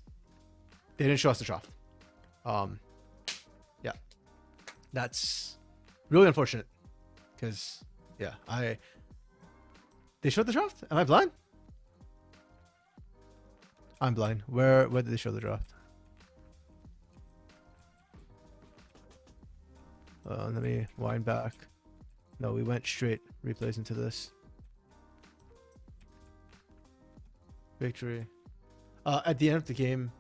they didn't show us the draft. Yeah, that's really unfortunate. Because, yeah, they showed the draft? Am I blind? I'm blind. Where did they show the draft? Let me wind back. No, we went straight replays into this. Victory. At the end of the game.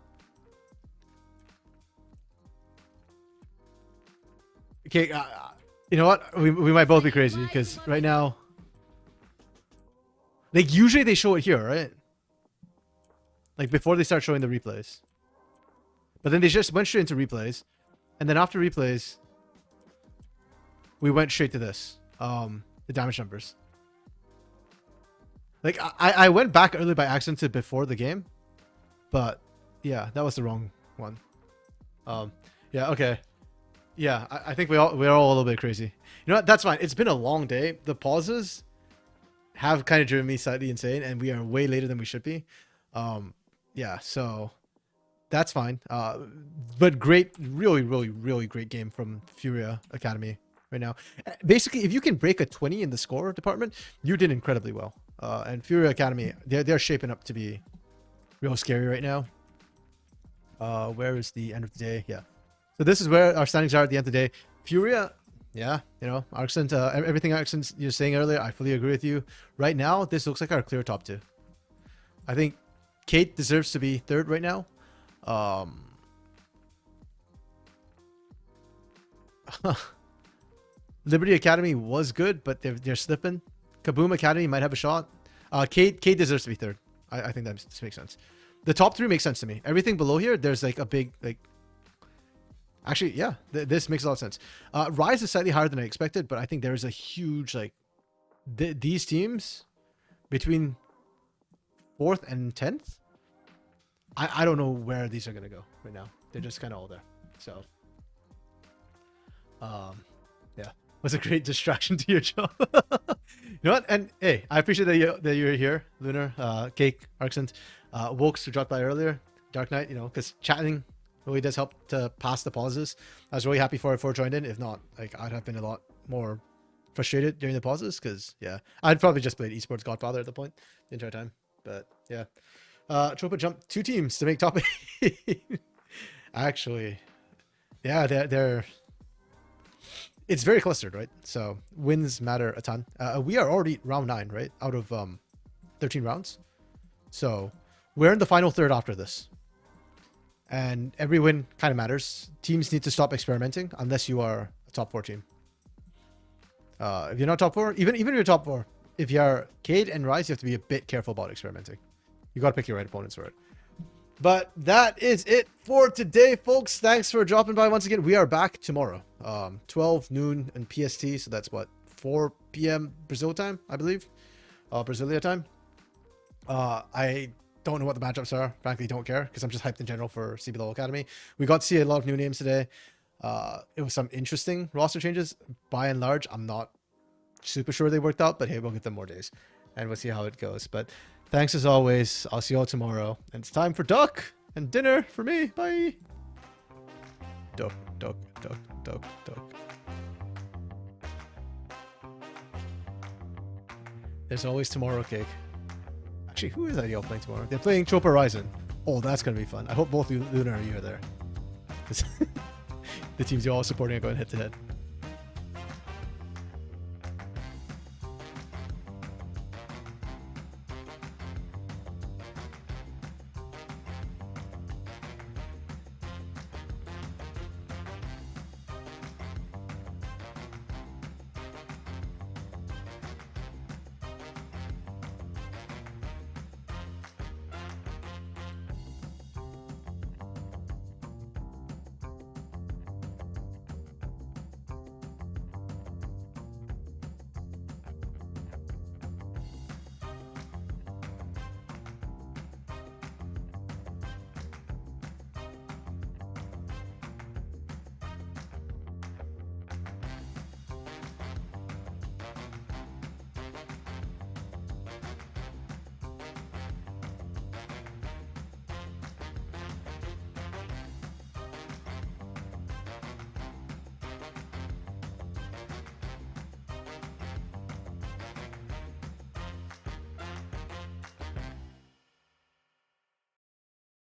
Okay, you know what? We might both be crazy because right now, like usually they show it here, right? Like before they start showing the replays. But then they just went straight into replays, and then after replays, we went straight to this, the damage numbers. Like I went back early by accident to before the game, but yeah, that was the wrong one. Yeah, okay. Yeah, I think we're all a little bit crazy. You know what? That's fine. It's been a long day. The pauses have kind of driven me slightly insane, and we are way later than we should be. Yeah, so that's fine. But great, really great game from Furia Academy right now. Basically, if you can break a 20 in the score department, you did incredibly well. And Furia Academy, they're shaping up to be real scary right now. Where is the end of the day? Yeah. So this is where our standings are at the end of the day. Furia, yeah, you know, Arxent, everything Arxent you're saying earlier, I fully agree with you. Right now, this looks like our clear top 2. I think Kate deserves to be 3rd right now. Liberty Academy was good, but they're slipping. Kaboom Academy might have a shot. Kate deserves to be 3rd. I think that makes sense. The top 3 makes sense to me. Everything below here, there's like a big like. Actually, yeah, this makes a lot of sense. Rise is slightly higher than I expected, but I think there is a huge, like, these teams between 4th and 10th, I don't know where these are going to go right now. They're just kind of all there. So, yeah, was a great distraction to your job. You know what? And hey, I appreciate that you're here, Lunar, Cake, Arxent, Wokes, who dropped by earlier, Dark Knight, you know, because chatting really does help to pass the pauses. I was really happy for joined in. If not, like I'd have been a lot more frustrated during the pauses because yeah, I'd probably just played Esports Godfather at the point the entire time. But yeah, Tropa jumped 2 teams to make top 8. Actually, yeah, they're it's very clustered, right? So wins matter a ton. We are already round 9, right? Out of 13 rounds. So we're in the final third after this. And every win kind of matters. Teams need to stop experimenting unless you are a top 4 team. If you're not top 4, even if you're top 4, if you're Cade and Rise, you have to be a bit careful about experimenting. You got to pick your right opponents for it. But that is it for today, folks. Thanks for dropping by once again. We are back tomorrow, 12 noon and PST. So that's what, 4 p.m. Brazil time, I believe. Brasilia time. I don't know what the matchups are. Frankly, don't care because I'm just hyped in general for CBLOL Academy. We got to see a lot of new names today. It was some interesting roster changes. By and large, I'm not super sure they worked out, but hey, we'll get them more days and we'll see how it goes. But thanks as always. I'll see you all tomorrow. And it's time for duck and dinner for me. Bye. Duck, duck, duck, duck, duck. There's always tomorrow, Cake. Actually, who is IDL playing tomorrow? They're playing Chopa Horizon. Oh, that's going to be fun. I hope both Luna and you are there. The teams you're all supporting are going head to head.